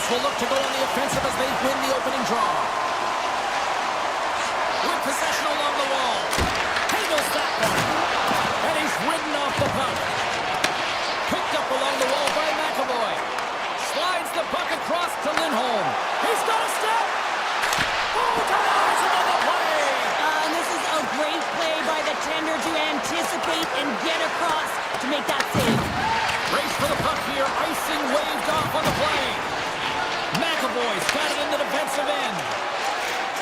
will look to go on the offensive as they win the opening draw. With possession along the wall. Handles that one. And he's ridden off the puck. Picked up along the wall by McAvoy. Slides the puck across to Lindholm. He's got a step. Oh, denies another play. And this is a great play by the tender to anticipate and get across to make that save. Race for the puck here. Icing waved off on the play. McAvoy's got it in the defensive end.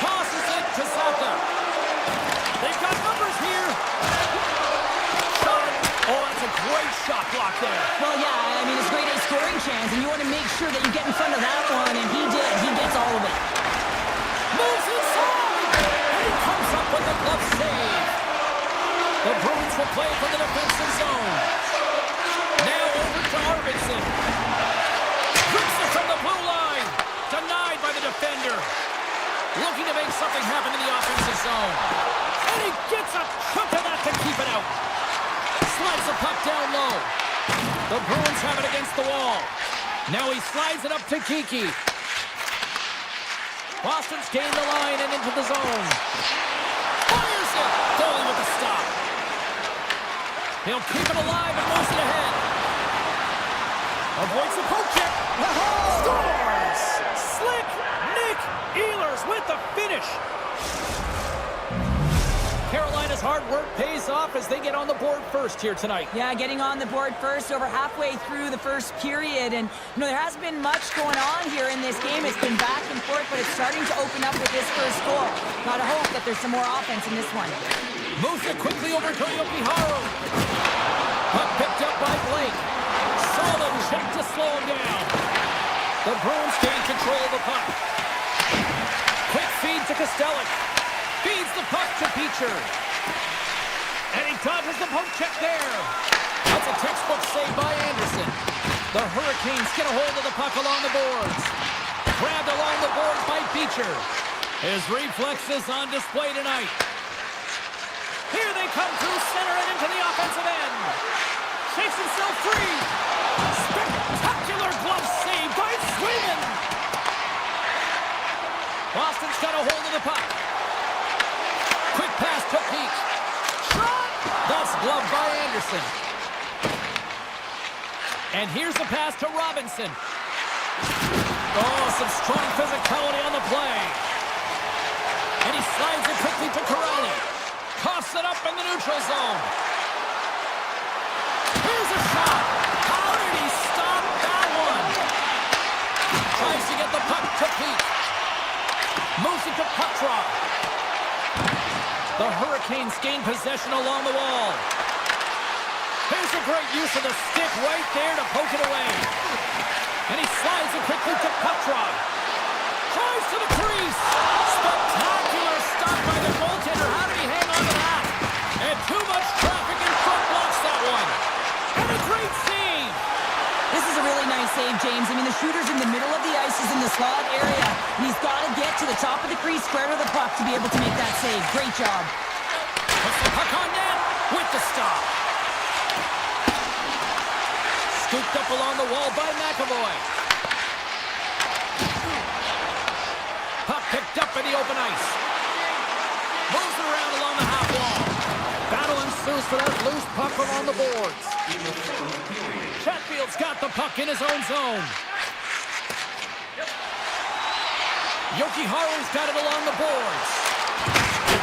Tosses it to Saka. They've got numbers here. Shot. Oh, that's a great shot block there. Well, yeah, I mean, it's a great scoring chance, and you want to make sure that you get in front of that one, and he did. He gets all of it. Moves inside. And he comes up with a glove save. The Bruins will play from the defensive zone. Now over to Arvidsson. Rips it from the blue line. Denied by the defender. Looking to make something happen in the offensive zone. And he gets a chunk of that to keep it out. Slides the puck down low. The Bruins have it against the wall. Now he slides it up to Kiki. Boston's gained the line and into the zone. Fires it. Goalie with the stop. He'll keep it alive and moves it ahead. Avoids the poke check. Scores! Slick Nick Ehlers with the finish. Carolina's hard work pays off as they get on the board first here tonight. Yeah, getting on the board first over halfway through the first period. And, you know, there hasn't been much going on here in this game. It's been back and forth, but it's starting to open up with this first goal. Gotta hope that there's some more offense in this one. Moves it quickly over to Yokiharu. Puck picked up by Blake. Solid check to slow him down. The Bruins gain control of the puck. Quick feed to Kostelic. Feeds the puck to Beecher. And he dodges the poke check there. That's a textbook save by Anderson. The Hurricanes get a hold of the puck along the boards. Grabbed along the boards by Beecher. His reflexes on display tonight. Here they come through center and into the offensive end. Shakes himself free. Spectacular glove save by Swayman. Boston's got a hold of the puck. Quick pass to Peake. Shot! That's gloved by Anderson. And here's the pass to Robinson. Oh, some strong physicality on the play. And he slides it quickly to Corrali. Coughs it up in the neutral zone. Here's a shot. How did he stop that one? Tries to get the puck to Peake. Moves it to Petrov. The Hurricanes gain possession along the wall. Here's a great use of the stick right there to poke it away. And he slides it quickly to Petrov. Tries to the crease. Spectacular stop by the goaltender. How did he hang on to that? And too much traffic in front blocks that one. And a great save. This is a really nice save, James. I mean, the shooter's in the middle of the ice, is in the slot area, and he's got to get to the top of the crease, square to the puck to be able to make that save. Great job. Puts the puck on net with the stop. Scooped up along the wall by McAvoy. Puck picked up in the open ice. Moves it around along the half wall. Battle ensues for that loose puck along the boards. Chatfield's got the puck in his own zone. Yokiharu's got it along the boards.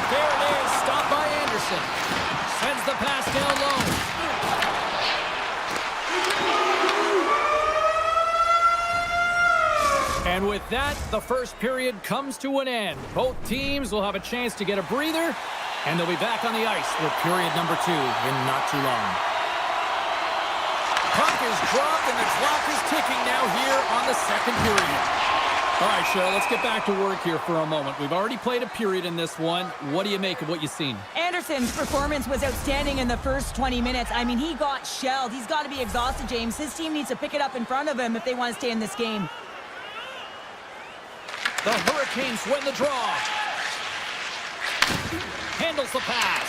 There it is, stopped by Anderson. Sends the pass down low. And with that, the first period comes to an end. Both teams will have a chance to get a breather, and they'll be back on the ice for period number 2 in not too long. Puck is dropped, and the clock is ticking now here on the second period. All right, Cheryl, let's get back to work here for a moment. We've already played a period in this one. What do you make of what you've seen? Anderson's performance was outstanding in the first 20 minutes. I mean, he got shelled. He's got to be exhausted, James. His team needs to pick it up in front of him if they want to stay in this game. The Hurricanes win the draw. Handles the pass.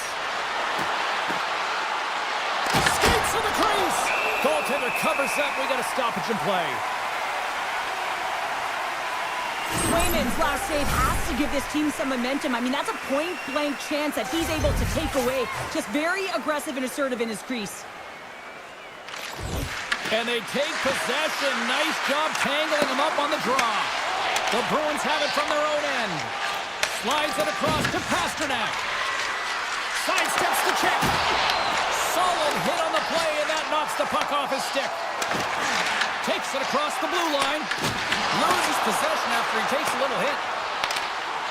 Skates to the crease. Goaltender covers that. We got a stoppage in play. Swayman's last save has to give this team some momentum. I mean, that's a point-blank chance that he's able to take away. Just very aggressive and assertive in his crease. And they take possession. Nice job tangling them up on the draw. The Bruins have it from their own end. Slides it across to Pasternak. Sidesteps the check. Solid hit on the play, and that knocks the puck off his stick. Takes it across the blue line. Loses possession after he takes a little hit.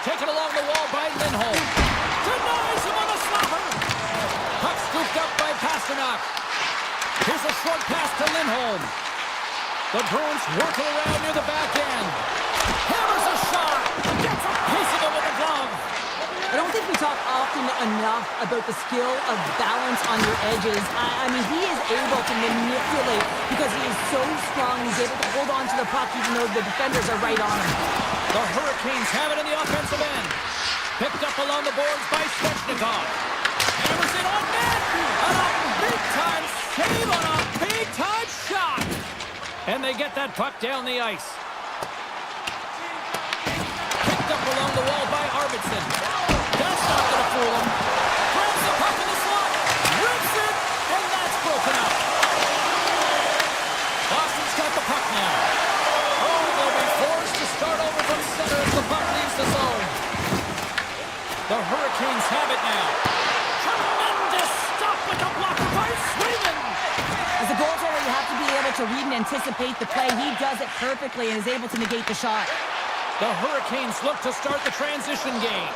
Taken along the wall by Lindholm. Denies him on a slapper. Puck scooped up by Pasternak. Here's a short pass to Lindholm. The Bruins work it around near the back end. Hammers a shot. Gets a piece of it with a glove. I don't think we talk often enough about the skill of balance on your edges. I mean, he is able to manipulate because he is so strong. He's able to hold on to the puck even though the defenders are right on him. The Hurricanes have it in the offensive end. Picked up along the boards by Svechnikov. Hammers it on net. And a big-time save on a big-time shot. And they get that puck down the ice. Picked up along the wall by Arvidsson. That's not going to fool him. Grabs the puck in the slot. Rips it. And that's broken up. Boston's got the puck now. Oh, they'll be forced to start over from center as the puck leaves the zone. The Hurricanes have it now. Tremendous stop with the blocker by Swayman. As a goaltender, you have to be able to read and anticipate the play. He does it perfectly and is able to negate the shot. The Hurricanes look to start the transition game.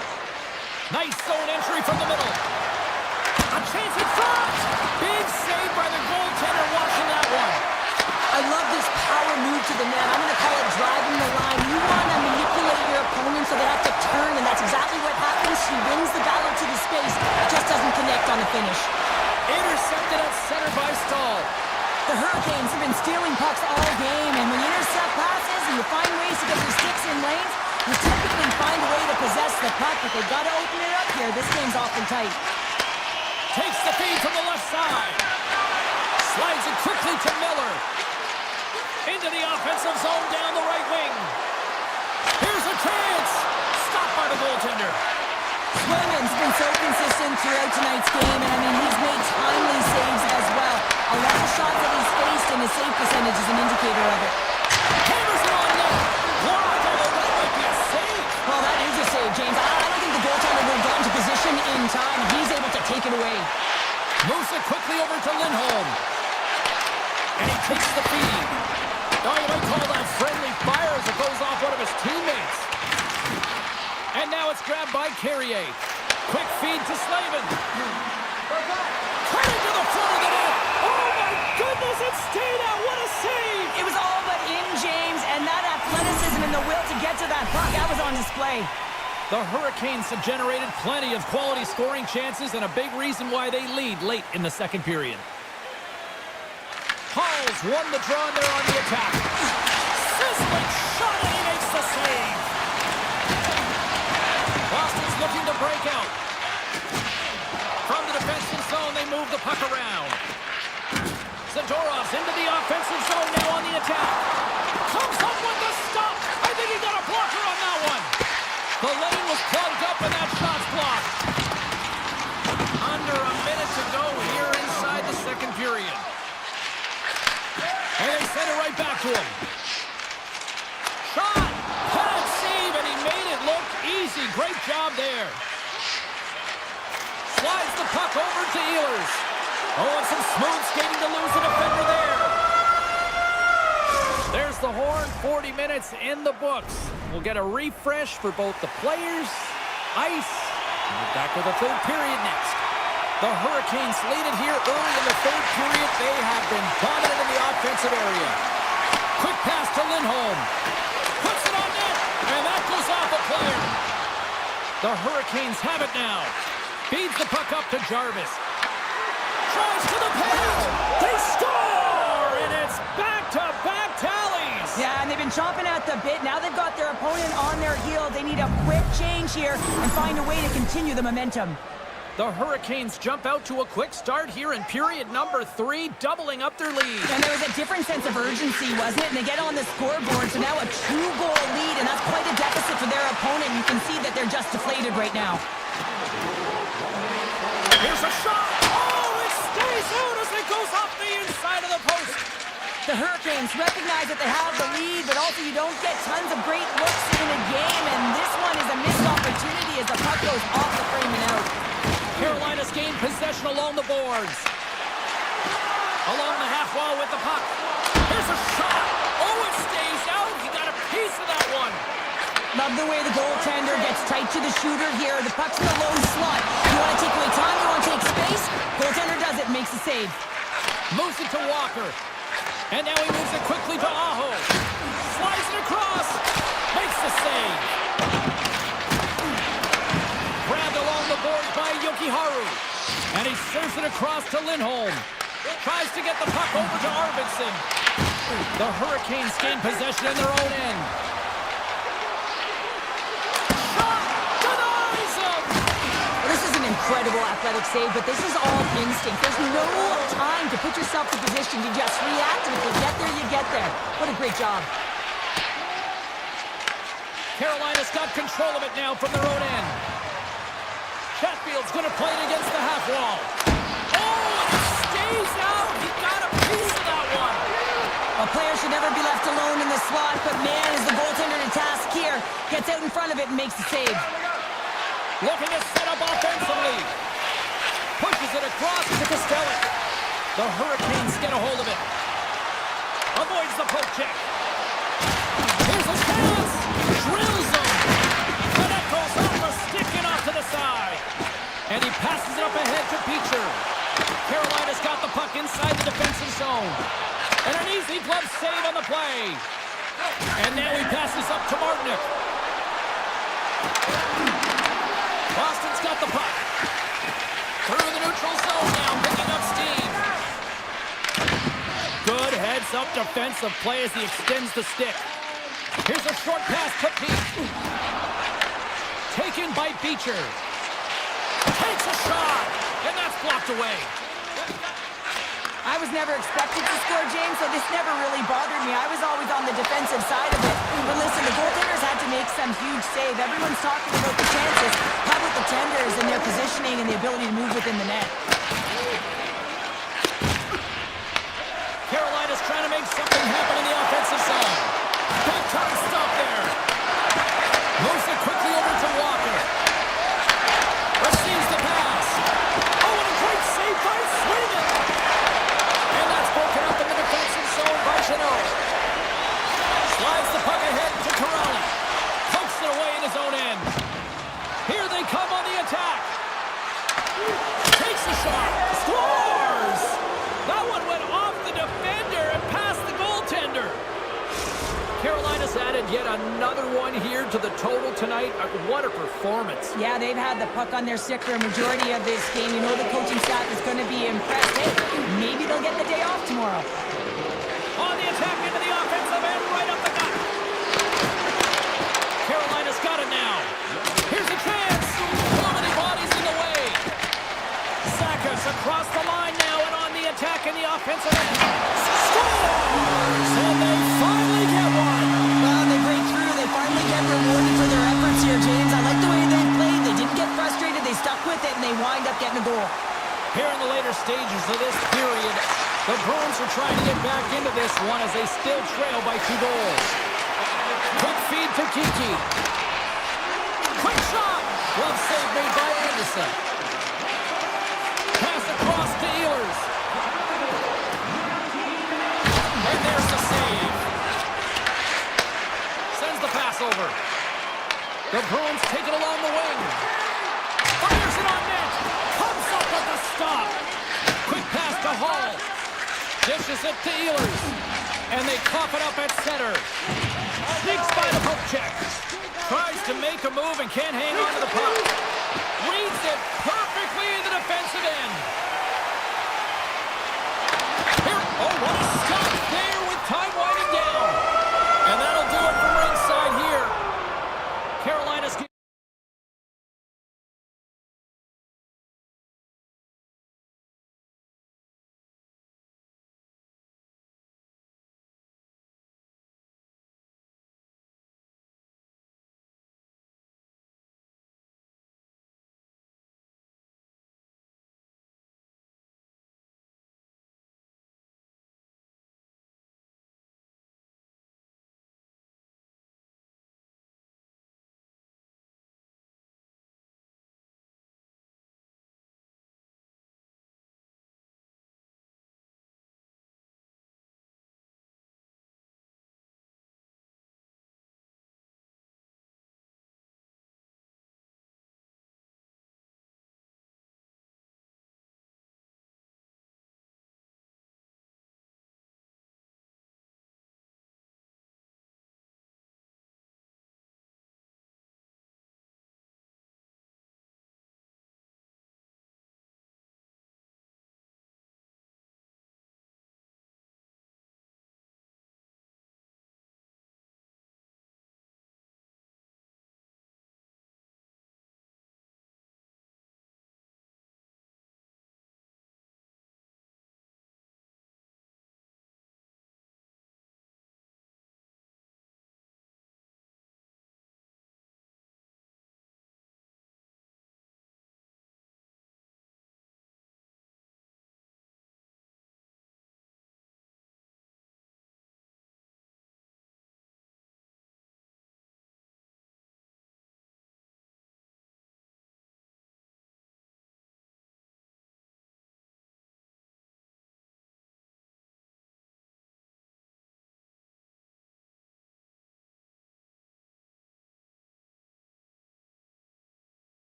Nice zone entry from the middle. A chance in front. Big save by the goaltender watching that one. I love this power move to the net. I'm going to call it driving the line. You want to manipulate your opponent so they have to turn, and that's exactly what happens. She wins the battle to the space. It just doesn't connect on the finish. Intercepted at center by Stahl. The Hurricanes have been stealing pucks all game, and when you intercept passes and you find ways to get your sticks in lanes, you typically find a way to possess the puck, but they've got to open it up here. This game's awfully tight. Takes the feed from the left side. Slides it quickly to Miller. Into the offensive zone down the right wing. Here's a chance. Stopped by the goaltender. Swayman's been so consistent throughout tonight's game, and I mean, he's made timely saves as well. A lot of shots that he's faced, and his save percentage is an indicator of it. Hammers it on net. Blocked, although that might be a save. Well, that is a save, James. I don't think the goaltender would have gotten to position in time. He's able to take it away. Moves it quickly over to Lindholm. And he takes the feed. Oh, you might call that friendly fire as it goes off one of his teammates. And now it's grabbed by Carrier. Quick feed to Slavin. Cutting to the front of the net. Oh, my goodness, it stayed out. What a save. It was all but in, James, and that athleticism and the will to get to that puck, that was on display. The Hurricanes have generated plenty of quality scoring chances and a big reason why they lead late in the second period. Hall's won the draw and they're on the attack. Sizzling shot and he makes the save. Boston's looking to break out. From the defensive zone, they move the puck around. Zadorov's into the offensive zone now on the attack. Comes up with the stop. I think he got a blocker on that one. The lane was plugged up and that shot's blocked. Under a minute to go here inside the second period. And they send it right back to him. Shot! Pad save, and he made it look easy. Great job there. Slides the puck over to Ehlers. Oh, and some smooth skating to lose the defender there. There's the horn. 40 minutes in the books. We'll get a refresh for both the players, ice, and we're back with the third period next. The Hurricanes lead it here early in the third period. They have been dominant in the offensive area. Quick pass to Lindholm. Puts it on net, and that goes off a player. The Hurricanes have it now. Feeds the puck up to Jarvis. Tries to the paint. They score, and it's back-to-back tallies. Yeah, and they've been chomping at the bit. Now they've got their opponent on their heels. They need a quick change here and find a way to continue the momentum. The Hurricanes jump out to a quick start here in period number 3, doubling up their lead. And there was a different sense of urgency, wasn't it? And they get on the scoreboard, so now a 2-goal lead, and that's quite a deficit for their opponent. You can see that they're just deflated right now. Here's a shot! Oh, it stays out as it goes off the inside of the post. The Hurricanes recognize that they have the lead, but also you don't get tons of great looks in a game, and this one is a missed opportunity as the puck goes off the frame and out. Carolina's gained possession along the boards. Along the half wall with the puck. Here's a shot. Oh, it stays out. He got a piece of that one. Love the way the goaltender gets tight to the shooter here. The puck's in the low slot. You want to take away time, you want to take space. Goaltender does it, makes the save. Moves it to Walker. And now he moves it quickly to Aho. Slides it across. Makes the save. Grabbed along the boards by Yokiharu. And he serves it across to Lindholm. Tries to get the puck over to Arvidsson. The Hurricanes gain possession in their own end. Shot! Denies him! Well, this is an incredible athletic save, but this is all instinct. There's no time to put yourself in position. You just react, and if you get there, you get there. What a great job. Carolina's got control of it now from their own end. Chatfield's going to play it against the half wall. Oh, and it stays out. He got a piece of that one. A player should never be left alone in the slot, but man, is the goaltender to task here. Gets out in front of it and makes the save. Looking to set up offensively. Pushes it across to Costelli. The Hurricanes get a hold of it. Avoids the poke check. Here's a chance. Drills him. And that goes off the stick and off to the side. And he passes it up ahead to Beecher. Carolina's got the puck inside the defensive zone. And an easy glove save on the play. And now he passes up to Martinick. Boston's got the puck. Through the neutral zone now, picking up steam. Good heads-up defensive play as he extends the stick. Here's a short pass to Pete. Taken by Beecher. Takes a shot, and that's blocked away. I was never expected to score, James, so this never really bothered me. I was always on the defensive side of it. But listen, the goaltenders had to make some huge save. Everyone's talking about the chances. How about the tenders and their positioning and the ability to move within the net? Carolina's trying to make something happen in the offensive zone. Big time stop there. Moves it quickly over to Walker. Receives the pass. Oh, and a great save by Sweden. And that's broken up in the defensive zone by Chanel. Slides the puck ahead to Corrali. Pokes it away in his own end. Here they come on the attack. Takes a shot. Scores! That one went off the defender and past the goaltender. Carolina's added yet another one here to the total tonight. What a performance. Yeah, they've had the puck on their stick for a majority of this game. You know the coaching staff is going to be impressed. Hey, maybe they'll get the day off tomorrow. On the attack into the offensive end, right up the gut. Carolina's got it now. Here's a chance. So many bodies in the way. Sakas across the line now and on the attack in the offensive end. Scores! And they finally get one. Well, they break through. They finally get rewarded for their efforts here, James. I like the way they played. They didn't get frustrated. They stuck with it, and they wind up getting a goal. Here in the later stages of this period, the Bruins are trying to get back into this one as they still trail by 2 goals. Quick feed to Kiki. Quick shot! Glove save made by Anderson. Pass across to Ehlers. And there's the save. Sends the pass over. The Bruins take it along the wing. Fires it on net. Comes up with the stop. Quick pass to Hall. Dishes it to Ehlers. And they cough it up at center. Sneaks by the poke check. Tries to make a move and can't hang on to the puck. Reads it perfectly in the defensive end. Here, oh, what a stop there with time winding down. And that'll do it from ringside here. Carolina's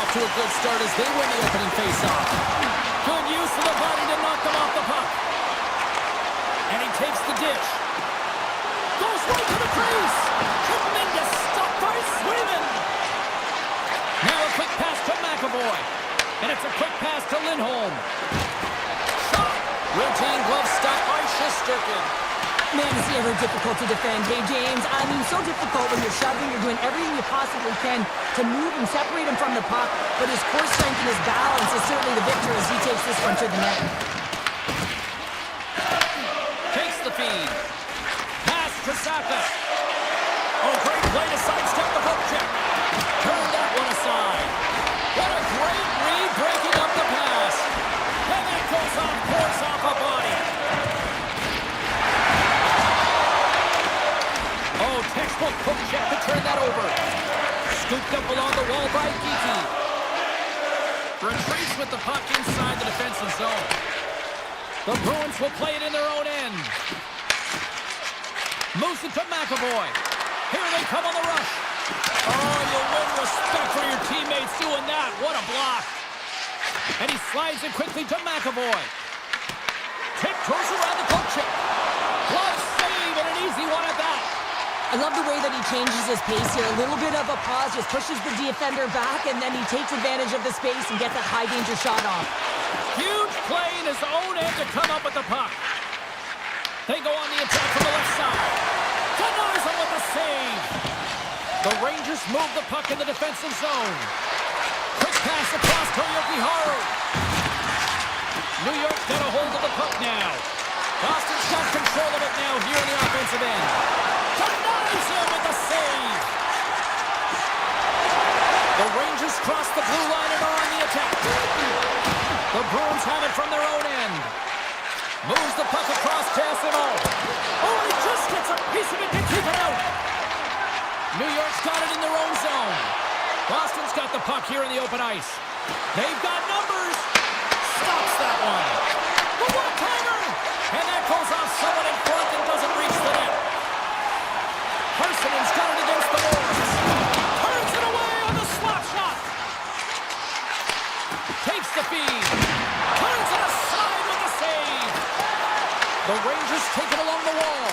off to a good start as they win the opening faceoff. Good use of the body to knock them off the puck. And he takes the dish. Goes right to the crease. Tremendous stop by Swayman. Now a quick pass to McAvoy. And it's a quick pass to Lindholm. Shot. Routine glove stop by Shesterkin. Man, is he ever difficult to defend. Hey, James, I mean, so difficult when you're shoving, you're doing everything you possibly can to move and separate him from the puck, but his core strength and his balance is certainly the victor as he takes this one to the net. Takes the feed. Pass to Saka. Oh, great play to sidestep the hook check. Turn that one aside. What a great read breaking up the pass. And that goes off course off a body. Oh, textbook hook check to turn that over. Scooped up along the wall by Geeky. Retreats with the puck inside the defensive zone. The Bruins will play it in their own end. Moves it to McAvoy. Here they come on the rush. Oh, you win respect for your teammates doing that. What a block. And he slides it quickly to McAvoy. Tiptoes around the poke check. Glove save and an easy one at that. I love the way that he changes his pace here. A little bit of a pause, just pushes the defender back, and then he takes advantage of the space and gets a high-danger shot off. Huge play in his own end to come up with the puck. They go on the attack from the left side. Denies him with a save. The Rangers move the puck in the defensive zone. Quick pass across to Yokiharu. New York got a hold of the puck now. Boston's got control of it now here in the offensive end. Denies him with a save. The Rangers cross the blue line and are on the attack. The Bruins have it from their own end. Moves the puck across to SMO. Oh, he just gets a piece of it to keep it out. New York's got it in their own zone. Boston's got the puck here in the open ice. They've got numbers. Stops that one. The one-timer. And that goes off someone in front and doesn't reach the net. Parson's got it against the boards. Turns it away on the slap shot. Takes the feed. Turns it aside with the save. The Rangers take it along the wall.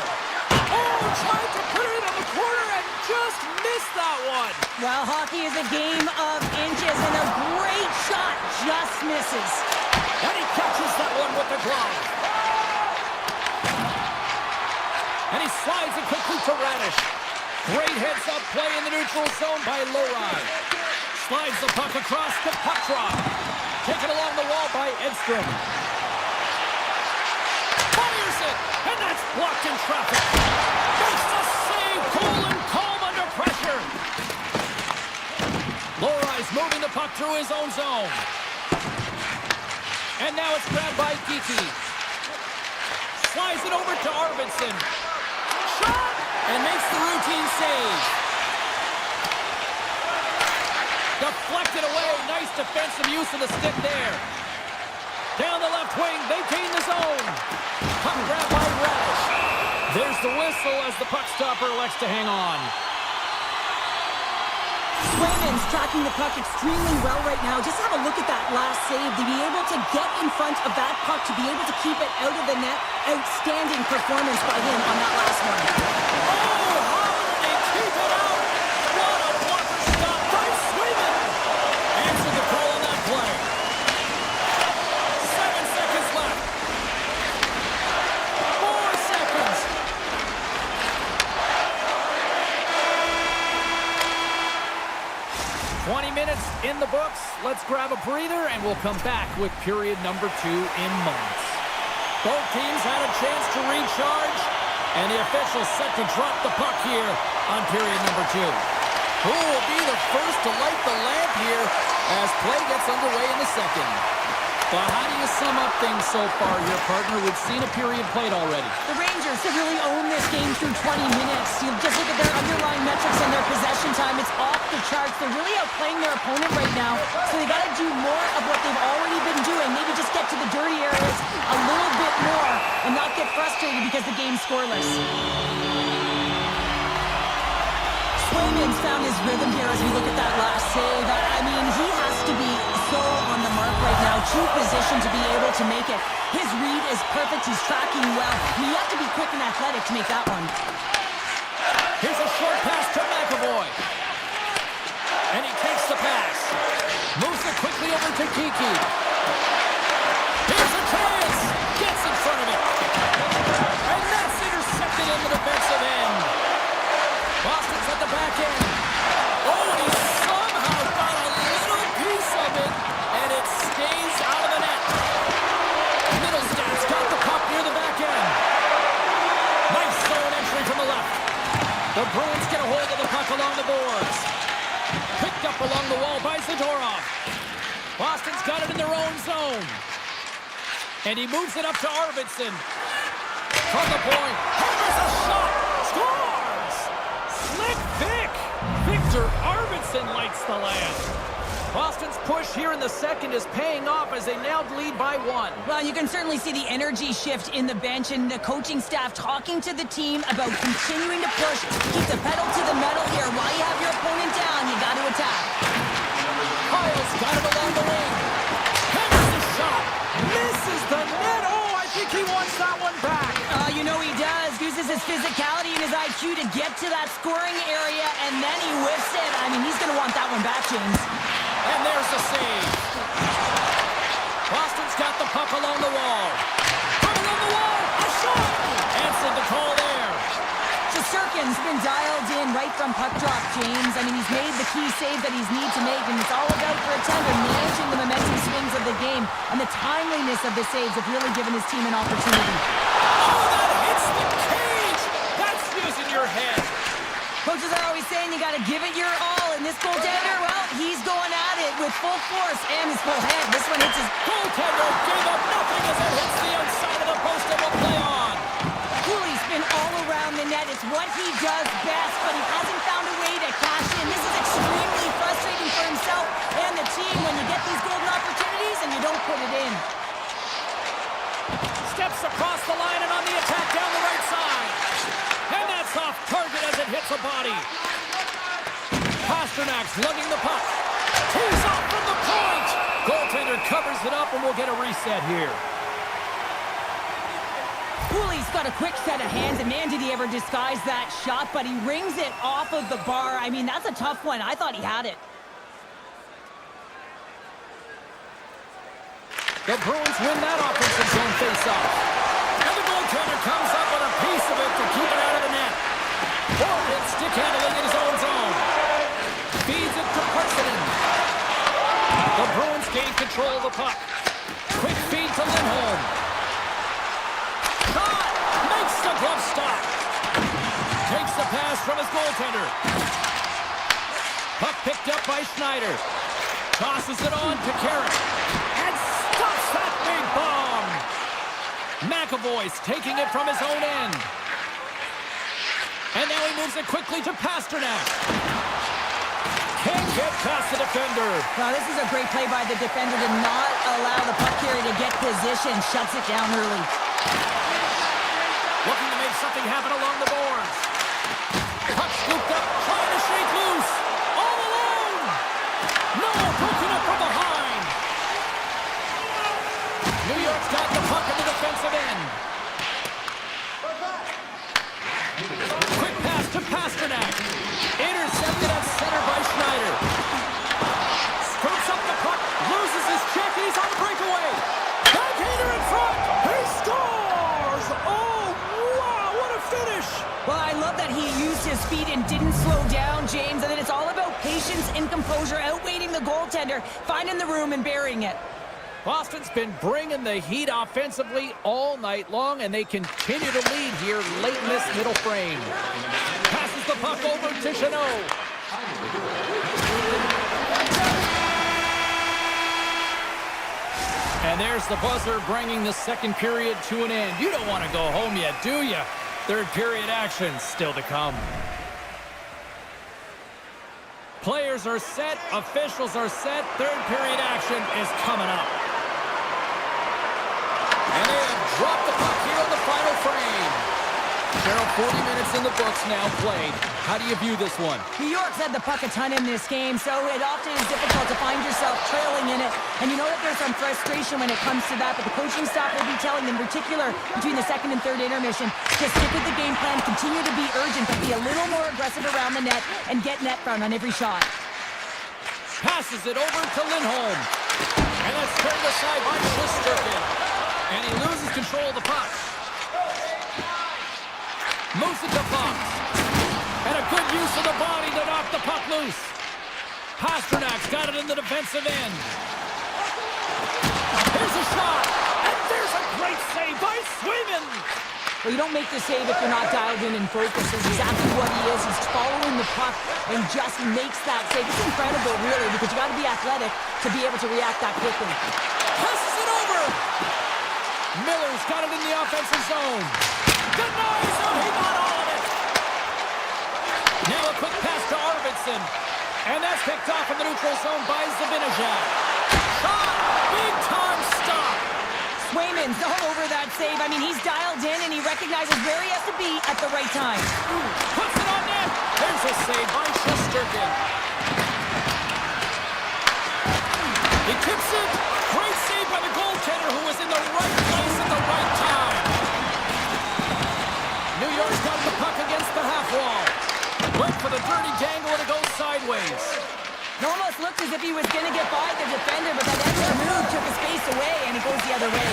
Oh, tried to put it in the corner and just missed that one. Well, hockey is a game of inches, and a great shot just misses. And he catches that one with the glove. And he slides it quickly to Radish. Great heads-up play in the neutral zone by Lohrei. Slides the puck across to Puckdrop. Taken along the wall by Edstrom. Fires it, and that's blocked in traffic. Makes the save, cool and calm under pressure. Lohrei's moving the puck through his own zone. And now it's grabbed by Geeky. Slides it over to Arvidsson. Shot! And makes the routine save. Deflected away. Nice defensive use of the stick there. Down the left wing. They gain the zone. Puck grab by Radish. There's the whistle as the puck stopper elects to hang on. Swayman's tracking the puck extremely well right now. Just have a look at that last save. To be able to get in front of that puck, to be able to keep it out of the net. Outstanding performance by him on that last one. Oh, how did they keep it out? What a blocker stop by Swayman. Answer the call on that play. 7 seconds left. 4 seconds. 20 minutes in the books. Let's grab a breather, and we'll come back with period number 2 in moments. Both teams had a chance to recharge, and the officials set to drop the puck here on period number 2. Who will be the first to light the lamp here as play gets underway in the second? But how do you sum up things so far here, partner? We've seen a period played already. The Rangers have really owned this game through 20 minutes. You just look at their underlying metrics and their possession time. It's off the charts. They're really outplaying their opponent right now. So they got to do more of what they've already been doing. Maybe just get to the dirty areas a little bit more and not get frustrated because the game's scoreless. Swayman's found his rhythm here as we look at that last save. I mean, he has to be so on the mark right now. True position to be able to make it. His read is perfect. He's tracking well. You have to be quick and athletic to make that one. Here's a short pass to McAvoy. And he takes the pass. Moves it quickly over to Kiki. Here's a chance. Gets in front of it. And that's intercepted in the defensive end. Boston's at the back end. Oh, and he somehow got a little piece of it. And it stays out of the net. Middlestad's got the puck near the back end. Nice zone entry from the left. The Bruins get a hold of the puck along the boards. Picked up along the wall by Zadorov. Boston's got it in their own zone. And he moves it up to Arvidsson. From the point. Hammers a shot. Scores! Slick Vic. Victor Arvidsson lights the land. Boston's push here in the second is paying off as they now lead by 1. Well, you can certainly see the energy shift in the bench and the coaching staff talking to the team about continuing to push. Keep the pedal to the metal here. While you have your opponent down, you got to attack. Kyle's got it along the wing. Hammers the shot. Misses the net. Oh, I think he wants that one back. You know he does. Uses his physicality and his IQ to get to that scoring area, and then he whiffs it. I mean, he's going to want that one back, James. And there's the save. Boston's got the puck along the wall. Puck along the wall. A shot. Answered the call there. Shesterkin's been dialed in right from puck drop, James. I mean, he's made the key save that he's need to make, and it's all about for a tender managing the momentum swings of the game, and the timeliness of the saves have really given his team an opportunity. Oh, that hits the cage. That's using your head. Coaches are always saying you got to give it your all, and this goaltender, well, he's going at it with full force and his full head. This one hits his goaltender. Gave up nothing as it hits the outside of the post and will play on. Cooley's been all around the net. It's what he does best, but he hasn't found a way to cash in. This is extremely frustrating for himself and the team when you get these golden opportunities and you don't put it in. Steps across the line and on the attack down the right side. And that's off target as it hits a body. Pasternak's lugging the puck. Tees off from the point. Goaltender covers it up and we'll get a reset here. Cooley's got a quick set of hands, and man, did he ever disguise that shot, but he rings it off of the bar. I mean, that's a tough one. I thought he had it. The Bruins win that offensive zone face-off. And the goaltender comes up with a piece of it to keep it out of the net. Forward stick handling in his own zone. Feeds it to Parsonen. The Bruins gain control of the puck. Quick feed to Lindholm. Shot! Makes the glove stop. Takes the pass from his goaltender. Puck picked up by Schneider. Tosses it on to Carrick. And stops that big bomb. McAvoy's taking it from his own end. And now he moves it quickly to Pasternak. Can't get past the defender. Now, this is a great play by the defender to not allow the puck carrier to get position. Shuts it down early. Looking to make something happen along the boards. Puck scooped up, trying to shake loose. All alone. No, broken up from behind. New York's got the puck in the defensive end. Quick pass to Pasternak. Intercepted at center by Schneider. Scoops up the puck, loses his check, and he's on the breakaway. Backhander in front. He scores! Oh, wow, what a finish! Well, I love that he used his feet and didn't slow down, James. And then it's all about patience and composure, outweighing the goaltender, finding the room and burying it. Boston's been bringing the heat offensively all night long, and they continue to lead here late in this middle frame. Passes the puck over to Chanot. And there's the buzzer bringing the second period to an end. You don't want to go home yet, do you? Third period action still to come. Players are set, officials are set, third period action is coming up. And they have dropped the puck here in the final frame. Cheryl, 40 minutes in the books now played. How do you view this one? New York's had the puck a ton in this game, so it often is difficult to find yourself trailing in it. And you know that there's some frustration when it comes to that, but the coaching staff will be telling, in particular, between the second and third intermission, to stick with the game plan, continue to be urgent, but be a little more aggressive around the net, and get net front on every shot. Passes it over to Lindholm. And that's turned aside by Shesterkin. And he loses control of the puck. Moves it to Fox. And a good use of the body to knock the puck loose. Pasternak's got it in the defensive end. Here's a shot. And there's a great save by Swayman. Well, you don't make the save if you're not dialed in and focused. Is exactly what he is. He's following the puck and just makes that save. It's incredible, really, because you got to be athletic to be able to react that quickly. Passes it over. Miller's got it in the offensive zone. Denies him. He got all of it. Now a quick pass to Arvidsson. And that's picked off in the neutral zone by Zibanejad. Shot. Big time stop. Swayman's all over that save. I mean, he's dialed in and he recognizes where he has to be at the right time. Puts it on net. There's a save by Shesterkin. He tips it. Great save by the goaltender who was in the right place at the right time. New York's got the puck against the half wall. Went for the dirty dangle and it goes sideways. It almost looked as if he was going to get by the defender, but that extra move took his face away and he goes the other way.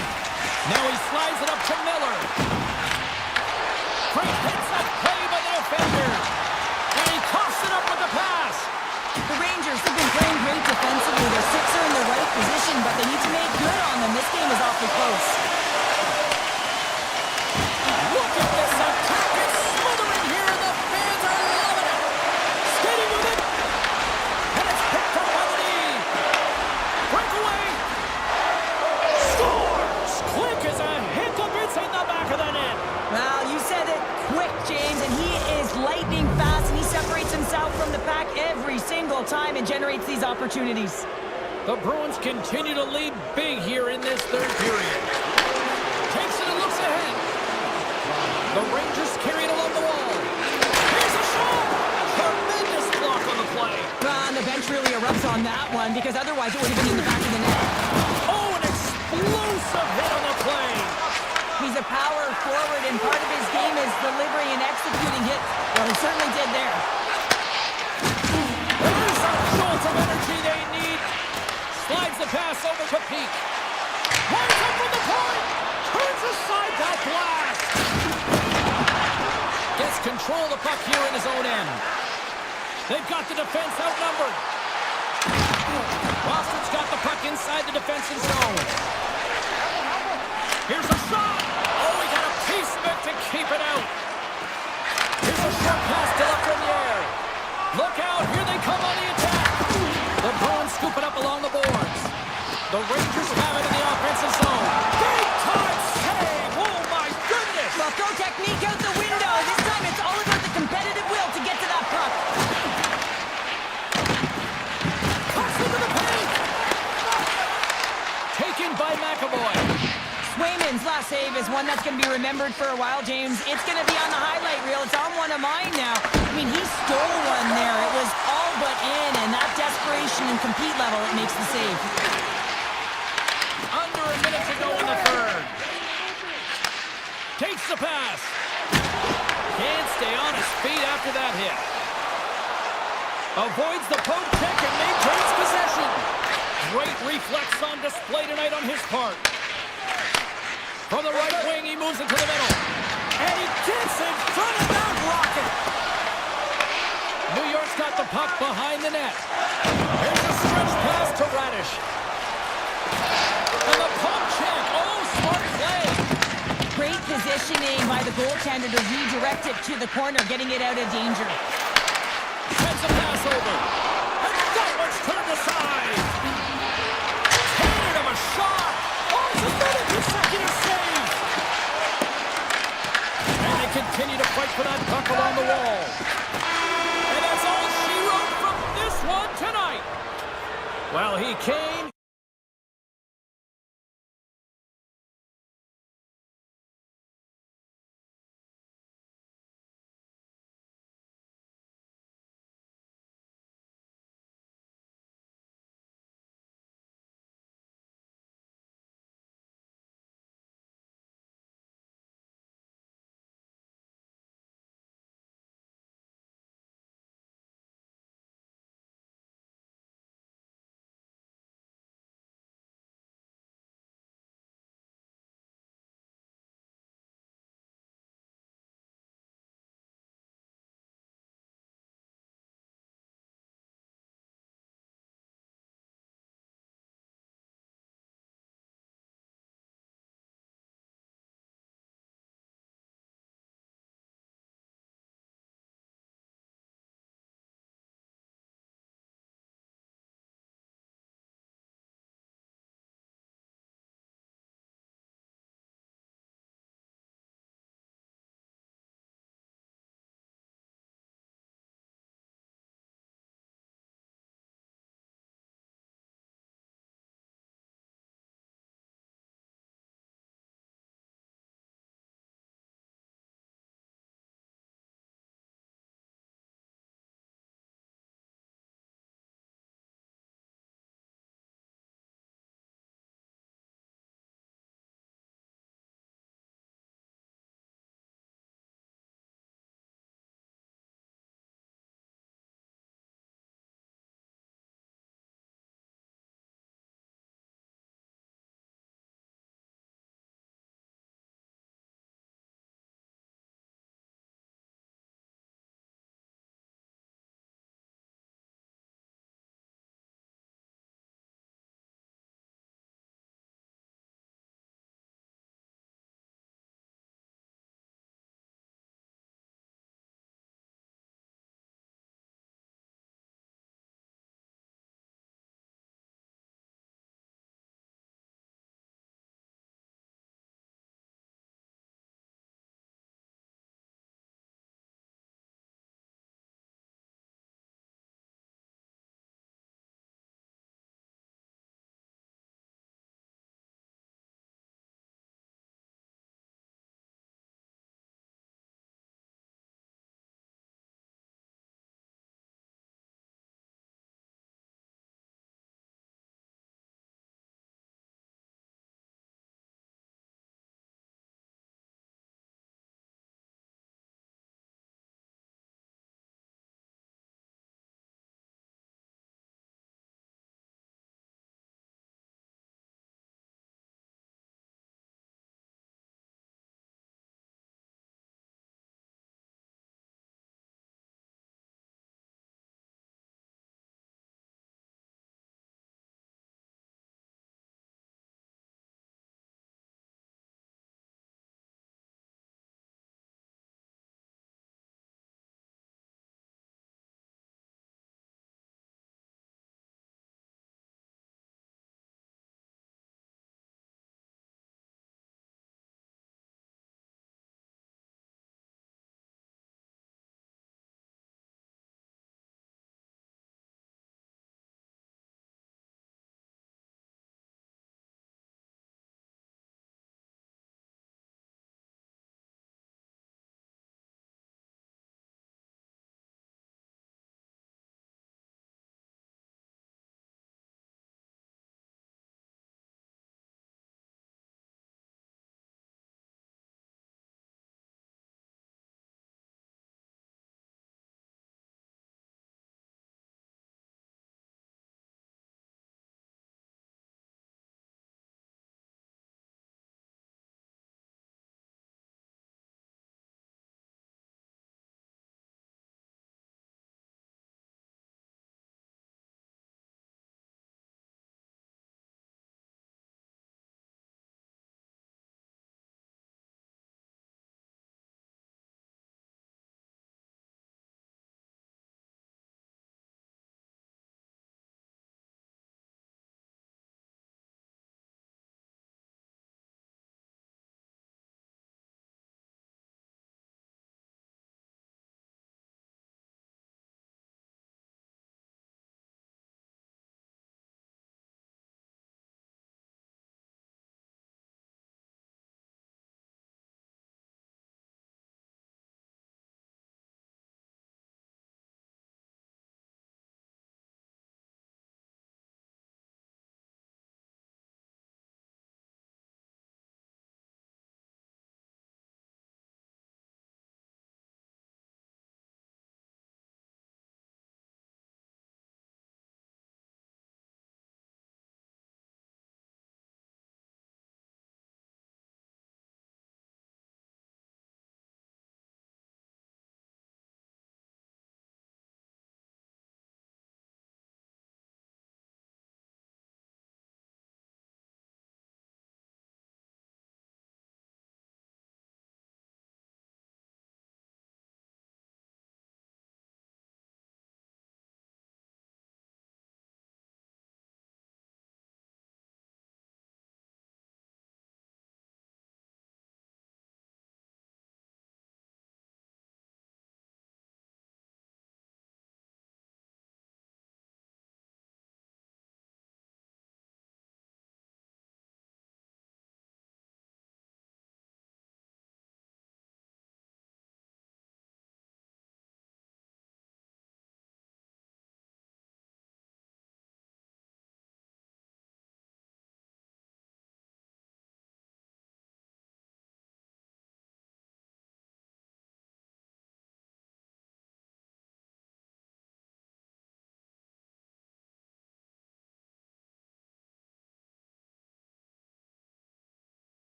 Now he slides it up to Miller. Great hits up play by the defender. And he coughs it up with the pass. The Rangers have been playing great defensively. Their six are in the right position, but they need to make good on them. This game is awfully close. Look at this attack. It's smothering here and the fans are loving it. Skating with it. And it's picked up by the knee. Breakaway. Scores. Quick as a hiccup. It's in the back of the net. Well, you said it quick, James, and he is lightning fast, and he separates himself from the pack every single time and generates these opportunities. The Bruins continue to lead big here in this third period. Takes it and looks ahead. The Rangers carry it along the wall. Here's a shot. Tremendous block on the play. And the bench really erupts on that one, because otherwise it would have been in the back of the net. Oh, an explosive hit on the play. He's a power forward, and part of his game is delivering and executing hits. Well, he certainly did there. There's a jolt of energy they need. Slides the pass over to Peak. Winds up from the point. Turns aside that blast. Gets control of the puck here in his own end. They've got the defense outnumbered. Boston's got the puck inside the defensive zone. Here's a shot. Oh, he got a piece of it to keep it out. Here's a short pass to Lafreniere. Look out, here they come on the attack. The Bruins scoop it up along the boards. The Rangers have it in the offensive zone. Big time save. Oh my goodness. Well, throw technique out the window. This time it's all about the competitive will to get to that puck. Cuts into the paint. Taken by McAvoy. Swayman's last save is one that's going to be remembered for a while, James. It's going to be on the highlight reel. It's on one of mine now. I mean, he stole one there. It was all but in, and that desperation and compete level, it makes the save. Under a minute to go in the third. Takes the pass. Can't stay on his feet after that hit. Avoids the poke check and maintains possession. Great reflex on display tonight on his part. From the right wing, he moves into the middle. And he gets in front of that rocket. New York's got the puck behind the net. Here's a stretch pass to Radish. And the pump check. Oh, smart play. Great positioning by the goaltender to redirect it to the corner, getting it out of danger. Sends a pass over. And that one's turned aside. Handed him a shot. Oh, it's another consecutive save. And they continue to fight for that puck along the wall. And that's all she wrote from this one tonight. Well, he came.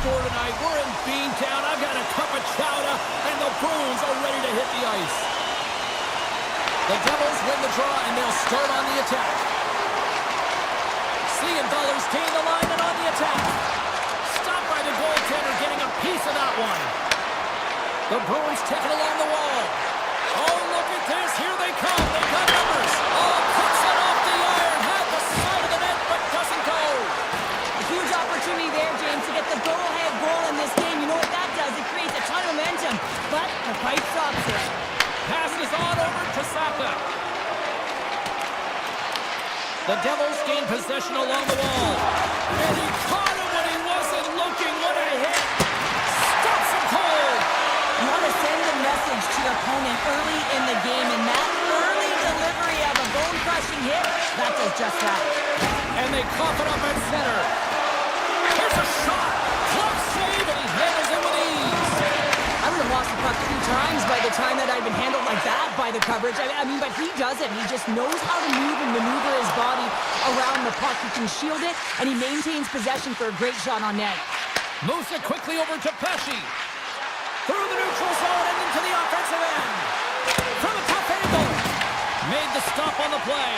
score tonight. We're in Beantown. I've got a cup of chowder, and the Bruins are ready to hit the ice. The Devils win the draw, and they'll start on the attack. Siegenthalers gain the line and on the attack. Stopped by the goaltender, getting a piece of that one. The Bruins take it along the wall. Oh, look at this. Here they come. They got numbers. Oh, puts it off the iron. Had the side of the net, but doesn't go. A huge opportunity there, James, to get the go-ahead goal in this game. You know what that does? It creates a ton of momentum, but the fight stops it. Passes on over to Saka. The Devils gain possession along the wall. And he caught him when he wasn't looking. What a hit. Stops him cold. You want to send a message to your opponent early in the game, and that early delivery of a bone-crushing hit, that does just that. And they cough it up at center. Here's a shot. Close save, and he handles it with ease. I would have lost the puck 3 times by the time that I've been handled like that by the coverage. I mean, but he does it. He just knows how to move and maneuver his body around the puck. He can shield it, and he maintains possession for a great shot on net. Moves it quickly over to Pesci. Through the neutral zone and into the offensive end. From a tough angle. Made the stop on the play.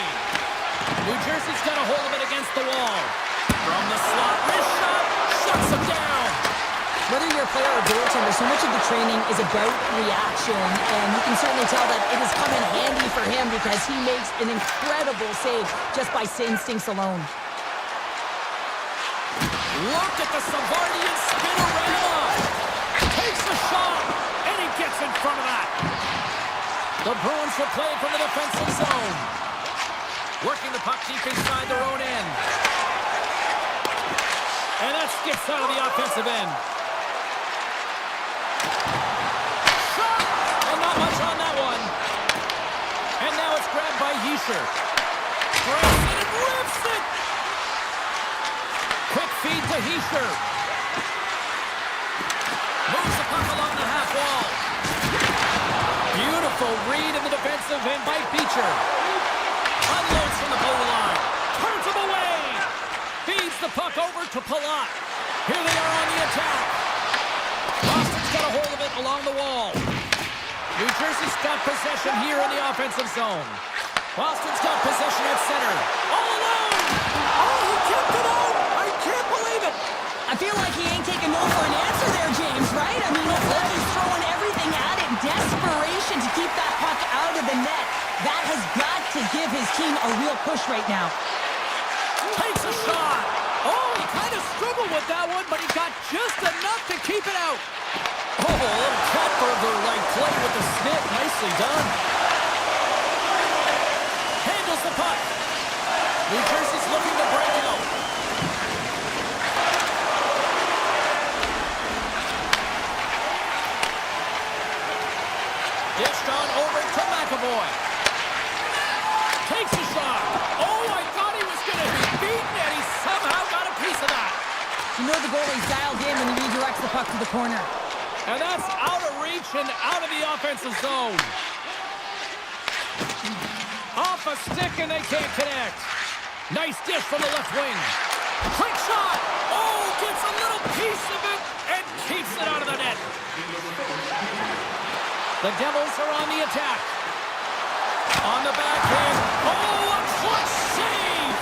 New Jersey's got a hold of it against the wall. From the slot, wrist shot, shuts him down. Whether you're a player or goaltender, so much of the training is about reaction, and you can certainly tell that it has come in handy for him because he makes an incredible save just by instincts alone. Look at the Savardian spinorama. Takes the shot, and he gets in front of that. The Bruins will play from the defensive zone. Working the puck deep inside their own end. And that skips out of the offensive end. Shot! And not much on that one. And now it's grabbed by Yisher. Grabs it and rips it! Quick feed to Yisher. Moves the puck along the half wall. Beautiful read in the defensive end by Beecher. Unloads from the blue line. Turns him away. Feeds the puck over to Palat. Here they are on the attack. Boston's got a hold of it along the wall. New Jersey's got possession here in the offensive zone. Boston's got possession at center. All alone. Oh, he kept it out. I can't believe it. I feel like he ain't taking no for an answer there, James, right? I mean, it's like he's throwing everything at it. Desperation to keep that puck out of the net. That has got to give his team a real push right now. Takes a shot. Oh, he kind of struggled with that one, but he got just enough to keep it out. Oh, a little cat burglar-like play with the stick. Nicely done. Handles the puck. New Jersey's looking to break out. Dished on over to McAvoy. Takes a shot. Oh, I thought he was going to be beaten, and he somehow got a piece of that. You know the goalie's dialed in when he redirects the puck to the corner. And that's out of reach and out of the offensive zone. Off a stick, and they can't connect. Nice dish from the left wing. Quick shot. Oh, gets a little piece of it and keeps it out of the net. The Devils are on the attack. On the backhand. Oh, a clutch save!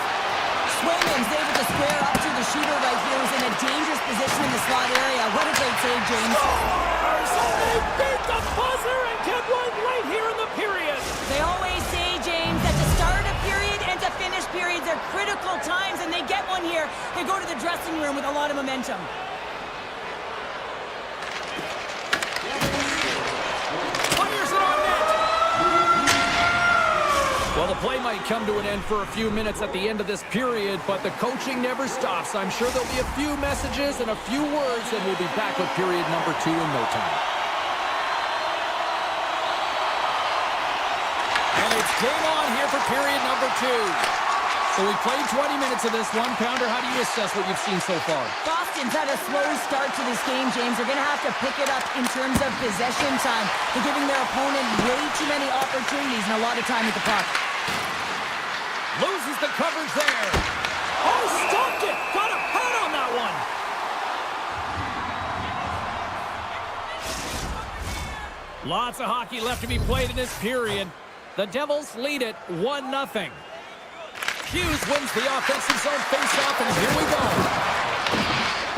Swayman's able to square up to the shooter right here, who's in a dangerous position in the slot area. What a great save, James. Scores! And they beat the buzzer and get one right here in the period. They always say, James, that to start a period and to finish periods are critical times, and they get one here. They go to the dressing room with a lot of momentum. Well, the play might come to an end for a few minutes at the end of this period, but the coaching never stops. I'm sure there'll be a few messages and a few words, and we'll be back with period number 2 in no time. And it's game on here for period number 2. So we played 20 minutes of this one. Pounder, how do you assess what you've seen so far? Boston's had a slow start to this game, James. They're going to have to pick it up in terms of possession time. They're giving their opponent way too many opportunities and a lot of time with the puck. Loses the coverage there. Oh, stopped it. Got a pad on that one. Lots of hockey left to be played in this period. The Devils lead it 1-0. Hughes wins the offensive zone faceoff, and here we go.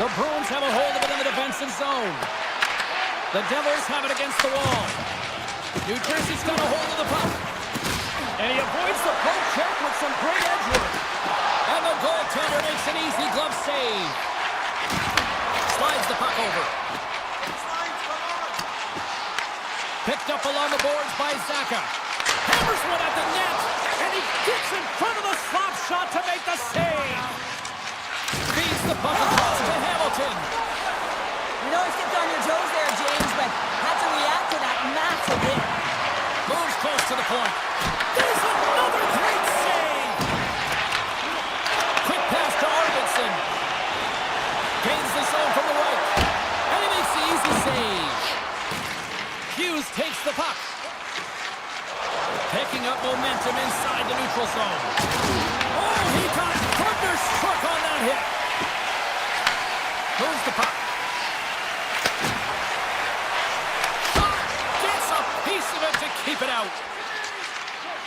The Bruins have a hold of it in the defensive zone. The Devils have it against the wall. New Jersey's got a hold of the puck. And he avoids the poke check with some great edge work. And the goaltender makes an easy glove save. Slides the puck over. Picked up along the boards by Zaka. Hammers one at the net. And he gets in front of the slap shot to make the save. Feeds the puck across to Hamilton. You know, you stepped on your toes there, James, but had to react to that massive hit. Moves close to the point. There's another great save. Quick pass to Arvidsson. Gains the zone from the right. And he makes the easy save. Hughes takes the puck. Picking up momentum inside the neutral zone. Oh, he got thunderstruck on that hit. Moves the puck. Shot gets a piece of it to keep it out.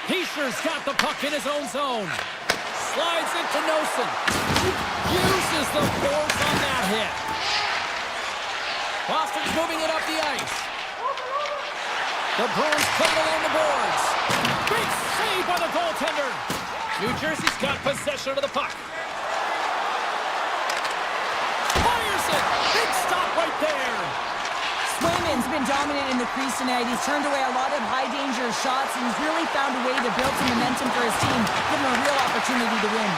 Heischer's got the puck in his own zone. Slides it to Nosen. Uses the force on that hit. Boston's moving it up the ice. The Bruins play it along the boards. Big save by the goaltender. New Jersey's got possession of the puck. Fires it. Big stop right there. Swayman's been dominant in the crease tonight. He's turned away a lot of high-danger shots, and he's really found a way to build some momentum for his team, give him a real opportunity to win.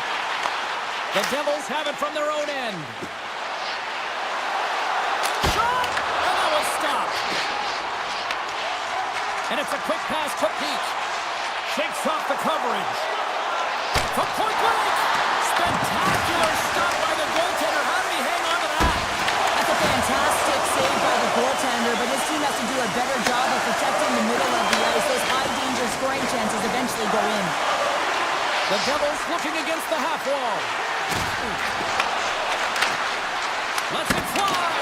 The Devils have it from their own end. Shot! And that was stopped. And it's a quick pass to Peake. Shakes off the coverage. From point blank. Spectacular stop by the goaltender. How did he hang on to that? That's a fantastic save by the goaltender, but his team has to do a better job of protecting the middle of the ice. Those high-danger scoring chances eventually go in. The Devils looking against the half wall. Lets it fly.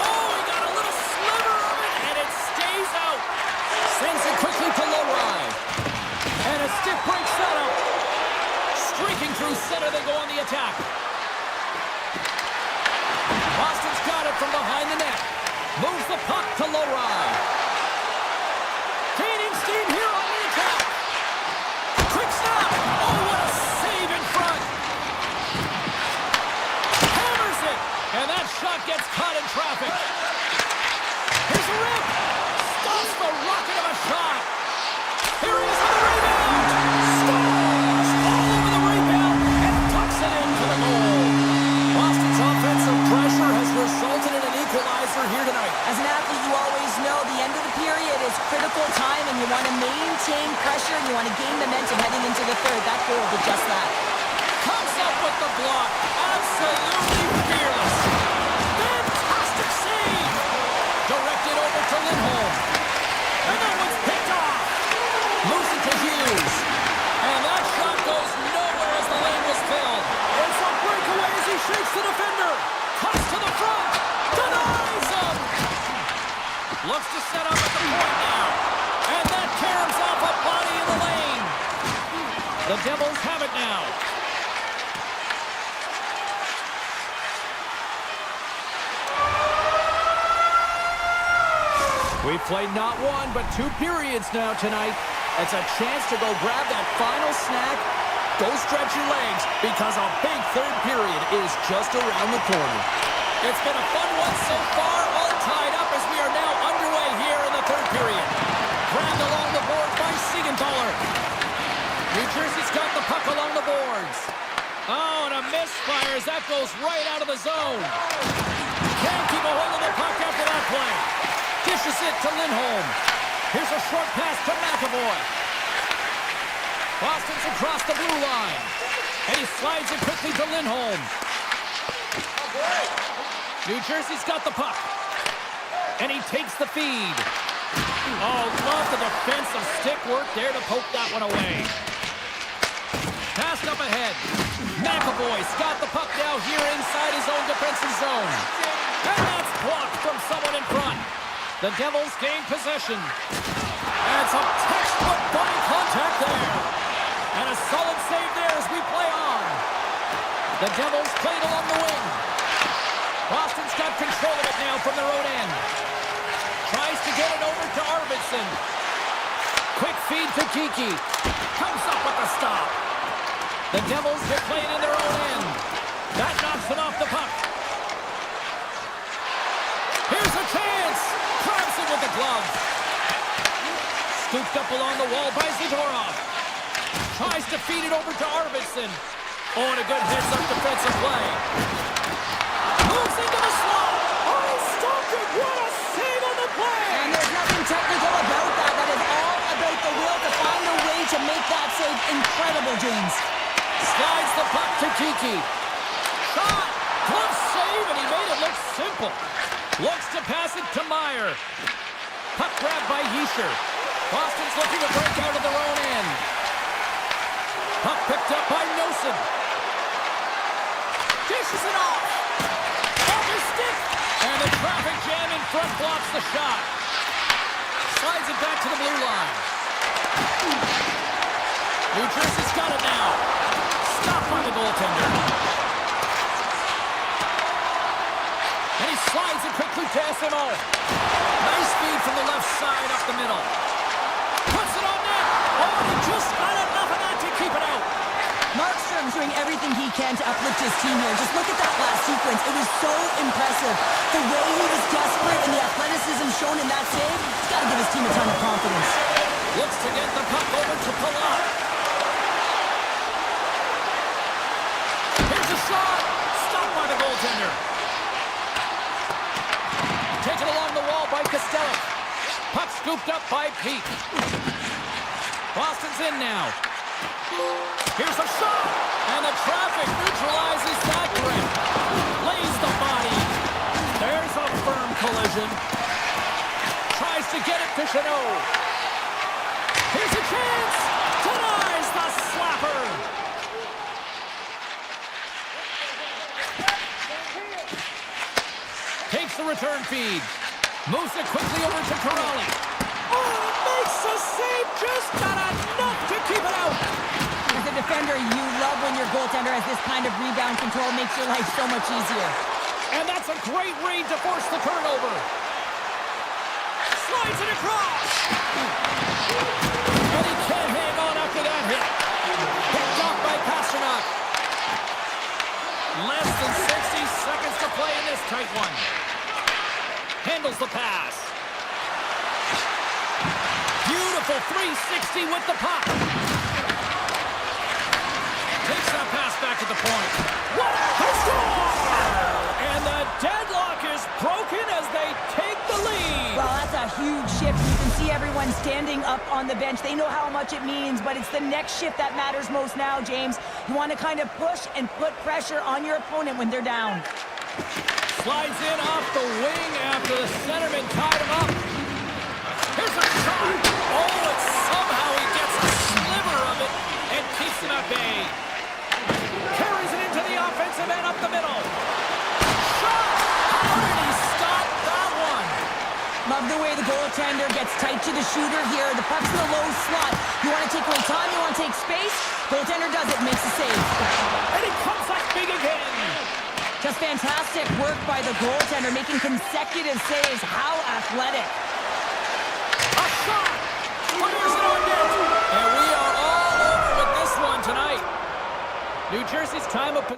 Oh, he got a little sliver of it, and it stays out. Sends it quickly to Lowry. And a stick breaks that up. Streaking through center, they go on the attack. Boston's got it from behind the net. Moves the puck to Lowry. Gaining steam here on the attack. Quick snap. Oh, what a save in front. Hammers it. And that shot gets caught in traffic. Here's a rip. Stops the rocket of a shot. Here he is on the rebound. Scores all over the rebound and tucks it into the goal. Boston's offensive pressure has resulted in an equalizer here tonight. As an athlete, you always know the end of the period is critical time, and you want to maintain pressure, and you want to gain momentum heading into the third. That goal did just that. Comes up with the block. Absolutely fearless. Fantastic save. Directed over to Lindholm. And that one's picked off. Moves it to Hughes. And that shot goes nowhere as the lane was filled. It's a breakaway as he shakes the defender. Cuts to the front. Denies him. Looks to set up at the point now. And that caroms off a body in the lane. The Devils have it now. We've played not one, but 2 periods now tonight. It's a chance to go grab that final snack. Go stretch your legs, because a big third period is just around the corner. It's been a fun one so far, all tied up as we are now underway here in the third period. Grabbed along the board by Siegenthaler. New Jersey's got the puck along the boards. Oh, and a misfire as that goes right out of the zone. Can't keep a hold of the puck after that play. Dishes it to Lindholm. Here's a short pass to McAvoy. Boston's across the blue line. And he slides it quickly to Lindholm. New Jersey's got the puck. And he takes the feed. Oh, love the defensive stick work there to poke that one away. Passed up ahead. McAvoy's got the puck now here inside his own defensive zone. And that's blocked from someone in front. The Devils gain possession. And some textbook body contact there. And a solid save there as we play on. The Devils played along the wing. Boston's got control of it now from their own end. Tries to get it over to Arvidsson. Quick feed to Kiki. Comes up with the stop. The Devils will play it in their own end. That knocks it off the puck. Here's a chance. Grabs it with the glove. Scooped up along the wall by Zadorov. Tries to feed it over to Arvidsson. Oh, and a good heads-up defensive play. Moves into the slot. Oh, he stopped it. What a save on the play. And there's nothing technical about that. That is all about the will to find a way to make that save incredible, James. Slides the puck to Kiki. Shot. Glove save, and he made it look simple. Looks to pass it to Meyer. Puck grabbed by Yisher. Boston's looking to break out of their own end. Puck picked up by Nosen. Dishes it off. Off his stick. And the traffic jam in front blocks the shot. Slides it back to the blue line. New Jersey's got it now. Stopped by the goaltender. And he slides it quickly to SMO. Nice feed from the left side up the middle. Puts it on net. Oh, he just got enough of that to keep it out. Markstrom's doing everything he can to uplift his team here. Just look at that last sequence. It was so impressive. The way he was desperate and the athleticism shown in that save, he's got to give his team a ton of confidence. Looks to get the puck over to Palat. Here's a shot. Stopped by the goaltender. Taken along the wall by Costello. Puck scooped up by Pete. Boston's in now. Here's a shot. And the traffic neutralizes that grip. Lays the body. There's a firm collision. Tries to get it to Chanot. Here's a chance. Denies the slapper. Takes the return feed. Moves it quickly over to Corrali. Oh, makes the save. Just got enough to keep it out. As a defender, you love when your goaltender has this kind of rebound control. Makes your life so much easier. And that's a great read to force the turnover. Slides it across. And he can't hang on after that hit. Picked off by Pasternak. Less than 60 seconds to play in this tight one. Handles the pass. Beautiful 360 with the puck. Takes that pass back to the point. What a score! And the deadlock is broken as they take the lead. Well, that's a huge shift. You can see everyone standing up on the bench. They know how much it means, but it's the next shift that matters most now, James. You want to kind of push and put pressure on your opponent when they're down. Slides in off the wing after the centerman tied him up. Here's a shot. Oh, and somehow he gets a sliver of it and keeps him at bay. Carries it into the offensive end up the middle. Shot! How did he stop that one? Love the way the goaltender gets tight to the shooter here. The puck's in the low slot. You want to take away time, you want to take space. Goaltender does it, makes a save. And he comes up big again. Just fantastic work by the goaltender, making consecutive saves. How athletic. A shot! Fires it on net! And we are all over with this one tonight. New Jersey's time of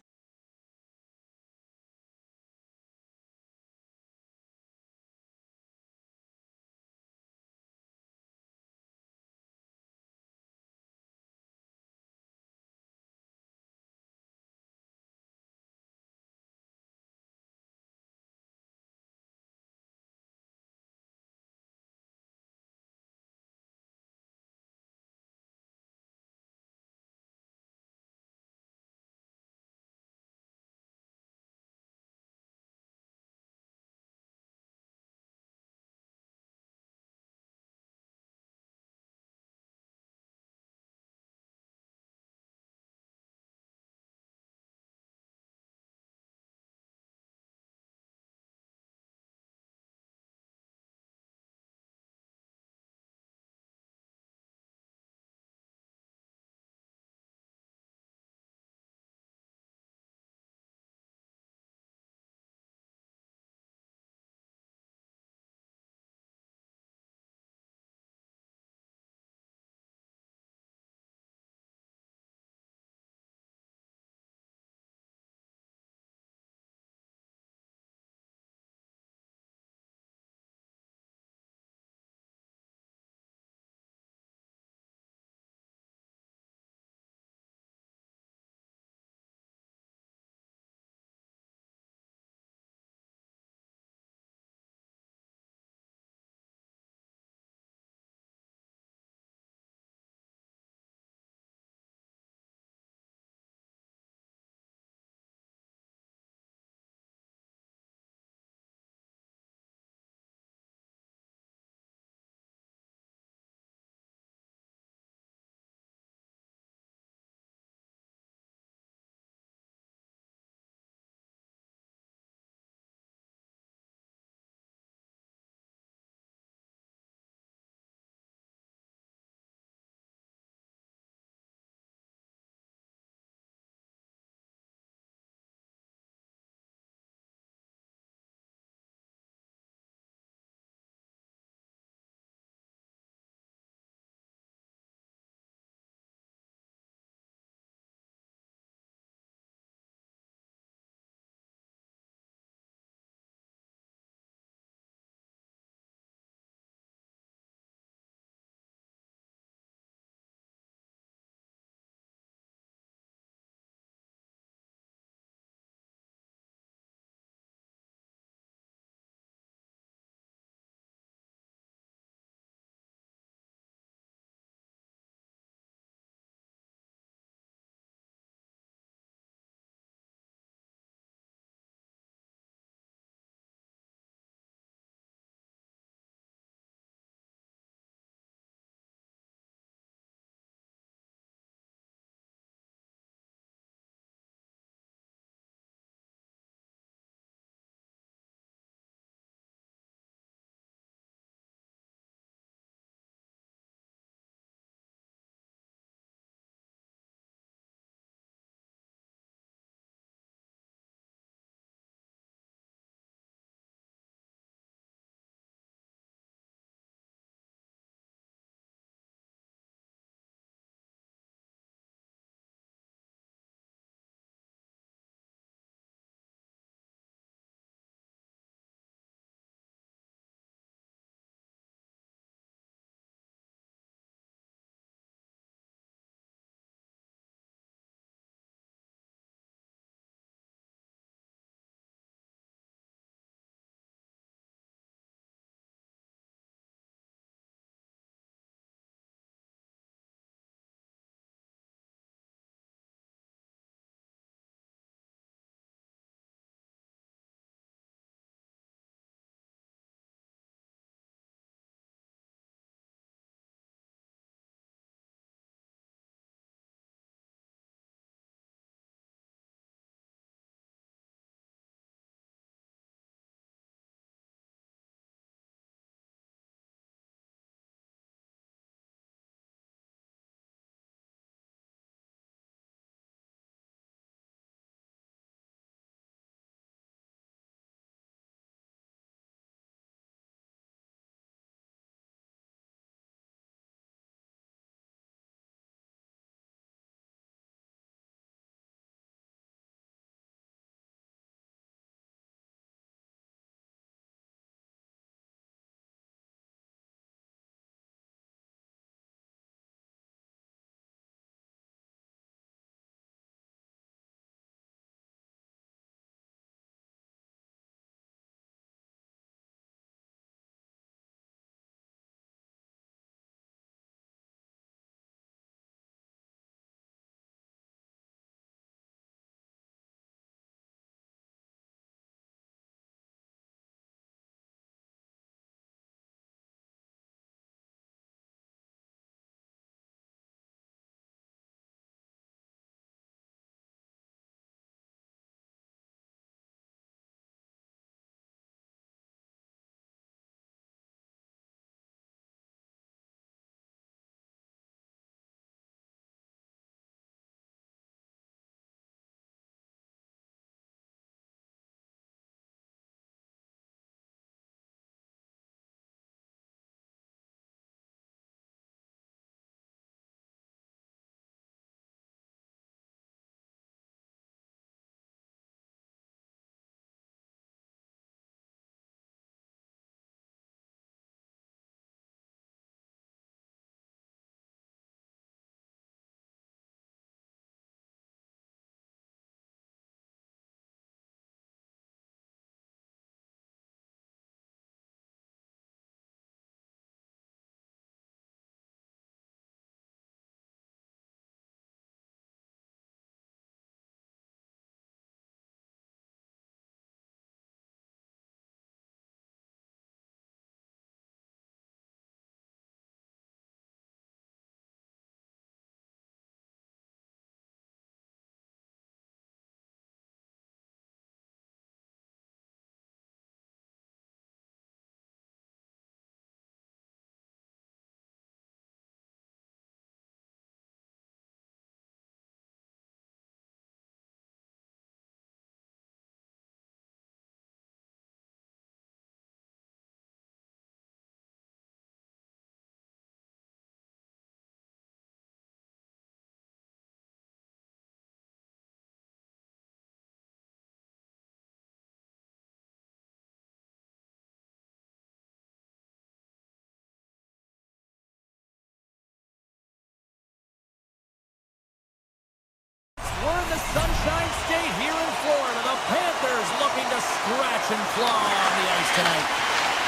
and claw on the ice tonight.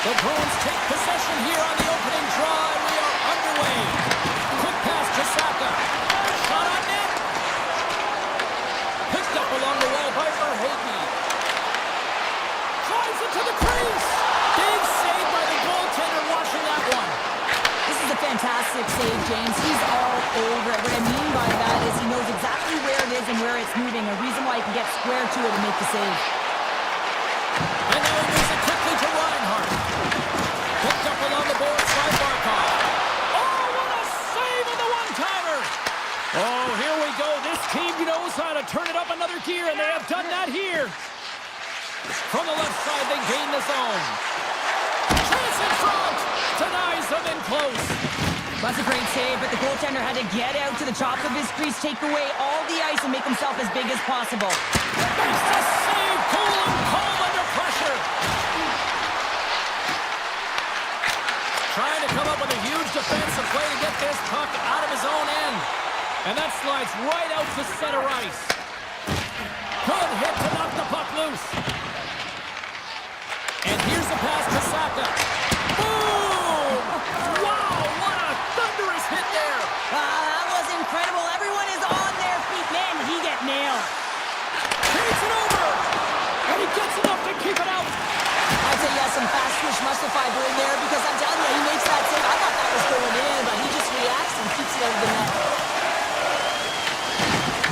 The Bruins take possession here on the opening draw, and we are underway. Quick pass to Saka. Shot on net. Picked up along the wall by Verhaeghe. Drives it to the crease. Big save by the goaltender watching that one. This is a fantastic save, James. He's all over it. What I mean by that is he knows exactly where it is and where it's moving. A reason why he can get square to it and make the save. And now he moves it quickly to Reinhardt. Picked up along the boards by Barkov. Oh, what a save on the one-timer! Oh, here we go. This team knows how to turn it up another gear, and they have done that here. From the left side, they gain the zone. Chance in front! Denies them in close. That's a great save, but the goaltender had to get out to the top of his crease, take away all the ice, and make himself as big as possible. Makes the save, cool and calm under pressure. Trying to come up with a huge defensive play to get this puck out of his own end. And that slides right out to center ice. Good hit to knock the puck loose. And here's the pass to Saka. Boom! Wow, what a thunderous hit there. That was incredible. Everyone is on their feet. Man, did he get nailed. Takes it over. And he gets enough to keep it out. I'd say yes, some fast switch mustify going there because I'm telling you, he makes that save. I thought that was going in, but he just reacts and keeps it out of the net.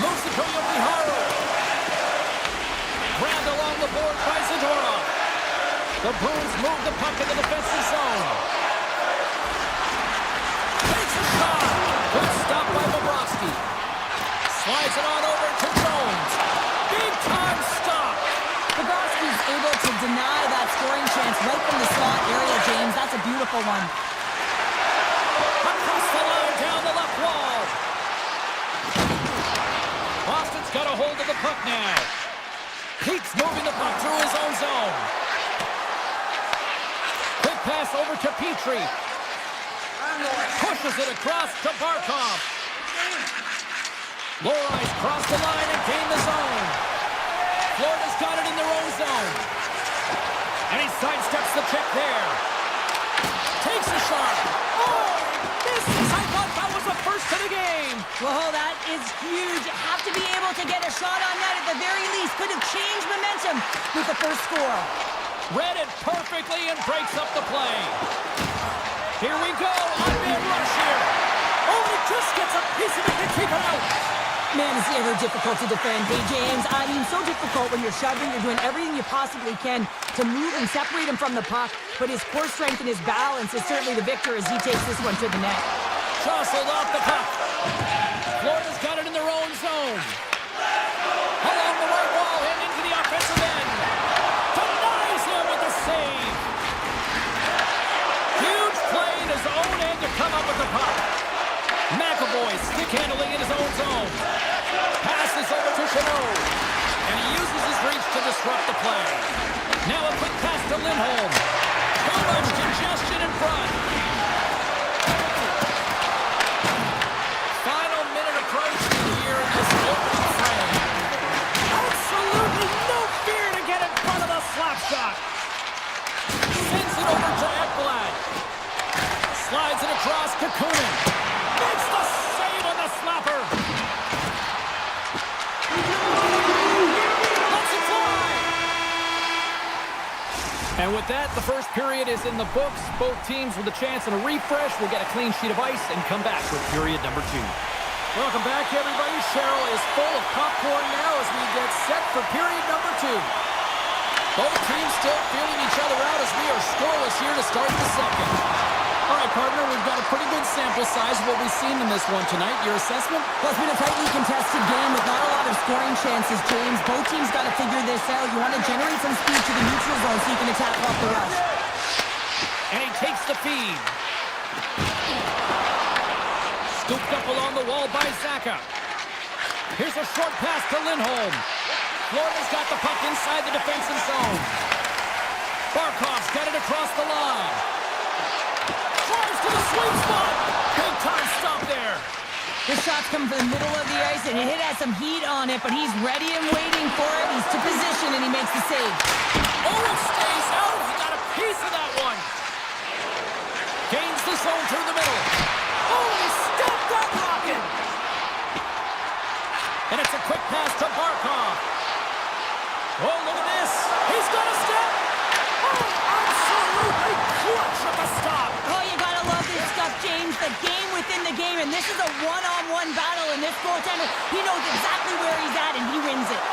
Moves to Koyomiharu. Grabbed along the board by Zadorov. The Bruins move the puck in the defensive zone. Takes a shot. Good stop by Bobrovsky. Slides it on over to Jones. Big time stop. Bobrovsky's able to deny that scoring chance right from the slot area, James. That's a beautiful one. Across the line, down the left wall. Boston's got a hold of the puck now. Keeps moving the puck through his own zone. Quick pass over to Petrie. Pushes it across to Barkov. Loris cross the line and gain the zone. Florida's got it in their own zone. And he sidesteps the check there. Takes a shot. Oh, misses. I thought that was the first of the game. Whoa, that is huge. You have to be able to get a shot on that at the very least. Could have changed momentum with the first score. Read it perfectly and breaks up the play. Here we go. On-man rush here. Oh, he just gets a piece of it to keep it out. Man, is he ever difficult to defend. Hey, James, I mean, so difficult when you're shoving, you're doing everything you possibly can to move and separate him from the puck, but his core strength and his balance is certainly the victor as he takes this one to the net. Jostled off the puck. Florida's got it in their own zone. Along the right wall and into the offensive end. Denies him with the save. Huge play in his own end to come up with the puck. McAvoy stick handling in his own zone. Passes over to Chanot. And he uses his reach to disrupt the play. Now a quick pass to Lindholm. Too much congestion in front. Final minute approaching here in this opening frame. Absolutely no fear to get in front of the slap shot. Sends it over to Ekblad. Slides it across to Kunin. Makes the save on the slapper. Lets it fly. And with that, the first period is in the books. Both teams with a chance and a refresh will get a clean sheet of ice and come back with period number 2. Welcome back, everybody. Cheryl is full of popcorn now as we get set for period number 2. Both teams still feeling each other out as we are scoreless here to start the second. All right, partner, we've got a pretty good sample size of what we've seen in this one tonight. Your assessment? Well, it's been a tightly contested game with not a lot of scoring chances, James. Both teams got to figure this out. You want to generate some speed to the neutral zone so you can attack off the rush. And he takes the feed. Scooped up along the wall by Zaka. Here's a short pass to Lindholm. Florida's got the puck inside the defensive zone. Barkov's got it across the line. Drives to the sweet spot. Big time stop there. This shot's coming from the middle of the ice, and it has some heat on it, but he's ready and waiting for it. He's to position, and he makes the save. Oh, it's He's got a step. Oh, absolutely clutch at the stop. Oh, you gotta love this stuff, James. The game within the game, and this is a one-on-one battle, and this goaltender, he knows exactly where he's at, and he wins it.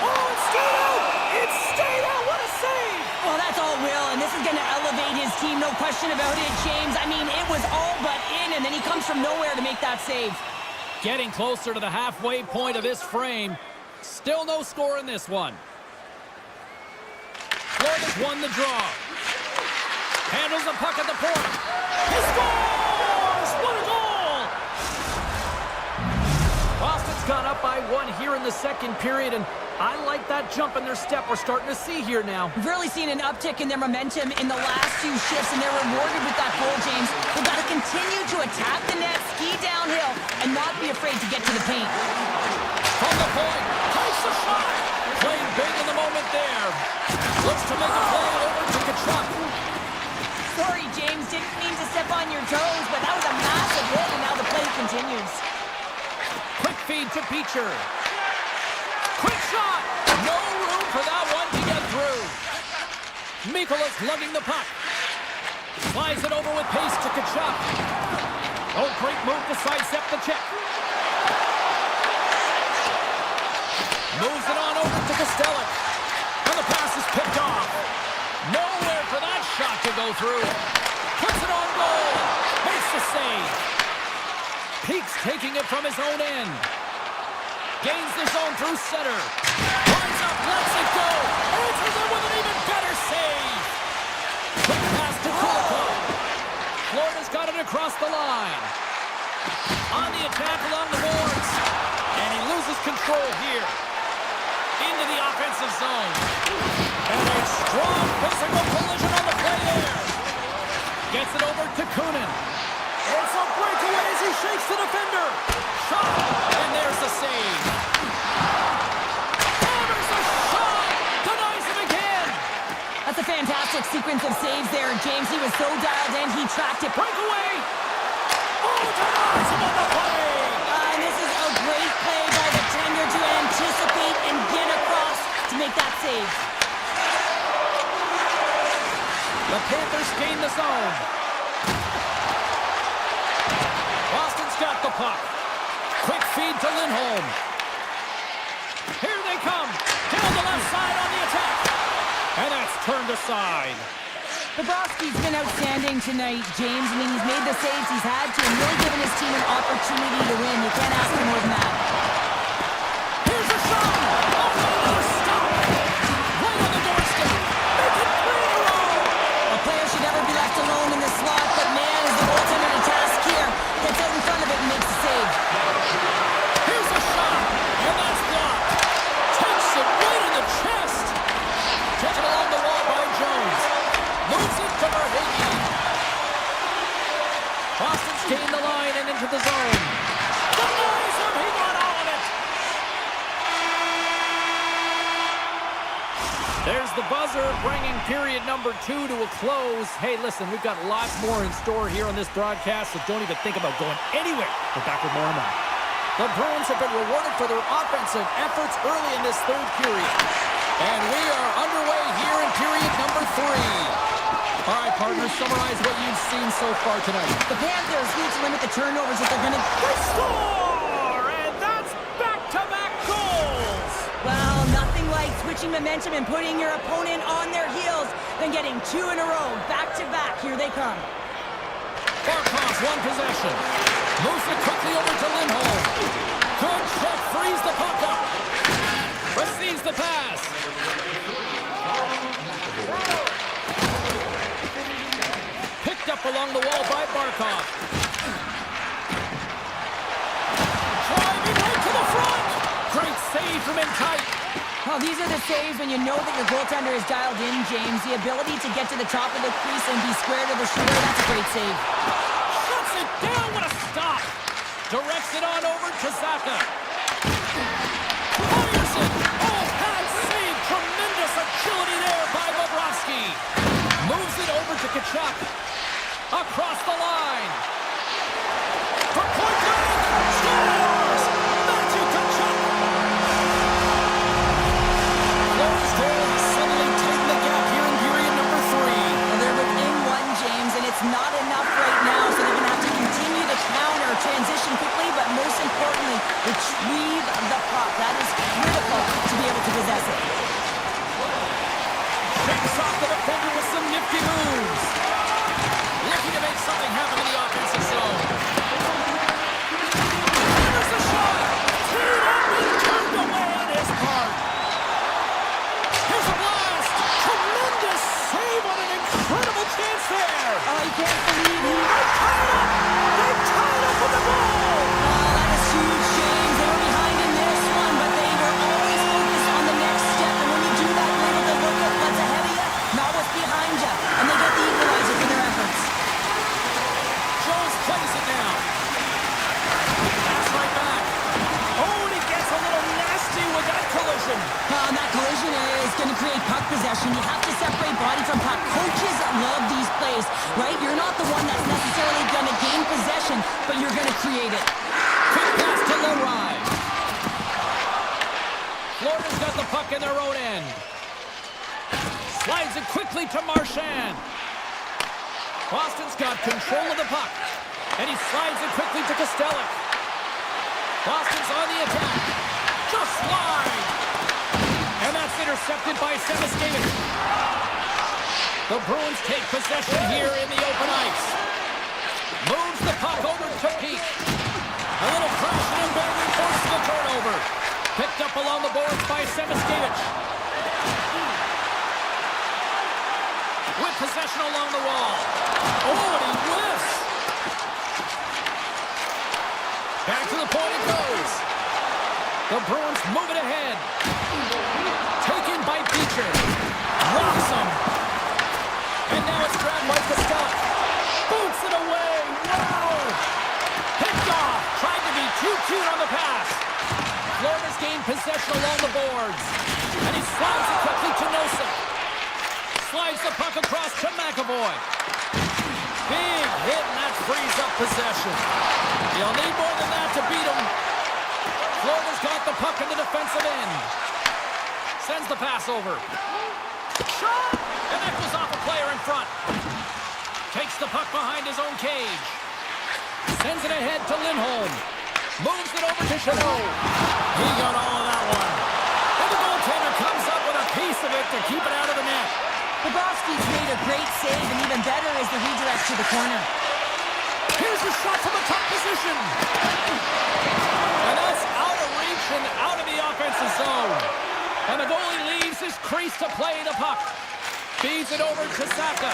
Oh, it stayed out! It stayed out! What a save! Well, that's all Will, and this is going to elevate his team, no question about it, James. I mean, it was all but in, and then he comes from nowhere to make that save. Getting closer to the halfway point of this frame. Still no score in this one. Florida's won the draw. Handles the puck at the point. He scores! What a goal! Boston's gone up by 1 here in the second period, and I like that jump in their step we're starting to see here now. We've really seen an uptick in their momentum in the last few shifts, and they're rewarded with that goal, James. They've got to continue to attack the net, ski downhill, and not be afraid to get to the paint. From the point, takes the shot. Playing big in the moment there. Looks to make a play over to Kachuk. Sorry, James, didn't mean to step on your toes, but that was a massive hit, and now the play continues. Quick feed to Beecher. Quick shot! No room for that one to get through. Mikola's lugging the puck. Slides it over with pace to Kachuk. Oh, great move to sidestep the check. Moves it on over to Kostelic. And the pass is picked off. Nowhere for that shot to go through. Puts it on goal. Makes the save. Peaks taking it from his own end. Gains the zone through center. Lines up, lets it go. Answers it with an even better save. Quick pass to Kulikov. Florida's got it across the line. On the attack along the boards. And he loses control here. Into the offensive zone. And a strong physical collision on the play there. Gets it over to Kunin. It's a breakaway as he shakes the defender. Shot, and there's the save. Hammers a shot, denies him again. That's a fantastic sequence of saves there, James. He was so dialed in, he tracked it. Breakaway. Oh, denies him on the play. And this is a great play by the tender to anticipate and get across to make that save. The Panthers gain the zone. Boston's got the puck. Quick feed to Lindholm. Here they come. Down the left side on the attack. And that's turned aside. Bobrovsky's been outstanding tonight, James. I mean, he's made the saves he's had to and really given his team an opportunity to win. You can't ask for more than that. Here's a shot. Oh, another stop. Right on the doorstep. Make it 3 in a row. A player should never be left alone in the slot, but man, is the goaltender to task here. Gets out in front of it and makes the save. Here's a shot. And that's blocked. Takes it right in the chest. Taken along the wall by Jones. Moves it to Verhaeghe. Boston's gained the line and into the zone. Denies him. He got all of it. There's the buzzer, bringing period number 2 to a close. Hey, listen, we've got lots more in store here on this broadcast, so don't even think about going anywhere. We're back with more in a moment. The Bruins have been rewarded for their offensive efforts early in this third period. And we are underway here in period number 3. All right, partners, summarize what you've seen so far tonight. The Panthers need to limit the turnovers if they're going to... They score! And that's back-to-back goals! Well, nothing like switching momentum and putting your opponent on their heels than getting 2 in a row, back-to-back. Here they come. Barkov's one possession. Moves it quickly over to Lindholm. Good check, frees the puck up. Receives the pass. Picked up along the wall by Barkov. Driving right to the front. Great save from in tight. Well, these are the saves when you know that your goaltender is dialed in, James. The ability to get to the top of the crease and be square to the shooter, that's a great save. Shuts it down, what a stop. Directs it on over to Zaka. Fires it. Oh, pad save. Tremendous agility there by Bobrovsky. Moves it over to Kachuk. Across the line. For point blank. Scores! Matthew Kachuk. Florida's goal is possession. You have to separate body from puck. Coaches love these plays, right? You're not the one that's necessarily going to gain possession, but you're going to create it. Quick pass to low rise. Florida's got the puck in their own end. Slides it quickly to Marchand. Boston's got control of the puck. And he slides it quickly to Kostelic. Boston's on the attack. Just wide. And that's intercepted by Sebastian. The Bruins take possession here in the open ice. Moves the puck over to Peak. A little crashing and barely forces the turnover. Picked up along the boards by Sebastian. With possession along the wall. Oh, and he whiffs. Back to the point it goes. The Bruins move it ahead. Taken by Beecher. Rocks him. And now it's grabbed by Kostelic. Boots it away. Wow. Picked off. Tried to be too cute on the pass. Florida's gained possession along the boards. And he slides it quickly to Nosek. Slides the puck across to McAvoy. Big hit, and that frees up possession. You'll need more than that to beat him. Florida's got the puck in the defensive end. Sends the pass over. Shot! And that goes off a player in front. Takes the puck behind his own cage. Sends it ahead to Lindholm. Moves it over to Chanot. He got all of that one. And the goaltender comes up with a piece of it to keep it out of the net. Bobrovsky's made a great save, and even better is the redirect to the corner. Here's a shot from a top position. And that's out of reach and out of the offensive zone. And the goalie leaves his crease to play the puck. Feeds it over to Saka.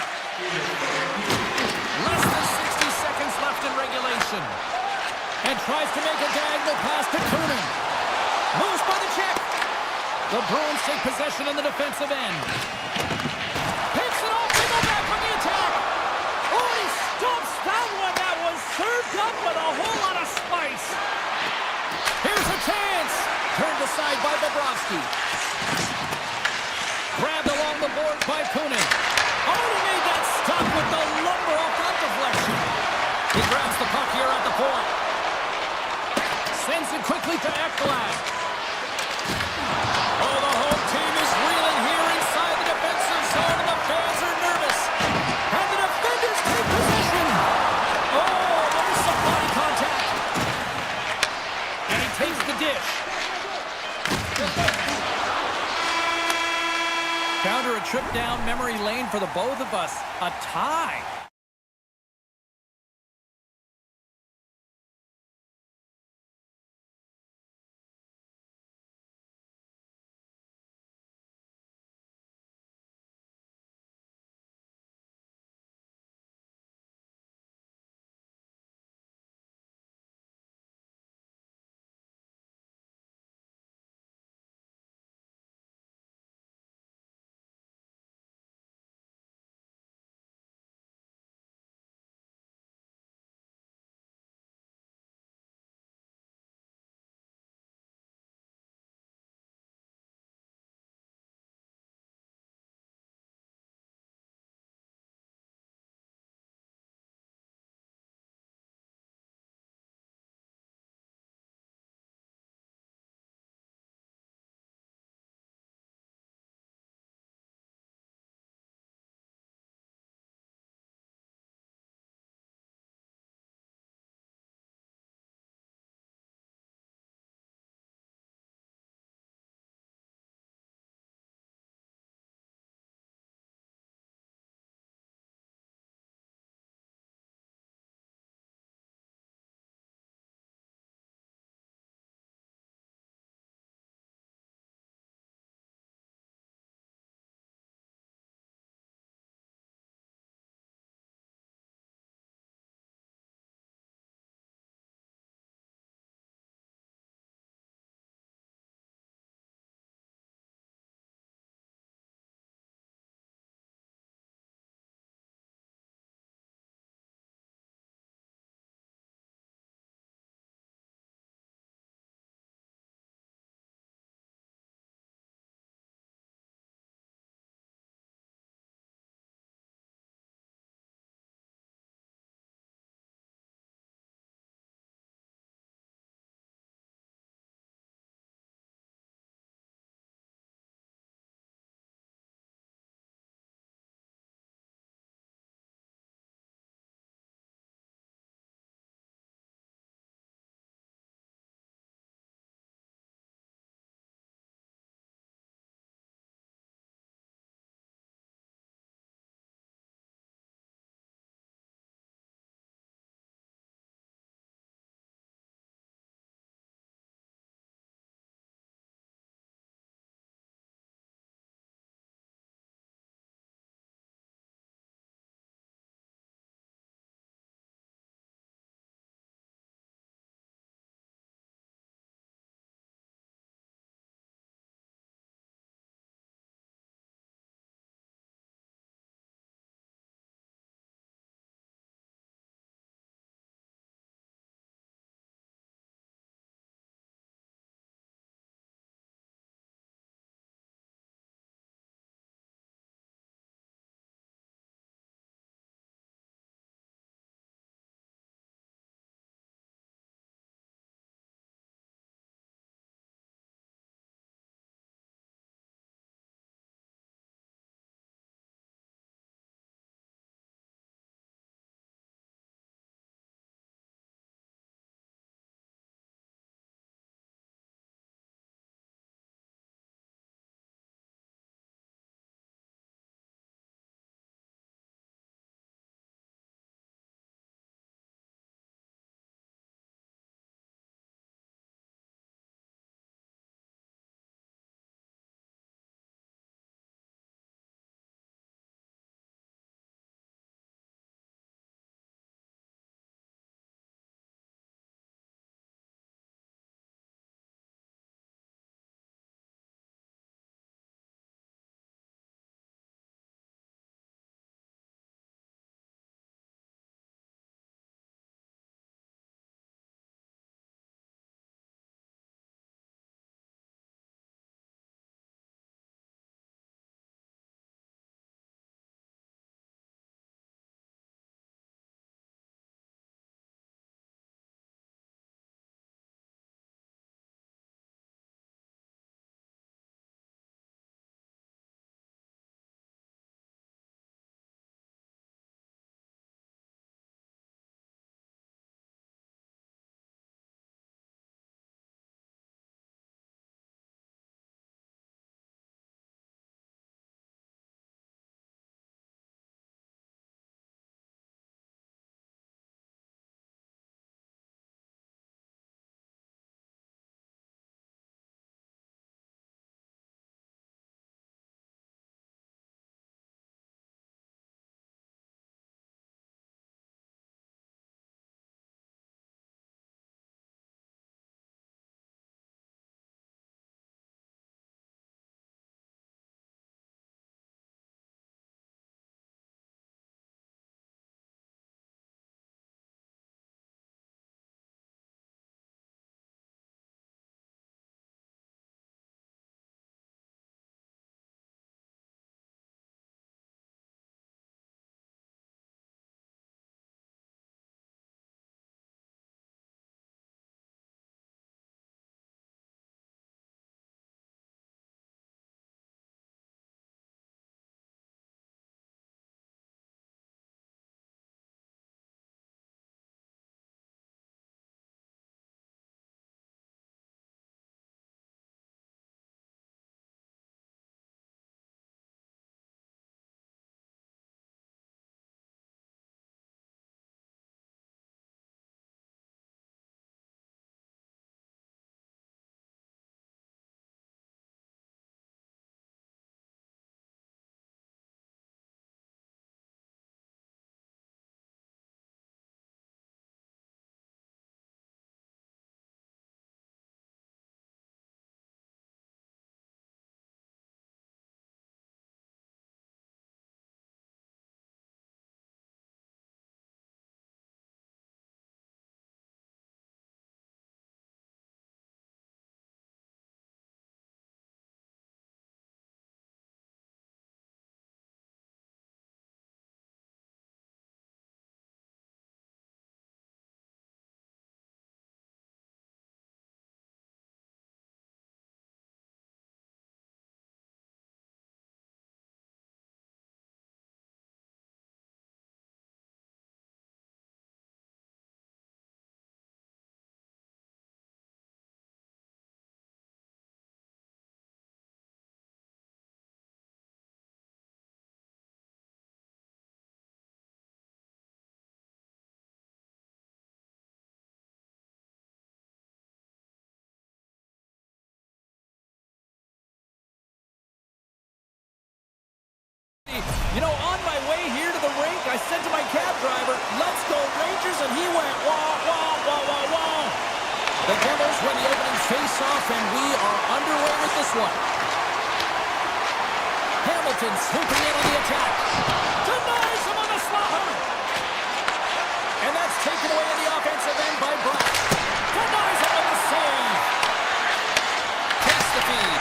Less than 60 seconds left in regulation. And tries to make a diagonal pass to Kunin. Moves by the check. The Bruins take possession in the defensive end. Picks it off. They go back on the attack. Oh, he stumps that one. That was served up with a whole lot of spice. Here's a chance. Turned aside by Bobrovsky. Grabbed along the board by Kunin. Oh, he made that stop with the lumber off that deflection. He grabs the puck here at the point. Sends it quickly to Ekblad. Oh, the home team is reeling here inside the defensive zone, and the fans are nervous. And the defenders take possession. Oh, there's some body contact. And he takes the dish. Counter a trip down memory lane for the both of us. A tie. You know, on my way here to the rink, I said to my cab driver, let's go Rangers, and he went, wah, wah, wah, wah, wah. The Devils win the opening face-off, and we are underway with this one. Hamilton swooping in on the attack. Denies him on the slaughter. And that's taken away in the offensive end by Brock. Denies him on the save. Takes the feed.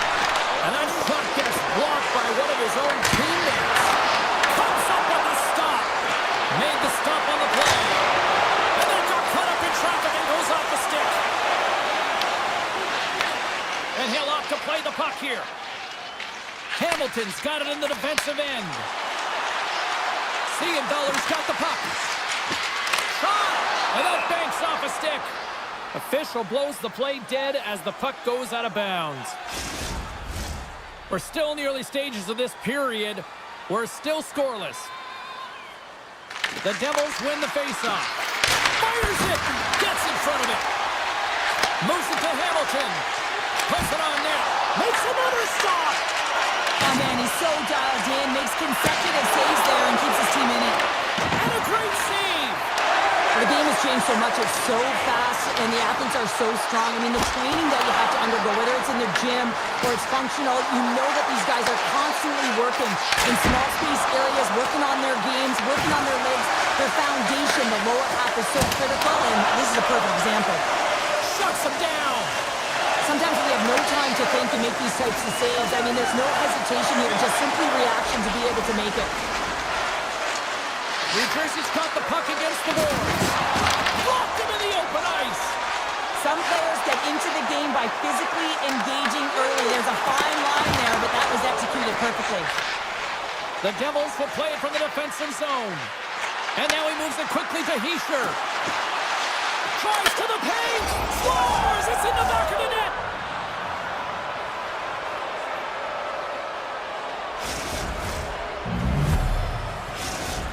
And that shot gets blocked by one of his own teammates. Comes up with the stop. Made the stop on the play. And then got caught up in traffic and goes off the stick. And he'll opt to play the puck here. Hamilton's got it in the defensive end. Dollar's got the puck. Shot! And that banks off a stick. Official blows the play dead as the puck goes out of bounds. We're still in the early stages of this period. We're still scoreless. The Devils win the faceoff. Fires it! Gets in front of it. Moves it to Hamilton. Puts it on net. Makes another stop! Oh man, he's so dialed in, makes consecutive saves there and keeps his team in it. And a great save! The game has changed so much, it's so fast, and the athletes are so strong. I mean, the training that you have to undergo, whether it's in the gym or it's functional, you know that these guys are constantly working in small space areas, working on their games, working on their legs. Their foundation, the lower half, is so critical, and this is a perfect example. Shuts them down! Sometimes we have no time to think and make these types of saves. I mean, there's no hesitation here, just simply reaction to be able to make it. New Jersey's caught the puck against the boards. Blocked him in the open ice. Some players get into the game by physically engaging early. There's a fine line there, but that was executed perfectly. The Devils will play it from the defensive zone. And now he moves it quickly to Heischer. Tries to the paint. Scores! It's in the back of the net.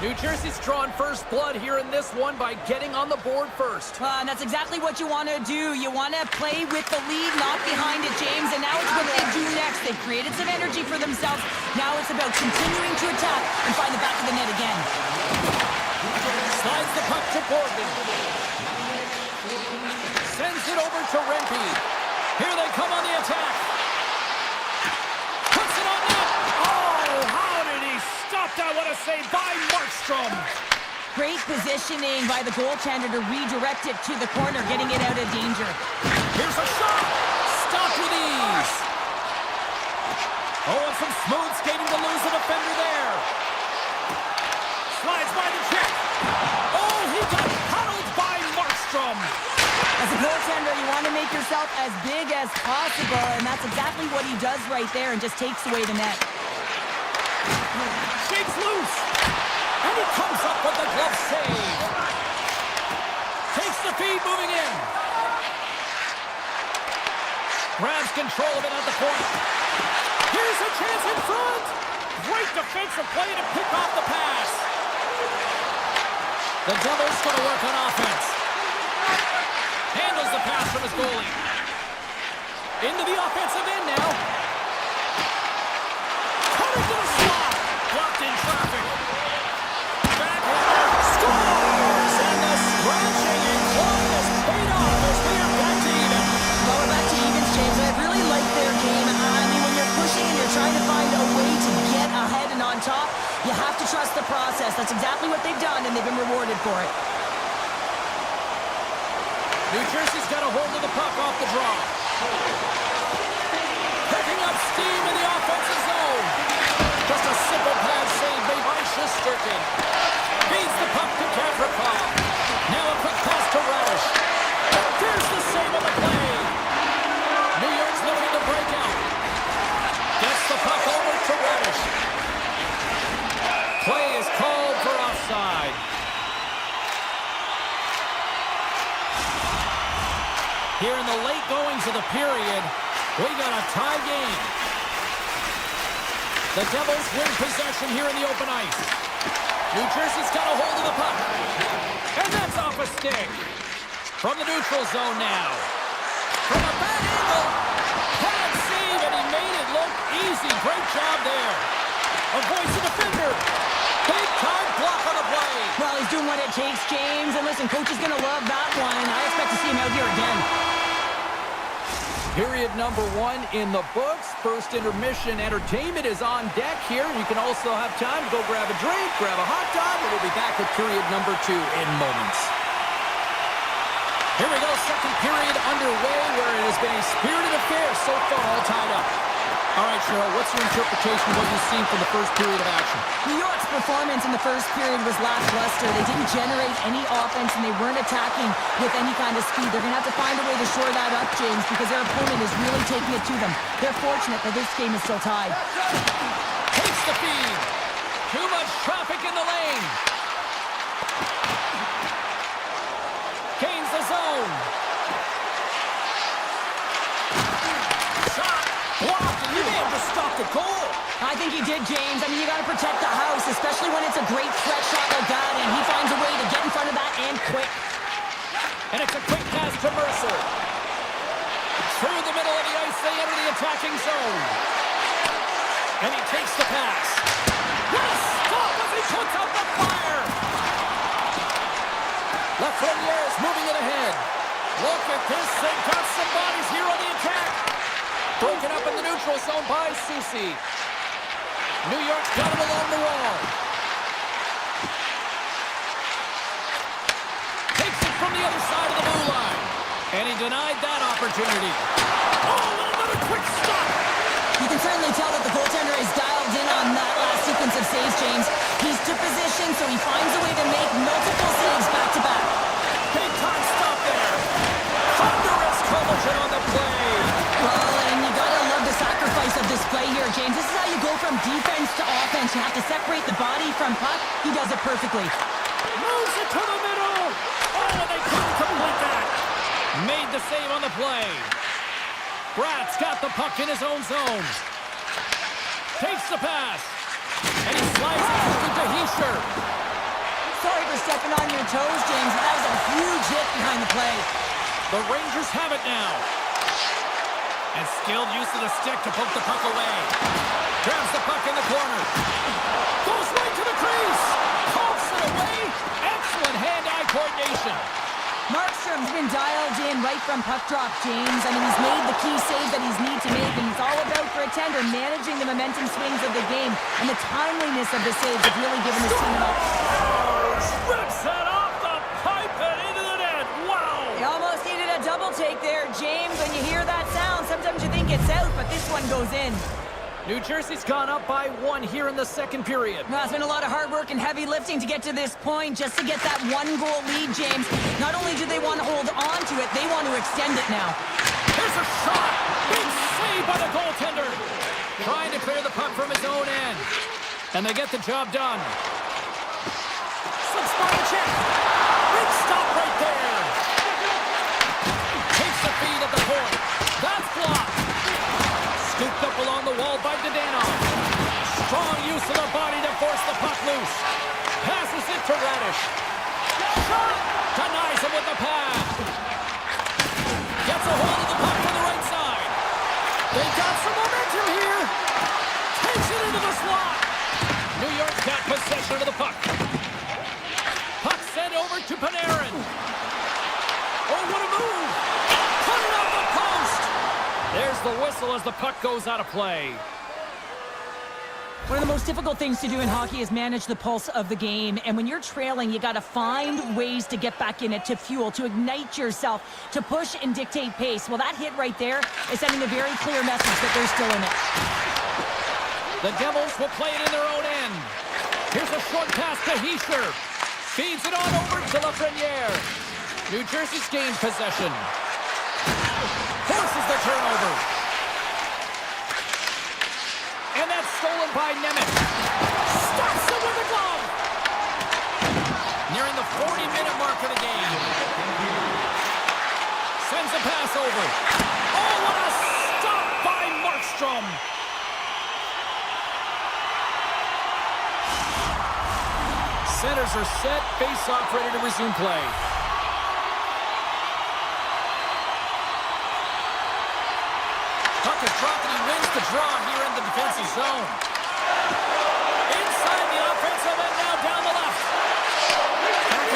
New Jersey's drawn first blood here in this one by getting on the board first. And that's exactly what you want to do. You want to play with the lead, not behind it, James. And now it's what they do next. They've created some energy for themselves. Now it's about continuing to attack and find the back of the net again. Slides the puck to Borgen. Sends it over to Rempe. Here they come on the attack. Puts it on net. Oh, how did he stop that? What a save by Markstrom. Great positioning by the goaltender to redirect it to the corner, getting it out of danger. Here's a shot. Stopped with ease. Oh, and some smooth skating to lose a defender there. Slides by the check. Oh, he got huddled by Markstrom. As a goaltender, you want to make yourself as big as possible, and that's exactly what he does right there and just takes away the net. Shakes loose. And he comes up with the glove save. Takes the feed moving in. Grabs control of it at the point. Here's a chance in front. Great defensive play to pick off the pass. The Devils going to work on offense. Handles the pass from his goalie. Into the offensive end now. Cutting to the slot. Blocked in traffic. Backhander. Scores! And the scratching and clawing is paid off as we are back to even. Well, we're back to evens, James. I really like their game. I mean, when you're pushing and you're trying to find a way to get ahead and on top, you have to trust the process. That's exactly what they've done, and they've been rewarded for it. New Jersey's got a hold of the puck off the draw. Picking up steam in the offensive zone. Just a simple pass save made by Shesterkin. Feeds the puck to Kavrikov. Now a quick pass to Radish. There's the save on the play. New York's looking to break out. Gets the puck over to Radish. Play is called for offside. Here in the late goings of the period, we got a tie game. The Devils win possession here in the open ice. New Jersey's got a hold of the puck. And that's off a stick. From the neutral zone now. From a bad angle. Pad save, and he made it look easy. Great job there. Avoids the defender. what it takes, James. And listen, coach is going to love that one. I expect to see him out here again. Period number 1 in the books. First intermission entertainment is on deck here. You can also have time to go grab a drink, grab a hot dog, and we'll be back with period number 2 in moments. Here we go, second period underway, where it has been a spirited affair so far, all tied up. All right, Cheryl, what's your interpretation of what you've seen from the first period of action? New York's performance in the first period was lackluster. They didn't generate any offense, and they weren't attacking with any kind of speed. They're going to have to find a way to shore that up, James, because their opponent is really taking it to them. They're fortunate that this game is still tied. Takes the feed. Too much traffic in the lane. Gains the zone. Shot. Blocked, and you may have just stopped the goal. I think he did, James. I mean, you got to protect the house, especially when it's a great threat shot like that, and he finds a way to get in front of that and quick. And it's a quick pass to Mercer. Through the middle of the ice, they enter the attacking zone. And he takes the pass. What a stop as he puts out the fire! Lafreniere is moving it ahead. Look at this, they've got some bodies here on the attack. Broken up in the neutral zone by Susi. New York got him along the wall. Takes it from the other side of the blue line. And he denied that opportunity. Oh, and another quick stop. You can certainly tell that the goaltender is dialed in on that last sequence of saves, James. He's to position, so he finds a way to make multiple saves back-to-back. Big time stop there. Thunderous collision on the play. Well, and you gotta love the sacrifice of this play here, James. This is how you go from defense to offense. You have to separate the body from puck. He does it perfectly. Moves it to the middle. Oh, and they couldn't complete that. Made the save on the play. Brat's got the puck in his own zone. Takes the pass. And he slides it to Heischer. Sorry for stepping on your toes, James, but that was a huge hit behind the play. The Rangers have it now. And skilled use of the stick to poke the puck away. Grabs the puck in the corner. Goes right to the crease. Pokes it away. Excellent hand-eye coordination. Markstrom's been dialed in right from puck drop, James. I mean, he's made the key save that he's need to make, and it's all about, for a tender, managing the momentum swings of the game, and the timeliness of the saves have really given his team an up. Rips that off the pipe and into the net. Wow! He almost needed a double take there, James. When you hear that sound, sometimes you think it's out, but this one goes in. New Jersey's gone up by 1 here in the second period. Well, it's been a lot of hard work and heavy lifting to get to this point, just to get that 1-goal lead, James. Not only do they want to hold on to it, they want to extend it now. Here's a shot! Big save by the goaltender! Trying to clear the puck from his own end. And they get the job done. Slips by the check. Big stop right there. Takes the feed at the point. That's blocked. Scooped up along the wall by Dadonov. Strong use of the body to force the puck loose. Passes it to Radish. Shot! Denies him with the pass. Gets a hold of the puck from the right side. They've got some momentum here. Takes it into the slot. New York's got possession of the puck. Puck sent over to Panarin. Oh, what a move! Put it on the post! There's the whistle as the puck goes out of play. One of the most difficult things to do in hockey is manage the pulse of the game. And when you're trailing, you got to find ways to get back in it, to fuel, to ignite yourself, to push and dictate pace. Well, that hit right there is sending a very clear message that they're still in it. The Devils will play it in their own end. Here's a short pass to Heischer. Feeds it on over to Lafreniere. New Jersey's gained possession. Forces the turnover. And that's stolen by Nemeth. Stops it with a glove. Nearing the 40-minute mark of the game. Sends a pass over. Oh, what a stop by Markstrom. Centers are set. Face-off ready to resume play. Puck is dropped and he wins the draw here in the defensive zone. Inside the offensive end now down the left. Back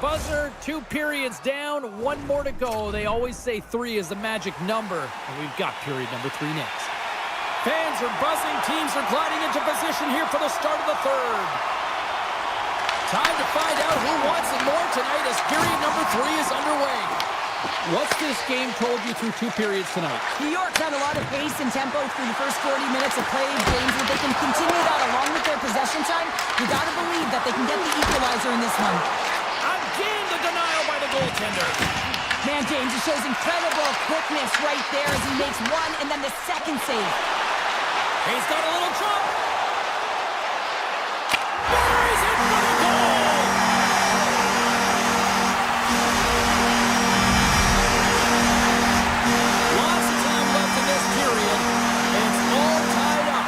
buzzer, 2 periods down, 1 more to go. They always say 3 is the magic number, and we've got period number 3 next. Fans are buzzing. Teams are gliding into position here for the start of the third. Time to find out who wants it more tonight as period number 3 is underway. What's this game told you through 2 periods tonight? New York's had a lot of pace and tempo through the first 40 minutes of play. James, if they can continue that along with their possession time, you got to believe that they can get the equalizer in this one. Again, the denial by the goaltender. Man, James, it shows incredible quickness right there as he makes one and then the second save. He's got a little jump. Buries it for the goal. Lots of time left in this period, and it's all tied up.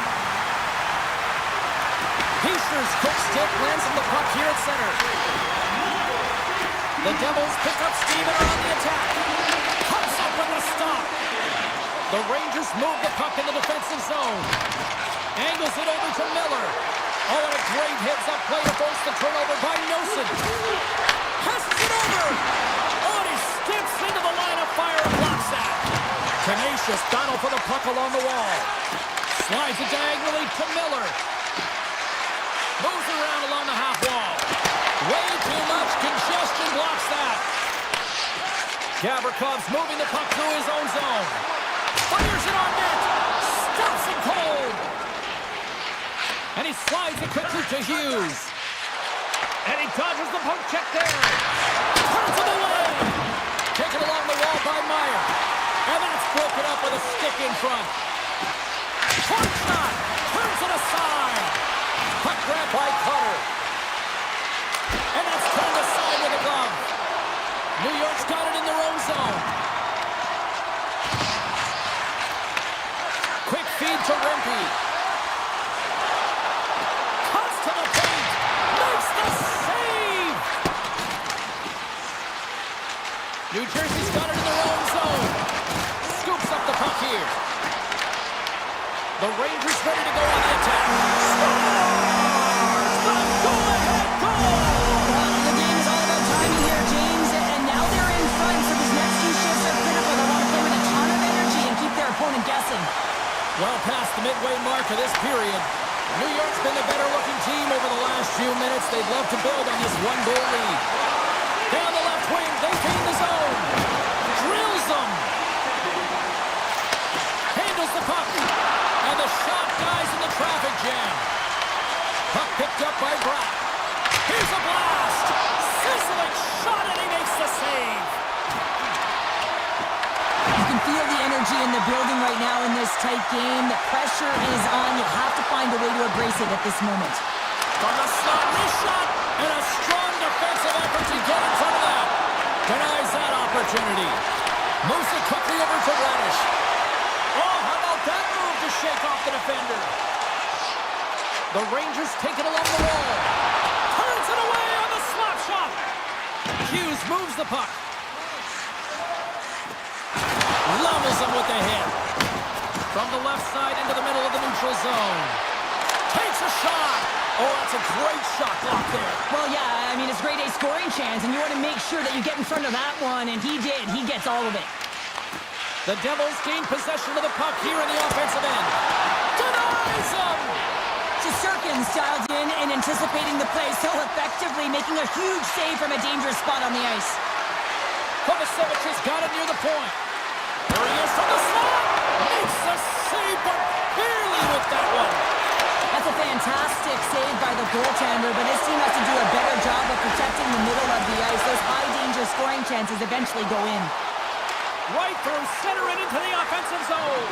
Pacers quick stick lands on the puck here at center. The Devils pick up steam and are on the attack. Comes up with a stop. The Rangers move the puck in the defensive zone. Angles it over to Miller. Oh, and a great heads-up play to force the turnover by Nosen. Passes it over. Oh, and he skips into the line of fire and blocks that. Tenacious battle for the puck along the wall. Slides it diagonally to Miller. Moves around along the half wall. Way too much congestion blocks that. Gavrikoff's moving the puck through his own zone. Fires it on net. Stops it cold. And he slides it quickly to Hughes. And he dodges the poke check there. Turns it away. Taken along the wall by Meyer. And that's broken up with a stick in front. Hard shot. Turns it aside. Puck grab by Cutter. And that's turned aside with a glove. New York's got it in their own zone. Quick feed to Rempe. Cuts to the paint. Makes the save. New Jersey's got it in their own zone. Scoops up the puck here. The Rangers ready to go on the attack. Scores! The go-ahead goal! The game is all about timing here, James, and now they're in front, so these next few shifts are critical. They want to play with a ton of energy and keep their opponent guessing. Well past the midway mark of this period, New York's been the better-looking team over the last few minutes. They'd love to build on this 1-goal lead. Down the left wing, they feed the zone. Drills them. Handles the puck. And the shot dies in the traffic jam. Puck picked up by Bratt. Here's a blast. Sizzling shot, and he makes the save. You can feel the energy in the building right now in this tight game. The pressure is on. You have to find a way to embrace it at this moment. From the slot, wrist shot, and a strong defensive effort to get in front of that. Denies that opportunity. Moves it quickly over to Reddish. Oh, how about that move to shake off the defender? The Rangers take it along the wall. Turns it away on the slap shot. Hughes moves the puck. Levels him with the hit. From the left side into the middle of the neutral zone. Takes a shot. Oh, that's a great shot block there. Well, yeah, I mean, it's grade A scoring chance, and you want to make sure that you get in front of that one, and he did. He gets all of it. The Devils gain possession of the puck here in the offensive end. Denies him! Shesterkin's dialed in and anticipating the play so effectively, making a huge save from a dangerous spot on the ice. Kovacevic has got it near the point. There he is from the slot. Makes the save, but barely with that one. That's a fantastic save by the goaltender, but his team has to do a better job of protecting the middle of the ice. Those high-danger scoring chances eventually go in. Right through center and into the offensive zone.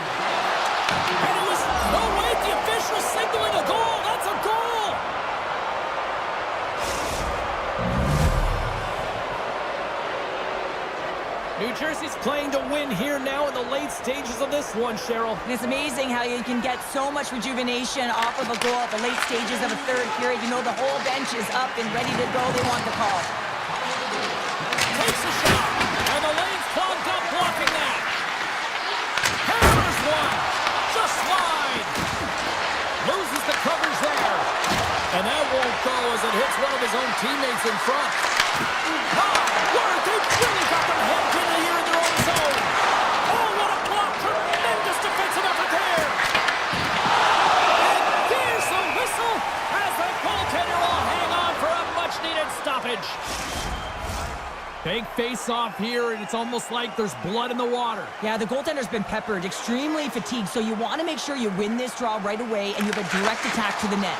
And it was, no wait, the official signaling a goal. That's a goal. New Jersey's playing to win here now in the late stages of this one, Cheryl. And it's amazing how you can get so much rejuvenation off of a goal at the late stages of a third period. You know the whole bench is up and ready to go. They want the call. Takes a shot, and the lane's clogged up blocking that. Hammers one, just wide. Loses the coverage there. And that won't go as it hits one of his own teammates in front. Word, they've really got them hemmed in here in their own zone. Oh, what a block. Tremendous defensive effort there. And there's the whistle as the goaltender will hang on for a much-needed stoppage. Big face-off here, and it's almost like there's blood in the water. Yeah, the goaltender's been peppered, extremely fatigued, so you want to make sure you win this draw right away and you have a direct attack to the net.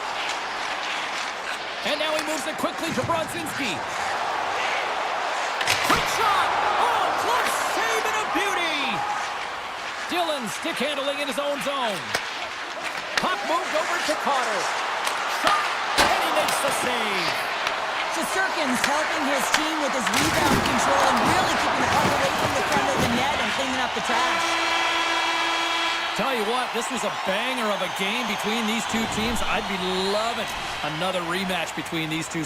And now he moves it quickly to Brodzinski. Quick shot! Oh, close save and a beauty! Dillon stick handling in his own zone. Puck moved over to Carter. Shot, and he makes the save. Shesterkin's helping his team with his rebound control and really keeping the puck away from the front of the net and cleaning up the trash. Tell you what, this was a banger of a game between these two teams. I'd be loving another rematch between these two.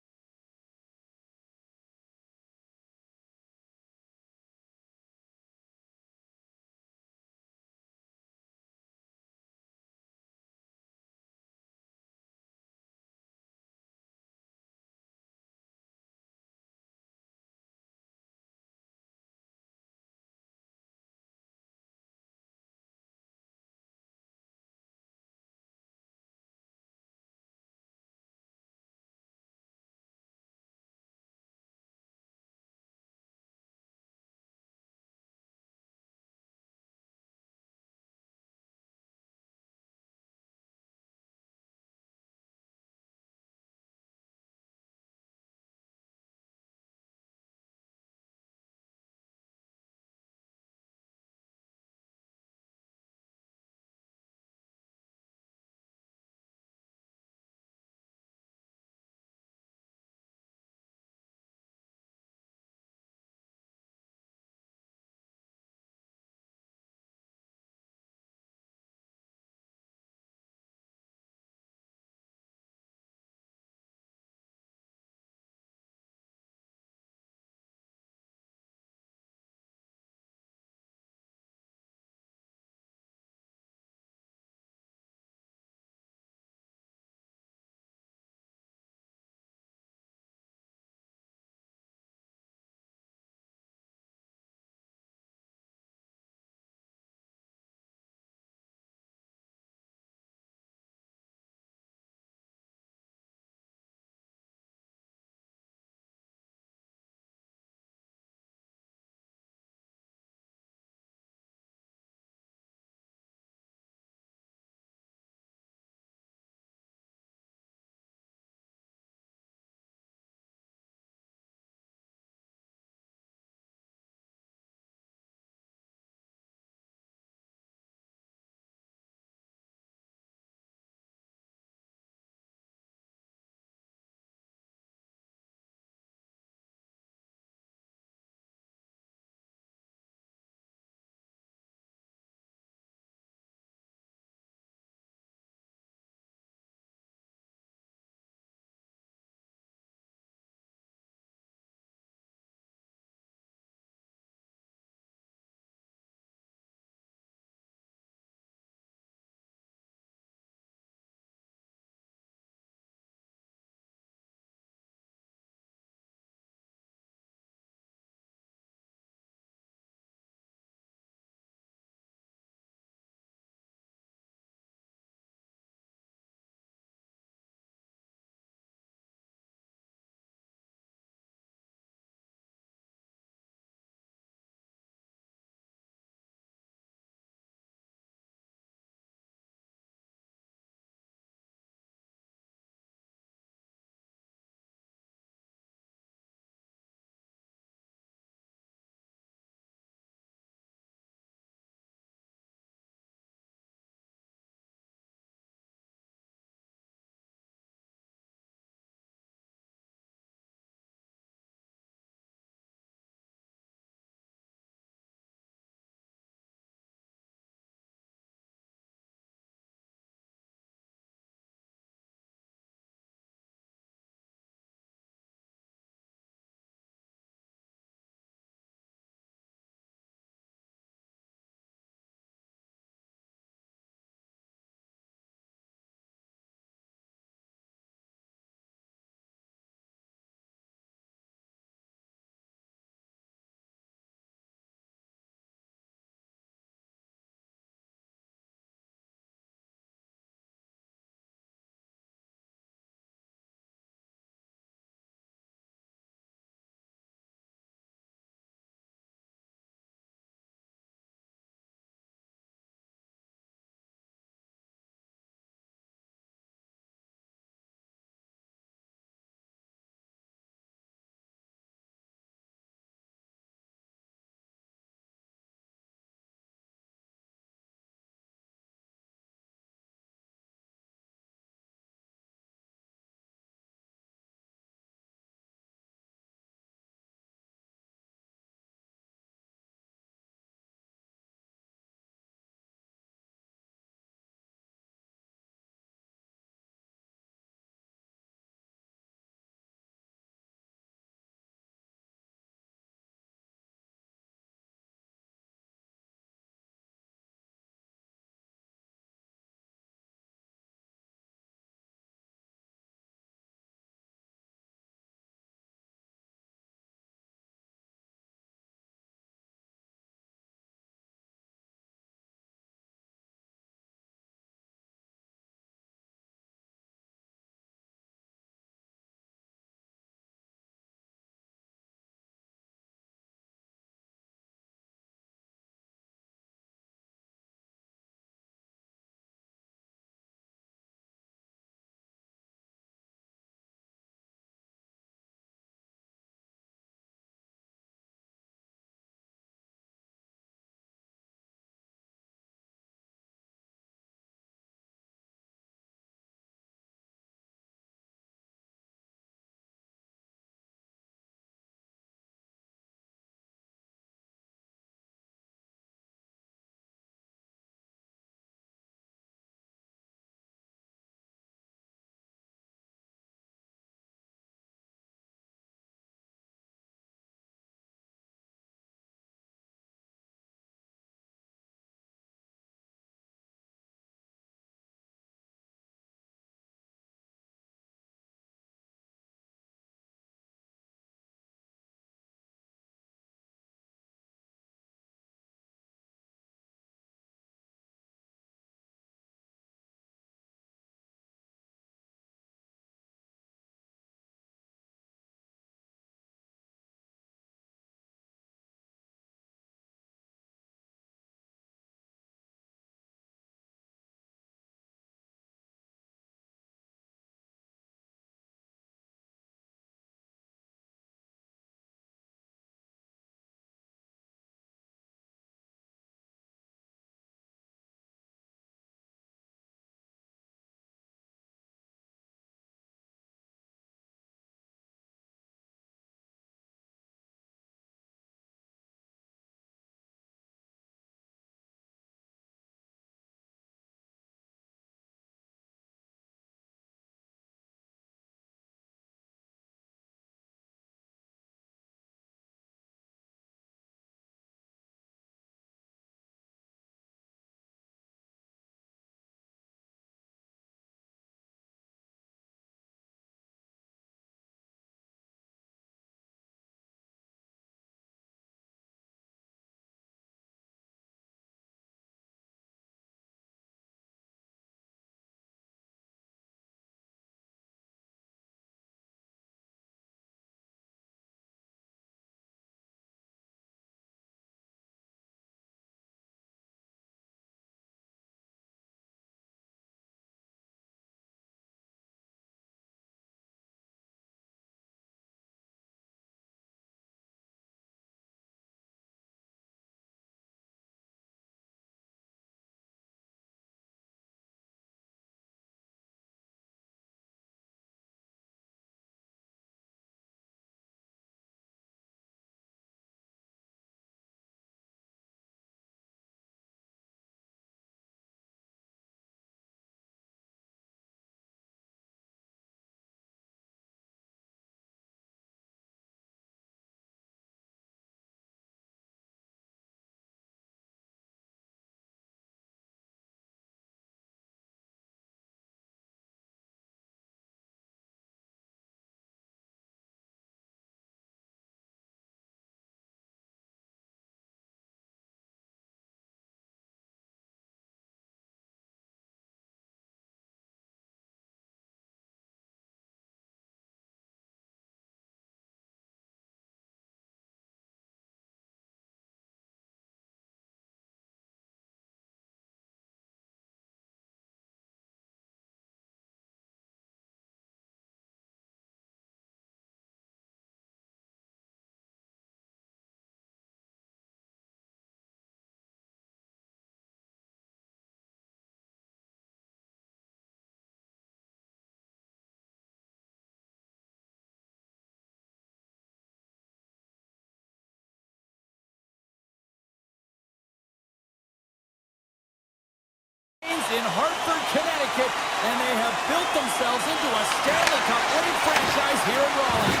in Hartford, Connecticut, and they have built themselves into a Stanley Cup winning franchise here in Raleigh.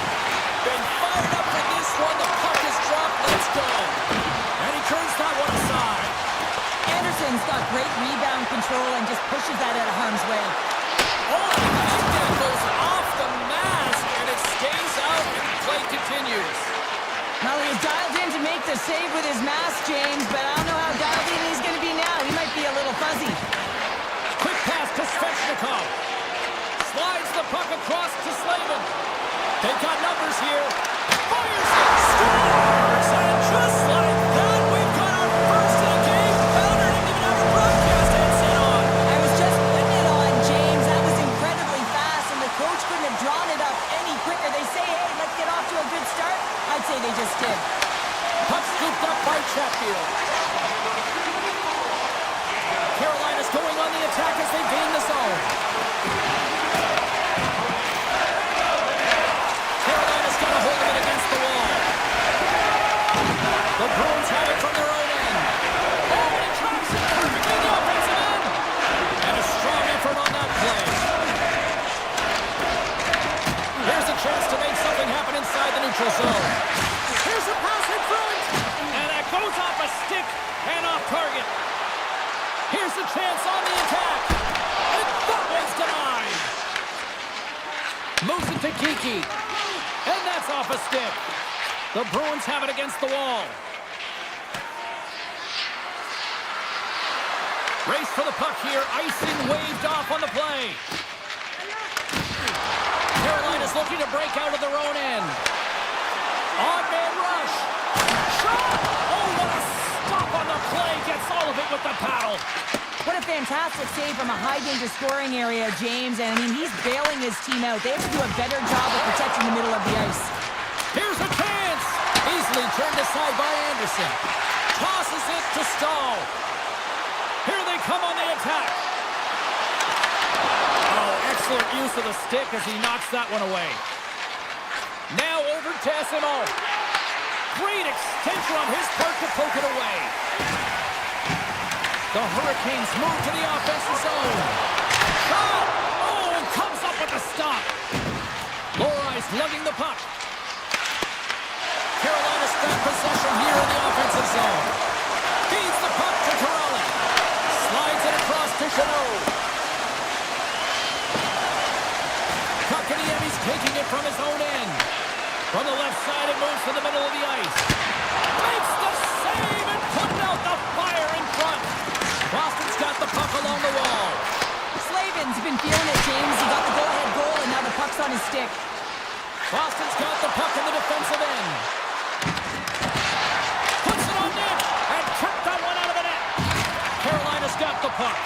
Been fired up for this one. The puck is dropped. Let's go. And he turns that one aside. Anderson's got great rebound control and just pushes that out of harm's way. Oh, that goes off the mask, and it stays out, and play continues. Well, he's dialed in to make the save with his mask, James, but I don't know how dialed in he's going to be now. He might be a little fuzzy. Quick pass to Svechnikov. Slides the puck across to Slavin. They've got numbers here. Fires it. Scores! And just like that, we've got our first of the game. Founder didn't even have a broadcast headset on. I was just putting it on, James. That was incredibly fast, and the coach couldn't have drawn it up any quicker. They say, hey, let's get off to a good start. I'd say they just did. Puck scooped up by Chatfield. Carolina's going on the attack as they gain the zone. Carolina's got a hold of it against the wall. The Bruins have it from their own end. Oh, and it drops it perfectly in the offensive end. And a strong effort on that play. Here's a chance to make something happen inside the neutral zone. Here's a pass in front. And that goes off a stick and off target. Here's a chance on the attack. And that one's denied. Moves it to Kiki. And that's off a stick. The Bruins have it against the wall. Race for the puck here. Icing waved off on the play. Carolina's looking to break out of their own end. On-man rush. Shot! Oh, what a stop on the play. Gets all of it with the paddle. What a fantastic save from a high-danger scoring area, James. And, I mean, he's bailing his team out. They have to do a better job of protecting the middle of the ice. Here's a chance. Easily turned aside by Anderson. Tosses it to Stahl. Here they come on the attack. Oh, excellent use of the stick as he knocks that one away. Now over to SMO. Great extension on his part to poke it away. The Hurricanes move to the offensive zone. Shot! Oh, and comes up with a stop. Lorais lugging the puck. Carolina's got possession here in the offensive zone. Feeds the puck to Corrali. Slides it across to Chanot. Kotkaniemi's taking it from his own end. From the left side, it moves to the middle of the ice. Makes the save and putting out the fire in front. Boston's got the puck along the wall. Slavin's been feeling it, James. He got the go-ahead goal, and now the puck's on his stick. Boston's got the puck in the defensive end. Puts it on net and kept that one out of the net. Carolina's got the puck.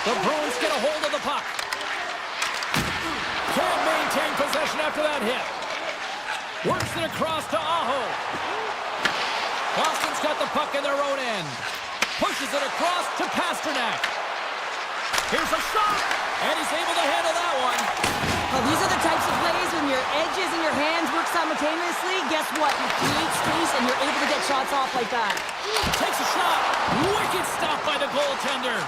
The Bruins get a hold of the puck. Can't maintain possession after that hit. Works it across to Aho. Boston's got the puck in their own end. Pushes it across to Pasternak. Here's a shot, and he's able to handle that one. Well, these are the types of plays when your edges and your hands work simultaneously. Guess what? You create space, and you're able to get shots off like that. Takes a shot. Wicked stop by the goaltender.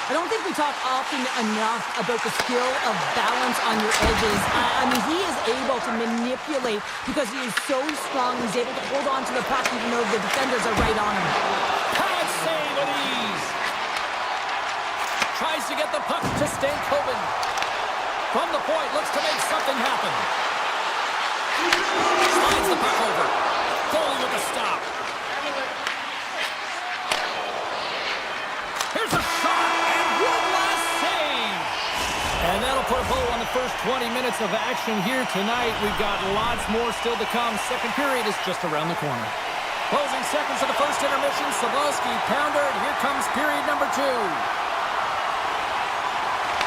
I don't think we talk often enough about the skill of balance on your edges. I mean, he is able to manipulate because he is so strong. He's able to hold on to the puck even though the defenders are right on him. Pad save with ease. Tries to get the puck to Stankoven. From the point, looks to make something happen. Slides the puck over. Goalie with a stop. Here's a shot, and one last save. And that'll put a bow on the first 20 minutes of action here tonight. We've got lots more still to come. Second period is just around the corner. Closing seconds of the first intermission. Sablowski, Pounder, and here comes period number 2.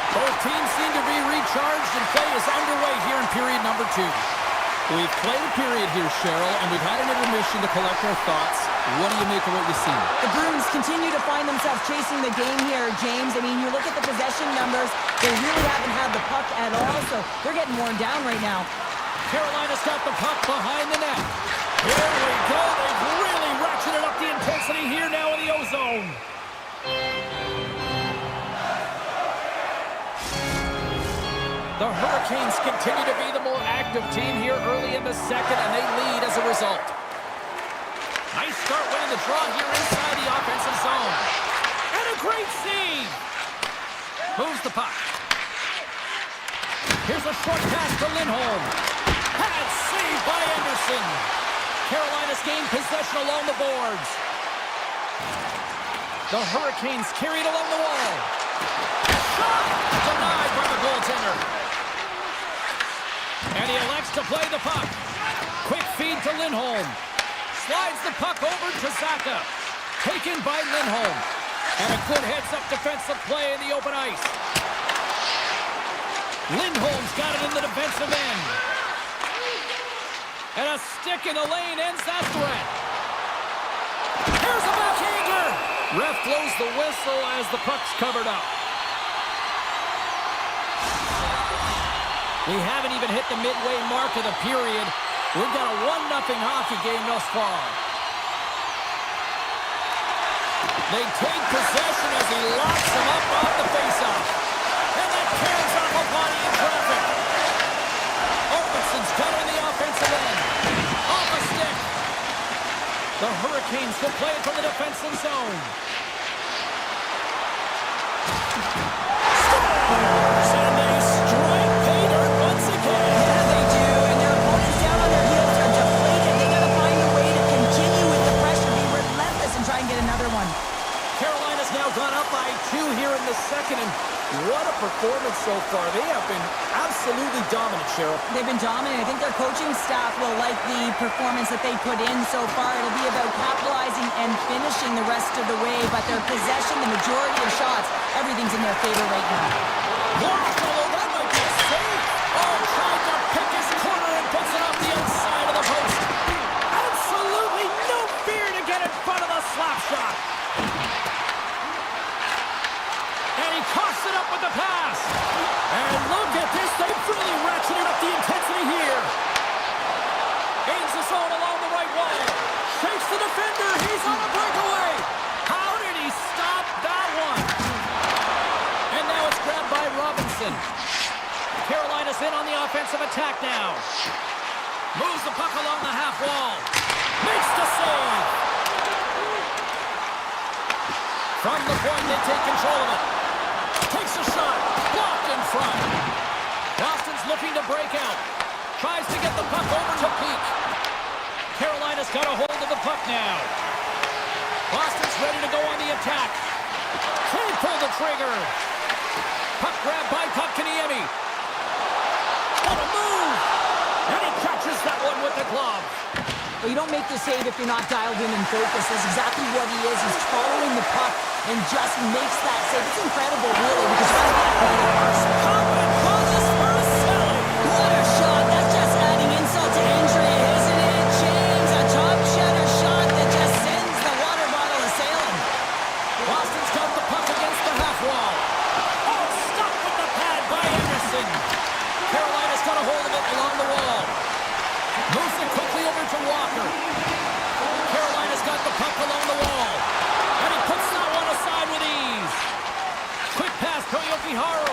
Both teams seem to be recharged, and play is underway here in period number 2. We've played a period here, Cheryl, and we've had an intermission to collect our thoughts. What do you make of what you see? The Bruins continue to find themselves chasing the game here, James. I mean, you look at the possession numbers, they really haven't had the puck at all, so they're getting worn down right now. Carolina's got the puck behind the net. Here we go. They've really ratcheted up the intensity here now in the O-zone. The Hurricanes continue to be the more active team here early in the second, and they lead as a result. Nice start winning the draw here inside the offensive zone. And a great save. Moves the puck. Here's a short pass to Lindholm. Had saved by Anderson. Carolina's gained possession along the boards. The Hurricanes carried along the wall. Shot! Denied by the goaltender. And he elects to play the puck. Quick feed to Lindholm. Slides the puck over to Zaka. Taken by Lindholm. And a good heads-up defensive play in the open ice. Lindholm's got it in the defensive end. And a stick in the lane ends that threat. Here's a backhander. Ref blows the whistle as the puck's covered up. We haven't even hit the midway mark of the period. We've got a 1-0 hockey game thus far. They take possession as he locks him up off the faceoff. And that carries off a body in traffic. Orbison's got it in the offensive end. Off a stick. The Hurricanes will play it from the defensive zone. Scores! And they strike pay dirt once again. Yeah, they do. And their opponents down on their heels are deflated. They got to find a way to continue with the pressure, be relentless, and try and get another one. Carolina's now gone up by 2 here in the second, and what a performance so far. They have been absolutely dominant, Cheryl. They've been dominant. I think their coaching staff will like the performance that they put in so far. It'll be about capitalizing and finishing the rest of the way, but their possession, the majority of shots, everything's in their favor right now. Warhol, that might be a save. Oh, tried to pick his corner and puts it off the outside of the post. Absolutely no fear to get in front of the slap shot. And he coughs it up with the pass. And look at this. They've really ratcheted up the intensity here. Gains the zone along the right wall. Shakes the defender. He's on a breakaway. How did he stop that one? And now it's grabbed by Robinson. Carolina's in on the offensive attack now. Moves the puck along the half wall. Makes the save. From the point, they take control of it. Takes a shot. Blocked in front. Boston's looking to break out. Tries to get the puck over to Peak. Carolina's got a hold of the puck now. Boston's ready to go on the attack. Can't pull the trigger. Puck grab by Kotkaniemi. What a move! And he catches that one with the glove. Well, you don't make the save if you're not dialed in and focused. That's exactly what he is. He's following the puck and just makes that save. It's incredible, really, because what a shot. That's just adding insult to injury, isn't it? James, a top shatter shot that just sends the water bottle a-sailing. Boston's got the puck against the half wall. Oh, stopped with the pad by Anderson. Carolina's got a hold of it along the wall. Moves it quickly over to Walker. Carolina's got the puck along the wall. And he puts that one aside with ease. Quick pass to Yokiharu.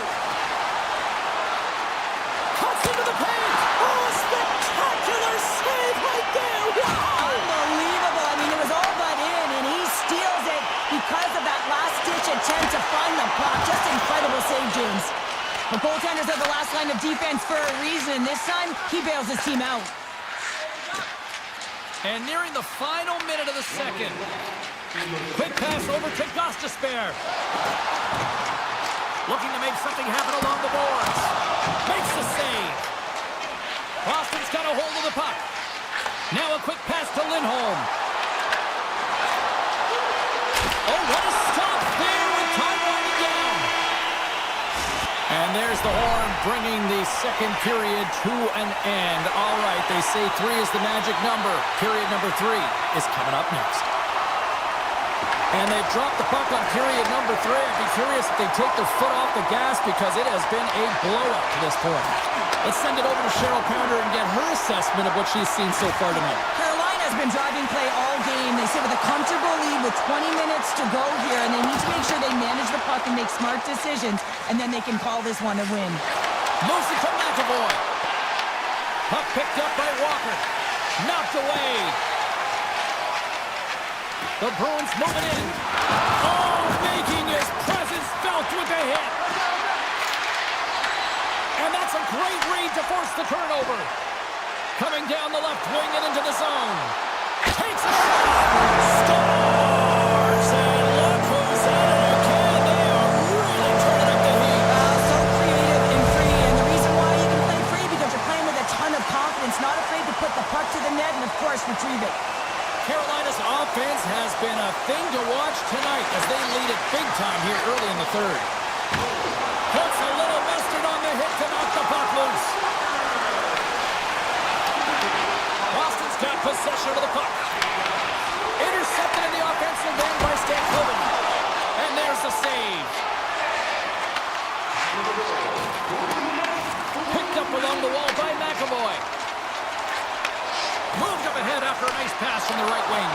Cuts into the paint. Oh, a spectacular save right there. Wow! Unbelievable. I mean, it was all but in, and he steals it because of that last-ditch attempt to find the puck. Just incredible save, James. The goaltenders are the last line of defense for a reason. This time, he bails his team out. And nearing the final minute of the second. Quick pass over to Gostisbehere. Looking to make something happen along the boards. Makes the save. Boston's got a hold of the puck. Now a quick pass to Lindholm. Oh, what a stop there with time winding down. And there's the horn bringing the second period to an end. All right, they say 3 is the magic number. Period number 3 is coming up next. And they've dropped the puck on period number 3. I'd be curious if they take their foot off the gas because it has been a blowout to this point. Let's send it over to Cheryl Pounder and get her assessment of what she's seen so far tonight. Carolina has been driving play all game. They sit with a comfortable lead with 20 minutes to go here, and they need to make sure they manage the puck and make smart decisions, and then they can call this one a win. Moves it to McAvoy. Puck picked up by Walker. Knocked away. The Bruins moving in. Oh, making his presence felt with a hit. And that's a great read to force the turnover. Coming down the left wing and into the zone. Takes a shot. Scores! And look who's in it again. They are really turning up the heat. So creative and free. And the reason why you can play free, because you're playing with a ton of confidence, not afraid to put the puck to the net and, of course, retrieve it. Carolina's offense has been a thing to watch tonight as they lead it big time here early in the third. Puts a little mustard on the hit to knock the puck loose. Boston's got possession of the puck. Intercepted in the offensive end by Stankoven. And there's the save. Picked up along the wall by McAvoy. Moved up ahead after a nice pass from the right wing.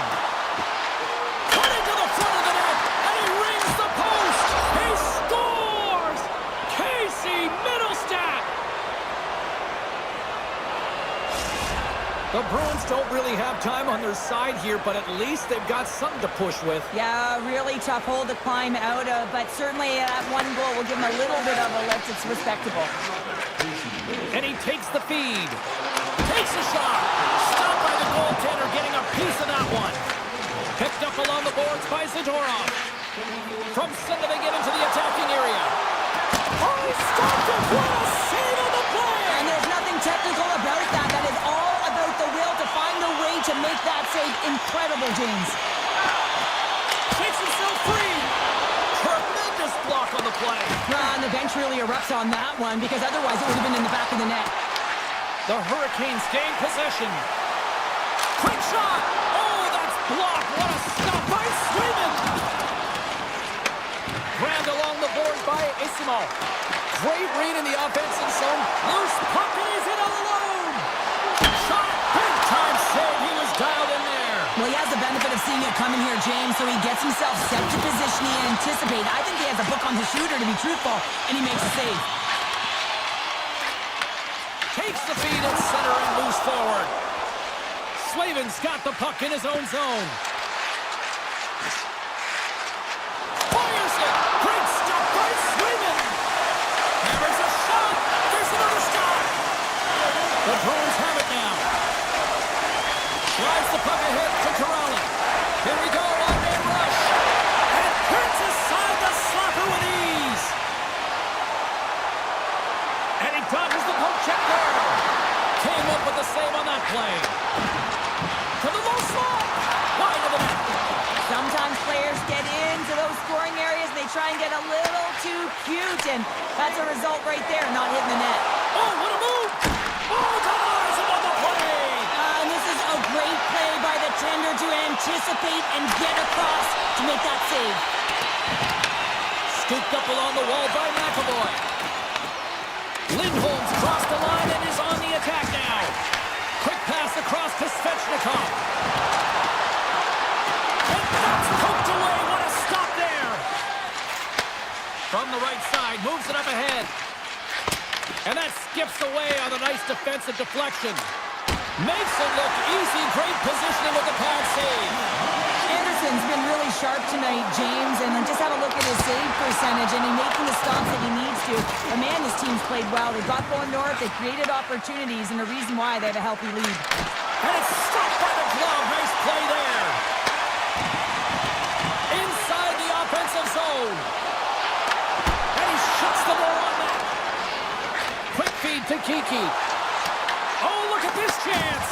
Put into the front of the net, and he rings the post. He scores! Casey Middlestat! The Bruins don't really have time on their side here, but at least they've got something to push with. Yeah, really tough hole to climb out of, but certainly that one goal will give him a little bit of a lift. It's respectable. And he takes the feed. Takes a shot. Stopped by the goaltender, getting a piece of that one. Picked up along the boards by Zadorov. From center they get into the attacking area. Oh, he stopped it. What a save on the play! And there's nothing technical about that. That is all about the will to find a way to make that save. Incredible, James. Takes himself free. Tremendous block on the play. And the bench really erupts on that one, because otherwise it would have been in the back of the net. The Hurricanes gain possession. Quick shot! Oh, that's blocked! What a stop by Swayman! Grabbed along the boards by Isimo. Great read in the offensive zone. Loose puck and he's in alone! Shot! Big time save! He was dialed in there. Well, he has the benefit of seeing it coming here, James, so he gets himself set to position he anticipated. I think he has a book on the shooter, to be truthful, and he makes a save. Takes the feed at center and moves forward. Slavin's got the puck in his own zone. Fires it! Great stop by Slavin! Hammers a shot! There's another stop! The Bruins have it now. Slides the puck ahead to Corrali. Here we go, one-man rush. And hits aside the slapper with ease. And he dodges the poke check there. Came up with the save on that play. To the low slot. Wide of the net. Sometimes players get into those scoring areas and they try and get a little too cute, and that's a result right there, not hitting the net. Oh, what a move! Oh, denies him on the play! And this is a great play by the tender to anticipate and get across to make that save. Scooped up along the wall by McAvoy. Lindholm's crossed the line and is on the attack now. Quick pass across to Svechnikov. And that's poked away. What a stop there. From the right side, moves it up ahead. And that skips away on a nice defensive deflection. Makes it look easy. Great positioning with the pad save. Anderson's been really sharp tonight, James, and just have a look at his save percentage, and he's making the stops that he needs to. But man, this team's played well. They got going north, they created opportunities, and the reason why they have a healthy lead. And it's stopped by the glove. Nice play there. Inside the offensive zone. And he shuts the door on that. Quick feed to Kiki. Oh, look at this chance.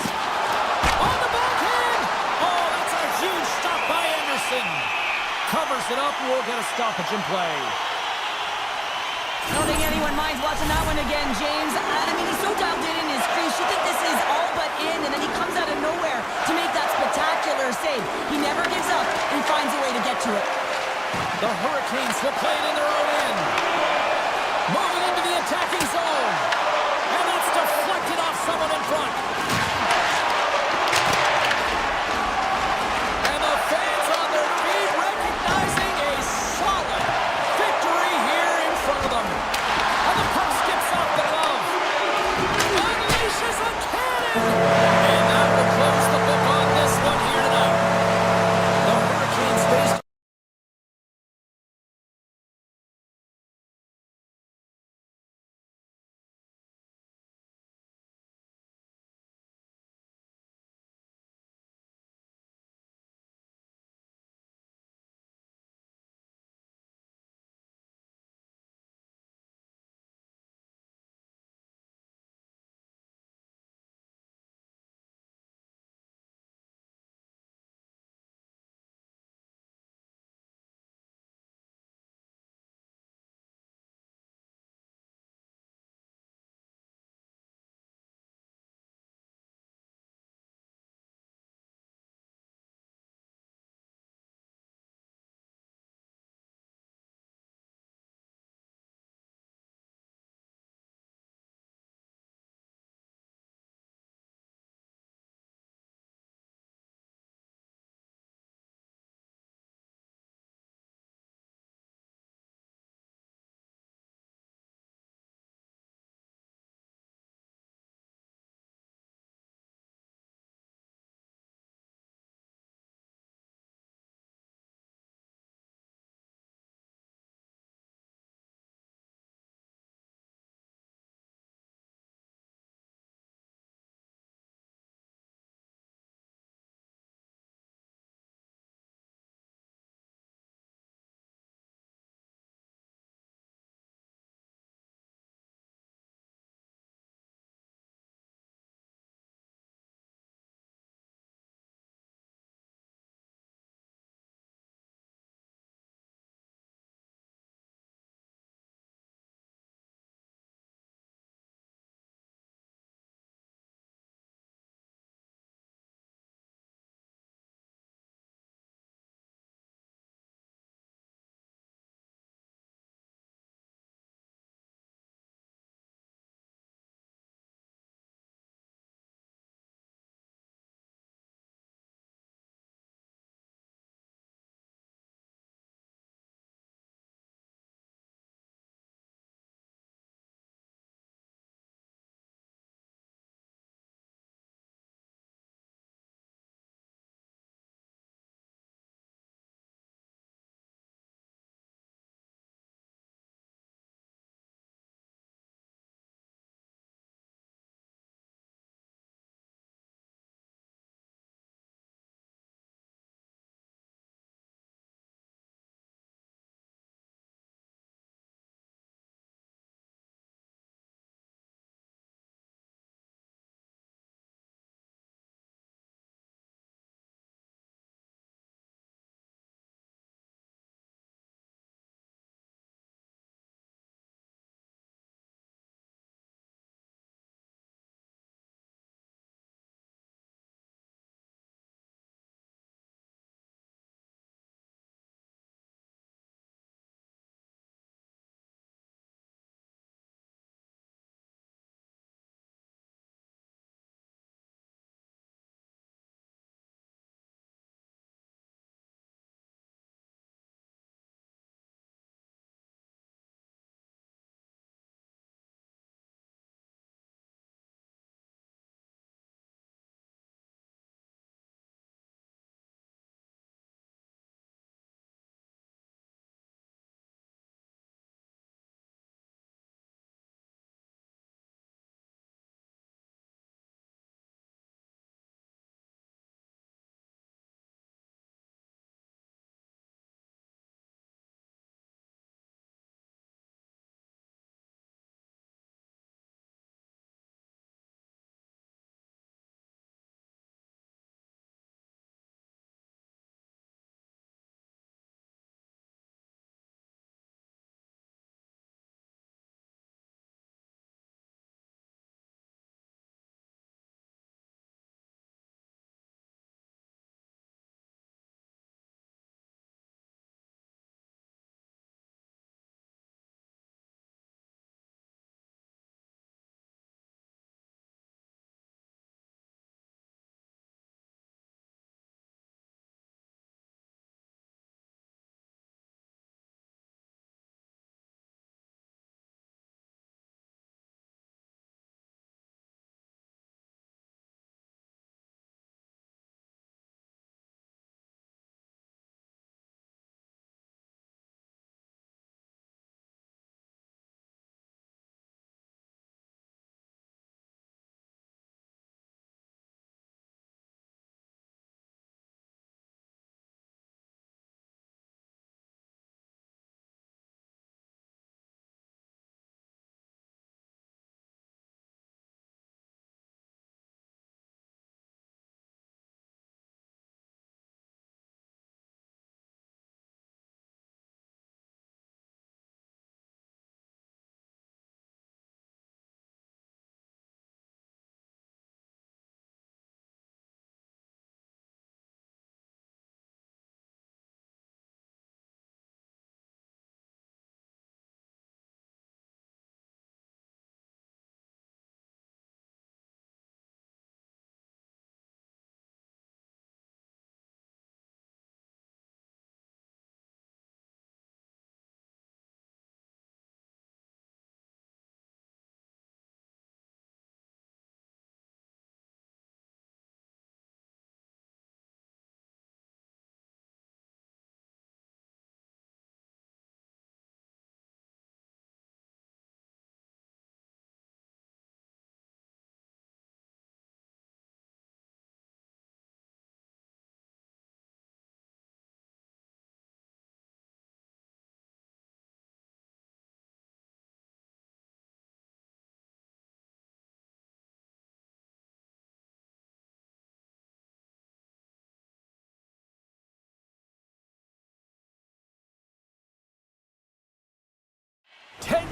On the backhand. Oh, that's a huge stop by Anderson. Covers it up. We'll get a stoppage in play. I don't think anyone minds watching that one again, James. I mean, he's so dialed in his crease. You think this is all but in, and then he comes out of nowhere to make that spectacular save. He never gives up and finds a way to get to it. The Hurricanes will play it in their own end. Moving into the attacking zone. And that's deflected off someone in front.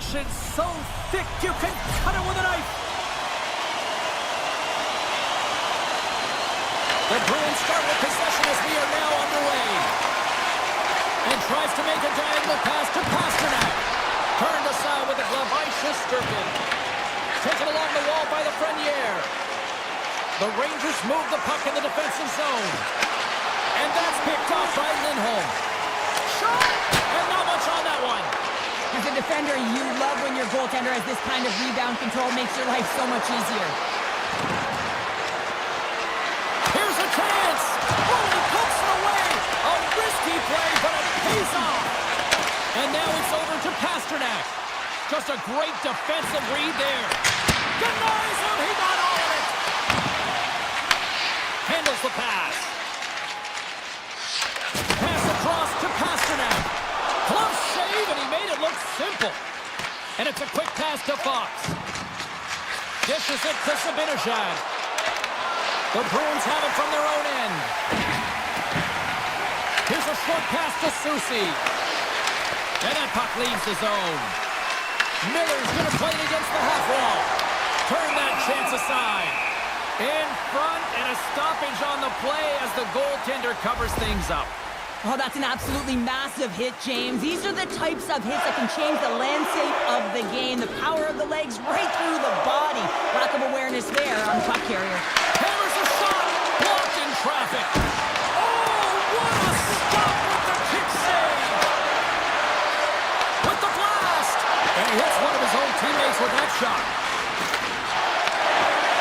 action so thick you can cut it with a knife. The Bruins start with possession as we are now underway. And tries to make a diagonal pass to Pasternak. Turned aside with the glove by Shesterkin. Taken along the wall by the Frenier. The Rangers move the puck in the defensive zone. And that's picked off by Lindholm. Shot! And not much on that one. As a defender, you love when your goaltender has this kind of rebound control. Makes your life so much easier. Here's a chance! Oh, he pokes it away! A risky play, but it pays off! And now it's over to Pasternak. Just a great defensive read there. Denies him! He got all of it! Handles the pass. Pass across to Pasternak. Close shave, and he made it look simple. And it's a quick pass to Fox. Dishes it to Zibanejad. The Bruins have it from their own end. Here's a short pass to Susie. And that puck leaves the zone. Miller's going to play it against the half wall. Turn that chance aside. In front, and a stoppage on the play as the goaltender covers things up. Oh, that's an absolutely massive hit, James. These are the types of hits that can change the landscape of the game. The power of the legs right through the body. Lack of awareness there on the puck carrier. Hammers a shot, blocking traffic. Oh, what a stop with the kick save. With the blast. And he hits one of his own teammates with that shot.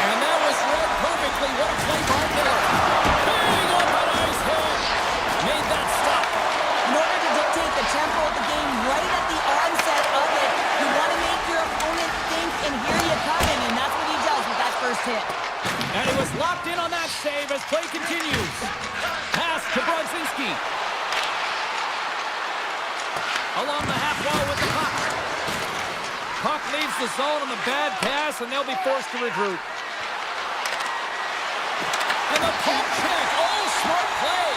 And that was read perfectly. What a play by Miller. Bang on that ice hit. Made that stop. In order to dictate the tempo of the game right at the onset of it, you want to make your opponent think and hear you coming, and that's what he does with that first hit. And he was locked in on that save as play continues. Pass to Brodzinski. Along the half wall with the puck. Puck leaves the zone on the bad pass, and they'll be forced to regroup. And the puck check. Oh, smart play.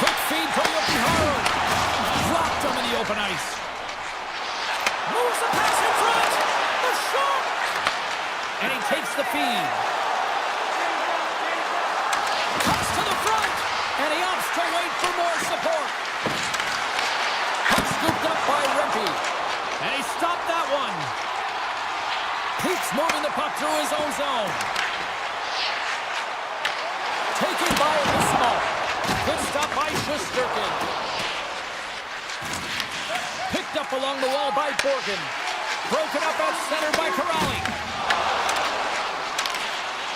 Quick feed for Yoshihiro. Dropped him in the open ice. Moves the pass in front. The shot. And he takes the feed. Cuts to the front. And he opts to wait for more support. Puck scooped up by Rempe. And he stopped that one. Keeps moving the puck through his own zone. Taken by Small. Good stop by Shesterkin. Picked up along the wall by Borgen. Broken up at center by Corrali.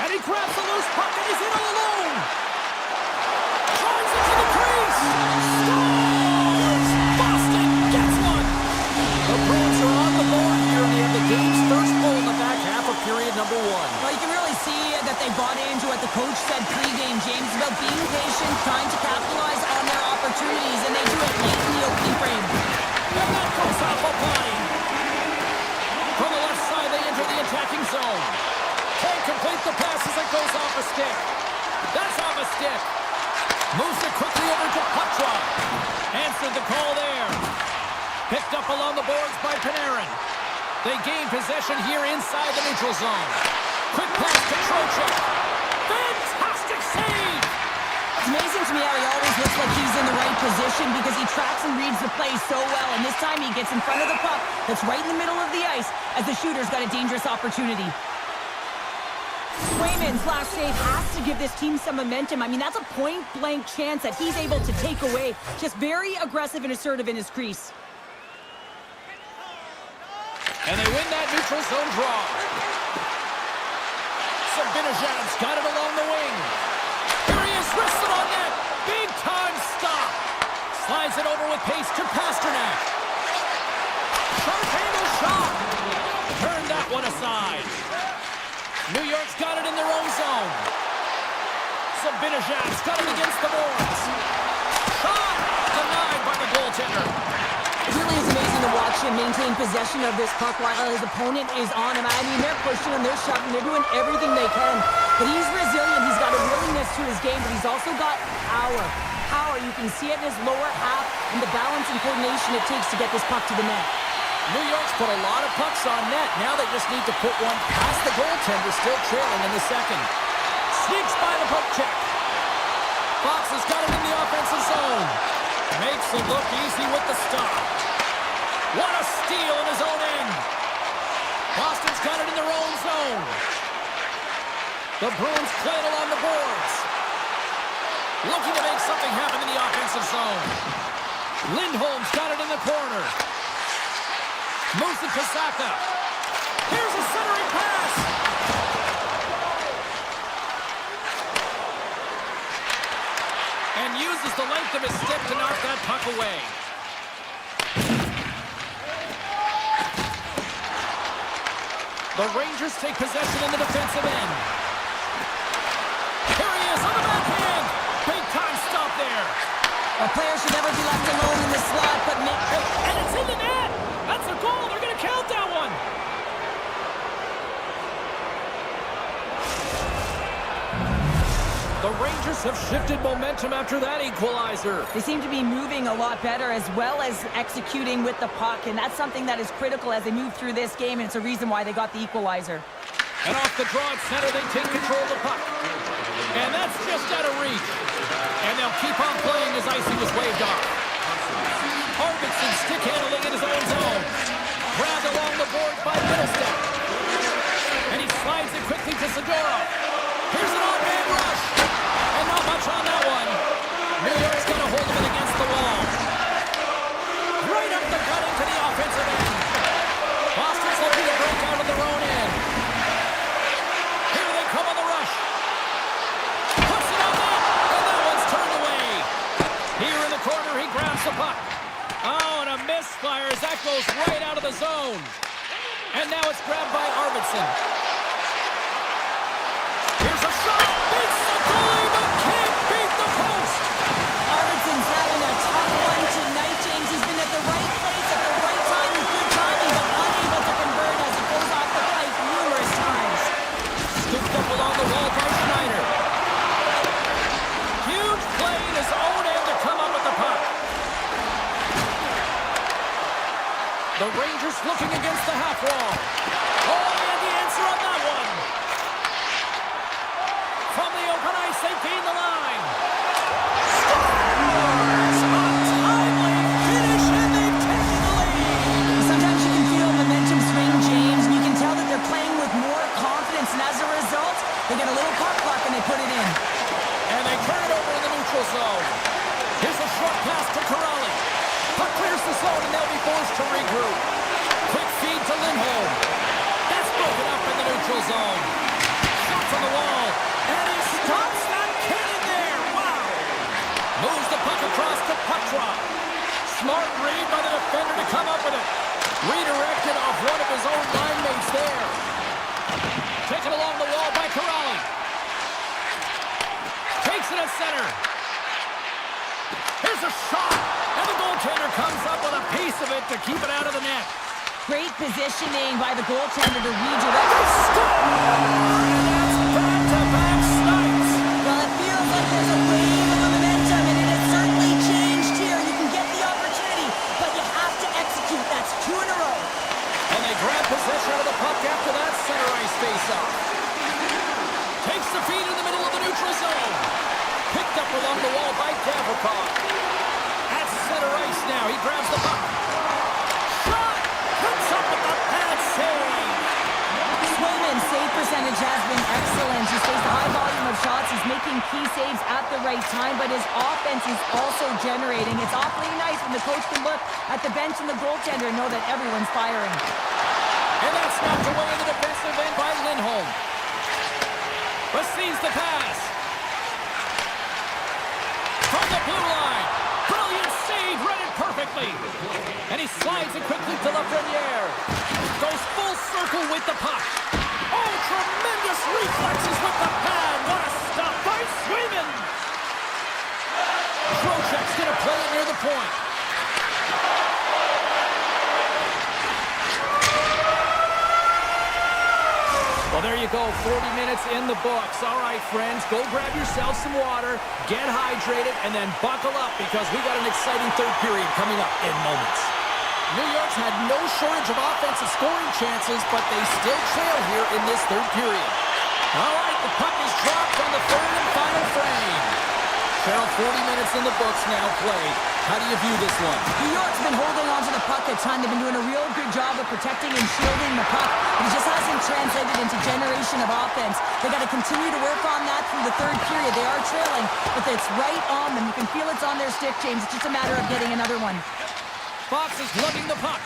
And he grabs the loose puck and he's in all alone. Drives it to the crease. Scores! Boston gets one. The Bruins are on the board here and they have the game's first goal in the back half of period number one. Well, you can really see that they bought into what the coach said pregame, James, about being patient, trying to capitalize on their opportunities, and they do it late in the opening frame. And that goes off a body. From the left side, they enter the attacking zone. Can't complete the pass as it goes off a stick. That's off a stick. Moves it quickly over to Patra. Answered the call there. Picked up along the boards by Panarin. They gain possession here inside the neutral zone. Quick pass to Trocheck. Fantastic save! It's amazing to me how he always looks like he's in the right position because he tracks and reads the play so well. And this time he gets in front of the puck that's right in the middle of the ice as the shooter's got a dangerous opportunity. Swayman's last save has to give this team some momentum. I mean, that's a point-blank chance that he's able to take away. Just very aggressive and assertive in his crease. And they win that neutral zone draw. Zibanejad's got it along the wing. Here he is, wristed on net. Big time stop. Slides it over with pace to Pasternak. Sharp handle shot. Turn that one aside. New York's got it in their own zone. Zibanejad's got it against the boards. Shot denied by the goaltender. It really is amazing to watch him maintain possession of this puck while his opponent is on him. I mean, they're pushing him, they're shoving, they're doing everything they can. But he's resilient, he's got a willingness to his game, but he's also got power. Power, you can see it in his lower half and the balance and coordination it takes to get this puck to the net. New York's put a lot of pucks on net. Now they just need to put one past the goaltender, still trailing in the second. Sneaks by the poke check. Fox has got it in the offensive zone. Makes it look easy with the stop. What a steal in his own end. Boston's got it in their own zone. The Bruins play it along the boards. Looking to make something happen in the offensive zone. Lindholm's got it in the corner. Moves it to Saka. Here's a centering pass. And uses the length of his stick to knock that puck away. The Rangers take possession in the defensive end. Here he is on the backhand. Big time stop there. A player should never be left alone in the slot, but and it's in the net. That's a goal. They're going to count that one. The Rangers have shifted momentum after that equalizer. They seem to be moving a lot better as well as executing with the puck, and that's something that is critical as they move through this game, and it's a reason why they got the equalizer. And off the draw at center, they take control of the puck. And that's just out of reach. And they'll keep on playing as icing was waved off. Arvidsson stick handling in his own zone. Grabbed along the boards by Middlestep. And he slides it quickly to Segura. Here's an on-man rush. And not much on that one. New York's going to hold him in against the wall. Right up the gut into the offensive end. Boston's looking to break out of their own end. Here they come on the rush. Puts it on net. And that one's turned away. Here in the corner, he grabs the puck. Oh, and a misfire as that goes right out of the zone. And now it's grabbed by Arvidsson. Here's a shot. Beats the goalie, but can't beat the post. Arvidsson's having a tough one tonight, James. He's been at the right place at the right time with good timing, but unable to convert as it goes off the pipe numerous times. Scooped up along the wall by Schneider. Huge play in his own end to come up with the puck. The Rangers looking against the half wall. Oh, and the answer on that one. From the open ice, they gain the line. Scores! A timely finish, and they've taken the lead. Sometimes you can feel momentum swing, James, and you can tell that they're playing with more confidence, and as a result, they get a little puck luck and they put it in. And they turn it over in the neutral zone. Here's a short pass to Corrali. Puck clears the zone, and they'll be forced to regroup. Quick feed to Lindholm. That's broken up in the neutral zone. Shot from the wall. And he stops that cannon there. Wow. Moves the puck across to puck drop. Smart read by the defender to come up with it. Redirected off one of his own line mates there. Taken along the wall by Corrali. Takes it at center. Here's a shot. And the goaltender comes up with a piece of it to keep it out of the net. Great positioning by the goaltender to redirect. And that's back-to-back snipes. Well, it feels like there's a wave of momentum, and it has certainly changed here. You can get the opportunity, but you have to execute. That's 2 in a row. And they grab possession of the puck after that center ice face-off. Takes the feed in the middle of the neutral zone. Picked up along the wall by Gavrikov. At center ice now, he grabs the puck. Shot! Puts up with the pad save. Swayman's save percentage has been excellent. He's faced a high volume of shots. He's making key saves at the right time, but his offense is also generating. It's awfully nice when the coach can look at the bench and the goaltender and know that everyone's firing. And that's knocked away in the defensive end by Lindholm. Receives the pass. From the blue line. Brilliant save, read it perfectly. And he slides it quickly to Lafreniere. Goes full circle with the puck. Oh, tremendous reflexes with the pad. What a stop by Swayman. Trocheck's going to play it near the point. Well, there you go, 40 minutes in the books. All right, friends, go grab yourself some water, get hydrated, and then buckle up because we got an exciting third period coming up in moments. New York's had no shortage of offensive scoring chances, but they still trail here in this third period. All right, the puck is dropped on the third and final frame. Cheryl, 40 minutes in the books now played. How do you view this one? New York's been holding on to the puck a ton. They've been doing a real good job of protecting and shielding the puck. It just hasn't translated into generation of offense. They got to continue to work on that through the third period. They are trailing, but it's right on them. You can feel it's on their stick, James. It's just a matter of getting another one. Fox is lugging the puck.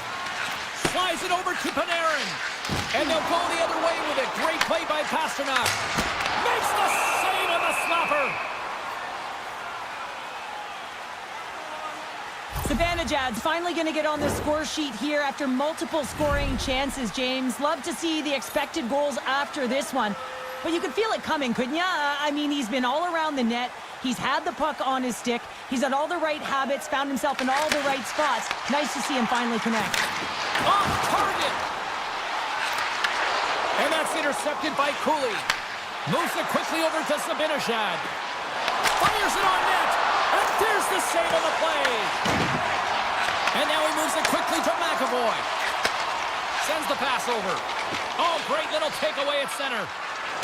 Slides it over to Panarin. And they'll go the other way with it. Great play by Pasternak. Makes the save on the slapper. Savannah Jad's finally going to get on the score sheet here after multiple scoring chances, James. Love to see the expected goals after this one. But you could feel it coming, couldn't you? I mean, he's been all around the net. He's had the puck on his stick. He's had all the right habits, found himself in all the right spots. Nice to see him finally connect. Off target. And that's intercepted by Cooley. Moves it quickly over to Zibanejad. Fires it on net. And there's the save on the play. And now he moves it quickly to McAvoy. Sends the pass over. Oh, great little takeaway at center.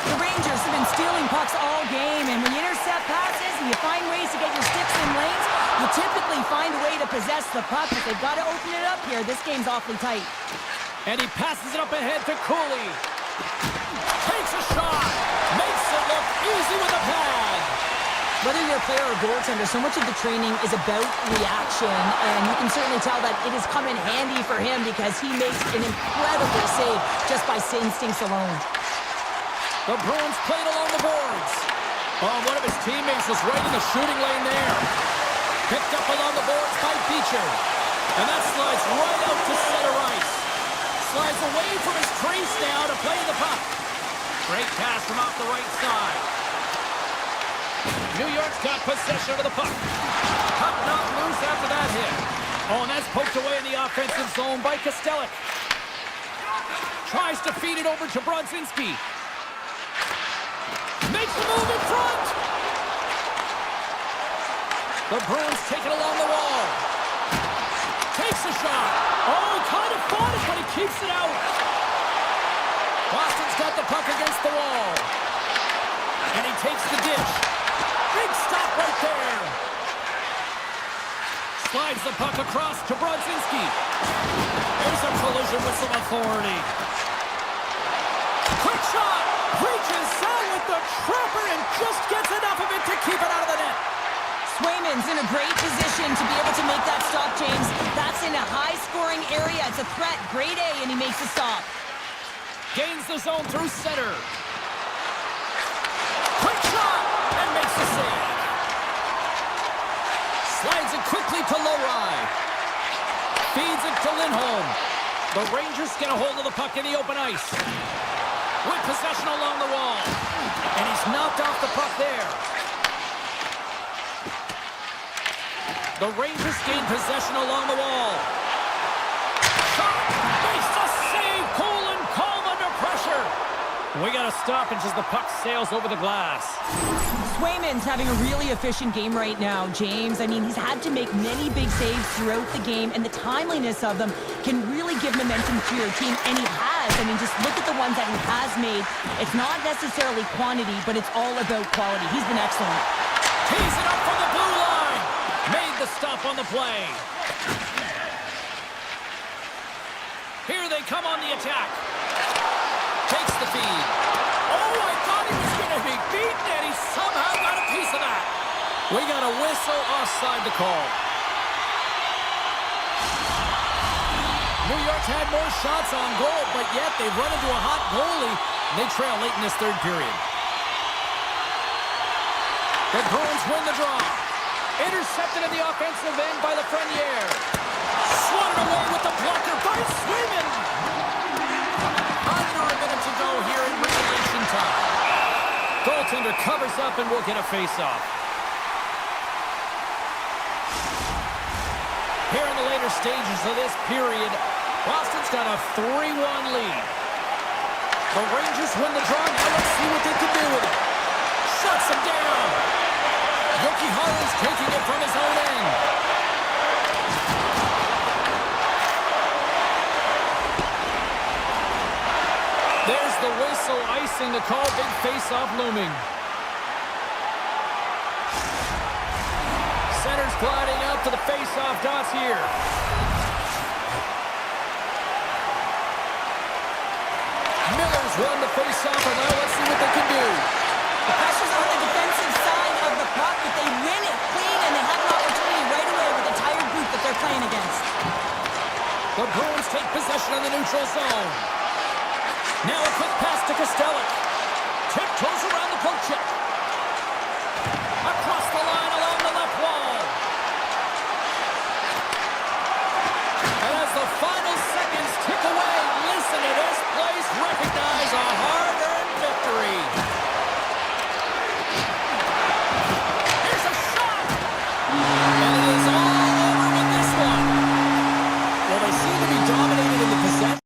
The Rangers have been stealing pucks all game, and when you intercept passes and you find ways to get your sticks in lanes, you typically find a way to possess the puck, but they've got to open it up here. This game's awfully tight. And he passes it up ahead to Cooley. Takes a shot. Makes it look easy with the pad. Whether you're a player or goaltender, so much of the training is about reaction, and you can certainly tell that it has come in handy for him because he makes an incredible save just by instincts alone. The Bruins played along the boards. Oh, one of his teammates was right in the shooting lane there. Picked up along the boards by Beecher. And that slides right out to center ice. Slides away from his crease now to play the puck. Great pass from off the right side. New York's got possession of the puck. Puck knocked loose after that hit. Oh, and that's poked away in the offensive zone by Kostelic. Tries to feed it over to Brodzinski. Makes the move in front. The Bruins take it along the wall. Takes a shot. Oh, kind of fought it, but he keeps it out. Boston's got the puck against the wall. And he takes the dish. Big stop right there. Slides the puck across to Brodzinski. There's a collision with some authority. Quick shot. Reaches out with the trapper and just gets enough of it to keep it out of the net. Swayman's in a great position to be able to make that stop, James. That's in a high-scoring area. It's a threat. Grade A, and he makes a stop. Gains the zone through center. Quick shot and makes the save. Slides it quickly to Lowry. Feeds it to Lindholm. The Rangers get a hold of the puck in the open ice. With possession along the wall. And he's knocked off the puck there. The Rangers gain possession along the wall. Shot! Makes the save! Cool and calm under pressure. We got to stop and just the puck sails over the glass. Swayman's having a really efficient game right now, James. I mean, he's had to make many big saves throughout the game, and the timeliness of them can really give momentum to your team, and he has. I mean, just look at the ones that he has made. It's not necessarily quantity, but it's all about quality. He's been excellent. Tees it up from the blue line. Made the stop on the play. Here they come on the attack. Takes the feed. Oh, I thought he was going to be beaten, and he somehow got a piece of that. We got a whistle offside the call. New York's had more shots on goal, but yet they've run into a hot goalie, and they trail late in this third period. The Bruins win the draw. Intercepted in the offensive end by Lafreniere. Swatted away with the blocker by Swayman. Under a minute to go here in regulation time. Goaltender covers up and will get a face-off. Here in the later stages of this period, Boston's got a 3-1 lead. The Rangers win the draw. Now let's see what they can do with it. Shuts him down. Yoki Haru's taking it from his own end. There's the whistle, icing the call, big face-off looming. Center's gliding up to the face-off dots here. Miller's won the face-off, and now let's see what they can do. The pressure's on the defensive side of the puck, but they win it clean, and they have an opportunity right away with the tired group that they're playing against. The Bruins take possession of the neutral zone. Now a quick pass to Kostelik. Tiptoes around the poke check. Across the line along the left wall. And as the final seconds tick away, listen to this place recognize a hard-earned victory. Here's a shot! And it is all over with this one. Well, they seem to be dominated in the possession.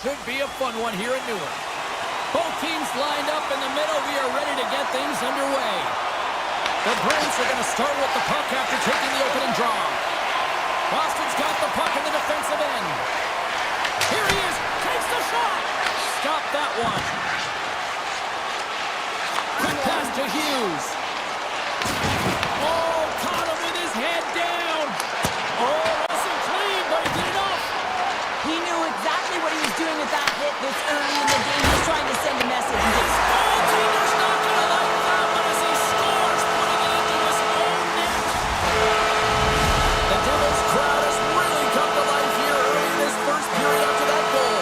Should be a fun one here in Newark. Both teams lined up in the middle. We are ready to get things underway. The Bruins are going to start with the puck after taking the opening draw. Boston's got the puck in the defensive end. Here he is. Takes the shot. Stop that one. Quick pass to Hughes. Oh, caught him with his head down. Oh, wasn't clean, but he did enough. He knew exactly what he was doing with that hit this early in the game. He was trying to send a message. And just... Goaltender's not going to like that one as he scores, putting it into his own net. The Devils crowd has really come to life here early in this first period after that goal.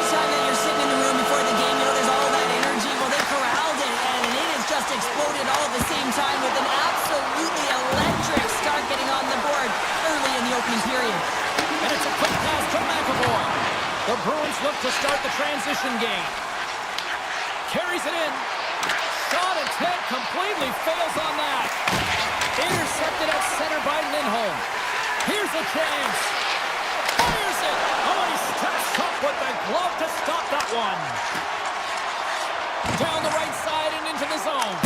Anytime that you're sitting in the room before the game, you know there's all that energy. Well, they corralled it, and it has just exploded all at the same time with an absolutely electric start getting on the board early in the opening period. And it's a quick pass to McAvoy. The Bruins look to start the transition game. Carries it in. Shot attempt completely fails on that. Intercepted at center by Lindholm. Here's a chance. Fires it. Oh, he steps up with the glove to stop that one. Down the right side and into the zone.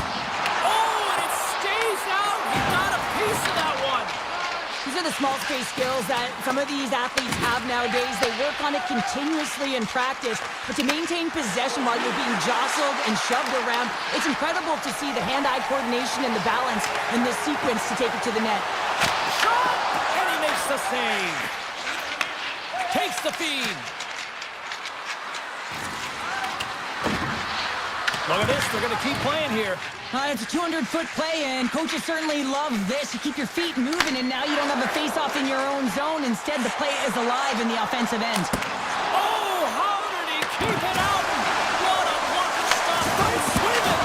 Oh, and it stays out. He got a piece of that one. These are the small space skills that some of these athletes have nowadays. They work on it continuously in practice, but to maintain possession while you're being jostled and shoved around, it's incredible to see the hand-eye coordination and the balance in this sequence to take it to the net. Shot! And he makes the save. Takes the feed. Look at this, they're going to keep playing here. It's a 200-foot play, and coaches certainly love this. You keep your feet moving, and now you don't have a face-off in your own zone. Instead, the play is alive in the offensive end. Oh, how did he keep it out? What a block and stop by Sweden.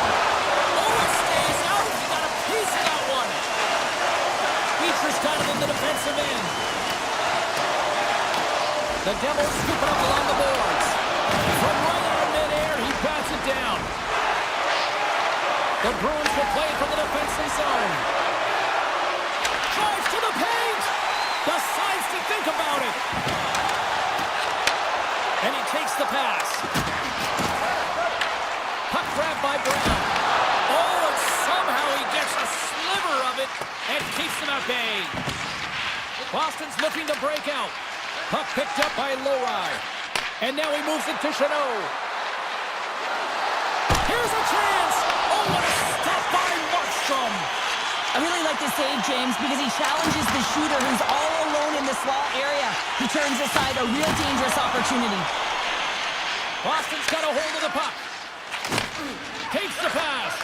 Oh, it stays out. He got a piece of that one. Beatrice got it in the defensive end. The Devils scoop it up along the boards. From right out of midair, he bats it down. The Bruins will play it from the defensive zone. Drives to the paint. Decides to think about it. And he takes the pass. Puck grabbed by Brown. Oh, and somehow he gets a sliver of it and keeps him at bay. Boston's looking to break out. Puck picked up by Lowry. And now he moves it to Chanot. Here's a chance. Oh, what a stop by Markstrom. I really like this save, James, because he challenges the shooter who's all alone in the slot area. He turns aside a real dangerous opportunity. Boston's got a hold of the puck. Takes the pass.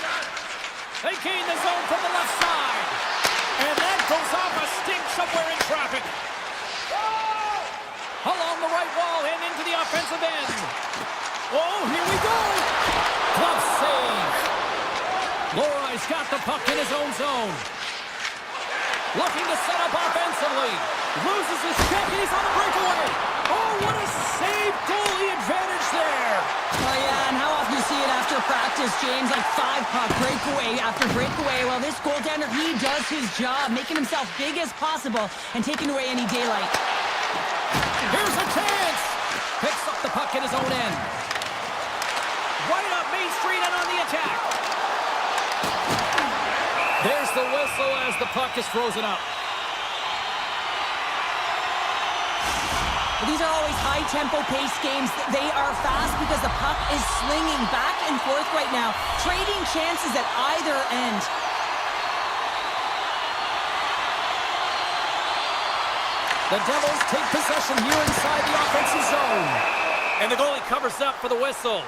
They gain the zone from the left side. And that goes off a stick somewhere in traffic. Along the right wall and into the offensive end. Oh, here we go. Glove save. Lowry's got the puck in his own zone. Looking to set up offensively. Loses his check and he's on the breakaway. Oh, what a save. Goalie advantage there. Oh, yeah, and how often you see it after practice, James? Like 5-puck breakaway after breakaway. Well, this goaltender, he does his job, making himself big as possible and taking away any daylight. Here's a chance. Picks up the puck in his own end. Right up Main Street and on the attack. There's the whistle as the puck is frozen up. These are always high-tempo pace games. They are fast because the puck is swinging back and forth right now, trading chances at either end. The Devils take possession here inside the offensive zone. And the goalie covers up for the whistle.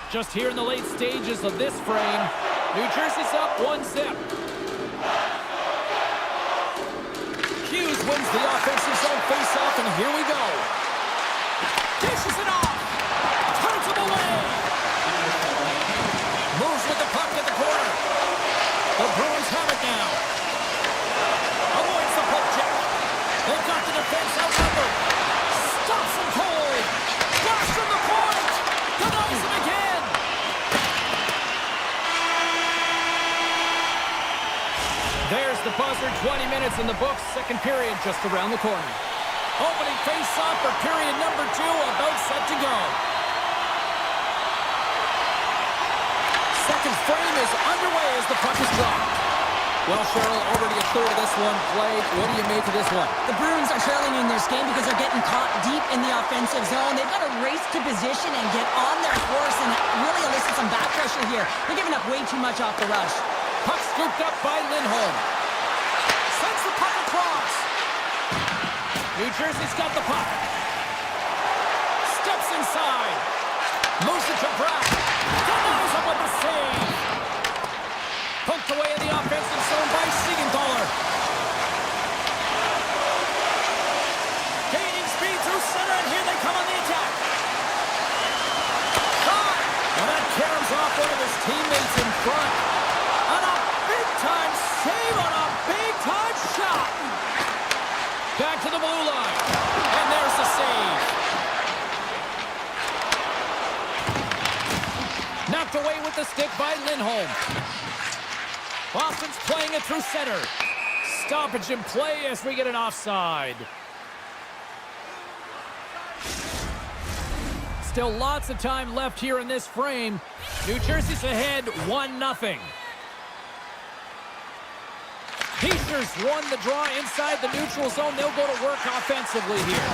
Just here in the late stages of this frame, New Jersey's up 1-0. Hughes wins the offensive zone face-off, and here we go. Dishes it off. Turns him away. Moves with the puck to the corner. The Bruins have it now. Avoids the poke check. They've got the defense outnumbered. Stops him cold. Flash from the point. Denies him again. There's the buzzer. 20 minutes in the books. Second period just around the corner. Opening face-off for period number 2, about set to go. Second frame is underway as the puck is dropped. Well, Cheryl, over to you through this one played. What do you make of this one? The Bruins are trailing in this game because they're getting caught deep in the offensive zone. They've got to race to position and get on their horse and really elicit some back pressure here. They're giving up way too much off the rush. Puck scooped up by Lindholm. Sends the puck across. New Jersey's got the puck. Steps inside. Moves it to Brown. Denies him with the save. Poked away in the offensive zone by Siegenthaler. Gaining speed through center, and here they come on the attack. Shot! And that caroms off one of his teammates in front. On a big-time save on a big-time shot. Back to the blue line. And there's the save. Knocked away with the stick by Lindholm. Boston's playing it through center. Stoppage in play as we get an offside. Still lots of time left here in this frame. New Jersey's ahead 1-0. Pacers won the draw inside the neutral zone. They'll go to work offensively here.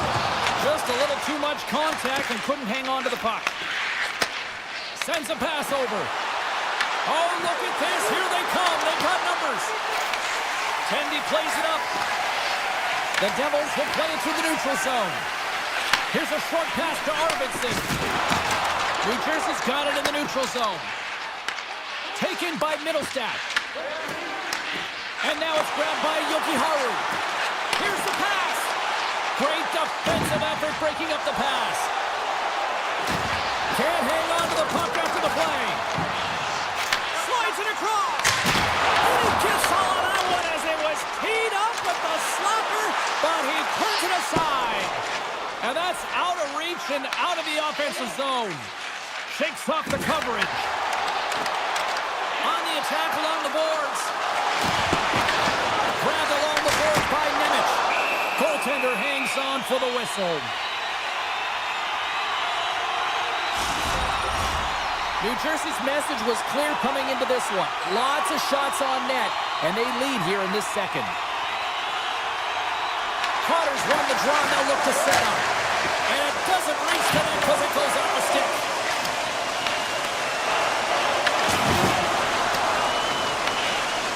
Just a little too much contact and couldn't hang on to the puck. Sends a pass over. Oh, look at this. Here they come. They've got numbers. Tendy plays it up. The Devils will play it through the neutral zone. Here's a short pass to Arvidsson. New Jersey's got it in the neutral zone. Taken by Middlestat. And now it's grabbed by Jokiharju. Here's the pass. Great defensive effort breaking up the pass. Can't hang on to the puck after the play. Slides it across. And he gets all on that one as it was teed up with the slapper, but he turns it aside. And that's out of reach and out of the offensive zone. Shakes off the coverage. On the attack along the boards. Grabbed along the boards by Nemec. Goaltender hangs on for the whistle. New Jersey's message was clear coming into this one. Lots of shots on net, and they lead here in this second. Carter's won the draw, now look to set up. And it doesn't reach the net because it goes off the stick.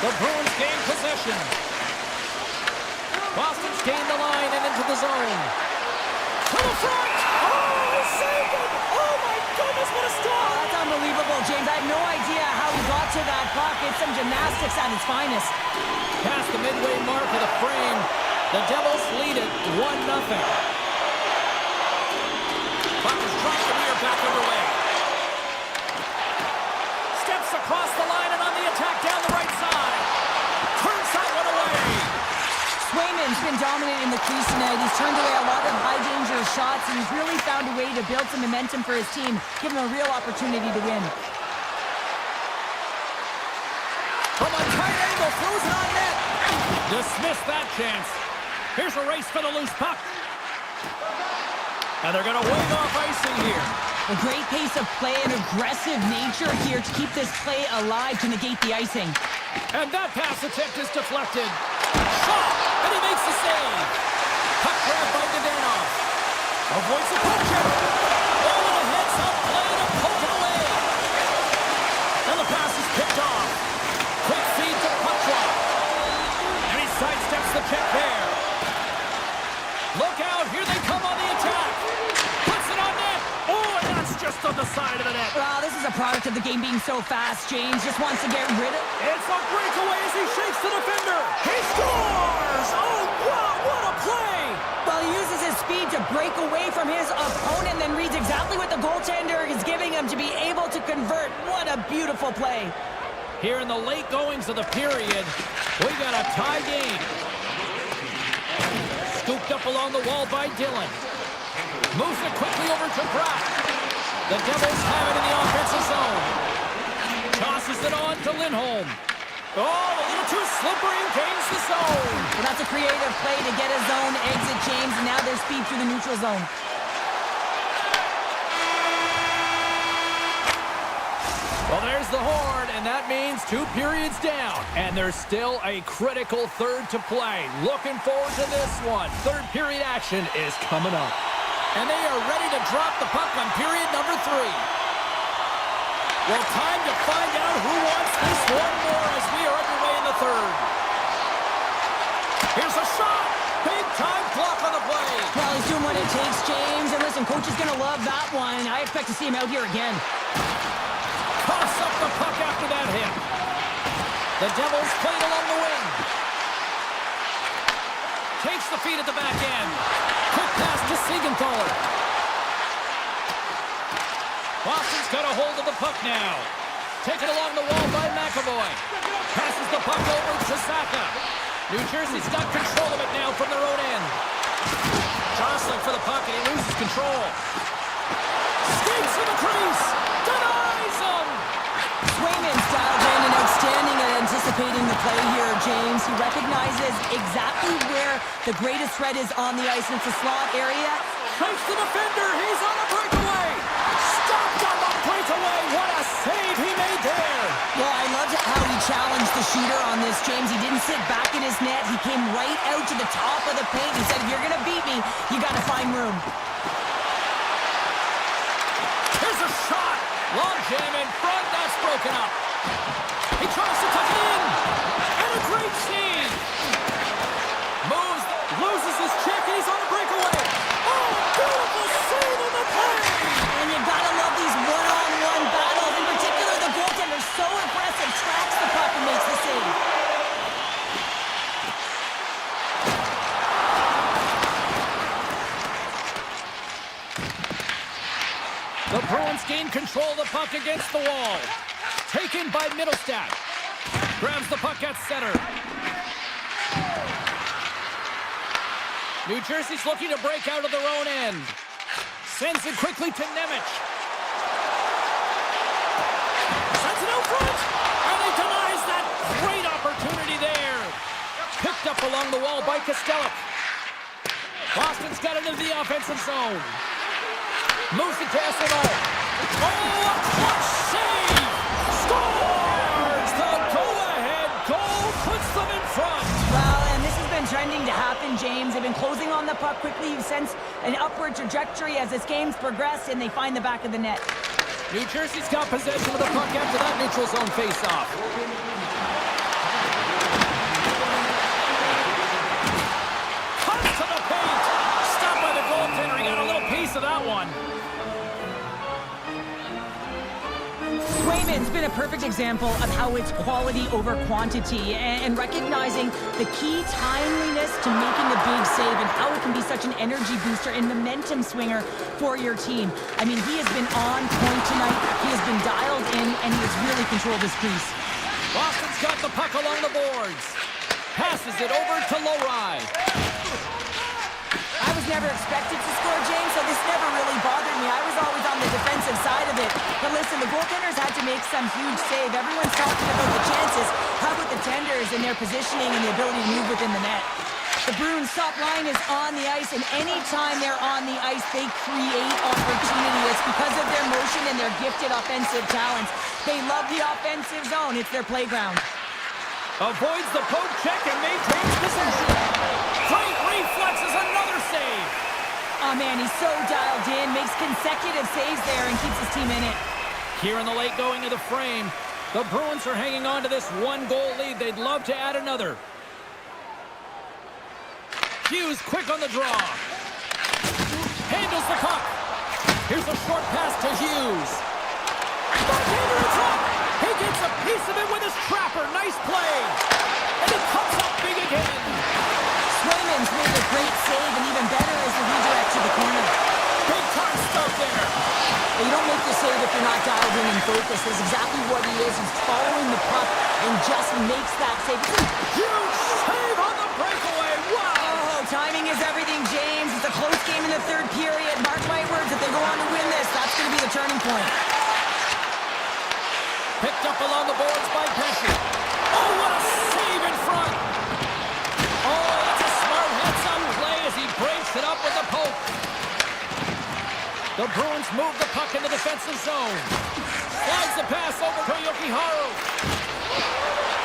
The Bruins gain possession. Boston's gained the line and into the zone. To the front! Oh, he saved it! Oh my goodness, what a stop! Oh, that's unbelievable, James. I have no idea how he got to that puck. It's some gymnastics at its finest. Past the midway mark of the frame, the Devils lead it 1-0. Puck is dropped and we are back underway. Steps across the line and on the attack down the right side. Turns that one away. Swayman's been dominating the crease tonight. He's turned away a lot of high-danger shots, and he's really found a way to build some momentum for his team, give him a real opportunity to win. From a tight angle, throws it on net. Dismiss that chance. Here's a race for the loose puck. And they're going to wave off icing here. A great pace of play and aggressive nature here to keep this play alive to negate the icing. And that pass attempt is deflected. Shot! And he makes the save. Puck grab by Devanov. Avoids the puck check. Over the heads up play to poke it away. And the pass is picked off. Quick feed to puck drop. And he sidesteps the check there. Look out, here they come on the attack. Puts it on net. Oh, and that's just on the side of the net. Wow, this is a product of the game being so fast. James just wants to get rid of... It's a breakaway as he shakes the defender. He scores! Oh, wow, what a play! Well, he uses his speed to break away from his opponent, then reads exactly what the goaltender is giving him to be able to convert. What a beautiful play. Here in the late goings of the period, we got a tie game. Scooped up along the wall by Dillon. Moves it quickly over to Brock. The Devils have it in the offensive zone. Tosses it on to Lindholm. Oh, a little too slippery and gains the zone. Well, that's a creative play to get a zone exit, James, and now there's speed through the neutral zone. Well, there's the horn, and that means 2 periods down. And there's still a critical third to play. Looking forward to this one. Third period action is coming up. And they are ready to drop the puck on period number 3. Well, time to find out who wants this one more as we are underway in the third. Here's a shot. Big time block on the play. Well, he's doing what it takes, James. And listen, coach is going to love that one. I expect to see him out here again. Toss up the puck after that hit. The Devils played along the wing. Takes the feed at the back end. Quick pass to Siegenthaler. Boston's got a hold of the puck now. Taken along the wall by McAvoy. Passes the puck over to Saka. New Jersey's got control of it now from their own end. Jostling for the puck and he loses control. Skates to the crease. Denies him. Swayman's dialed in and outstanding at anticipating the play here, James. He recognizes exactly where the greatest threat is on the ice, and it's a slot area. Fakes the defender. He's on a breakaway. Stopped on the breakaway. What a save he made there. Well, I loved how he challenged the shooter on this, James. He didn't sit back in his net. He came right out to the top of the paint. He said, if you're going to beat me, you got to find room. Here's a shot. Long jam in front. That's broken up. He tries to tuck it in. And a great save. Moves, loses his check, and he's on a breakaway. Oh, beautiful save on the play. And you got to love these one-on-one battles. In particular, the goaltender so impressive. Tracks the puck and makes the save. The Bruins gain control of the puck against the wall. Taken by Middlestat. Grabs the puck at center. New Jersey's looking to break out of their own end. Sends it quickly to Nemec. Sends it out front. And he denies that great opportunity there. Picked up along the wall by Kostelic. Boston's got it into the offensive zone. Moves it to SNO. Oh, a clutch save! Scores! The go-ahead goal puts them in front. Well, and this has been trending to happen, James. They've been closing on the puck quickly. You sense an upward trajectory as this game's progressed, and they find the back of the net. New Jersey's got possession of the puck after that neutral zone face-off. Cuts to the paint. Stopped by the goaltender. He got a little piece of that one. Swayman's been a perfect example of how it's quality over quantity and recognizing the key timeliness to making a big save and how it can be such an energy booster and momentum swinger for your team. I mean, he has been on point tonight. He has been dialed in, and he has really controlled his crease. Boston's got the puck along the boards. Passes it over to Lowry. I was never expected to score, James, so this never really bothered me. I was always on the defensive side of it. But listen, the goaltenders had to make some huge save. Everyone's talking about the chances. How about the tenders and their positioning and the ability to move within the net? The Bruins' top line is on the ice, and anytime they're on the ice, they create opportunity. It's because of their motion and their gifted offensive talents. They love the offensive zone. It's their playground. Avoids the poke check and maintains possession. Great reflexes, another save. Oh, man, he's so dialed in, makes consecutive saves there and keeps his team in it. Here in the late going of the frame, the Bruins are hanging on to this one-goal lead. They'd love to add another. Hughes quick on the draw. Handles the puck. Here's a short pass to Hughes. Backhander in front. He gets a piece of it with his trapper. Nice play. And he comes up big again. Swayman's made a great save, and even better is the redirect to the corner. Big time stuff there. You don't make the save if you're not dialed in and focused. That's exactly what he is. He's following the puck and just makes that save. Huge save on the breakaway. Wow. Oh, timing is everything, James. It's a close game in the third period. Mark my words, if they go on to win this, that's going to be the turning point. Picked up along the boards by Pesci. Oh, what a The Bruins move the puck in the defensive zone. Slides the pass over to Yokiharu.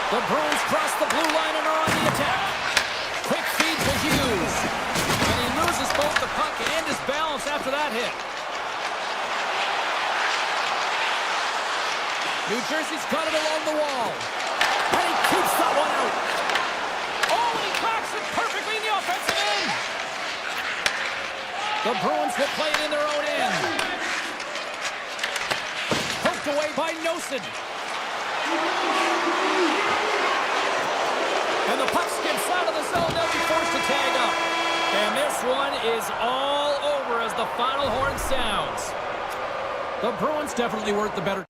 The Bruins cross the blue line and are on the attack. Quick feed to Hughes. And he loses both the puck and his balance after that hit. New Jersey's got it along the wall. And he keeps that one out. Oh, and he cracks it perfectly in the offensive end. The Bruins will play it in their own end. Poked away by Nosen. And the puck skips out of the zone. They'll be forced to tag up. And this one is all over as the final horn sounds. The Bruins definitely weren't the better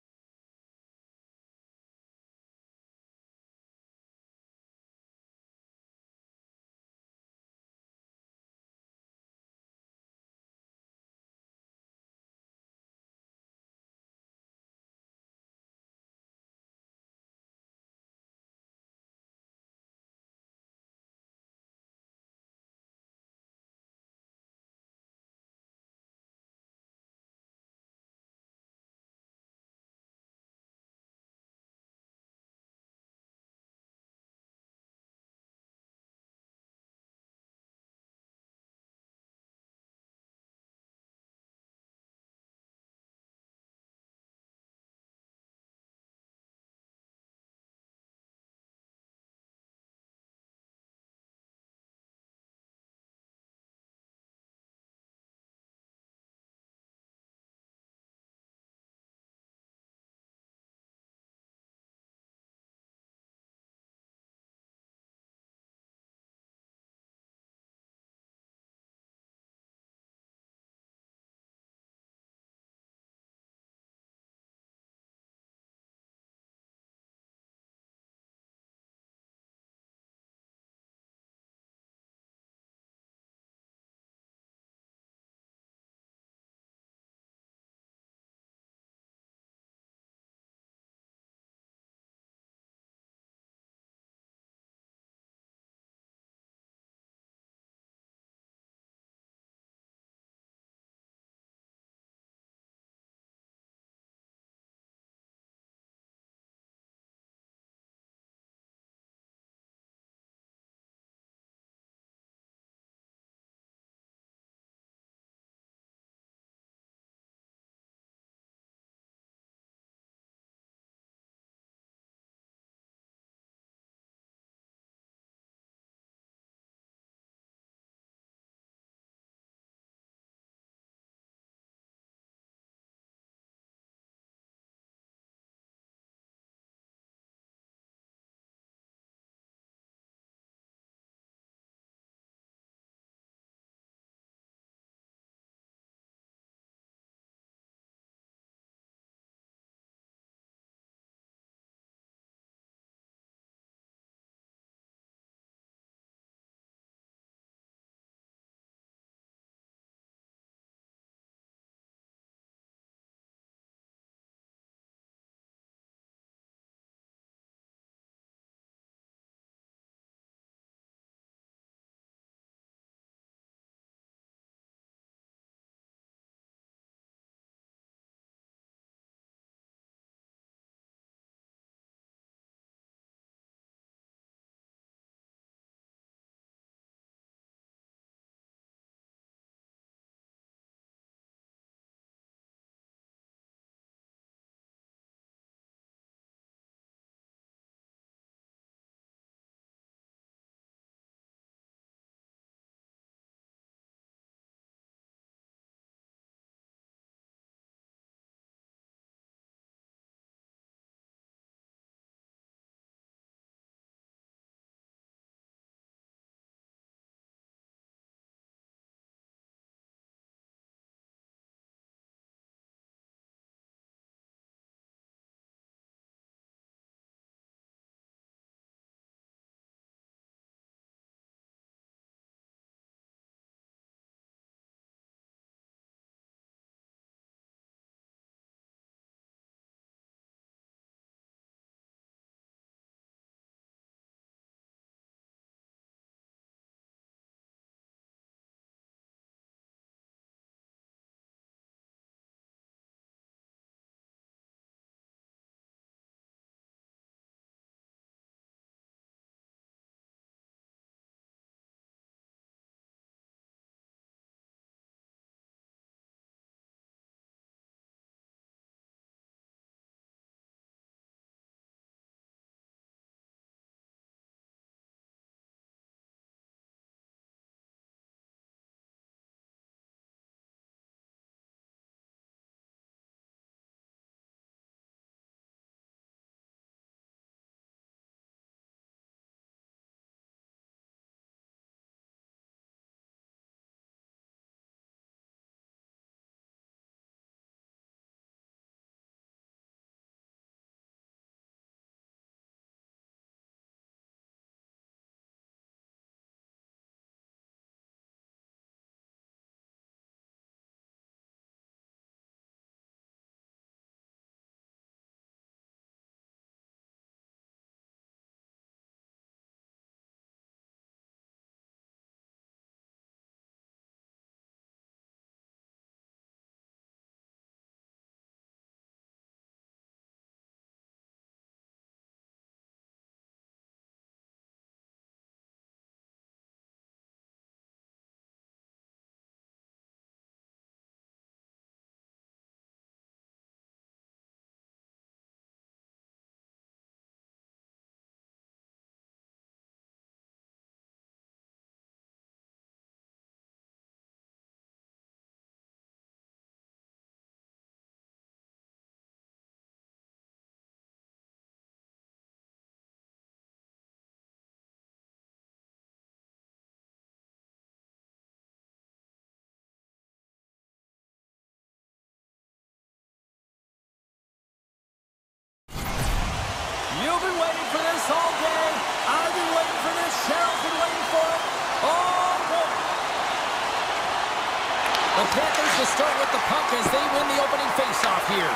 The Panthers will start with the puck as they win the opening faceoff here.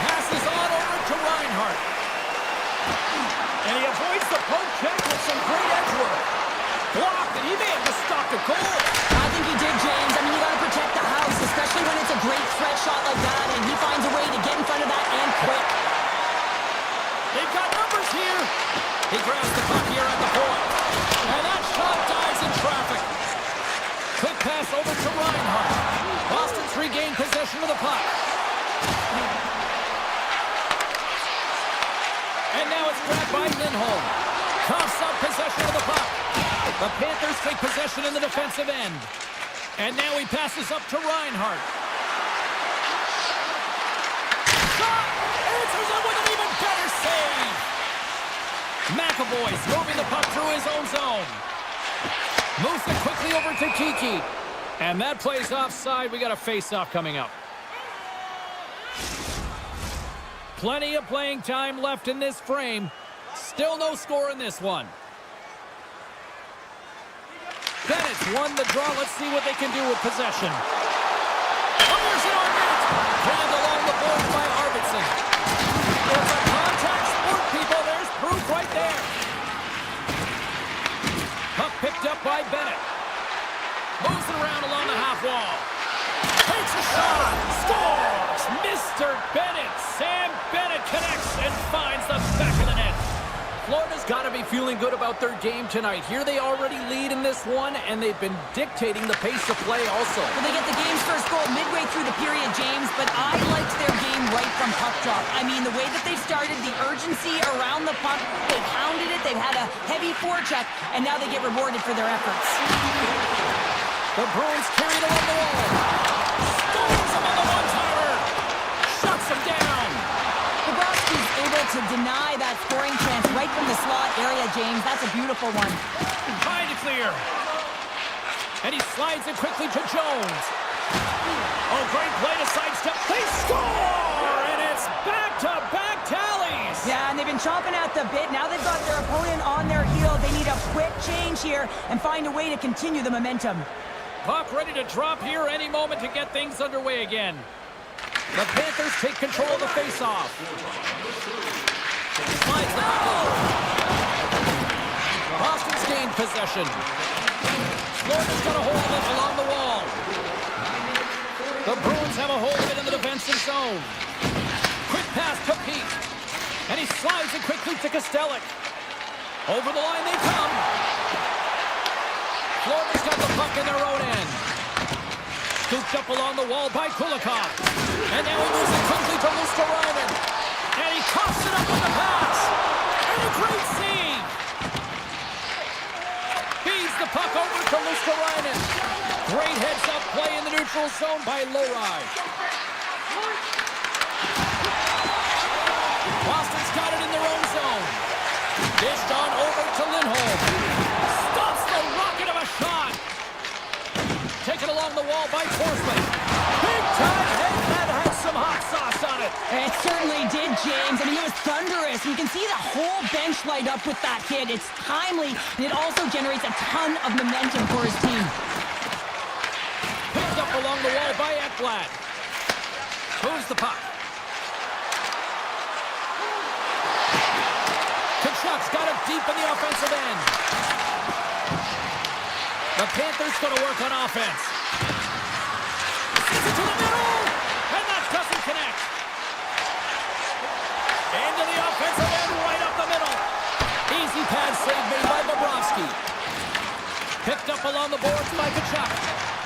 Passes on over to Reinhart. And he avoids the poke check with some great edge work. Blocked, and he may have just stopped a goal. I think he did, James. I mean, you got to protect the house, especially when it's a great threat shot like that, and he finds a way to get in front of that and quick. They've got numbers here. He grabs the puck here at the point. And that shot dies in traffic. Quick pass over to Reinhart. Boston's regained possession of the puck. And now it's grabbed by Lindholm. Coughs up possession of the puck. The Panthers take possession in the defensive end. And now he passes up to Reinhart. Shot! Answers it with an even better save! McAvoy's moving the puck through his own zone. Moves it quickly over to Kiki. And that play's offside. We got a face-off coming up. Plenty of playing time left in this frame. Still no score in this one. Bennett's won the draw. Let's see what they can do with possession. Fires it on net. Cleared along the boards by Arvidsson. It's a contact sport, people. There's proof right there. Puck picked up by Bennett. Moves it around along the half wall. Takes a shot. Scores! Mr. Bennett. Sam Bennett connects and finds the back of the net. Florida's got to be feeling good about their game tonight. Here they already lead in this one, and they've been dictating the pace of play also. Well, they get the game's first goal midway through the period, James, but I liked their game right from puck drop. I mean, the way that they started, the urgency around the puck, they've hounded it, they've had a heavy forecheck, and now they get rewarded for their efforts. The Bruins carry it along the wall. Scores him on the one-timer. Shuts him down. Bobrovsky's able to deny that scoring chance right from the slot area, James. That's a beautiful one. Trying to clear. And he slides it quickly to Jones. Oh, great play to sidestep. They score! And it's back-to-back tallies. Yeah, and they've been chomping at the bit. Now they've got their opponent on their heel. They need a quick change here and find a way to continue the momentum. Puck ready to drop here any moment to get things underway again. The Panthers take control of the faceoff. Slides the puck over. Boston's gained possession. Florida's got a hold of it along the wall. The Bruins have a hold of it in the defensive zone. Quick pass to Pete. And he slides it quickly to Kostelic. Over the line they come. Florida's got the puck in their own end. Scooped up along the wall by Kulikov. And now he moves it quickly to Luskarainen. And he coughs it up with the pass. And a great save. Feeds the puck over to Luskarainen. Great heads-up play in the neutral zone by Lohrei. Boston's got it in their own zone. Dished on over to Lindholm. Stops the rocket of a shot. Taken along the wall by Forsman. Big time hit that had some hot sauce on it. It certainly did, James. I mean, it was thunderous. You can see the whole bench light up with that hit. It's timely, and it also generates a ton of momentum for his team. Picked up along the wall by Ekblad. Moves the puck. Kachuk's got it deep in the offensive end. The Panthers going to work on offense. Sends it to the middle, and that doesn't connect. Into the offensive end, right up the middle. Easy pad save made by Bobrovsky. Picked up along the boards by Kachuk.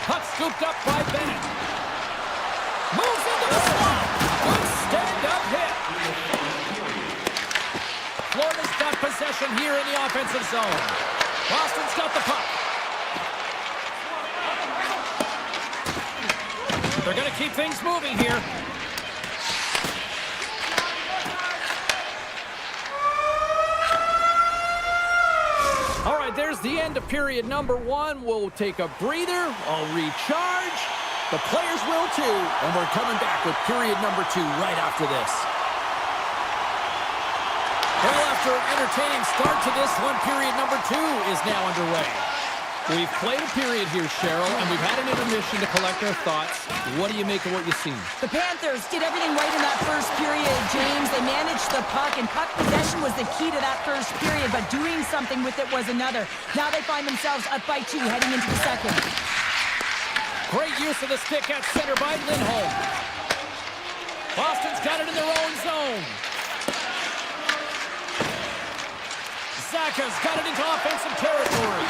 Puck scooped up by Bennett. Moves into the slot. Good stand-up hit. Florida's got possession here in the offensive zone. Boston's got the puck. They're going to keep things moving here. All right, there's the end of period number one. We'll take a breather. I'll recharge. The players will too. And we're coming back with period number two right after this. Well, after an entertaining start to this one, period number two is now underway. We've played a period here, Cheryl, and we've had an intermission to collect our thoughts. What do you make of what you've seen? The Panthers did everything right in that first period, James. They managed the puck, and puck possession was the key to that first period, but doing something with it was another. Now they find themselves up by 2 heading into the second. Great use of the stick at center by Lindholm. Boston's got it in their own zone. Zaka's got it into offensive territory.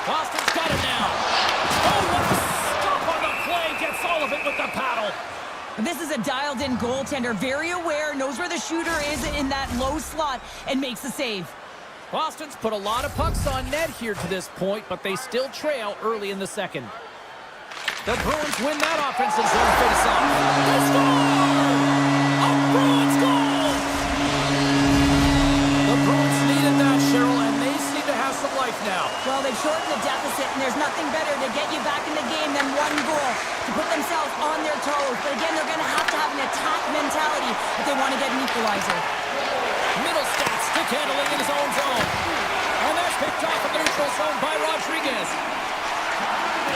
Boston's got it now. Oh, what a stop on the play. Gets all of it with the paddle. This is a dialed-in goaltender, very aware, knows where the shooter is in that low slot, and makes the save. Boston's put a lot of pucks on net here to this point, but they still trail early in the second. The Bruins win that offensive zone face-off. They score! A Bruins goal! The Bruins needed that, Cheryl, and they seem to have some life now. Well, they've shortened the deficit, and there's nothing better to get you back in the game than 1 goal to put themselves on their toes. But again, they're going to have an attack mentality if they want to get an equalizer. Middlestat stick handling in his own zone. And that's picked off in the neutral zone by Rodriguez.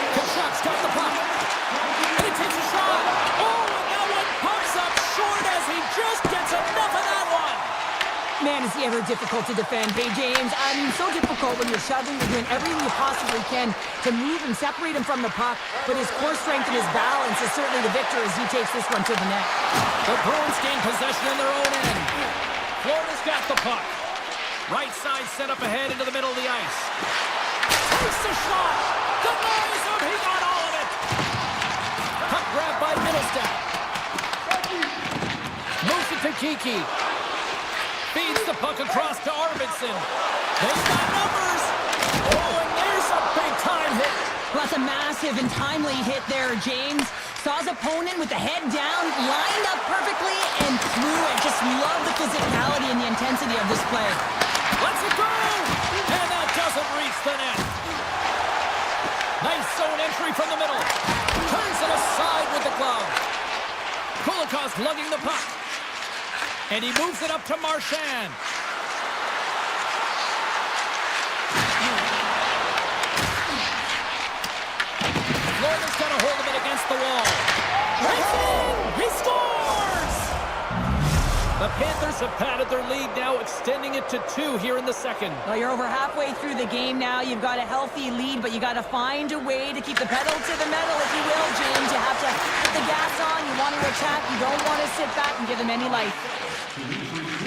Kachuk's got the puck. And he takes a shot. Oh, and that one pumps up short as he just gets enough of that one. Man, is he ever difficult to defend. Hey, James, I mean, so difficult when you're shoving, you're doing everything you possibly can to move and separate him from the puck. But his core strength and his balance is certainly the victor as he takes this one to the net. The Bruins gain possession in their own end. Florida's got the puck. Right side set up ahead into the middle of the ice. Takes the shot. Denies him. He got all of it. Puck grabbed by Middlestat. Moves it to Kiki. Feeds the puck across to Arvidsson. They've got numbers. Oh, and there's a big-time hit. Well, that's a massive and timely hit there, James. Saw his opponent with the head down, lined up perfectly, and threw it. Just love the physicality and the intensity of this play. Lets it go! And that doesn't reach the net. Nice zone entry from the middle. Turns it aside with the glove. Kulikov's lugging the puck. And he moves it up to Marchand. Florida's got a hold of it against the wall. Right in! He scores! The Panthers have padded their lead now, extending it to 2 here in the second. Well, you're over halfway through the game now. You've got a healthy lead, but you got to find a way to keep the pedal to the metal, if you will, James. You have to put the gas on. You want to attack. You don't want to sit back and give them any life.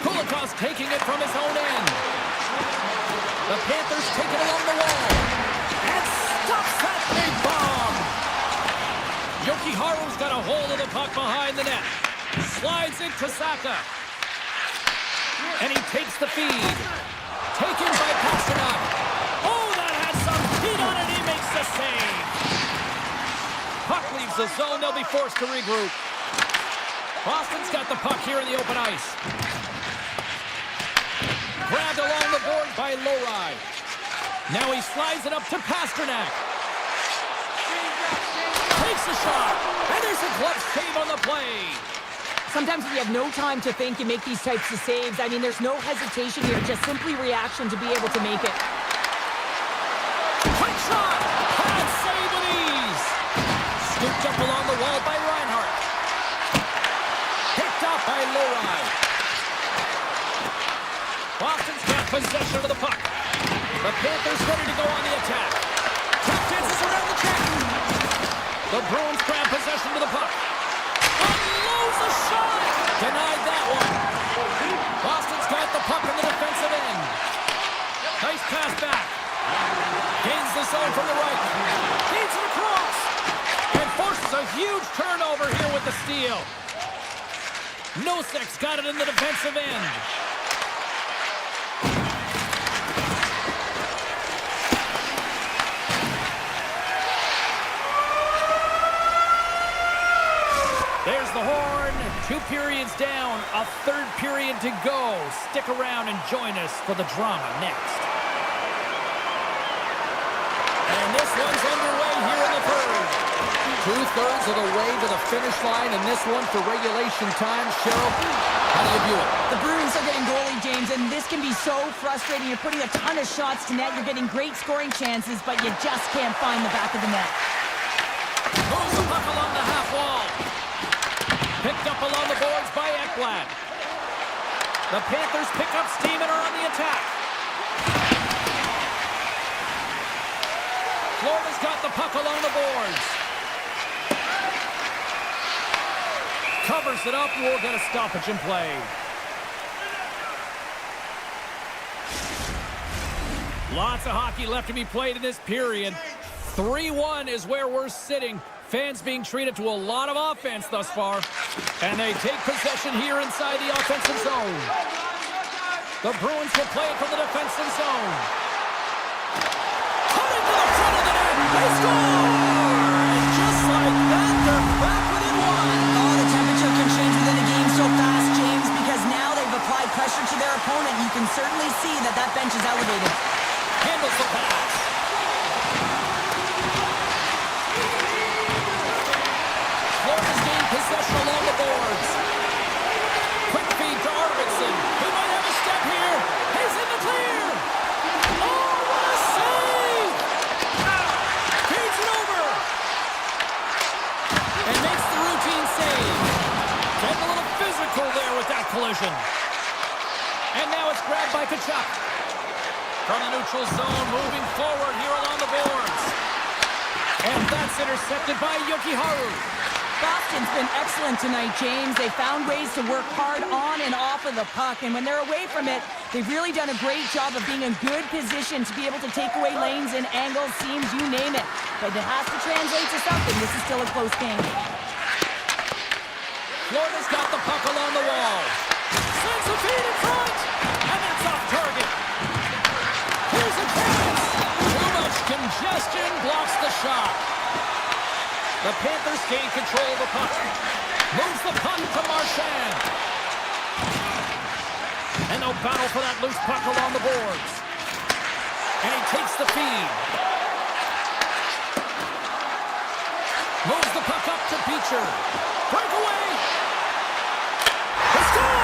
Kulikov's taking it from his own end. The Panthers take it along the wall. And stops that big bomb. Jokiharu's got a hold of the puck behind the net. Slides it to Saka. And he takes the feed. Taken by Pasternak. Oh, that has some heat on it. He makes the save. Puck leaves the zone. They'll be forced to regroup. Boston's got the puck here in the open ice. Grabbed along the board by Lowry. Now he slides it up to Pasternak. Takes the shot. And there's a glove save on the play. Sometimes if you have no time to think, you make these types of saves. I mean, there's no hesitation here, just simply reaction to be able to make it. Quick shot! Pad save with ease! Scooped up along the wall by Reinhart. Picked up by Lowry. Boston's got possession of the puck. The Panthers ready to go on the attack. Tap dances around the check. The Bruins grab possession of the puck. Unloads a shot! Denied that one. Boston's got the puck in the defensive end. Nice pass back. Gains the zone from the right. Feeds it across. And forces a huge turnover here with the steal. Nosek's got it in the defensive end. There's the horn. 2 periods down, a 3rd period to go. Stick around and join us for the drama next. And this one's underway here in the 3rd. 2/3 of the way to the finish line in this one for regulation time. Cheryl, how do you view it? The Bruins are getting goalie, James, and this can be so frustrating. You're putting a ton of shots to net. You're getting great scoring chances, but you just can't find the back of the net. Moves the puck along the half wall. Picked up along the boards by Ekblad. The Panthers pick up steam and are on the attack. Florida's got the puck along the boards. Covers it up. We'll get a stoppage in play. Lots of hockey left to be played in this period. 3-1 is where we're sitting. Fans being treated to a lot of offense thus far. And they take possession here inside the offensive zone. The Bruins will play it from the defensive zone. Cutting to the front of the net. They score! And just like that, they're back within one. Oh, the temperature can change within a game so fast, James, because now they've applied pressure to their opponent. You can certainly see that that bench is elevated. Handles the pass. Florida's gained possession along the boards. Quick feed to Arvidsson. He might have a step here. He's in the clear. Oh, what a save! Feeds it over. And makes the routine save. Getting a little physical there with that collision. And now it's grabbed by Kachuk. From the neutral zone, moving forward here along the boards. And that's intercepted by Yokiharu. Boston's been excellent tonight, James. They found ways to work hard on and off of the puck, and when they're away from it, they've really done a great job of being in good position to be able to take away lanes and angles, seams, you name it. But it has to translate to something. This is still a close game. Florida's got the puck along the wall. Sends a feed in front, and that's off target. Here's a chance. Too much congestion blocks the shot. The Panthers gain control of the puck. Moves the puck to Marchand. And no battle for that loose puck along the boards. And he takes the feed. Moves the puck up to Beecher. Breakaway. They score!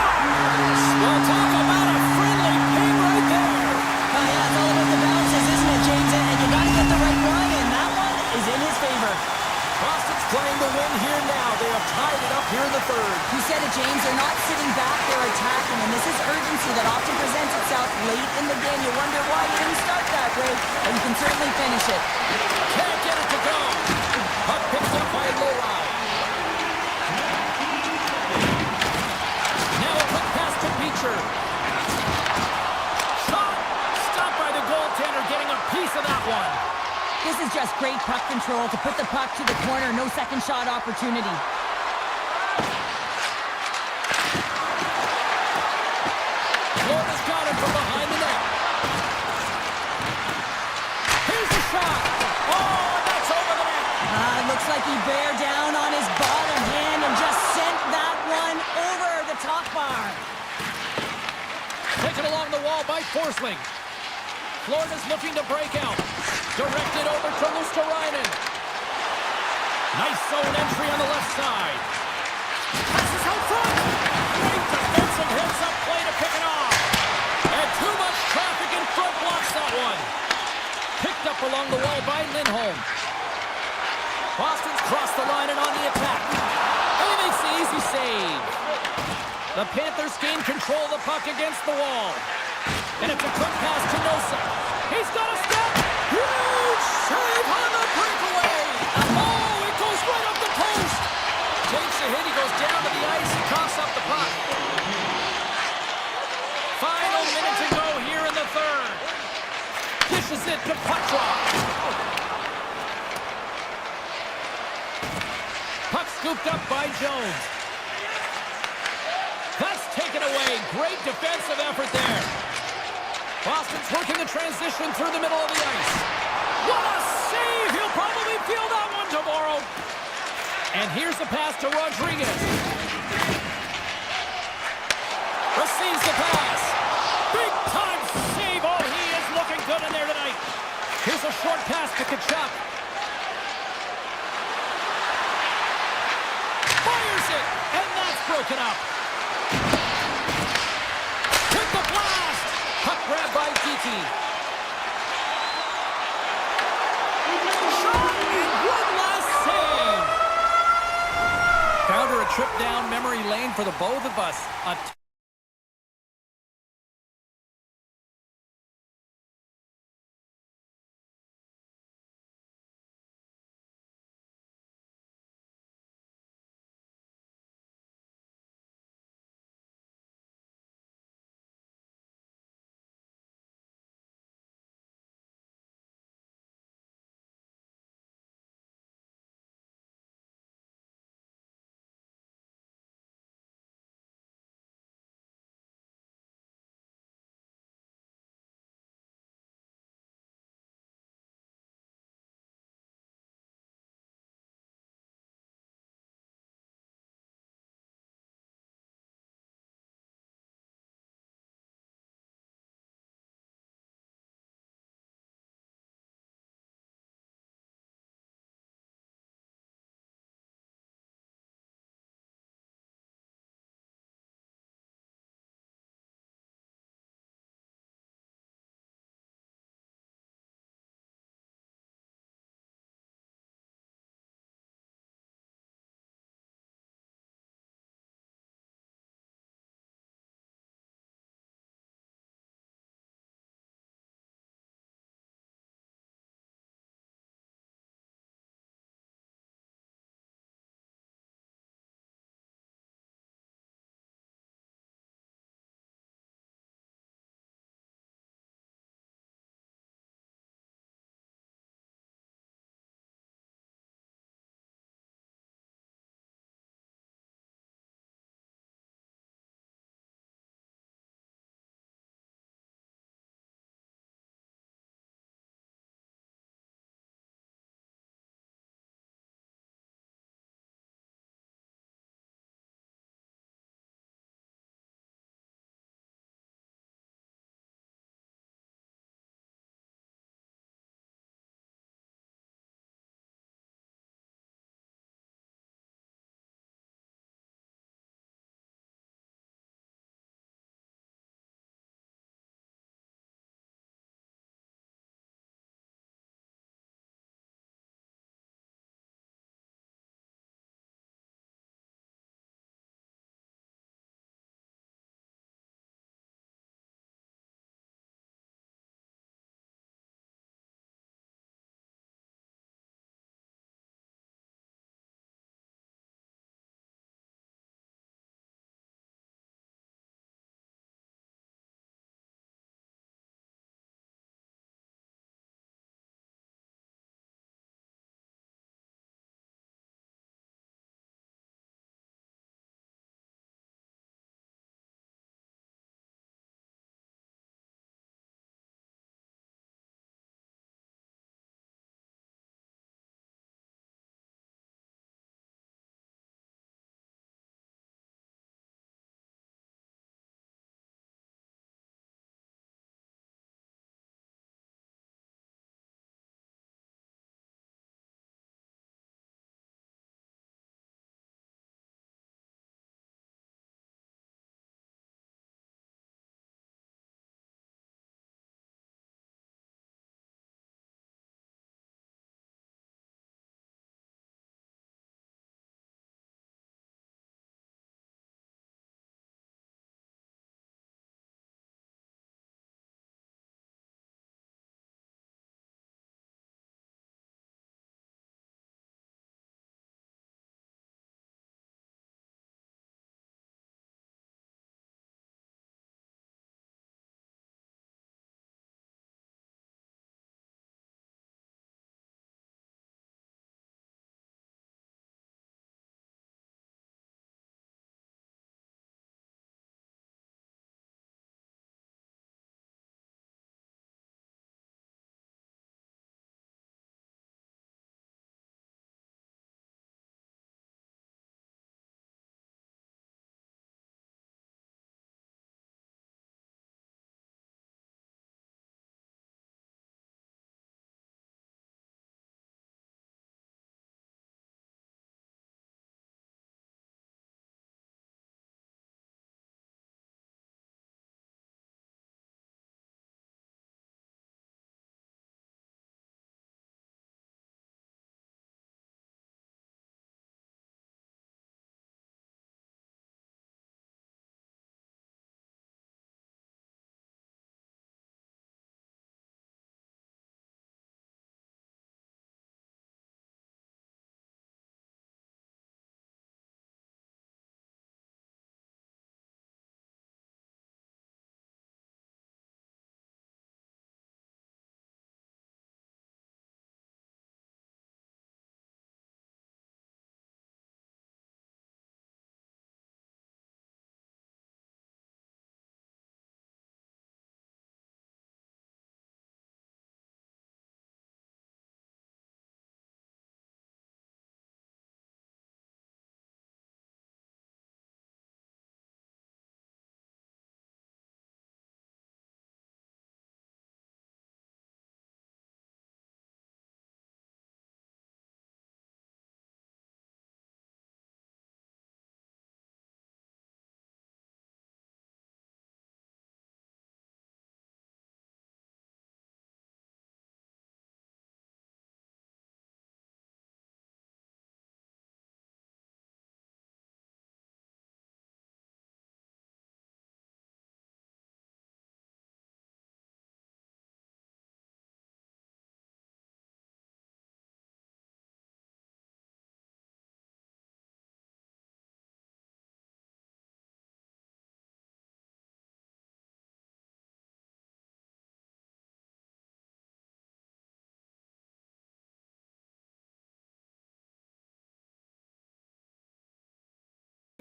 Well, talk about a friendly ping right there. Oh, yeah, it's all about the bounces, isn't it, James? And you got to get the right one, and that one is in his favor. Boston's playing the win here now. They have tied it up here in the third. You said it, James. They're not sitting back. They're attacking, and this is urgency that often presents itself late in the game. You wonder why you didn't start that way, and you can certainly finish it. Can't get it to go. Puck picked up by Lowry. Now a quick pass to Beecher. Shot. Stopped by the goaltender, getting a piece of that one. This is just great puck control to put the puck to the corner. No second shot opportunity. Florida's got him from behind the net. Here's the shot. Oh, that's over the net. It looks like he bare down on his bottom hand and just sent that one over the top bar. Taken along the wall by Forsling. Florida's looking to break out. Directed over to Luosterainen. Nice zone entry on the left side. Passes out front. Great defensive heads-up play to pick it off. And too much traffic in front blocks that one. Picked up along the wall by Lindholm. Boston's crossed the line and on the attack. And he makes the easy save. The Panthers gain control of the puck against the wall. And it's a quick pass to Nosa. He's got a step. Huge save on the breakaway. Oh, it goes right up the post. Takes a hit. He goes down to the ice and coughs up the puck. Final minute to go here in the third. Dishes it to Petrov. Puck scooped up by Jones. That's taken away. Great defensive effort there. Boston's working the transition through the middle of the ice. What a save! He'll probably feel that one tomorrow. And here's the pass to Rodriguez. Receives the pass. Big time save. Oh, he is looking good in there tonight. Here's a short pass to Kachuk. broken up. With the blast! Puck grab by Geeky. Shot and one last save. Found her a trip down memory lane for the both of us. A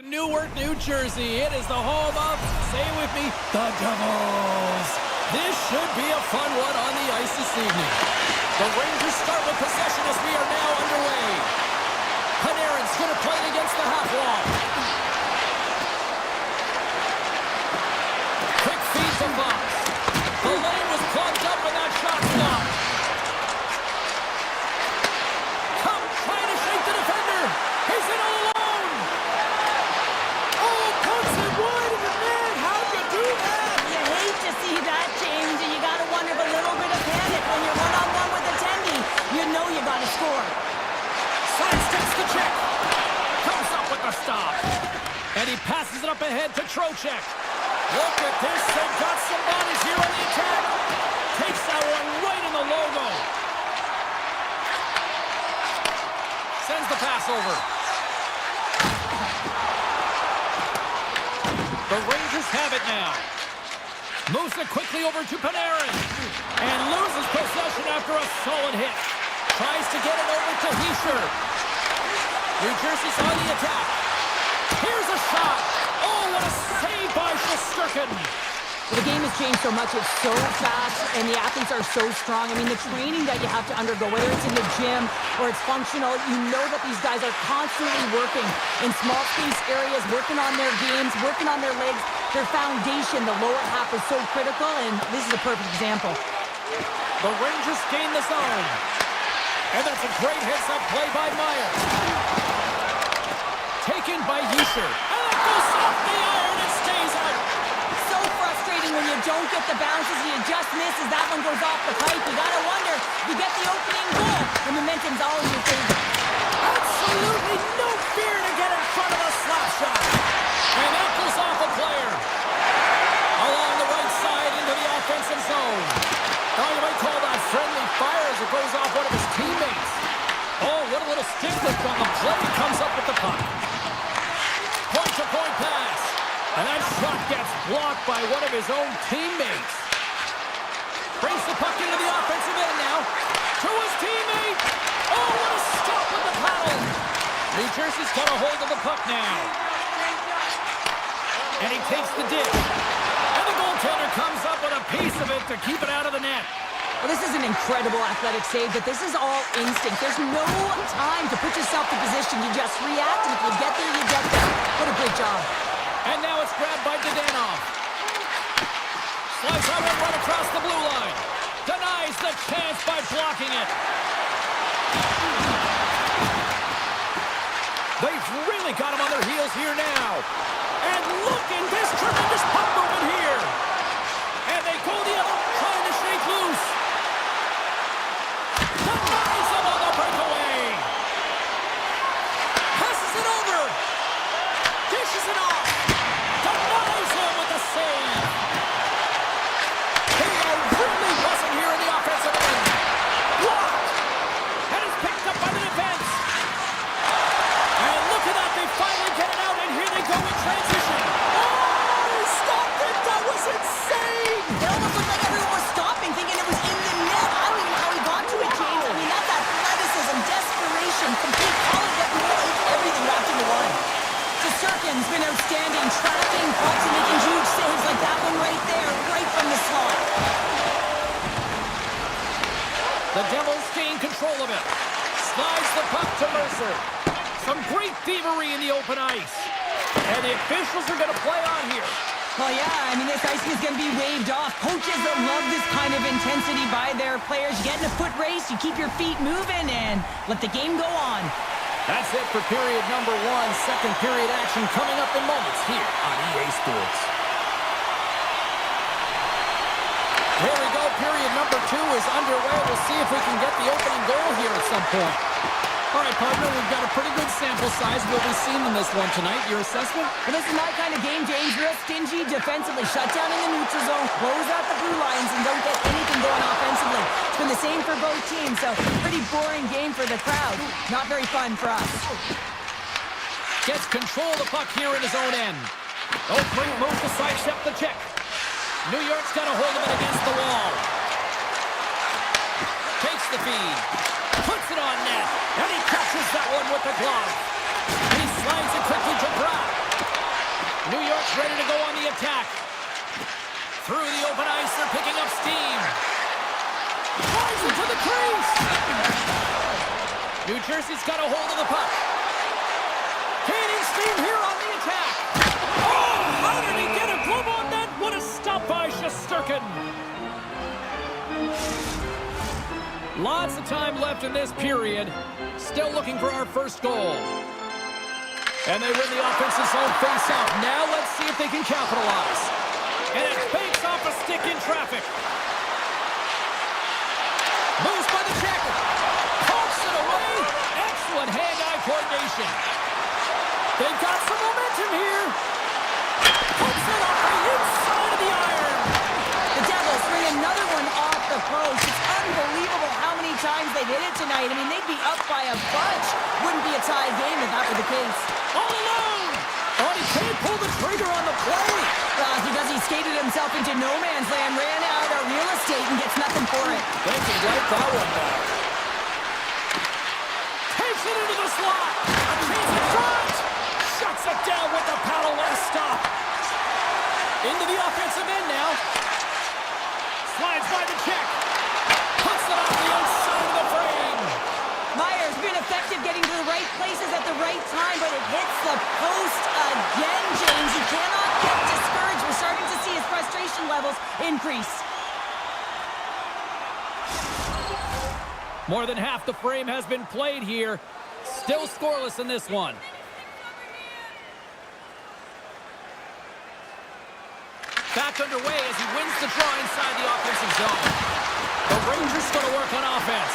Newark, New Jersey. It is the home of, say it with me, the Devils. This should be a fun one on the ice this evening. The Rangers start with possession as we are now underway. Panarin's going to play it against the half wall. Quick feed to Fox. The lane was plugged up and that shot stopped. Come trying to shake the defender. He's in all alone. Oh, puts it wide of the net. How'd you do that? You hate to see that, James, and you got to wonder if a little bit of panic when you're one-on-one with a Tendy. You know you got to score. Sidesteps the check. Comes up with the stop. And he passes it up ahead to Trocheck. Look at this. They've got some bodies here on the attack. Takes that one right in the logo. Sends the pass over. The Rangers have it now. Moves it quickly over to Panarin. And loses possession after a solid hit. Tries to get it over to Hischier. New Jersey's on the attack. Here's a shot. Oh, what a save by Shesterkin. Well, the game has changed so much. It's so fast, and the athletes are so strong. I mean, the training that you have to undergo, whether it's in the gym or it's functional, you know that these guys are constantly working in small space areas, working on their games, working on their legs. Their foundation, the lower half, is so critical, and this is a perfect example. The Rangers gain the zone. And that's a great heads-up play by Meyer. Taken by Hischier. And it goes off the iron and stays out. So frustrating when you don't get the bounces and you just miss as that one goes off the pipe. You gotta wonder, you get the opening goal. The momentum's all in your favor. Absolutely no fear to get in front of a slap shot. And that goes off a player. Along the right side into the offensive zone. Oh, you might call that friendly fire as it goes off one of his teammates. Oh, what a little stick lift on the play. He comes up with the puck. Point-to-point pass. And that shot gets blocked by one of his own teammates. Brings the puck into the offensive end now. To his teammate. Oh, what a stop with the paddle. New Jersey's got a hold of the puck now. And he takes the dish. And the goaltender comes up with a piece of it to keep it out of the net. Well, this is an incredible athletic save, but this is all instinct. There's no time to put yourself in position. You just react, and if you get there, you get there. What a great job. And now it's grabbed by Dadonov. Slides out one right across the blue line. Denies the chance by blocking it. They've really got him on their heels here now. And look at this tremendous puck movement here. And they go the other, trying to shake loose. Denies him on the breakaway. Passes it over. Dishes it off. Denies him with the save. They are really buzzing here in the offensive end. Blocked. And it's picked up by the defense. And look at that. They finally get it out, and here they go in transition. Oh, he stopped it. That was insane. It almost looked like everyone was stopping, thinking it was in the net. I don't even know how he got to it, James. I mean, that's athleticism, desperation, complete college everything wrapped into one. Shesterkin's been outstanding, tracking pucks and making huge saves like that one right there, right from the slot. The Devils gain control of it. Slides the puck to Mercer. Some great thievery in the open ice. And the officials are going to play on here. Well, yeah, I mean, this icing is going to be waved off. Coaches that love this kind of intensity by their players. You get in a foot race, you keep your feet moving, and let the game go on. That's it for period number one. Second period action coming up in moments here on EA Sports. Here we go. Period number two is underway. We'll see if we can get the opening goal here at some point. All right, partner, we've got a pretty good sample size of what we've seen in this one tonight. Your assessment? Well, this is my kind of game, James. Real stingy defensively. Shut down in the neutral zone, close out the blue lines, and don't get anything going offensively. It's been the same for both teams, so pretty boring game for the crowd. Not very fun for us. Gets control of the puck here in his own end. Oh, great move to sidestep the check. New York's got a hold of it against the wall. Takes the feed. Puts it on net. And he catches that one with the glove. He slides it quickly to Brock. attack. Through the open ice, they're picking up steam. Flies into the crease. New Jersey's got a hold of the puck. Gaining steam here on the attack. Oh, how did he get a glove on that? What a stop by Shesterkin. Lots of time left in this period. Still looking for our first goal. And they win the offensive zone face-off. Now let's see if they can capitalize. And it fakes off a stick in traffic. Moves by the checker. Pokes it away. Excellent hand-eye coordination. They've got some momentum here. Puts it off the inside of the iron. The Devils bring another one off the post. It's unbelievable how many times they've hit it tonight. I mean, they'd be up by a bunch. Wouldn't be a tie game if that were the case. All alone. Oh, he can't pull the trigger on the play. Because he skated himself into no man's land, ran out of real estate, and gets nothing for it. Think he'd like that one back. Takes it into the slot. A chance at shot. Shuts it down with the paddle. What a stop. Into the offensive end now. Slides by the check. Puts it off the outside of the frame. Meyer's been effective getting to the right places at the right time, but it hits the post again, James. He cannot get discouraged. We're starting to see his frustration levels increase. More than half the frame has been played here. Still scoreless in this one. Back underway as he wins the draw inside the offensive zone. The Rangers going to work on offense.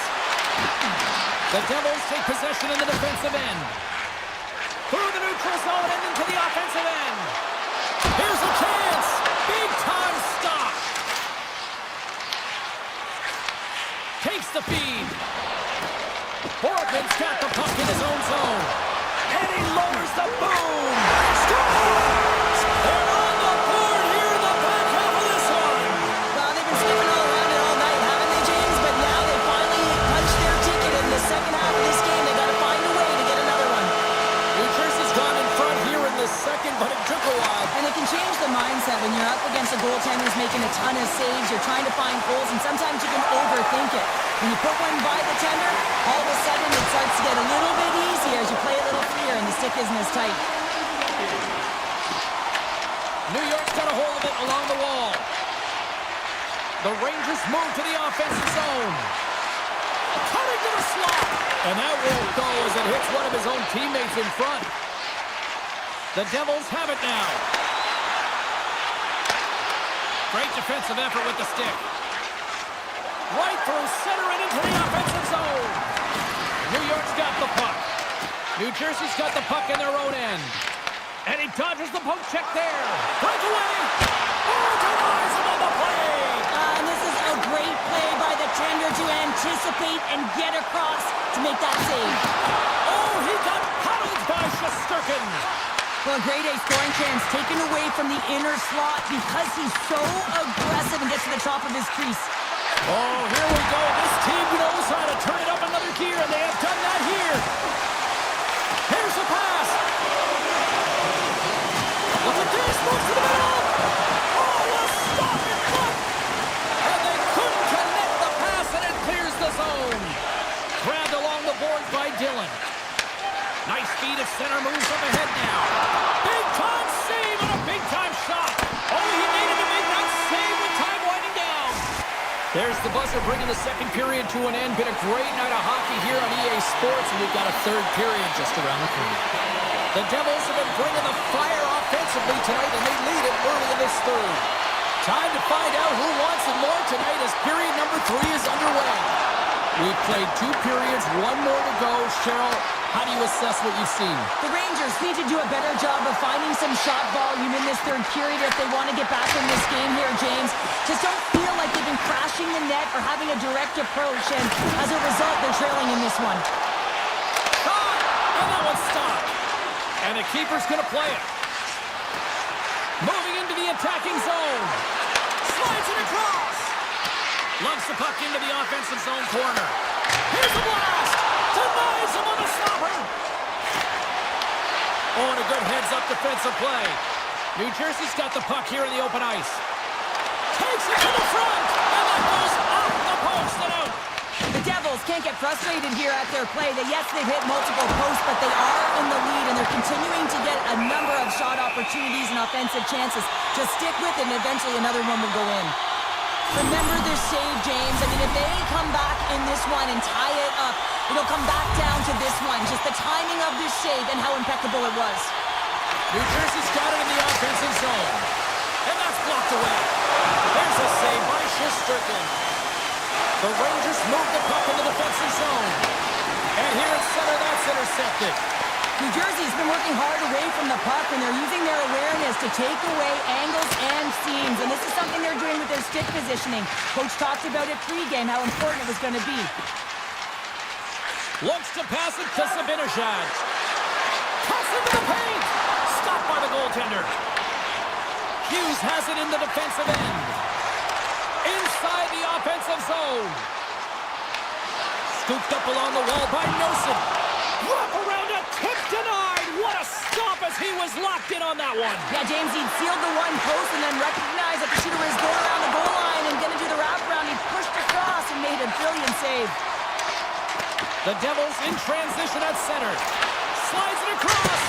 The Devils take possession in the defensive end. Through the neutral zone and into the offensive end. Here's a chance. Big time stop. Takes the feed. Horgan's got the puck in his own zone. And he lowers the boom. Scores! They're on the board here in the back half of this one. Well, they've been skipping all around it all night, haven't they, James? But now they finally punched their ticket in the second half of this game. They got to find a way to get another one. New Jersey's gone in front here in the second, but it took a while. And it can change the mindset when you're up against a goaltender who's making a ton of saves. You're trying to find goals, and sometimes you can overthink it. When you put one by the tender, all of a sudden it starts to get a little bit easier as you play a little freer and the stick isn't as tight. New York's got a hold of it along the wall. The Rangers move to the offensive zone. Cutting to the slot. And that won't go as it hits one of his own teammates in front. The Devils have it now. Great defensive effort with the stick. Right through center and into the offensive zone. New York's got the puck. New Jersey's got the puck in their own end. And he dodges the poke check there. Breakaway. Oh, denies him on the play. And this is a great play by the tender to anticipate and get across to make that save. Oh, he got paddled by Shesterkin. Well, a grade A scoring chance taken away from the inner slot because he's so aggressive and gets to the top of his crease. Oh, here we go. This team knows how to turn it up another gear, and they have done that here. Here's the pass. Look at this. Moves to the middle. Oh, a stop in front. And they couldn't connect the pass, and it clears the zone. Grabbed along the boards by Dillon. Nice feed of center, moves up ahead now. Big time save and a big time shot. Oh, he needed to make that save with time winding down. There's the buzzer bringing the second period to an end. Been a great night of hockey here on EA Sports, and we've got a third period just around the corner. The Devils have been bringing the fire offensively tonight, and they lead it early in this third. Time to find out who wants it more tonight as period number 3 is underway. We've played 2 periods, 1 more to go. Cheryl, how do you assess what you've seen? The Rangers need to do a better job of finding some shot volume in this third period if they want to get back in this game here, James. Just don't feel like they've been crashing the net or having a direct approach, and as a result, they're trailing in this one. Shot! And that one's stopped. And the keeper's going to play it. Moving into the attacking zone. Slides it across. Lumps the puck into the offensive zone corner. Here's the blast. Denies him on the stopper. Oh, and a good heads-up defensive play. New Jersey's got the puck here in the open ice. Takes it to the front, and that goes off the post and out. The Devils can't get frustrated here at their play. Yes, they've hit multiple posts, but they are in the lead, and they're continuing to get a number of shot opportunities and offensive chances. Just stick with it, and eventually another one will go in. Remember their save, James. I mean, if they come back in this one and tie it up, it'll come back down to this one. Just the timing of this save and how impeccable it was. New Jersey's got it in the offensive zone. And that's blocked away. There's a save by Shesterkin. The Rangers move the puck in the defensive zone. And here at center, that's intercepted. New Jersey's been working hard away from the puck, and they're using their awareness to take away angles and seams. And this is something they're doing with their stick positioning. Coach talked about it pregame, how important it was going to be. Looks to pass it to Zibanejad. Cuts into the paint. Stopped by the goaltender. Hughes has it in the defensive end. Inside the offensive zone. Scooped up along the wall by Nosen. Wrap around a tip denied. What a stop as he was locked in on that one. Yeah, James, he'd sealed the one post and then recognized that the shooter was going around the goal line and going to do the wraparound. He pushed across and made a brilliant save. The Devils in transition at center. Slides it across.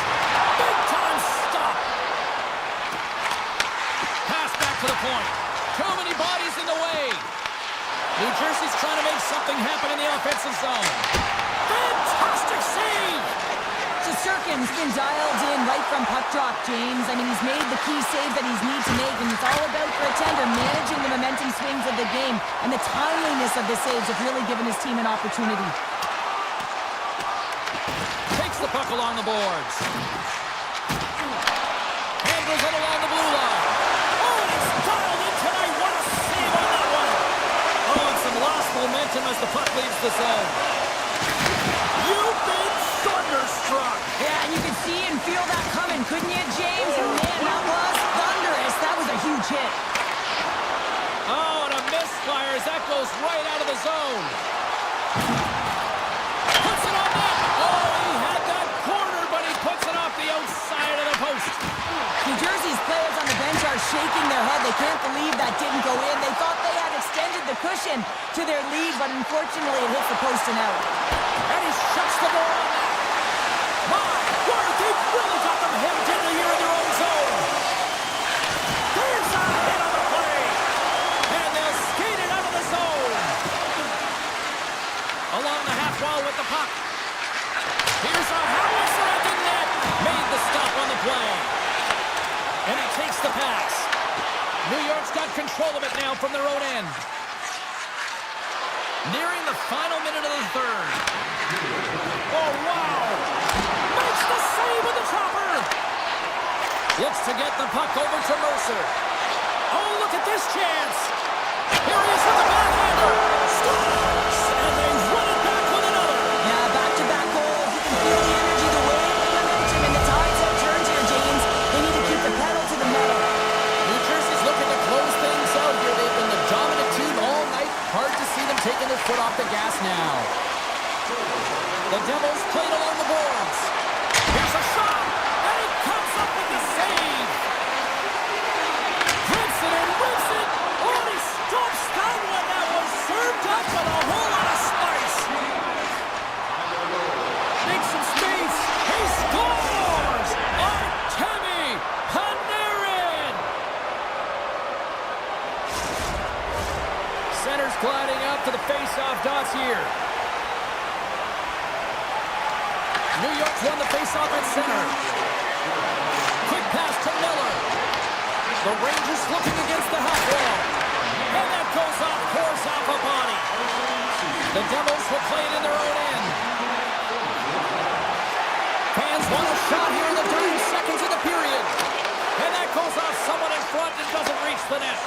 Big time stop. Pass back to the point. Too many bodies in the way. New Jersey's trying to make something happen in the offensive zone. Fantastic save! Shesterkin's been dialed in right from puck drop, James. I mean, he's made the key saves that he's need to make, and it's all about for a tender managing the momentum swings of the game, and the timeliness of the saves have really given his team an opportunity. Takes the puck along the boards. Handles it along the blue line. Oh, and it's dialed in tonight. What a save on that one. Oh, and some lost momentum as the puck leaves the zone. You've been thunderstruck. Yeah, and you could see and feel that coming, couldn't you, James? And man, that was thunderous. That was a huge hit. Oh, and a misfire as that goes right out of the zone. Puts it on net. Oh, he had that corner, but he puts it off the outside of the post. New Jersey's players on the bench are shaking their head. They can't believe that didn't go in. They thought they had extended the cushion to their lead, but unfortunately it hits the post and out. And he shuts the door on that. My word, they've really got them hemmed in here in their own zone. There's a hit on the play. And they'll skate it out of the zone. Along the half wall with the puck. Here's a howitzer at the net. Made the stop on the play. And he takes the pass. New York's got control of it now from their own end. Nearing the final minute of the third. Oh, wow. Makes the save with the chopper. Looks to get the puck over to Mercer. Oh, look at this chance. Here he is with the backhander. Scores! And they run it back with another. Yeah, back-to-back goals. You can feel the energy, the wave, the momentum, and the tides have turned here, James. They need to keep the pedal to the metal. New Jersey's looking to close things out here. They've been the dominant team all night. Hard to see them taking their foot off the gas now. The Devils played along the boards. Here's a shot, and he comes up with the save. Hits it and whips it. Oh, he stops that one. That was served up with a whole lot of spice. Makes some space. He scores! Artemi Panarin! Center's gliding up to the face-off dots here. New York's won the face-off at center. Quick pass to Miller. The Rangers looking against the half wall. And that goes off, pours off a body. The Devils will play it in their own end. Fans want a shot here in the dying seconds of the period. And that goes off someone in front and doesn't reach the net.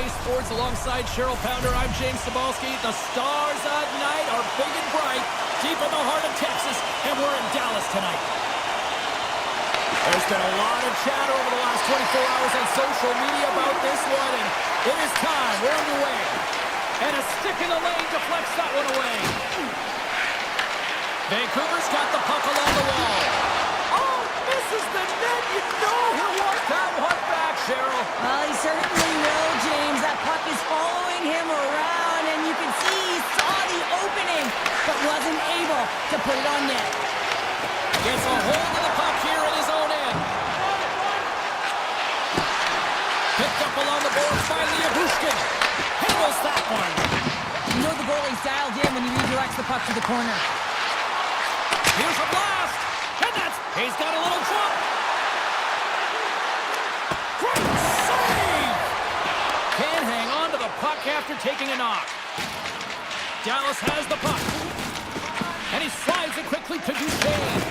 EA Sports alongside Cheryl Pounder. I'm James Cybulski. The stars at night are big and bright, deep in the heart of Texas, and we're in Dallas tonight. There's been a lot of chatter over the last 24 hours on social media about this one, and it is time. We're underway. And a stick in the lane deflects that one away. Vancouver's got the puck along the wall. Oh, misses the net. You know he'll want that one back, Cheryl. Well, he certainly will, James. That puck is following him around, and you can see he saw the opening, but wasn't able to put it on net. Gets a hold of the puck here at his own end. Picked up along the boards by Bushkin. Handles that one. You know the goalie's dialed in when he redirects the puck to the corner. Here's a blast. And he's got a little jump. Great save. Can't hang on to the puck after taking a knock. Dallas has the puck. And he slides it quickly to Duchesne.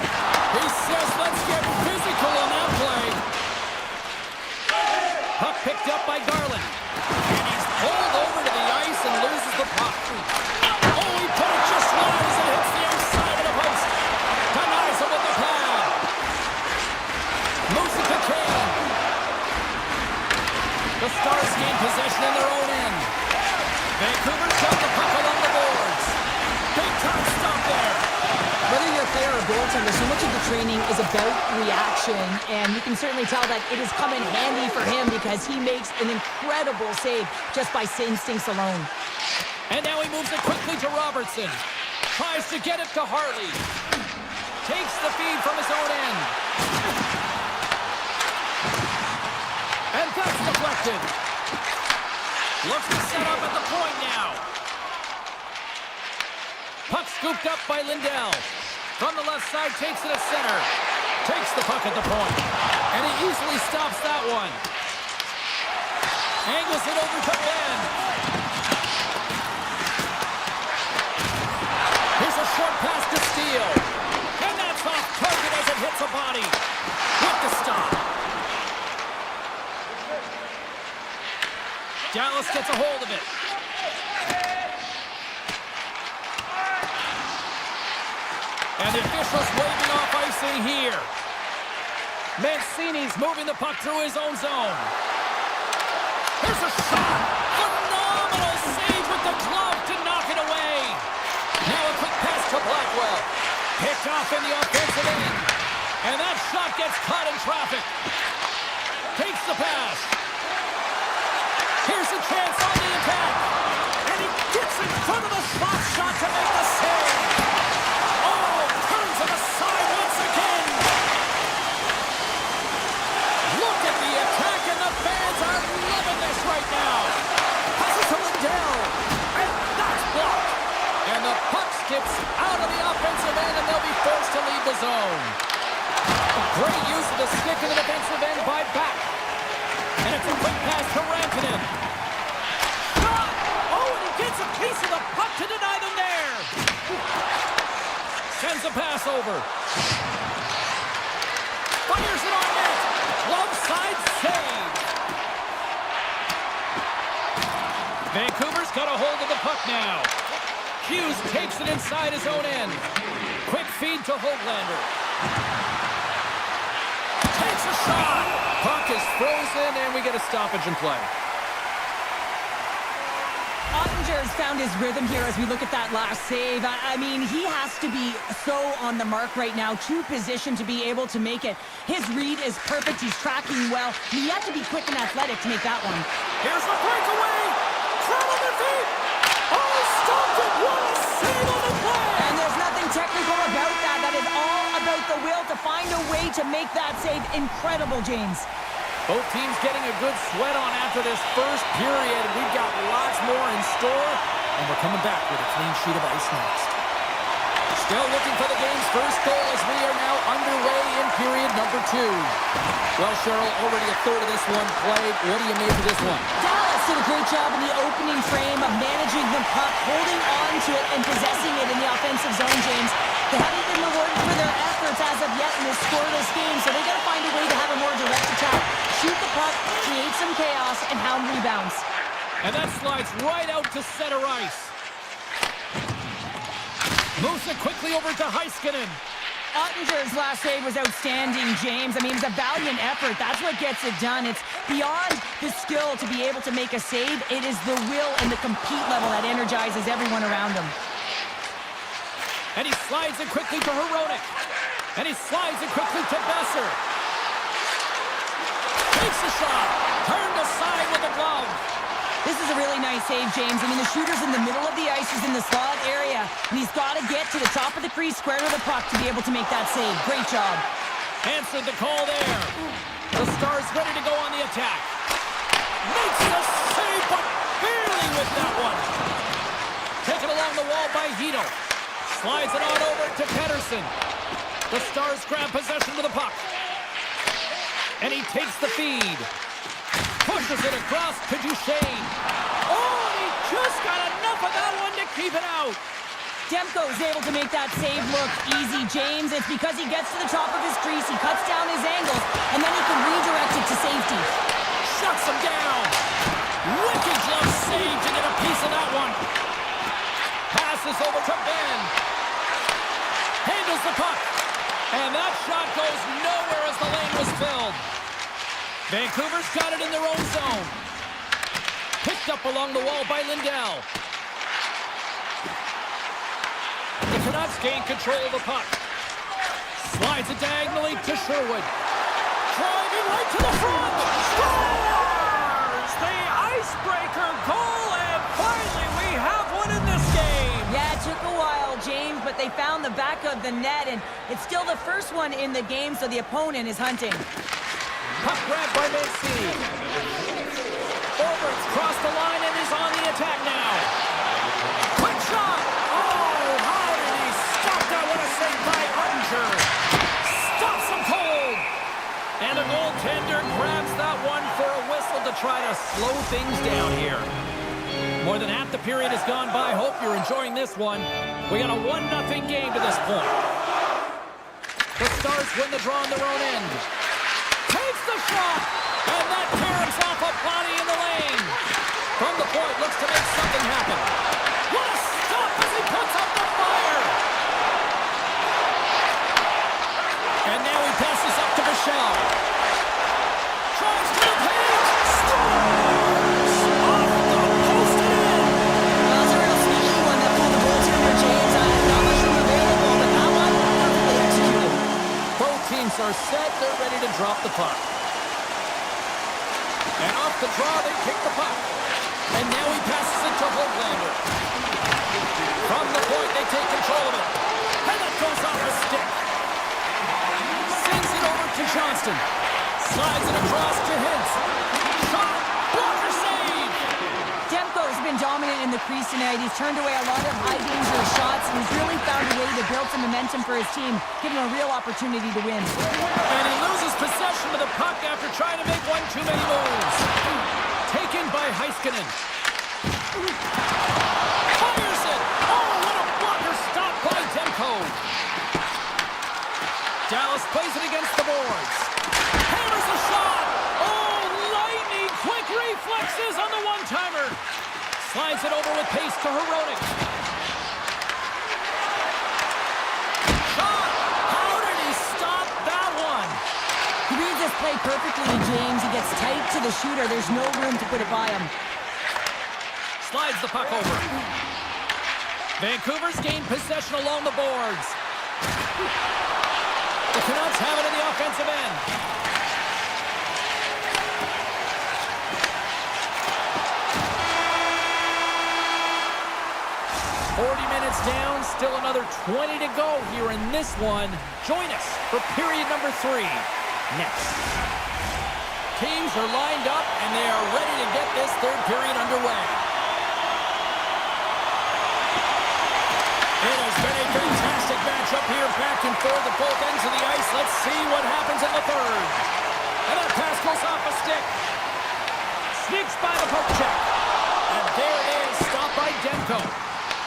He says, let's get physical on that play. Puck picked up by Garland. And he's pulled over to the ice and loses the puck. Oh, he put it just wide as it hits the outside of the post. Denies him with the pad. Moves it to Kane. The Stars gain possession in their own end. Vancouver's got the puck along the boards. Big time stop there. Whether you're a player or a goaltender, so much of the training is about reaction, and you can certainly tell that it has come in handy for him because he makes an incredible save just by instincts alone. And now he moves it quickly to Robertson. Tries to get it to Harley. Takes the feed from his own end. And that's deflected. Looks to set up at the point now. Puck scooped up by Lindell. From the left side, takes it to center. Takes the puck at the point. And he easily stops that one. Angles it over to Ben. Here's a short pass to Steele. And that's off target as it hits a body. With the stop. Dallas gets a hold of it. And the officials waving off icing here. Mancini's moving the puck through his own zone. Here's a shot. Phenomenal save with the glove to knock it away. Now a quick pass to Blackwell. Picked off in the offensive end. And that shot gets caught in traffic. Takes the pass. Here's a chance on the attack. And he gets in front of the slot shot to make the save. Oh, turns it aside once again. Look at the attack, and the fans are loving this right now. Passes to Lindell. And that's blocked. And the puck skips out of the offensive end, and they'll be forced to leave the zone. Great use of the stick in the defensive end by Back. And it's a quick pass to Rantanen. Shot! Oh, and he gets a piece of the puck to deny them there. Sends a pass over. Fires it on net. Glove side save. Vancouver's got a hold of the puck now. Hughes takes it inside his own end. Quick feed to Hoglander. Takes a shot. Puck is frozen, and we get a stoppage in play. Ottinger's found his rhythm here as we look at that last save. I mean, he has to be so on the mark right now, true position to be able to make it. His read is perfect. He's tracking well. You have to be quick and athletic to make that one. Here's the breakaway. Crowd on their feet. Oh, stopped it. What a save on the play. And there's nothing technical about that. That is all about the will to find a way to make that save. Incredible, James. Both teams getting a good sweat on after this first period. We've got lots more in store, and we're coming back with a clean sheet of ice next. Still looking for the game's first goal as we are now underway in period number 2. Well, Cheryl, already a third of this one played. What do you make of this one? Dallas did a great job in the opening frame of managing the puck, holding on to it, and possessing it in the offensive zone, James. They haven't been rewarded for their efforts as of yet in this scoreless game, so they got to find a way to have a more direct attack. Shoot the puck, create some chaos, and hound rebounds. And that slides right out to center ice. Moves it quickly over to Heiskanen. Ottinger's last save was outstanding, James. I mean, it was a valiant effort. That's what gets it done. It's beyond the skill to be able to make a save. It is the will and the compete level that energizes everyone around him. And he slides it quickly to Hronek. And he slides it quickly to Besser. Takes a shot. Turned aside with a glove. This is a really nice save, James. I mean, the shooter's in the middle of the ice. He's in the slot area. And he's got to get to the top of the crease, square to the puck, to be able to make that save. Great job. Answered the call there. The Stars ready to go on the attack. Makes the save, but barely with that one. Taken along the wall by Hito. Slides it on over to Pettersson. The Stars grab possession with the puck. And he takes the feed. Pushes it across to Duchesne. Oh, and he just got enough of that one to keep it out. Demko is able to make that save look easy, James. It's because he gets to the top of his crease, he cuts down his angles, and then he can redirect it to safety. Shuts him down. Wicked glove save to get a piece of that one. Passes over to Ben. Handles the puck. And that shot goes nowhere as the lane was filled. Vancouver's got it in their own zone. Picked up along the wall by Lindell. The Canucks gain control of the puck. Slides it diagonally to Sherwood. Driving right to the front. Scores! The icebreaker goal, and finally we have one in this game. Yeah, it took a while, James, but they found the back of the net, and it's still the first one in the game, so the opponent is hunting. Puck grabbed by Mancini. Overts crossed the line and is on the attack now. Quick shot! Oh, how did he stop that? What a save by Ottinger. Stops him cold. And the goaltender grabs that one for a whistle to try to slow things down here. More than half the period has gone by. Hope you're enjoying this one. We got a 1-0 game to this point. The Stars win the draw on their own end. Takes the shot, and that caroms off a body in the lane. From the point, looks to make something happen. What a stop as he puts up the fire. And now he passes up to Michelle. Tries to the page. Scores! Off the post and in. That was a real sneaky one that pulled the goaltender, James. Not much room available, but that one perfectly executed. Both teams are set. They're ready to drop the puck. And off the draw, they kick the puck. And now he passes it to Hoglander. From the point, they take control of it. And it goes off the stick. Sends it over to Johnston. Slides it across to Hintz. Shot! Blocker save! Demko has been dominant in the crease tonight. He's turned away a lot of high-danger shots, and he's really found a way to build some momentum for his team, giving him a real opportunity to win. And he loses possession of the puck after trying to make one too many moves. Taken by Heiskanen. Fires it! Oh, what a blocker stop by Demko! Dallas plays it against the boards. Hammers the shot! Oh, lightning quick reflexes on the one-timer! Slides it over with pace to Hronek. Shot! How did he stop that one? He reads this play perfectly, James. He gets tight to the shooter. There's no room to put it by him. Slides the puck over. Vancouver's gained possession along the boards. The Canucks have it in the offensive end. Minutes down, still another 20 to go here in this one. Join us for period number 3 next. Teams are lined up and they are ready to get this third period underway. It has been a fantastic matchup here, back and forth at both ends of the ice. Let's see what happens in the third. And that pass goes off a stick. Sneaks by the poke check. And there it is, stopped by Demko.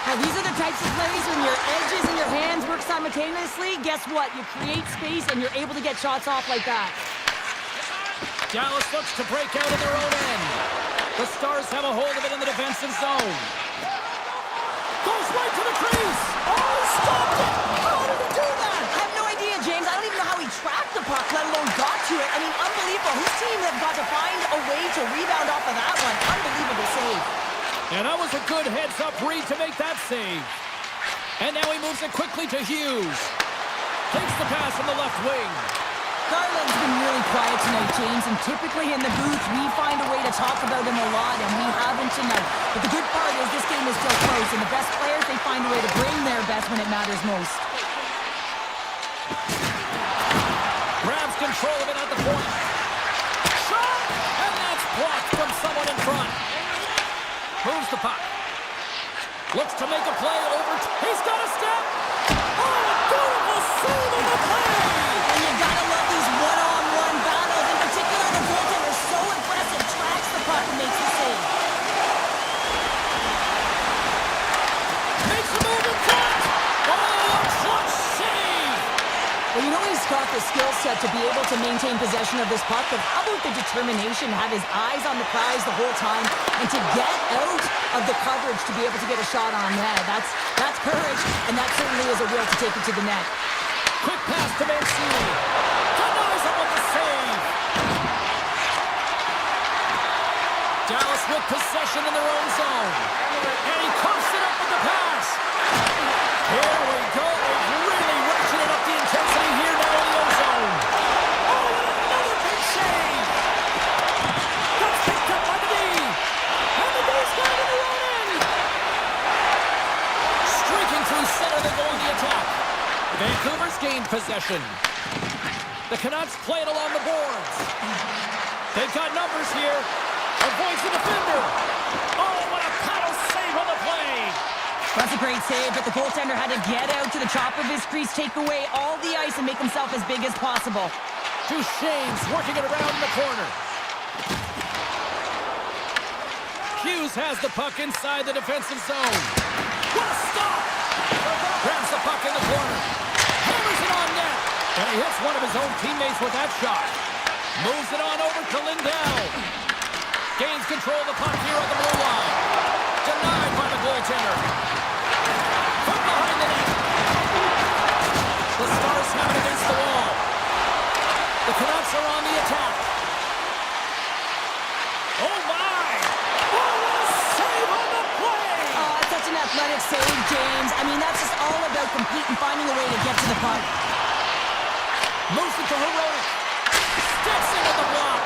Now, these are the types of plays when your edges and your hands work simultaneously. Guess what? You create space and you're able to get shots off like that. Dallas looks to break out of their own end. The Stars have a hold of it in the defensive zone. Goes right to the crease. Oh, he stopped it. How did he do that? I have no idea, James. I don't even know how he tracked the puck, let alone got to it. I mean, unbelievable. His team have got to find a way to rebound off of that one. Unbelievable save. And that was a good heads-up read to make that save. And now he moves it quickly to Hughes. Takes the pass from the left wing. Garland's been really quiet tonight, James, and typically in the booth, we find a way to talk about him a lot, and we haven't tonight. But the good part is this game is still close, and the best players, they find a way to bring their best when it matters most. Grabs control of it at the point. Shot! And that's blocked from someone in front. Moves the puck. Looks to make a play over. He's got a step. Oh, a beautiful save on the play. And you gotta love these one-on-one battles. In particular, the goaltender is so impressive. Tracks the puck and makes the save. Makes a move in front. Oh, a clutch save. Well, you know he's got the skill set to be able to maintain possession of this puck, but how about the determination to have his eyes on the prize the whole time and to get out of the coverage to be able to get a shot on net? That's courage, and that certainly is a will to take it to the net. Quick pass to Mancini. Denies him with the save. Dallas with possession in their own zone. And he cuffs it up with the pass. Here we go. They've really ratcheted up the intensity here now in the own zone. Oh, and another big save. That's picked up by the D. And the D's got it in their own end. Streaking through center, they go on the attack. Vancouver's gained possession. The Canucks play it along the boards. They've got numbers here. Avoids the defender. Oh, what a paddle save on the play. That's a great save, but the goaltender had to get out to the top of his crease, take away all the ice, and make himself as big as possible. Duchesne's working it around in the corner. Hughes has the puck inside the defensive zone. What a stop! Grabs the puck in the corner. Hammers it on net. And he hits one of his own teammates with that shot. Moves it on over to Lindell. Gains control of the puck here on the blue line. Denied by the goaltender. From behind the net. The Stars have it against the wall. The Canucks are on the attack. Oh my! Oh, what a save on the play! Oh, it's such an athletic save, James. I mean, that's just all about competing, finding a way to get to the puck. Moves it to Heroic. Steps into the block.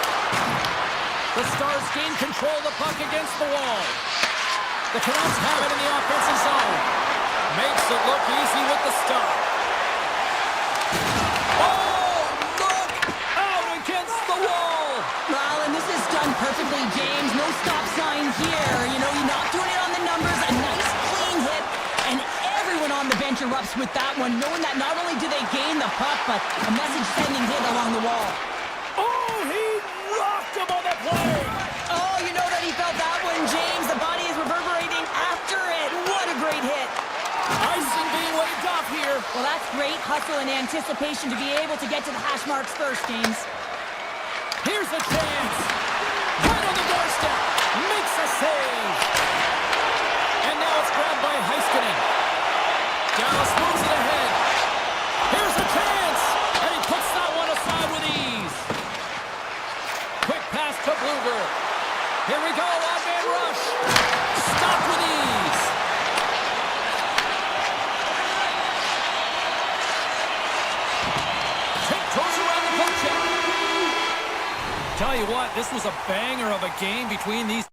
The Stars gain control of the puck against the wall. The Canucks have it in the offensive zone. Makes it look easy with the stop. Oh, look out against the wall. Well, and this is done perfectly, James. No stop sign here. You know, you're not doing it on the numbers. A nice, clean hit. And everyone on the bench erupts with that one, knowing that not only do they gain the puck, but a message-sending hit along the wall. Oh, he rocked him on the play. Oh, you know that he felt that one, James. The body is reverberating after it. What a great hit. Icing being waved off here. Well, that's great hustle and anticipation to be able to get to the hash marks first, James. Here's a chance. Right on the doorstep. Makes a save. And now it's grabbed by Heiskanen. Dallas moves it ahead. Here's a chance. And he puts that one aside with ease. Quick pass to Bluger. Here we go. Odd-man rush. Stopped with ease. Tiptoes around the poke check. Tell you what, this was a banger of a game between these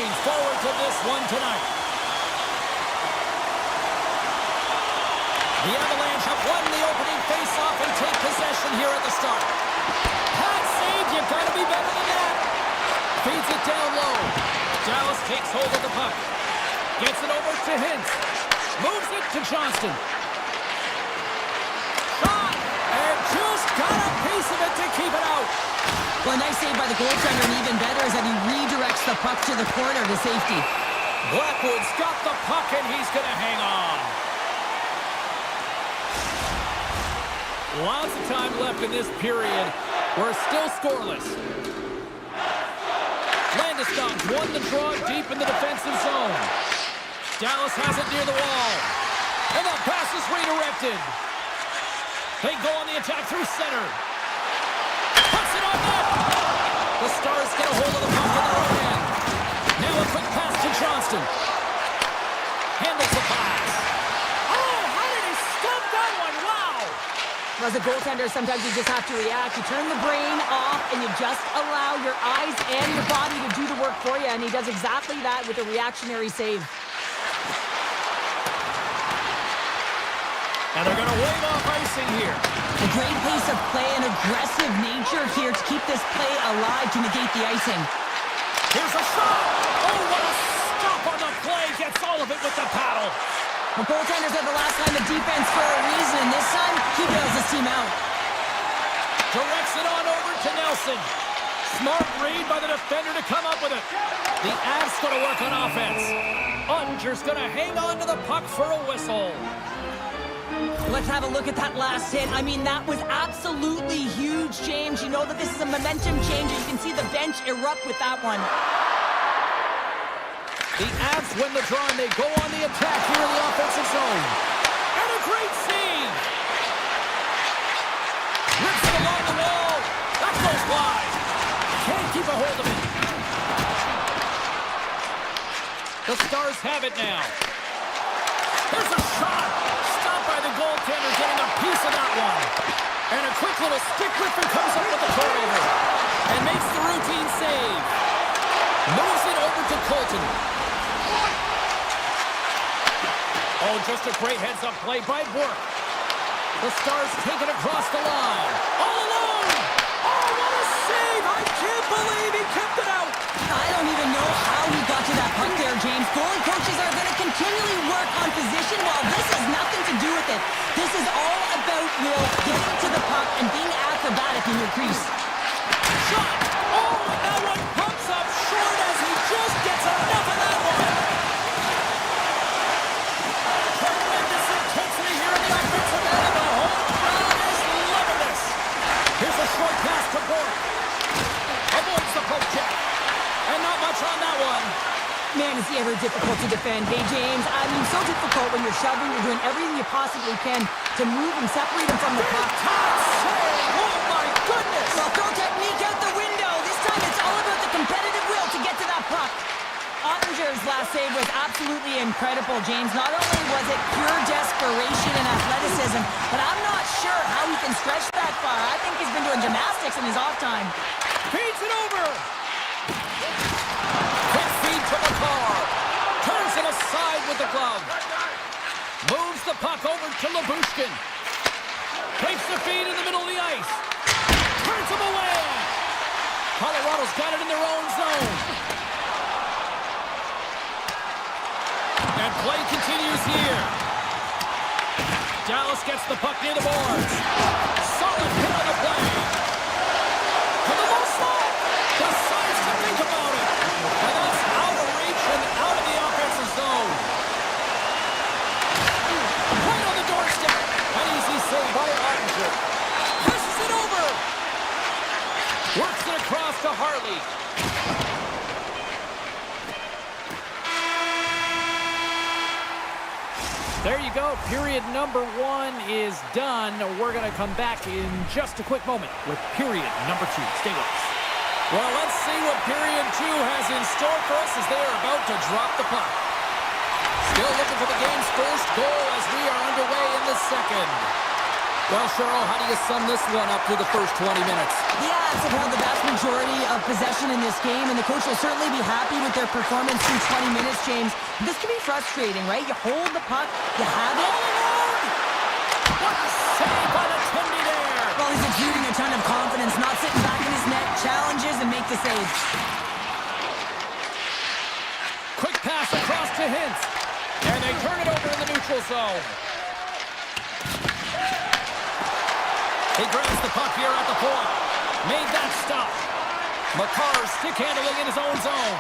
looking forward to this one tonight. The Avalanche have won the opening face-off and take possession here at the start. Pass save, you've got to be better than that. Feeds it down low. Dallas takes hold of the puck. Gets it over to Hintz. Moves it to Johnston. Shot! And just got a piece of it to keep it out. Well, a nice save by the goaltender, and even better is that he redirects the puck to the corner to safety. Blackwood's got the puck, and he's going to hang on. Lots of time left in this period. We're still scoreless. Landeskog's won the draw deep in the defensive zone. Dallas has it near the wall. And that pass is redirected. They go on the attack through center. Puts it on net. The Stars get a hold of the puck in their own end. Now a quick pass to Johnston. Handles the pass. Oh, how did he stop that one? Wow! As a goaltender, sometimes you just have to react. You turn the brain off, and you just allow your eyes and your body to do the work for you, and he does exactly that with a reactionary save. And they're going to wave off icing here. A great pace of play and aggressive nature here to keep this play alive to negate the icing. Here's a shot. Oh, what a stop on the play. Gets all of it with the paddle. The goaltenders are the last line of defense for a reason, and this time, he bails his team out. Directs it on over to Nelson. Smart read by the defender to come up with it. The Avs going to work on offense. Unger's going to hang on to the puck for a whistle. Let's have a look at that last hit. I mean, that was absolutely huge, James. You know that this is a momentum change, and you can see the bench erupt with that one. The Avs win the draw, and they go on the attack here in the offensive zone. And a great save! Rips it along the wall. That goes wide. Can't keep a hold of it. The Stars have it now. There's a shot. Stopped by the goaltender, getting a piece of that one. And a quick little stick lifter comes up with the turnover. And makes the routine save. Moves it over to Colton. Oh, just a great heads-up play by Burke. The Stars take it across the line. All alone! Oh, what a save! I can't believe he kept it out! I don't even know how he got to that puck there, James. Goalie coaches are going to continually work on position. Well, this has nothing to do with it. This is all about Will getting to the puck and being acrobatic in your crease. Shot! Oh, and that one pumps up short as he just gets enough of that one! Tremendous intensity here in the offensive end, and the whole crowd is loving this! Here's a short pass to Burke. Avoids the poke check. And not much on that one. Man, is he ever difficult to defend. Hey, James, I mean, so difficult when you're shoving, you're doing everything you possibly can to move and separate him from the puck. Oh, my goodness! Well, throw technique out the window. This time it's all about the competitive will to get to that puck. Ottinger's last save was absolutely incredible, James. Not only was it pure desperation and athleticism, but I'm not sure how he can stretch that far. I think he's been doing gymnastics in his off time. Feeds it over! Quick feed to McCarr. Turns it aside with the glove. Moves the puck over to Labushkin. Takes the feed in the middle of the ice. Turns him away. Colorado's got it in their own zone. And play continues here. Dallas gets the puck near the boards. Solid hit on the play. To the low slot. Decides to think about it. And that's out of reach and out of the offensive zone. Right on the doorstep. An easy save by Ottinger. Presses it over. Works it across to Harley. There you go. Period number 1 is done. We're going to come back in just a quick moment with period number 2. Stay with us. Well, let's see what period 2 has in store for us as they are about to drop the puck. Still looking for the game's first goal as we are underway in the second. Well, Cheryl, how do you sum this one up through the first 20 minutes? Yeah, it's about the vast majority of possession in this game, and the coach will certainly be happy with their performance through 20 minutes, James. This can be frustrating, right? You hold the puck, you have it. What a save by the Tindy there! Well, he's exuding a ton of confidence, not sitting back in his net, challenges and make the save. Quick pass across to Hintz, and they turn it over in the neutral zone. He grabs the puck here at the point. Made that stop. Makar stick handling in his own zone.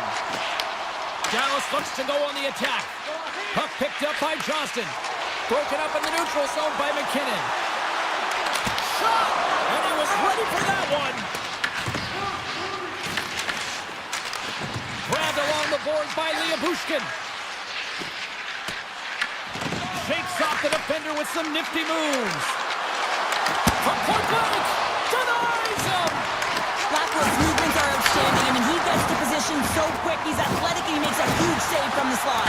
Dallas looks to go on the attack. Puck picked up by Johnston. Broken up in the neutral zone by McKinnon. Shot! And he was ready for that one. Grabbed along the boards by Bushkin. Shakes off the defender with some nifty moves. From point blank, denies him! Blackwood's movements are outstanding. I mean, he gets to position so quick. He's athletic and he makes a huge save from the slot.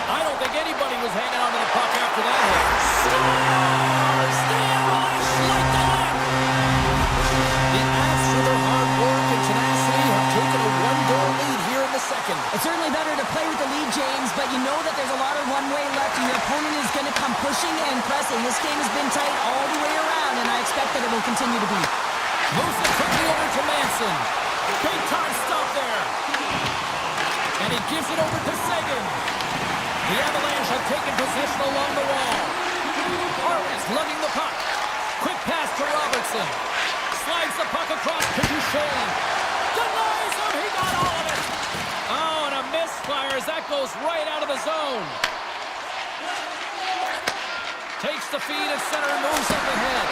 I don't think anybody was hanging on to the puck after that hit. Scores! The Irish like that! The Avs, through their hard work and tenacity, have taken a one-goal lead here in the second. It's certainly better to play with the lead, James, but you know that there's a lot of one-way left and your opponent is going to come pushing and pressing. This game has been tight all the way around, and I expect that it will continue to be. Moves it quickly over to Manson. Big time stop there. And he gives it over to Sagan. The Avalanche have taken possession along the wall. Harley's lugging the puck. Quick pass to Robertson. Slides the puck across to Duchesne. Denies him. He got all of it. Oh, and a misfire as that goes right out of the zone. Takes the feed at center and moves up ahead.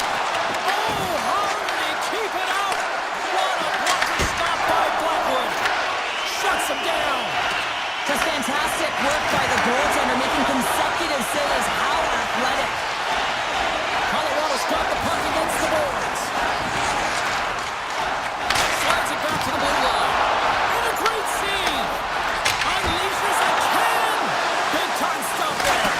Oh, Harley, keep it out. What a blocker stop by Blackwood. Shuts him down. Just fantastic work by the goaltender, making consecutive saves. How athletic. Colorado's got the puck against the boards. Slides it back to the blue line. And a great save. Unleashes a cannon. Big time stop there.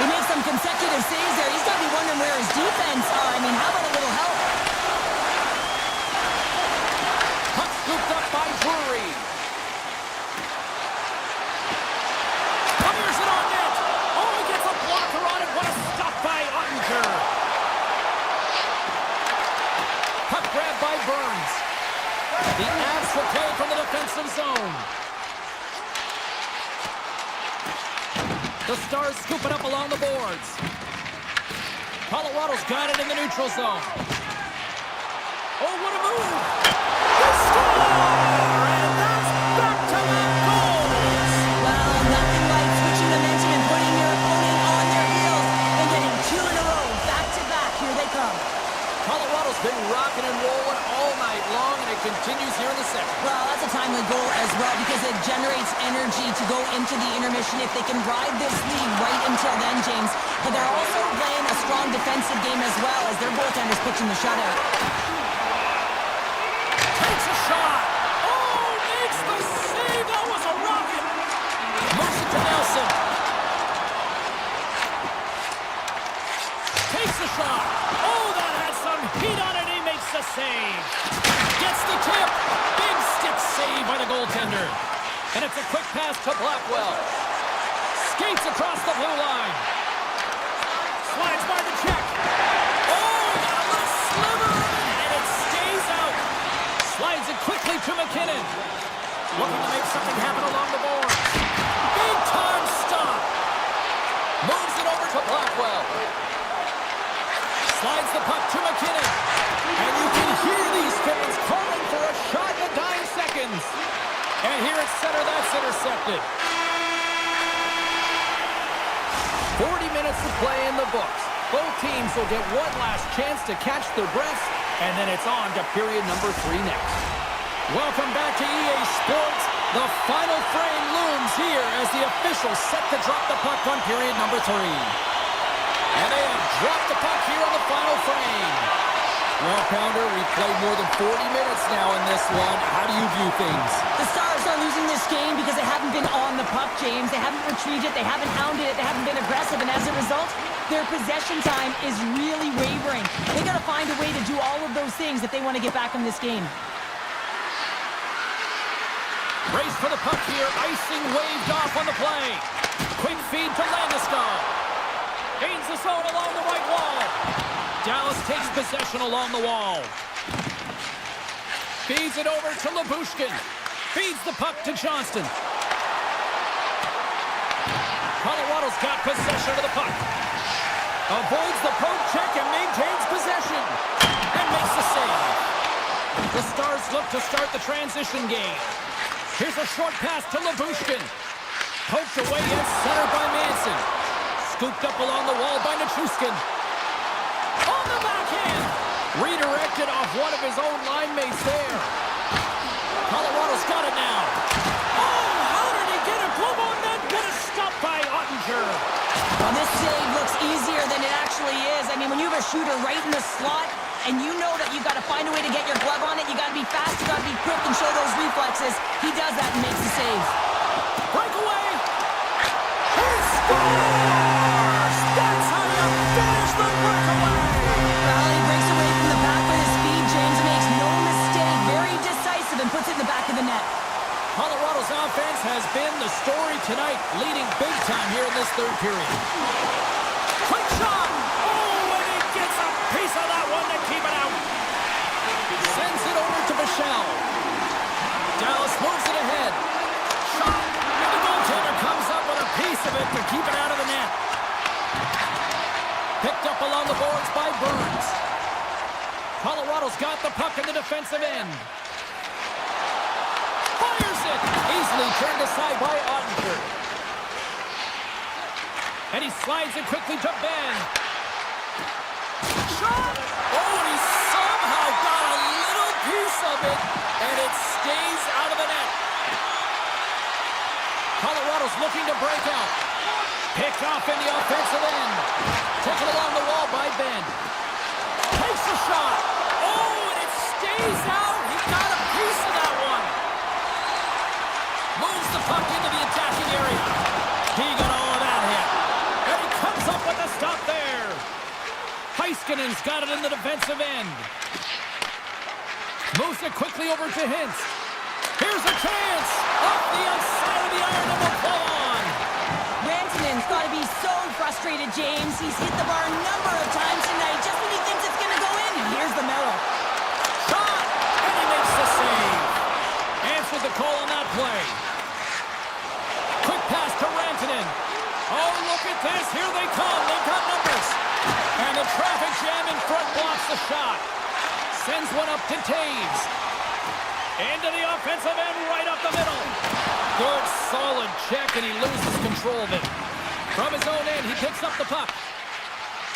He makes some consecutive saves there. He's got to be wondering where his defense are. I mean, how about a little help? Puck scooped up by Drury. Fires it on net. Oh, he gets a blocker on it. What a stop by Ottinger. Puck grabbed by Burns. The Avs will play from the defensive zone. The Stars scoop it up along the boards. Colorado's got it in the neutral zone. Oh, what a move! They score! And that's back-to-back goals! Well, nothing like switching momentum and putting your opponent on their heels and getting two in a row, back-to-back. Here they come. Colorado's been rocking and rolling all night long, and it continues here in the second. Well, that's a timely goal as well because it generates energy to go into the intermission if they can ride this lead right until then, James. But they're also playing a strong defensive game as well as their goaltender's pitching the shutout. Takes a shot. Oh, makes the save. That was a rocket. Moves it to Nelson. Takes the shot. Oh, that had some heat on it. He makes the save. Gets the tip. Big stick save by the goaltender. And it's a quick pass to Blackwell. Skates across the blue line. Slides by the check. Oh, got a little sliver of it, and it stays out. Slides it quickly to McKinnon. Looking to make something happen along the boards. Big time stop. Moves it over to Blackwell. Slides the puck to McKinnon. And you can hear these fans calling for a shot in the dying seconds. And here at center, that's intercepted. 40 minutes to play in the books. Both teams will get one last chance to catch their breaths, and then it's on to period number 3 next. Welcome back to EA Sports. The final frame looms here as the officials set to drop the puck on period number 3. And they have dropped the puck here on the final frame. Well, Pounder, we've played more than 40 minutes now in this one. How do you view things? The Stars are losing this game because they haven't been on the puck, James. They haven't retrieved it. They haven't hounded it. They haven't been aggressive. And as a result, their possession time is really wavering. They got to find a way to do all of those things if they want to get back in this game. Race for the puck here. Icing waved off on the play. Quick feed to Landeskog. Gains the zone along the right wall. Dallas takes possession along the wall. Feeds it over to Labushkin. Feeds the puck to Johnston. Colorado's got possession of the puck. Avoids the poke check and maintains possession. And makes the save. The Stars look to start the transition game. Here's a short pass to Labushkin. Poked away and centered by Manson. Scooped up along the wall by Nichushkin. On the backhand. Redirected off one of his own line mates there. Colorado's got it now. Oh, how did he get a glove on that? What a stop by Ottinger. Well, this save looks easier than it actually is. I mean, when you have a shooter right in the slot, and you know that you've got to find a way to get your glove on it, you got to be fast, you got to be quick and show those reflexes. He does that and makes the save. Breakaway. He scores! That's how you finish the breakaway. Well, he breaks away from the back with his speed. James makes no mistake. Very decisive and puts it in the back of the net. Colorado's offense has been the story tonight, leading big time here in this third period. Quick shot! Oh, and he gets a piece of that one to keep it out. Sends it over to Bichelle. Dallas moves it ahead. Shot! And the goaltender comes up with a piece of it to keep it out of the net. Picked up along the boards by Burns. Colorado's got the puck in the defensive end. Fires it! Easily turned aside by Ottinger. And he slides it quickly to Ben. Shot! Oh, and he somehow got a little piece of it, and it stays out of the net. Colorado's looking to break out. Picked off in the offensive end. Taken along the wall by Ben. Takes a shot. Oh, and it stays out. He got a piece of that one. Moves the puck into the attacking area. He got all of that hit. And he comes up with a stop there. Heiskanen's got it in the defensive end. Moves it quickly over to Hintz. Here's a chance. Off the outside of the iron and the play on. Rantanen's got to be so frustrated, James. He's hit the bar a number of times tonight just when he thinks it's going to go in. And here's the medal. Shot! And he makes the save. Answered the call on that play. Quick pass to Rantanen. Oh, look at this. Here they come. They've got numbers. And the traffic jam in front blocks the shot. Sends one up to Taves. Into the offensive end, right up the middle. Good, solid check, and he loses control of it. From his own end, he picks up the puck.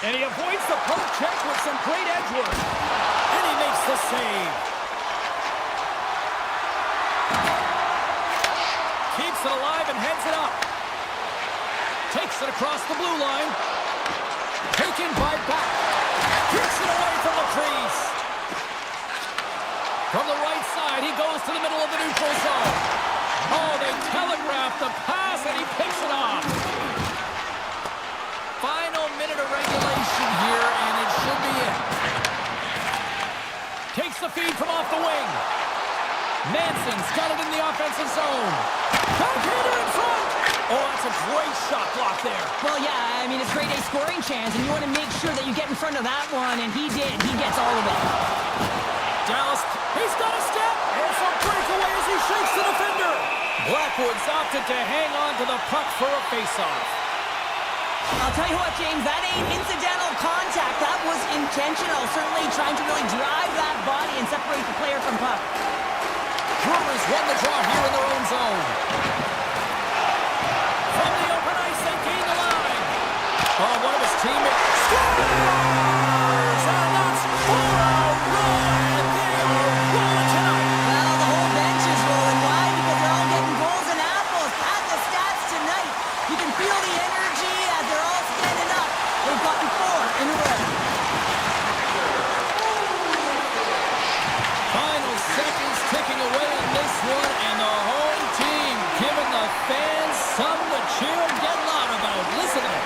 And he avoids the poke check with some great edge work. And he makes the save. Keeps it alive and heads it up. Takes it across the blue line. Taken by Buck. Kicks it away from the crease. From the right side, he goes to the middle of the neutral zone. Oh, they telegraph the pass, and he picks it off. Final minute of regulation here, and it should be it. Takes the feed from off the wing. Manson's got it in the offensive zone. Backhander in front. Oh, that's a great shot block there. Well, yeah, I mean, it's grade A scoring chance, and you want to make sure that you get in front of that one, and he did. He gets all of it. Dallas, he's got a step. It's a breakaway as he shakes the defender. Blackwood's opted to hang on to the puck for a faceoff. I'll tell you what, James, that ain't incidental contact. That was intentional, certainly trying to really drive that body and separate the player from puck. Brewers won the draw here in their own zone. From the open ice, they gain the line. Oh, one of his teammates scores! And that's 4-0. And they are rolling tonight. Well, the whole bench is rolling. Why? Because they're all getting goals and apples. At the stats tonight, you can feel the energy as they're all standing up. They've gotten 4 in a row. Final seconds ticking away on this one, and the home team giving the fans something to cheer and get loud about. Listen to it.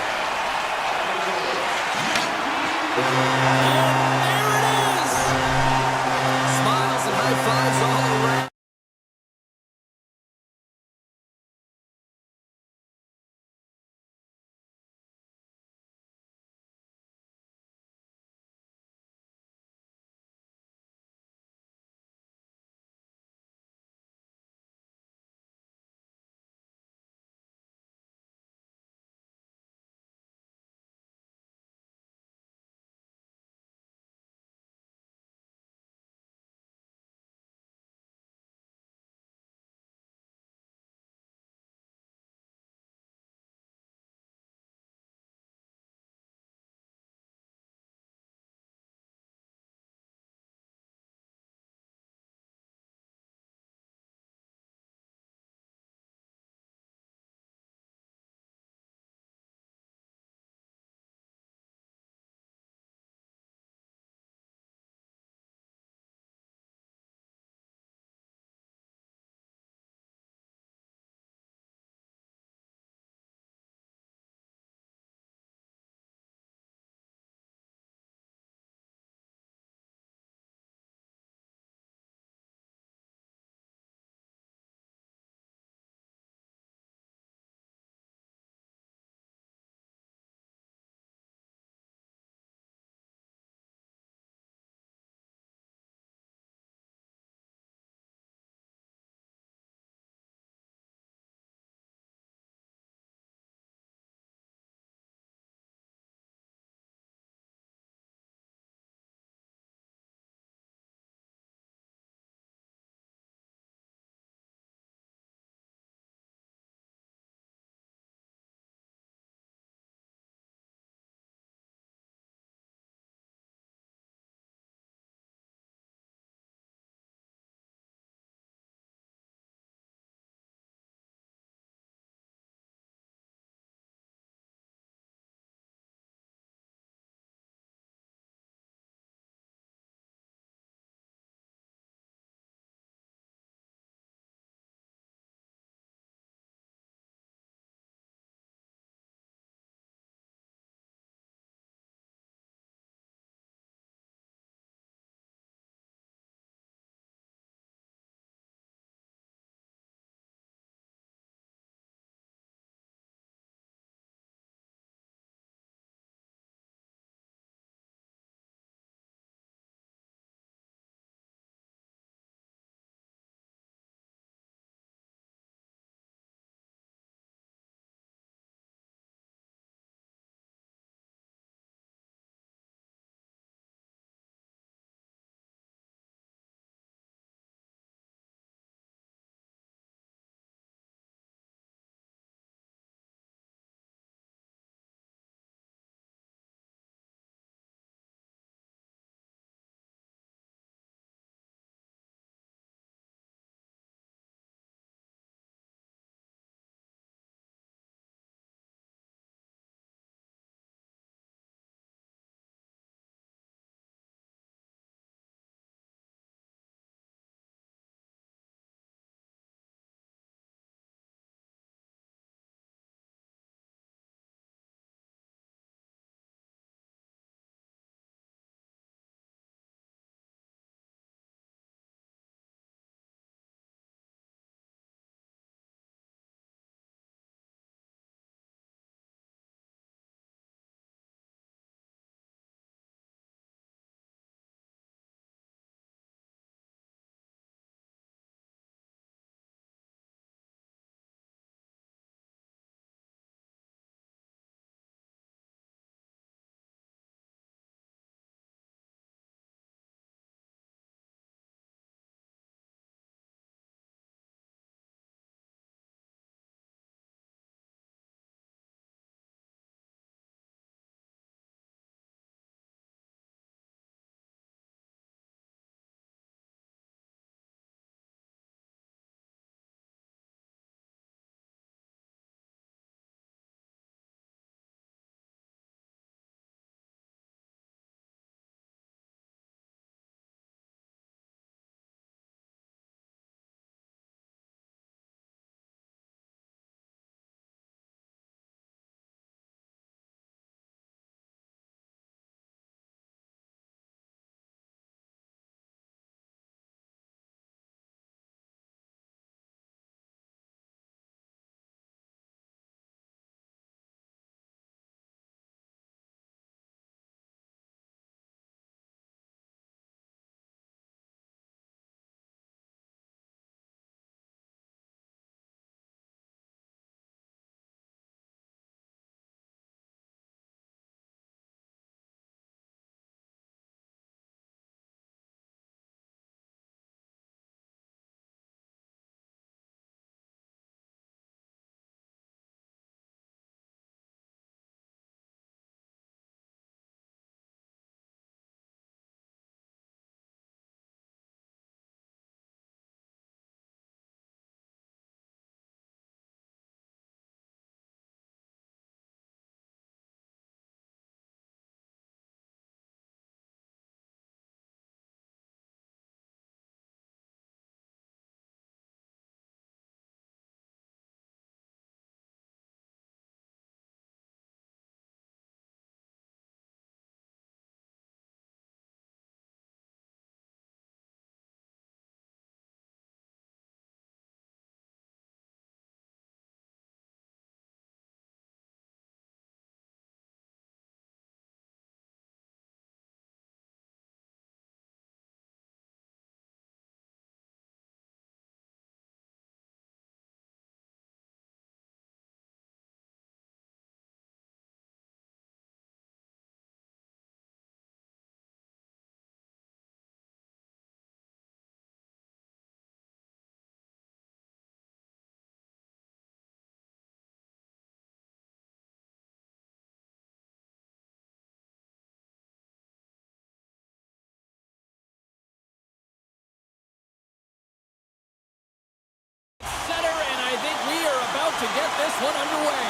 this one underway.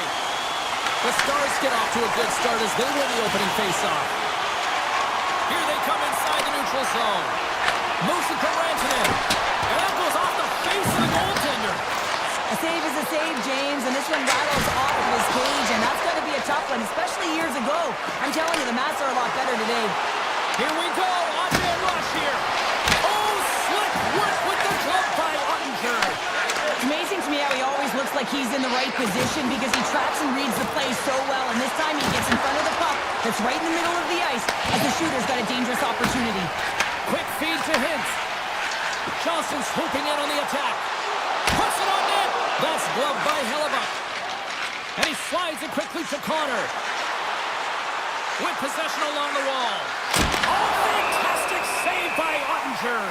The Stars get off to a good start as they win the opening faceoff. Here they come inside the neutral zone. Musika Rantanen. And that goes off the face of the goaltender. A save is a save, James, and this one rattles off of his cage, and that's going to be a tough one, especially years ago. I'm telling you, the Mats are a lot better today. Here we go. On-man rush here. Oh, slick work with the glove by Ottinger. It's amazing to me how he always looks like he's in the right position because he tracks and reads the play so well, and this time he gets in front of the puck that's right in the middle of the ice as the shooter's got a dangerous opportunity. Quick feed to Hintz. Johnson's swooping in on the attack. Puts it on net. That's gloved by Hellebuck. And he slides it quickly to Connor. With possession along the wall. Oh, fantastic save by Ottinger.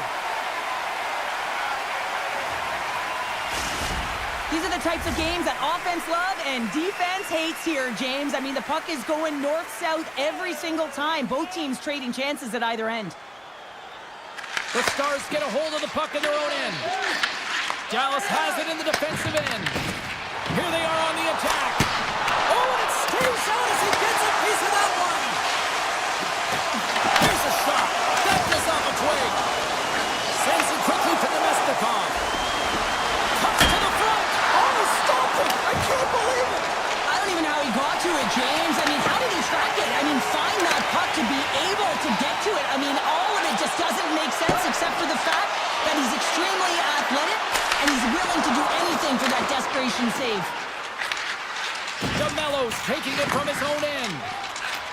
These are the types of games that offense love and defense hates here, James. I mean, the puck is going north-south every single time. Both teams trading chances at either end. The Stars get a hold of the puck in their own end. Dallas has it in the defensive end. Here they are on the attack. Oh, and it stays out as he gets a piece of that one. Here's a shot. That goes off a twig. Sends it quickly to Nemestikov. Cuts to the front. Oh, stop it. I can't believe it. I don't even know how he got to it, James. I mean, how did he track it? I mean, find that puck to be able to get to it. I mean, all of it just doesn't make sense except for the fact that he's extremely athletic and he's willing to do anything for that desperation save. DeMello's taking it from his own end.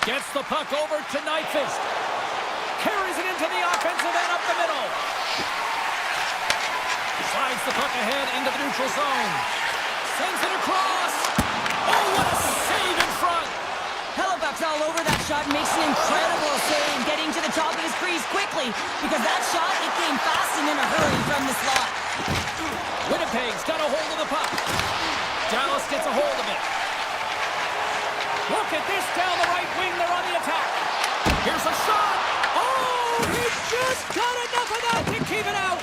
Gets the puck over to Nyquist. Carries it into the offensive end up the middle. Slides the puck ahead into the neutral zone. Sends it across. Oh, what a save in front. Hellebuck's all over that shot and makes an incredible save, getting to the top of his crease quickly because that shot, it came fast and in a hurry from the slot. Winnipeg's got a hold of the puck. Dallas gets a hold of it. Look at this down the right wing. They're on the attack. Here's a shot. Oh, he just got enough of that to keep it out.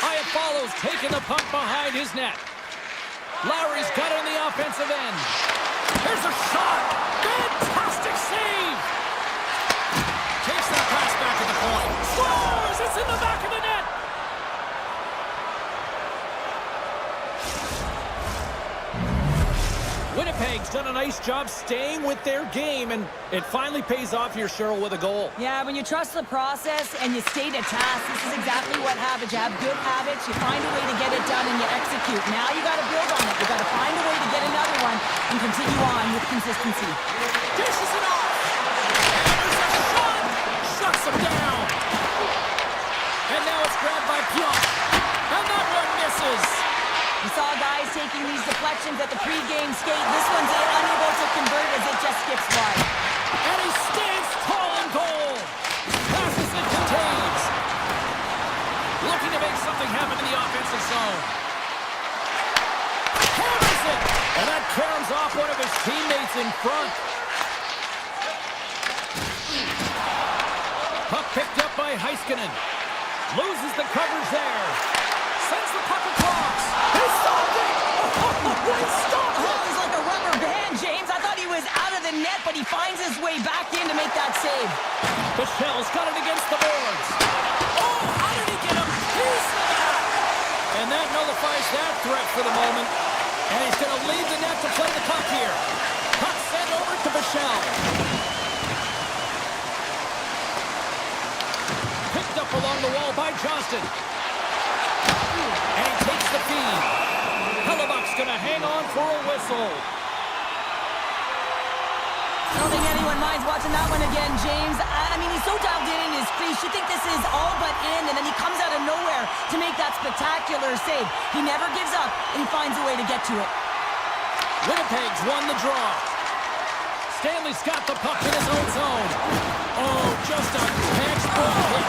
Iafallo's taking the puck behind his net. Lowry's got it on the offensive end. Here's a shot. Fantastic save. Takes that pass back at the point. Scores. It's in the back of the net. Winnipeg's done a nice job staying with their game, and it finally pays off here, Cheryl, with a goal. Yeah, when you trust the process and you stay to task, this is exactly what happens. You have good habits, you find a way to get it done, and you execute. Now you got to build on it. You got to find a way to get another one and continue on with consistency. Dishes it off. And there's a shot. Shuts him down. And now it's grabbed by Pionk. And that one misses. You saw guys taking these deflections at the pregame skate. This one's unable to convert as it just skips wide. And he stands tall in goal. Passes it to Taves. Looking to make something happen in the offensive zone. Hammers it. And that caroms off one of his teammates in front. Puck picked up by Heiskanen. Loses the coverage there. Sends the puck across. He stopped it! Oh, he stopped it! Oh, he's like a rubber band, James. I thought he was out of the net, but he finds his way back in to make that save. Michelle's got it against the boards. Oh, how did he get a piece of that? And that nullifies that threat for the moment. And he's going to leave the net to play the puck here. Puck sent over to Michelle. Picked up along the wall by Johnston. And he takes the feed. Hellebuck's going to hang on for a whistle. I don't think anyone minds watching that one again, James. I mean, he's so dialed in his crease. You think this is all but in, and then he comes out of nowhere to make that spectacular save. He never gives up, and he finds a way to get to it. Winnipeg's won the draw. Stanley's got the puck in his own zone. Oh, just a textbook hit.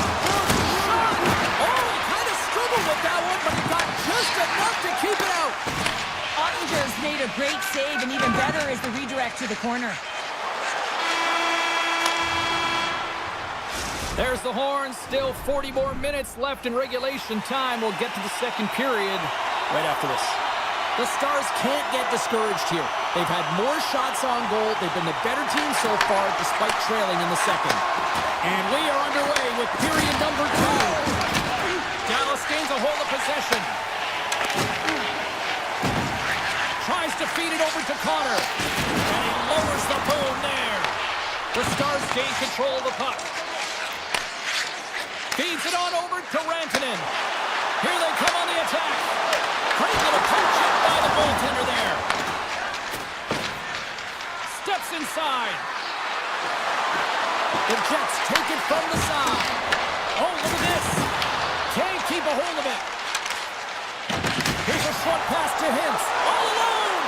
Oh, he kind of struggled with that one, but he got just enough to keep it out. Ottinger's made a great save, and even better is the redirect to the corner. There's the horn. Still 40 more minutes left in regulation time. We'll get to the second period right after this. The Stars can't get discouraged here. They've had more shots on goal. They've been the better team so far, despite trailing in the second. And we are underway with period number 2. Dallas gains a hold of possession. Tries to feed it over to Connor. And he lowers the boom there. The Stars gain control of the puck. Feeds it on over to Rantanen. Here they come on the attack. Great little poke check by the goaltender there. Steps inside. The Jets take it from the side. Oh, look at this. Can't keep a hold of it. Here's a short pass to Hintz. All alone.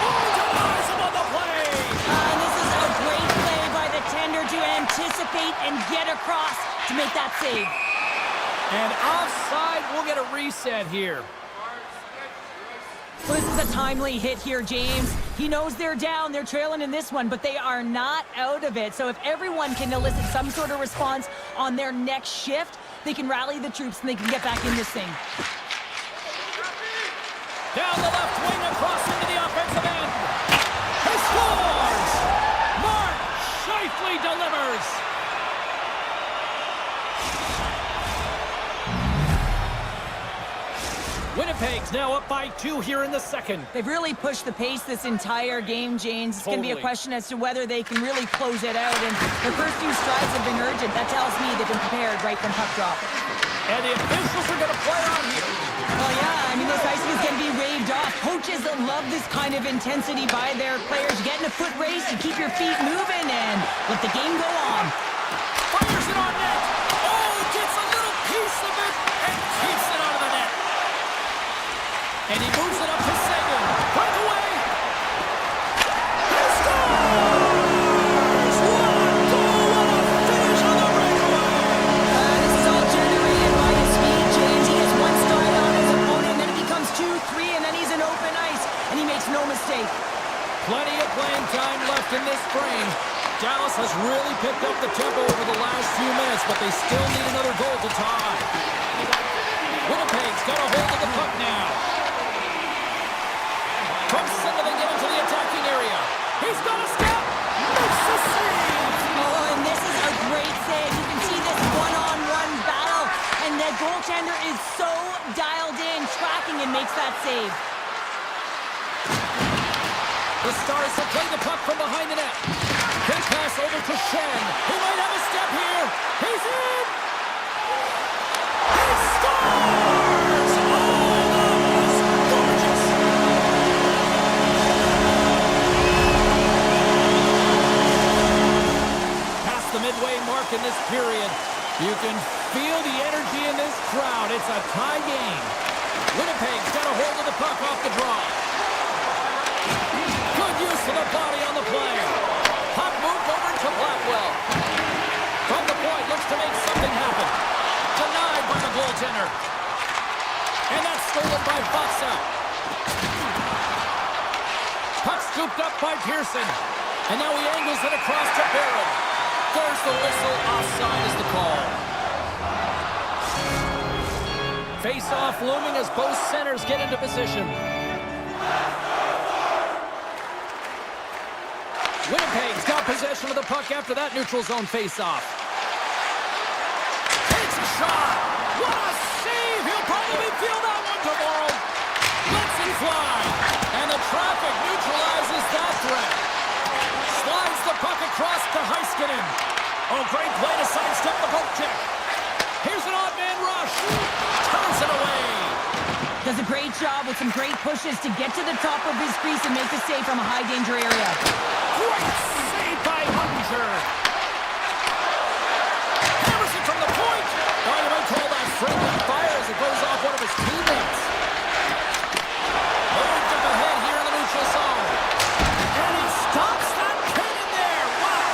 Oh, denies him on the play. And this is a great play by the tender to anticipate and get across to make that save. And offside, we'll get a reset here. Well, this is a timely hit here, James. He knows they're down, they're trailing in this one, but they are not out of it. So if everyone can elicit some sort of response on their next shift, they can rally the troops and they can get back in this thing. Down the left wing, across into the offensive end. He scores! Mark Scheifele delivers. Winnipeg's now up by 2 here in the second. They've really pushed the pace this entire game, James. It's going to be a question as to whether they can really close it out. And their first few strides have been urgent. That tells me they've been prepared right from puck drop. And the officials are going to play on here. Well, yeah, I mean, this icing is going to be waved off. Coaches that love this kind of intensity by their players. You get in a foot race, you keep your feet moving, and let the game go on. Fires it on net. Oh, gets a little piece of it and keeps it out of the net. And he moves it up to Sagan. Breakaway. He scores! What a goal! What a finish on the breakaway! This is all generated by his speed, James. He gets one stride on his opponent, then it becomes 2, 3, and then he's in open ice, and he makes no mistake. Plenty of playing time left in this frame. Dallas has really picked up the tempo over the last few minutes, but they still need another goal to tie. Winnipeg's got a hold of the puck now. From center, they get into the attacking area. He's got a step. Makes the save. Oh, and this is a great save. You can see this one-on-one battle, and the goaltender is so dialed in, tracking, and makes that save. The Stars have played the puck from behind the net. Quick pass over to Shen. He might have a step here. He's in. He scores! Oh, that was gorgeous. Past the midway mark in this period, you can feel the energy in this crowd. It's a tie game. Winnipeg's got a hold of the puck off the draw. Good use of the body on the play. Puck moved over to Blackwell. From the point, looks to make something happen. Denied by the goaltender. And that's stolen by Foxa. Puck scooped up by Pearson. And now he angles it across to Barron. There's the whistle. Offside is the call. Face-off looming as both centers get into position. Winnipeg's got possession of the puck after that neutral zone face-off. Takes a shot. What a save! He'll probably feel that one tomorrow. Lets him fly. And the traffic neutralizes that threat. Slides the puck across to Heiskanen. Oh, great play to sidestep the poke check. Here's an odd man rush. Turns it away. Does a great job with some great pushes to get to the top of his crease and make the save from a high-danger area. Great save by Hunter. Hammers it from the point. Oh, you might call that friendly fire as it goes off one of his teammates. Moved up ahead here in the neutral zone. And he stops that cannon there. Wow.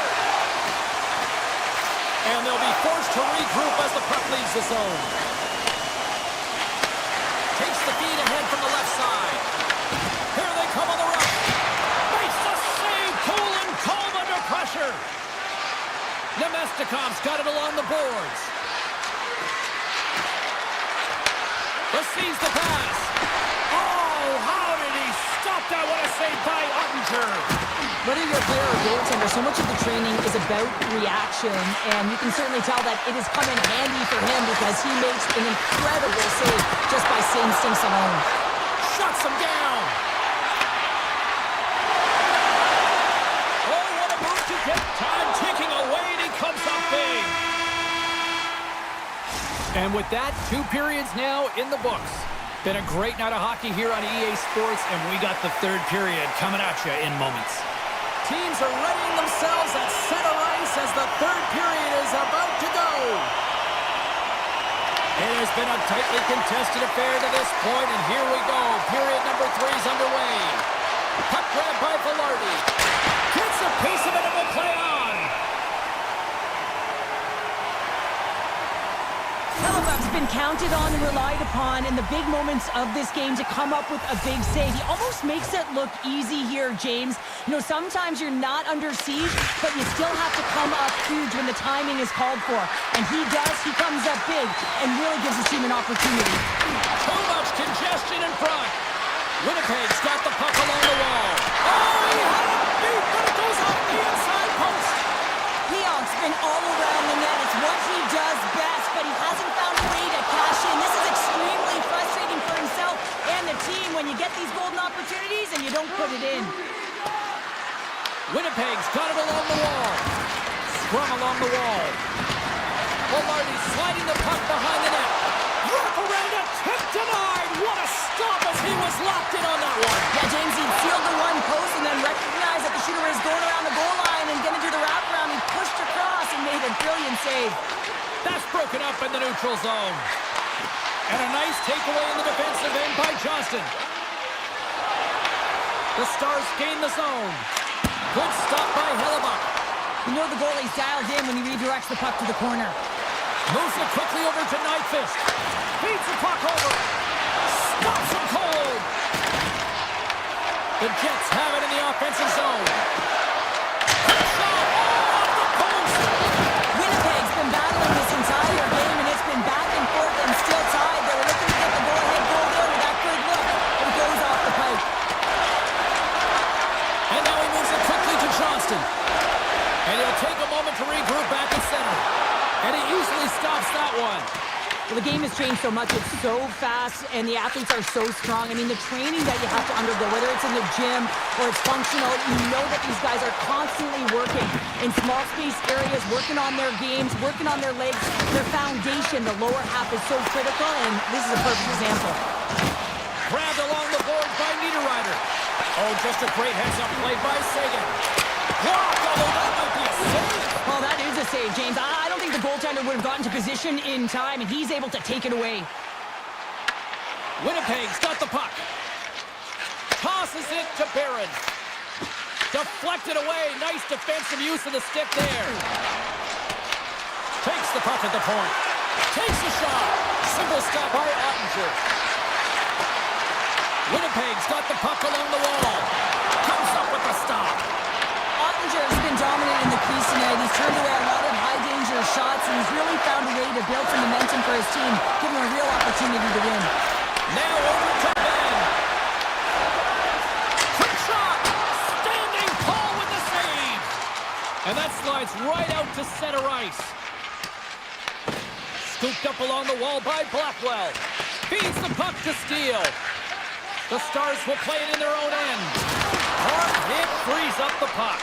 And they'll be forced to regroup as the puck leaves the zone. Takes the feed ahead from the left side. Here they come on the rush. Makes the save. Cool and calm under pressure. Nemestikov's got it along the boards. Receives the pass. Oh, stopped that. What a save by Ottinger. Whether you're a player or goaltender, so much of the training is about reaction, and you can certainly tell that it has come in handy for him because he makes an incredible save just by instincts alone. Shuts him down. Oh, what a move to get time ticking away, and he comes up big. And with that, 2 periods now in the books. Been a great night of hockey here on EA Sports, and we got the 3rd period coming at you in moments. Teams are readying themselves at center ice as the 3rd period is about to go. It has been a tightly contested affair to this point, and here we go. Period number 3 is underway. Puck grab by Velarde. Gets a piece of it and will play on. Hellebuck's been counted on and relied upon in the big moments of this game to come up with a big save. He almost makes it look easy here, James. You know, sometimes you're not under siege, but you still have to come up huge when the timing is called for. And he does. He comes up big and really gives his team an opportunity. Too much congestion in front. Winnipeg's got the puck along the wall. Oh, he had it beat, but it goes off the inside post. Leon's been all around the net. It's what he does best, but he hasn't found a way to cash in. This is extremely frustrating for himself and the team when you get these golden opportunities and you don't put it in. Winnipeg's got it along the wall. Scrum along the wall. Velarde sliding the puck behind the net. Wrap around it, tip denied. What a stop as he was locked in on that one. Yeah, James, he sealed the one post and then recognized that the shooter is going around the goal line and going to do the wraparound. He pushed across and made a brilliant save. That's broken up in the neutral zone. And a nice takeaway in the defensive end by Johnston. The Stars gain the zone. Good stop by Hellebuck. You know the goalie's dialed in when he redirects the puck to the corner. Moves it quickly over to Nyquist. Feeds the puck over. Stops him cold. The Jets have it in the offensive zone. Off the post. Winnipeg's been battling this entire game, and it's been back and forth and still tied. They were looking to get the go-ahead goal there with that good look, but it goes off the pipe. And now he moves it quickly to Johnston. And he'll take a moment to regroup back at center. And he easily stops that one. Well, the game has changed so much. It's so fast, and the athletes are so strong. I mean, the training that you have to undergo, whether it's in the gym or it's functional, you know that these guys are constantly working in small space areas, working on their games, working on their legs. Their foundation, the lower half, is so critical, and this is a perfect example. Grabbed along the boards by Niederreiter. Oh, just a great heads-up play by Sagan. Blocked, although that might be a save. Well, that is a save, James. I don't think the goaltender would have gotten to position in time, and he's able to take it away. Winnipeg's got the puck. Tosses it to Barron. Deflected away. Nice defensive use of the stick there. Takes the puck at the point. Takes the shot. Single stop by Ottinger. Winnipeg's got the puck along the wall. Comes up with the stop. Ottinger has been dominant in the crease tonight. He's turned away a lot of high-danger shots, and he's really found a way to build some momentum for his team, giving him a real opportunity to win. Now over to Ben. Quick shot. Standing tall with the save. And that slides right out to center ice. Scooped up along the wall by Blackwell. Feeds the puck to Steele. The Stars will play it in their own end. Hard hit frees up the puck.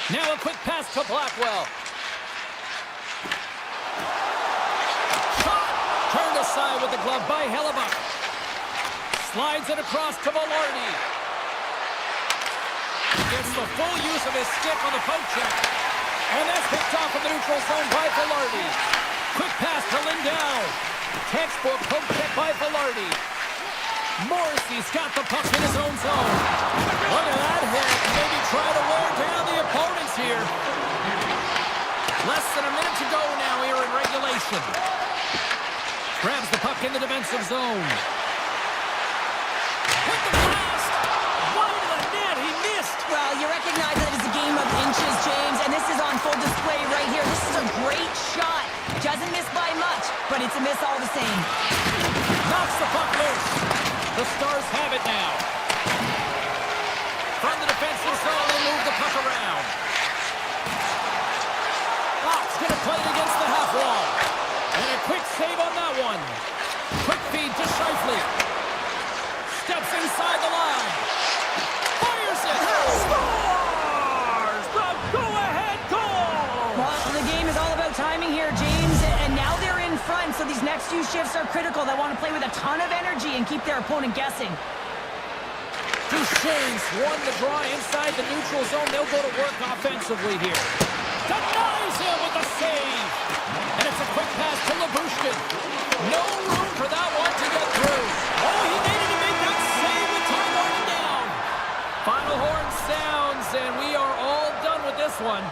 Now a quick pass to Blackwell. Shot! Turned aside with the glove by Hellebuck. Slides it across to Velarde. Gets the full use of his stick on the poke check. And that's picked off in the neutral zone by Velarde. Quick pass to Lindell. Textbook poke check by Velarde. Morrissey's got the puck in his own zone. Look at that hit. Maybe try to wear down the opponents here. Less than a minute to go now here in regulation. Grabs the puck in the defensive zone. With the blast. Wide of the net. He missed. Well, you recognize that it's a game of inches, James, and this is on full display right here. This is a great shot. Doesn't miss by much, but it's a miss all the same. Knocks the puck loose. The The Stars have it now. From the defensive zone, they move the puck around. Fox going to play it against the half wall. And a quick save on that one. Quick feed to Scheifele. Steps inside the line. Fires it. Stars! The go-ahead goal! Well, the game is all about timing here, James. And now they're in front, so these next few shifts are critical. They want to play with a ton of energy and keep their opponent guessing. Duchesne's won the draw inside the neutral zone. They'll go to work offensively here. Denies him with the save. And it's a quick pass to Labushkin. No room for that one to get through. Oh, he needed to make that save with time running down. Final horn sounds, and we are all done with this one.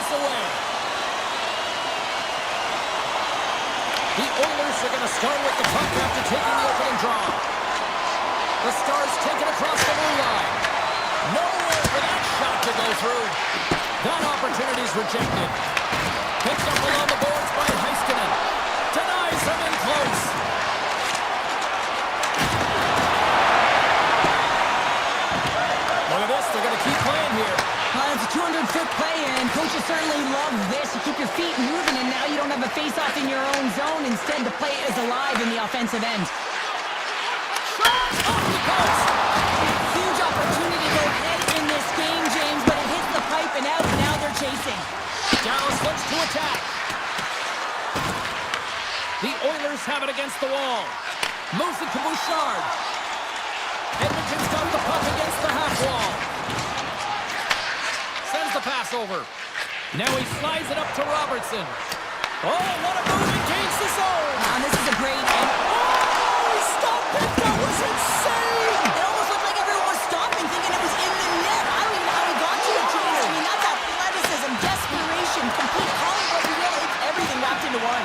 this away. The Oilers are going to start with the puck after taking the opening draw. The Stars take it across the blue line. Nowhere for that shot to go through. That opportunity is rejected. Picked up along the boards by Heiskanen. Denies him in close. Look at this, they're going to keep playing here. It's a 200-foot play, and coaches certainly love this. You keep your feet moving, and now you don't have a face-off in your own zone. Instead, the play is alive in the offensive end. Shot off the post. Huge opportunity to go ahead in this game, James, but it hits the pipe and out. Now they're chasing. Dallas looks to attack. The Oilers have it against the wall. Moves it to Bouchard. Edmonton's got the puck against the half wall. Sends the pass over. Now he slides it up to Robertson. Oh, what a move against the zone. This is a great end. Oh, he stopped it. That was insane. It almost looked like everyone was stopping, thinking it was in the net. I don't even know how he got to it, James. I mean, that's athleticism, desperation, complete Hollywood. It's everything wrapped into one.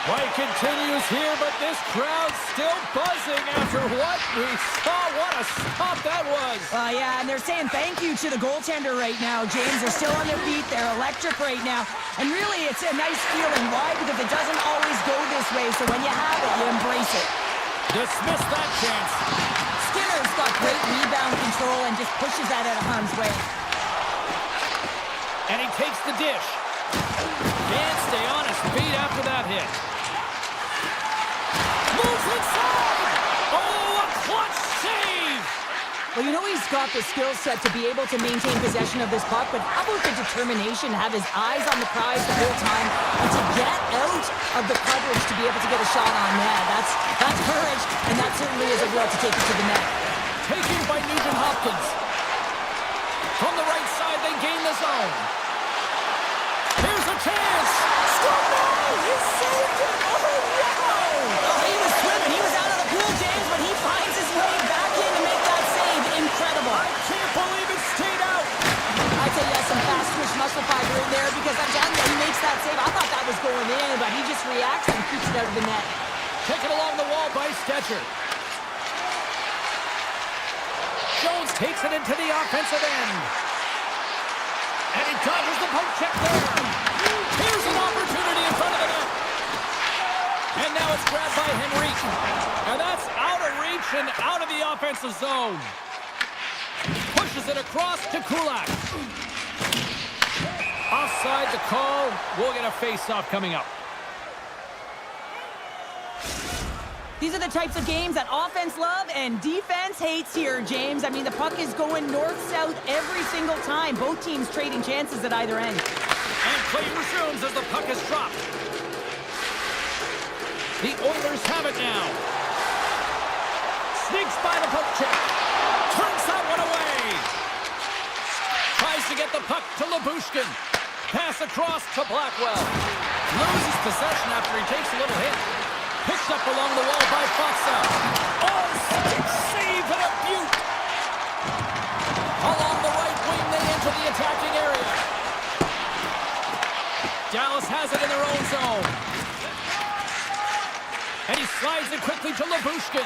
Play continues here, but this crowd's still buzzing after what we saw. What a stop that was. Yeah, and they're saying thank you to the goaltender right now, James. They're still on their feet. They're electric right now. And really, it's a nice feeling. Why? Because it doesn't always go this way. So when you have it, you embrace it. Dismiss that chance. Skinner's got great rebound control and just pushes that out of harm's way. And he takes the dish. Can't stay on his feet after that hit. Moves inside! Oh, a clutch save! Well, you know he's got the skill set to be able to maintain possession of this puck, but how about the determination, have his eyes on the prize the whole time, and to get out of the coverage to be able to get a shot on net. That's courage, and that certainly is a will to take it to the net. Taken by Nugent Hopkins. From the right side, they gain the zone. Here's a chance! Score now! He saved it! Oh, wow! Oh, he was swimming. He was out of the pool, James, but he finds his way back in to make that save. Incredible. I can't believe it stayed out. I'd say yes, some fast twitch muscle fiber in there because I'm telling you, he makes that save. I thought that was going in, but he just reacts and keeps it out of the net. Taken along the wall by Stetcher. Jones takes it into the offensive end. And he dodges the poke check there. Here's an opportunity in front of the net. And now it's grabbed by Henrique. And that's out of reach and out of the offensive zone. Pushes it across to Kulak. Offside the call. We'll get a face-off coming up. These are the types of games that offense love and defense hates here, James. I mean, the puck is going north-south every single time. Both teams trading chances at either end. And play resumes as the puck is dropped. The Oilers have it now. Sneaks by the poke check. Turns that one away. Tries to get the puck to Labushkin. Pass across to Blackwell. Loses possession after he takes a little hit. Picked up along the wall by Foxa. Oh, stick save and a beaut. Along the right wing, they enter the attacking area. Dallas has it in their own zone. And he slides it quickly to Labushkin.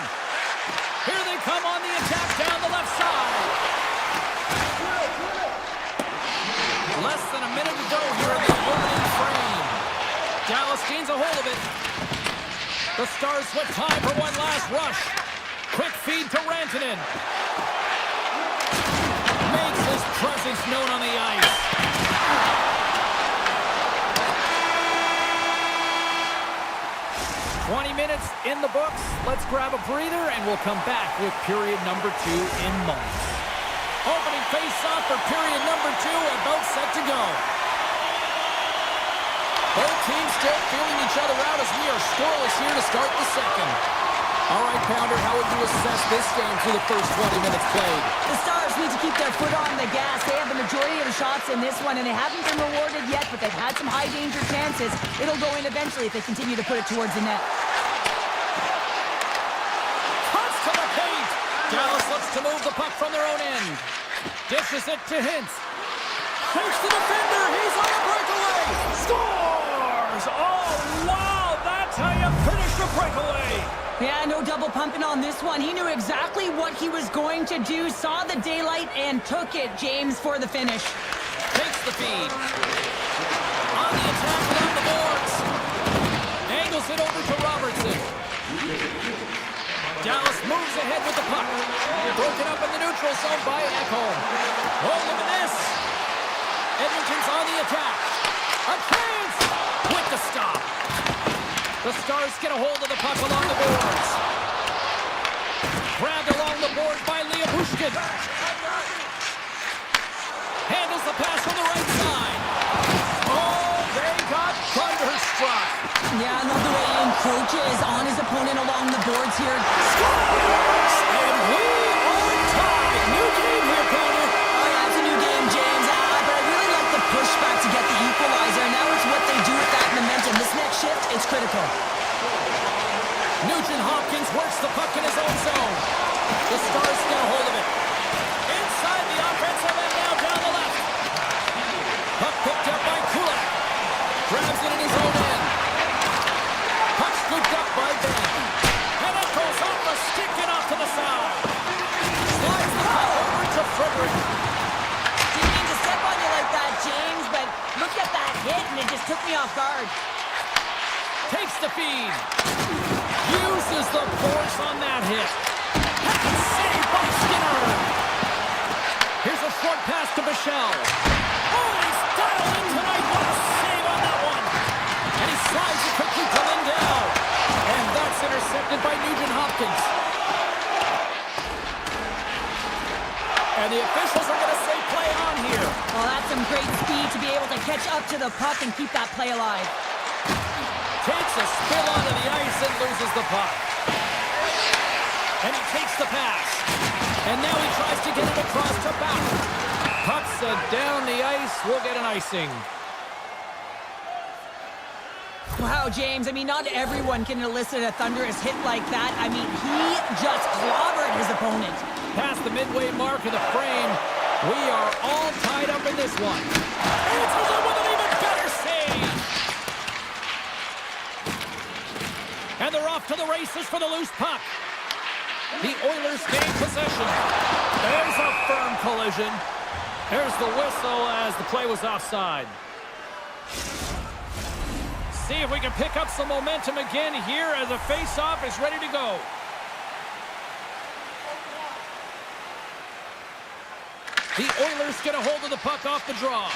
Here they come on the attack down the left side. Less than a minute to go here in the opening frame. Dallas gains a hold of it. The Stars with time for one last rush. Quick feed to Rantanen. Makes his presence known on the ice. "20 minutes in the books. Let's grab a breather and we'll come back with period number 2 in moments." Opening face-off for period number 2, about set to go. Both teams still feeling each other out as we are scoreless here to start the second. All right, Pounder, how would you assess this game through the first 20 minutes played? The Stars need to keep their foot on the gas. They have the majority of the shots in this one, and they haven't been rewarded yet, but they've had some high-danger chances. It'll go in eventually if they continue to put it towards the net. Cuts to the paint. Dallas looks to move the puck from their own end. Dishes it to Hintz. Takes the defender. He's on the break. Yeah, no double pumping on this one. He knew exactly what he was going to do, saw the daylight, and took it, James, for the finish. Takes the feed. On the attack along the boards. Angles it over to Robertson. Dallas moves ahead with the puck. Broken up in the neutral zone by Ekholm. Oh, look at this. Edmonton's on the attack. A chance with the stop. The Stars get a hold of the puck along the boards. Grabbed along the board by Leah Bushkin. Handles the pass from the right side. Oh, they got thunderstruck. Yeah, I love the way he encroaches on his opponent along the boards here. Scores! And we are tied. New game here, Connor. Oh, yeah, it's a new game, James. But I really like the pushback to get the equalizer. And now it's what they do with that momentum. This next shift, it's critical. Nugent Hopkins works the puck in his own zone. The Stars get a hold of it. Inside the offensive end now down the left. Puck picked up by Kulak. Grabs it in his own end. Puck scooped up by Ben. And it goes off the stick and off to the side. Slides the puck over to Frederick. Didn't mean to step on you like that, James, but look at that hit, and it just took me off guard. Takes the feed. Uses the force on that hit. Saved by Skinner. Here's a short pass to Michel. Oh, he's dialed in tonight. What a save on that one. And he slides it quickly to Lindell. And that's intercepted by Nugent Hopkins. And the officials are going to say play on here. Well, that's some great speed to be able to catch up to the puck and keep that play alive. Takes a spill onto the ice and loses the puck. And he takes the pass. And now he tries to get it across to Bauer. Pucks down the ice. We'll get an icing. Wow, James, I mean, not everyone can elicit a thunderous hit like that. I mean, he just clobbered his opponent. Past the midway mark of the frame, we are all tied up in this one. Answers it with an even better save. And they're off to the races for the loose puck. The Oilers gain possession. There's a firm collision. There's the whistle as the play was offside. See if we can pick up some momentum again here as the face-off is ready to go. The Oilers get a hold of the puck off the draw.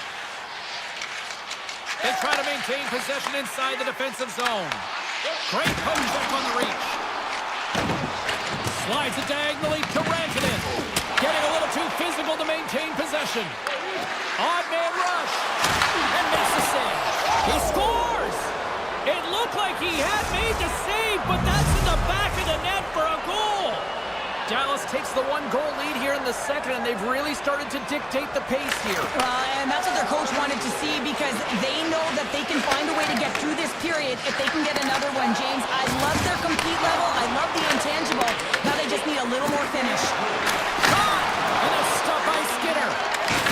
They try to maintain possession inside the defensive zone. Great poke check on the reach. Slides it diagonally to Rantanen. Getting a little too physical to maintain possession. Odd man rush. And makes the save. He scores! It looked like he had made the save, but that's in the back of the net for a goal. Dallas takes the one-goal lead here in the second, and they've really started to dictate the pace here. And that's what their coach wanted to see because they know that they can find a way to get through this period if they can get another one, James. I love their compete level. I love the intangible. Now they just need a little more finish. Caught! And a stop by Skinner.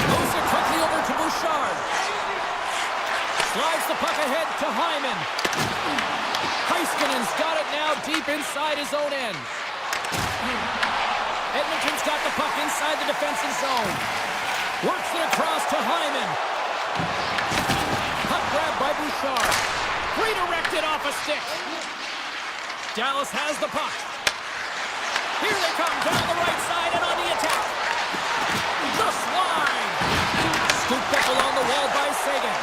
Moves it quickly over to Bouchard. Slides the puck ahead to Hyman. Heiskanen's got it now deep inside his own end. Edmonton's got the puck inside the defensive zone. Works it across to Hyman. Puck grabbed by Bouchard. Redirected off a stick. Dallas has the puck. Here they come down the right side and on the attack. Just wide. Scooped up along the wall by Sagan.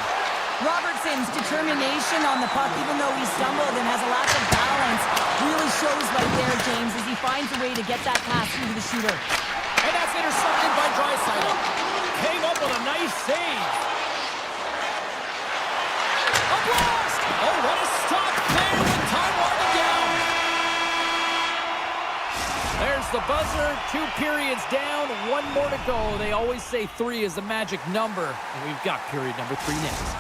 Robertson's determination on the puck, even though he stumbled and has a lack of balance, really shows right there, James, as he finds a way to get that pass through to the shooter. And that's intercepted by Draisaitl. Came up with a nice save. A blast! Oh, what a stop there with time winding down. There's the buzzer. 2 periods down, 1 more to go. They always say 3 is the magic number, and we've got period number 3 next.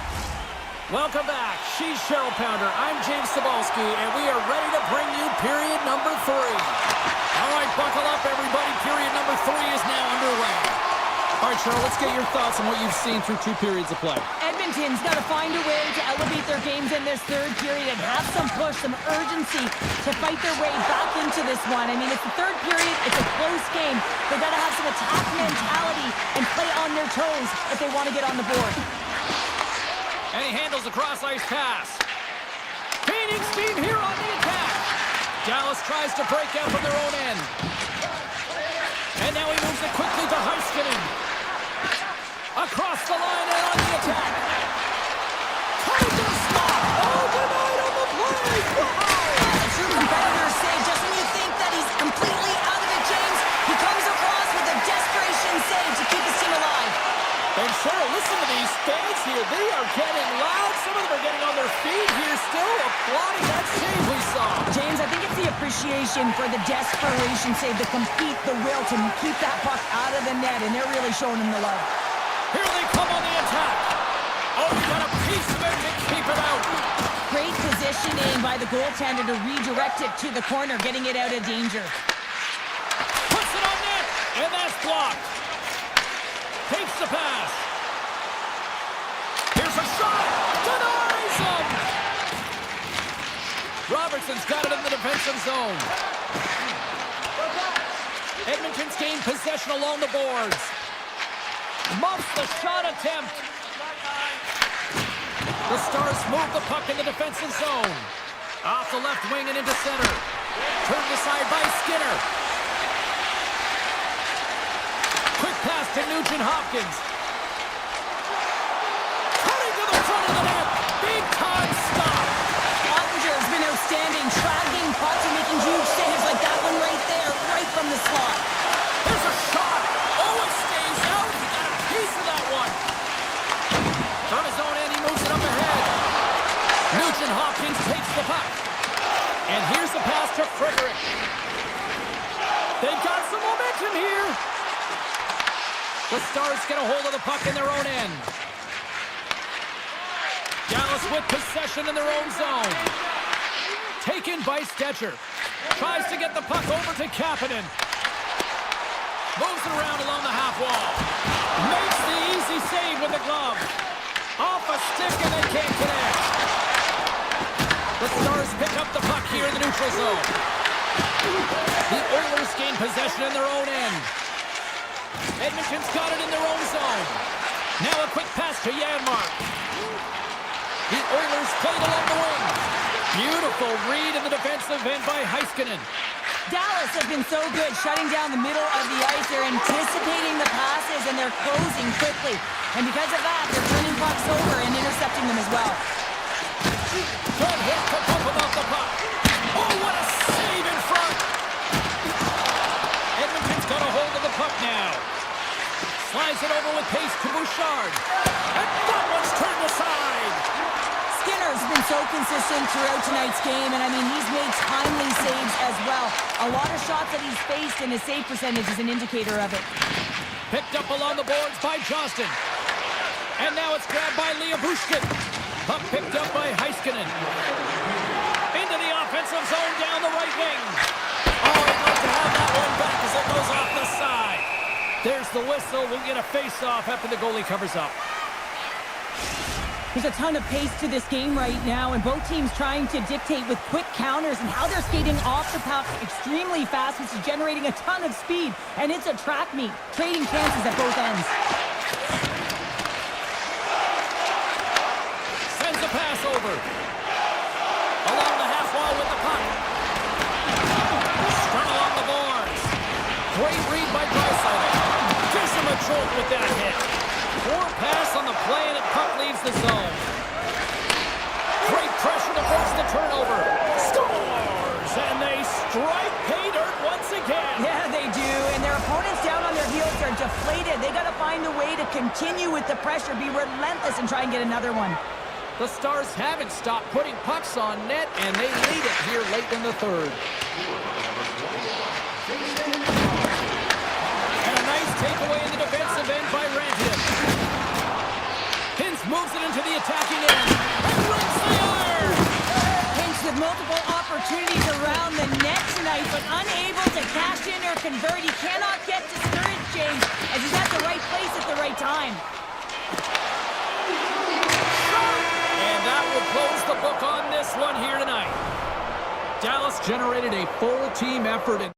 Welcome back. She's Cheryl Pounder. I'm James Cebulski, and we are ready to bring you period number 3. All right, buckle up, everybody. Period number 3 is now underway. All right, Cheryl, let's get your thoughts on what you've seen through 2 periods of play. Edmonton's got to find a way to elevate their games in this third period and have some push, some urgency to fight their way back into this one. I mean, it's the third period. It's a close game. They've got to have some attack mentality and play on their toes if they want to get on the board. And he handles a cross-ice pass. Gaining steam here on the attack. Dallas tries to break out from their own end. And now he moves it quickly to Heiskanen. Across the line and on the attack. Cutting to the slot. Oh, denied on the play. Wow. A true competitor save. Just when you think that he's completely out of it, James, he comes across with a desperation save to keep his team alive. And Cheryl, listen to these fans here. They are getting loud. Some of them are getting on their feet here still, applauding that save we saw. James, I think it's the appreciation for the desperation save, the compete, the will to keep that puck out of the net, and they're really showing him the love. Here they come on the attack. Oh, he got a piece of it to keep it out. Great positioning by the goaltender to redirect it to the corner, getting it out of danger. Puts it on net, and that's blocked. Takes the pass. Here's a shot. Denies him. Robertson's got it in the defensive zone. Edmonton's gained possession along the boards. Muffs the shot attempt. The Stars move the puck in the defensive zone. Off the left wing and into center. Turned aside by Skinner. Quick pass to Nugent-Hopkins. Cutting to the front of the net. Big time stop. Ottinger has been outstanding, tracking pucks and making huge saves like that one right there, right from the slot. There's a shot. Oh, it stays out. He got a piece of that one. From his own end, he moves it up ahead. Nugent-Hopkins takes the puck. And here's the pass to Frederick. They've got some momentum here. The Stars get a hold of the puck in their own end. Dallas with possession in their own zone. Taken by Stetcher. Tries to get the puck over to Kapanen. Moves it around along the half wall. Makes the easy save with the glove. Off a stick and they can't connect. The Stars pick up the puck here in the neutral zone. The Oilers gain possession in their own end. Edmonton's got it in their own zone. Now a quick pass to Janmark. The Oilers played along the wing. Beautiful read in the defensive end by Heiskanen. Dallas has been so good shutting down the middle of the ice. They're anticipating the passes and they're closing quickly. And because of that, they're turning pucks over and intercepting them as well. Good hit to pump him off the puck. Oh, what a save in front. Edmonton's got a hold of the puck now. Slides it over with pace to Bouchard. And that one's turned aside. Skinner's been so consistent throughout tonight's game, and I mean, he's made timely saves as well. A lot of shots that he's faced, and his save percentage is an indicator of it. Picked up along the boards by Johnston. And now it's grabbed by Liabushkin. Puck picked up by Heiskanen. Into the offensive zone down the right wing. Oh, he'd like to have that one back as it goes off the side. There's the whistle. We'll get a face-off after the goalie covers up. There's a ton of pace to this game right now, and both teams trying to dictate with quick counters and how they're skating off the puck extremely fast, which is generating a ton of speed. And it's a track meet, trading chances at both ends. Sends a pass over. Along the half wall with the puck. Strung along the boards. Great read by Draisaitl. Gives him a jolt with that hit. Poor pass on the play and the puck leaves the zone. Great pressure to force the turnover. Scores! And they strike pay dirt once again. Yeah, they do. And their opponents down on their heels are deflated. They got to find a way to continue with the pressure, be relentless, and try and get another one. The Stars haven't stopped putting pucks on net, and they lead it here late in the third. And a nice takeaway in the defensive end by Rantanen. Hintz moves it into the attacking end and rings the iron. Hintz with multiple opportunities around the net tonight, but unable to cash in or convert. He cannot get discouraged, James, as he's at the right place just at the right time. And that will close the book on this one here tonight. Dallas generated a full team effort.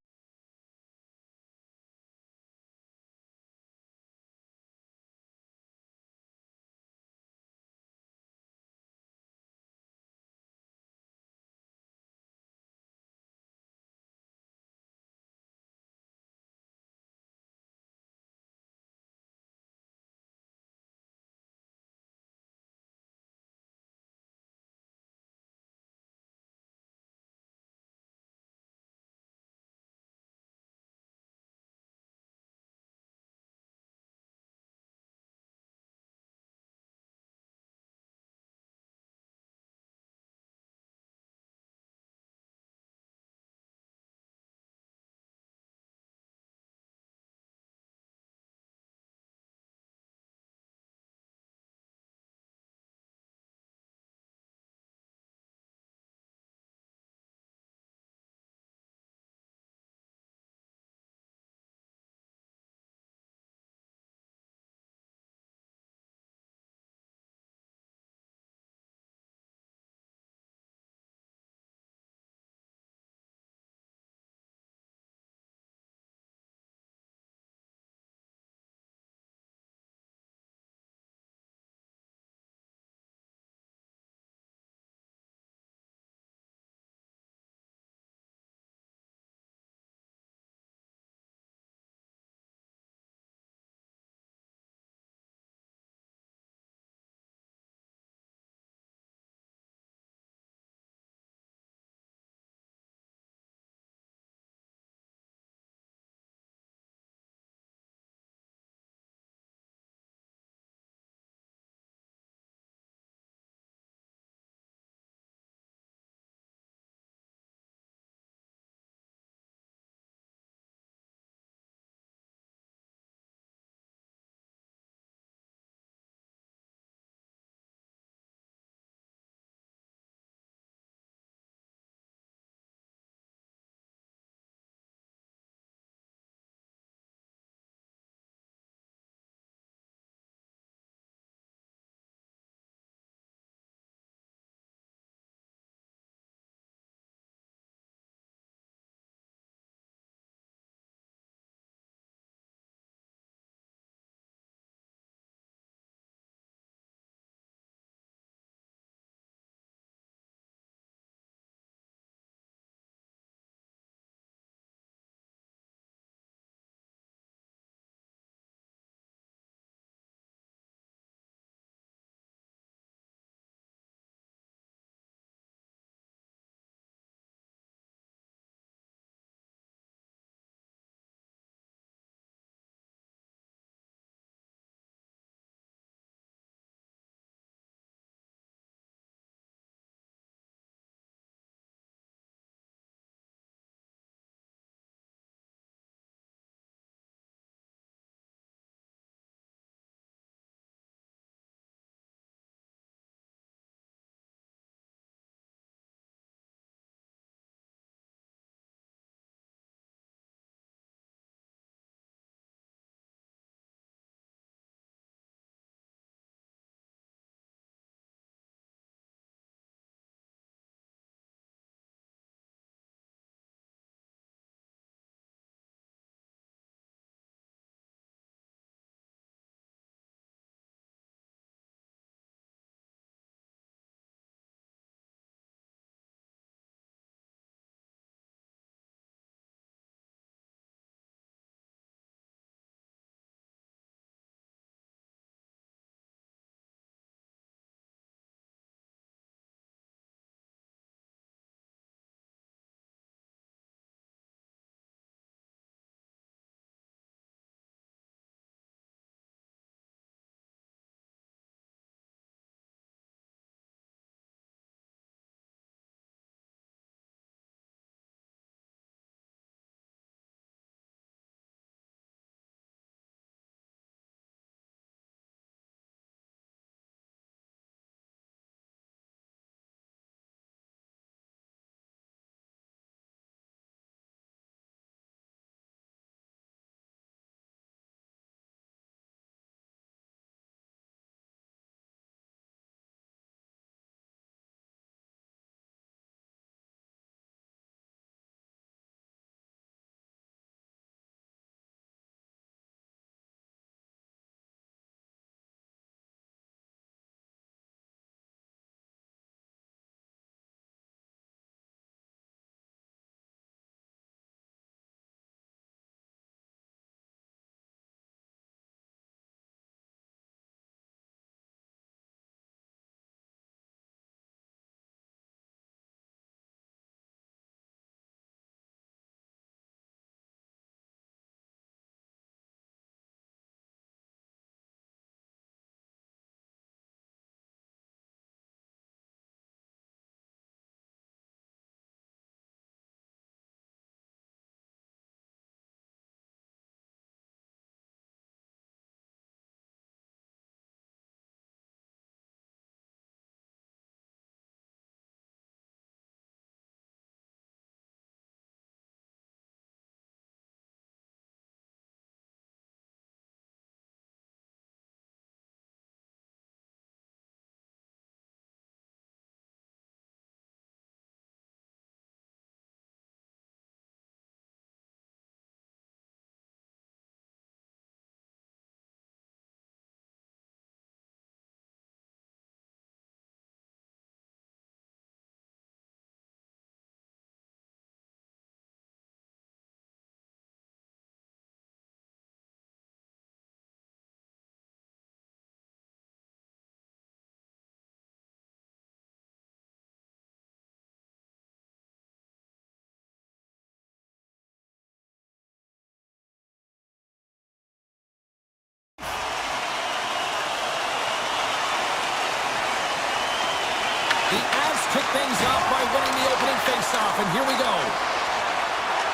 kick things off by winning the opening face-off, and here we go.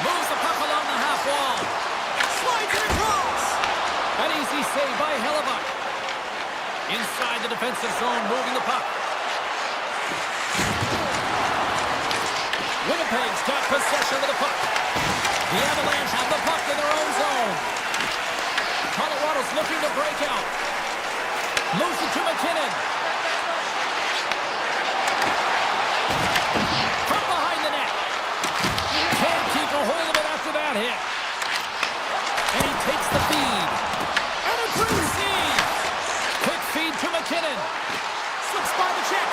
Moves the puck along the half wall. Slides it across. An easy save by Hellebuck. Inside the defensive zone, moving the puck. Winnipeg's got possession of the puck. The Avalanche have the puck in their own zone. Colorado's looking to break out. Moves it to McKinnon. From behind the net. Can't keep a hold of it after that hit. And he takes the feed. And a great save. Quick feed to McKinnon. Slips by the check.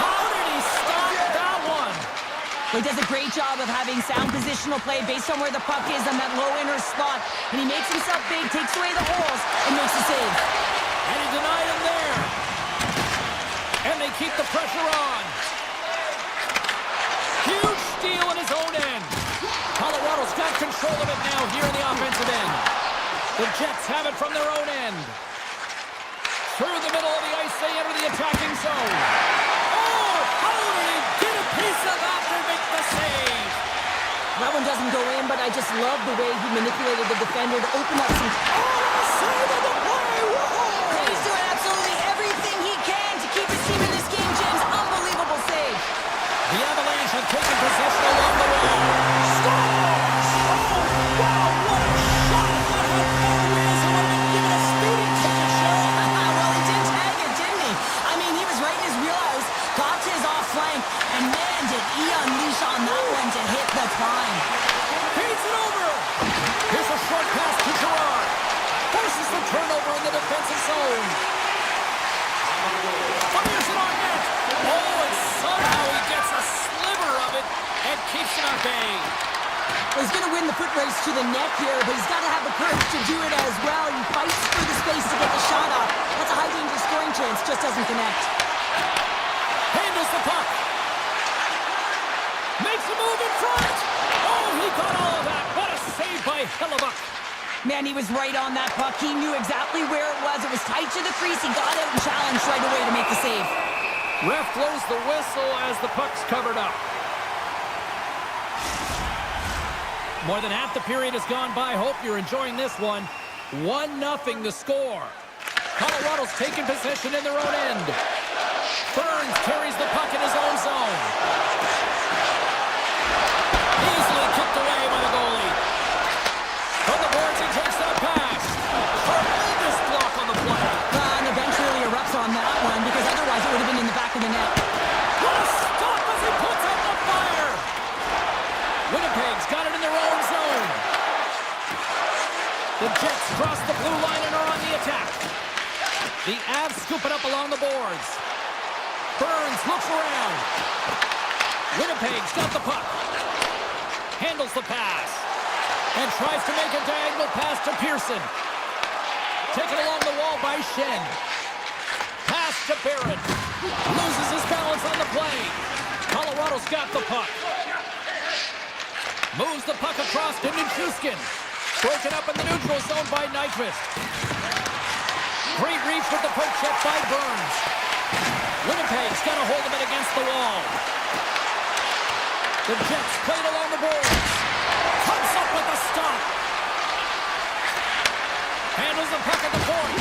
How did he stop that one? He does a great job of having sound positional play based on where the puck is on that low inner slot. And he makes himself big, takes away the holes, and makes the save. And he denied him there. And they keep the pressure on. Huge steal in his own end. Colorado's got control of it now here in the offensive end. The Jets have it from their own end. Through the middle of the ice, they enter the attacking zone. Oh, how did he get a piece of that to make the save? That one doesn't go in, but I just love the way he manipulated the defender to open up some... Save of the play! Whoa! He's doing absolutely everything he can to keep his team in this game, James. Unbelievable save. The Avalanche have taken possession along the wall. Scores! Oh, wow, what a shot! That had 4 wheels and would have been given a speeding ticket, Cheryl. Well, he did tag it, didn't he? I mean, he was right in his wheelhouse, got to his off flank, and man, did he unleash on that one to hit the time. Feeds it over. Here's a short pass to Gerard. Forces the turnover in the defensive zone. Fires it on net. Oh, and somehow he gets a sliver of it and keeps it at bay. Well, he's going to win the foot race to the net here, but he's got to have the courage to do it as well. He fights for the space to get the shot off. That's a high-danger scoring chance, just doesn't connect. Handles the puck. Makes a move in front. Oh, he got all of that. What a save by Hellebuck. Man, he was right on that puck. He knew exactly where it was. It was tight to the crease. He got out and challenged right away to make the save. Ref blows the whistle as the puck's covered up. More than half the period has gone by. Hope you're enjoying this one. 1-0 the score. Colorado's taken possession in their own end. Burns carries the puck in his own zone. Easily kicked away by the goalie. From the boards, he takes that pass. Tremendous block on the play. And the bench really erupts on that one because otherwise it would have been in the back of the net. What a stop as he puts out the fire. Winnipeg's got it in their own zone. The Jets cross the blue line and are on the attack. The Avs scoop it up along the boards. Burns looks around. Winnipeg's got the puck. Handles the pass. And tries to make a diagonal pass to Pearson. Taken along the wall by Shen. Pass to Barrett. Loses his balance on the play. Colorado's got the puck. Moves the puck across to Nichushkin. Broken up in the neutral zone by Nyquist. Great reach with the poke check by Burns. Winnipeg's got a hold of it against the wall. The Jets played along the boards. Comes up with a stop. Handles the puck at the point.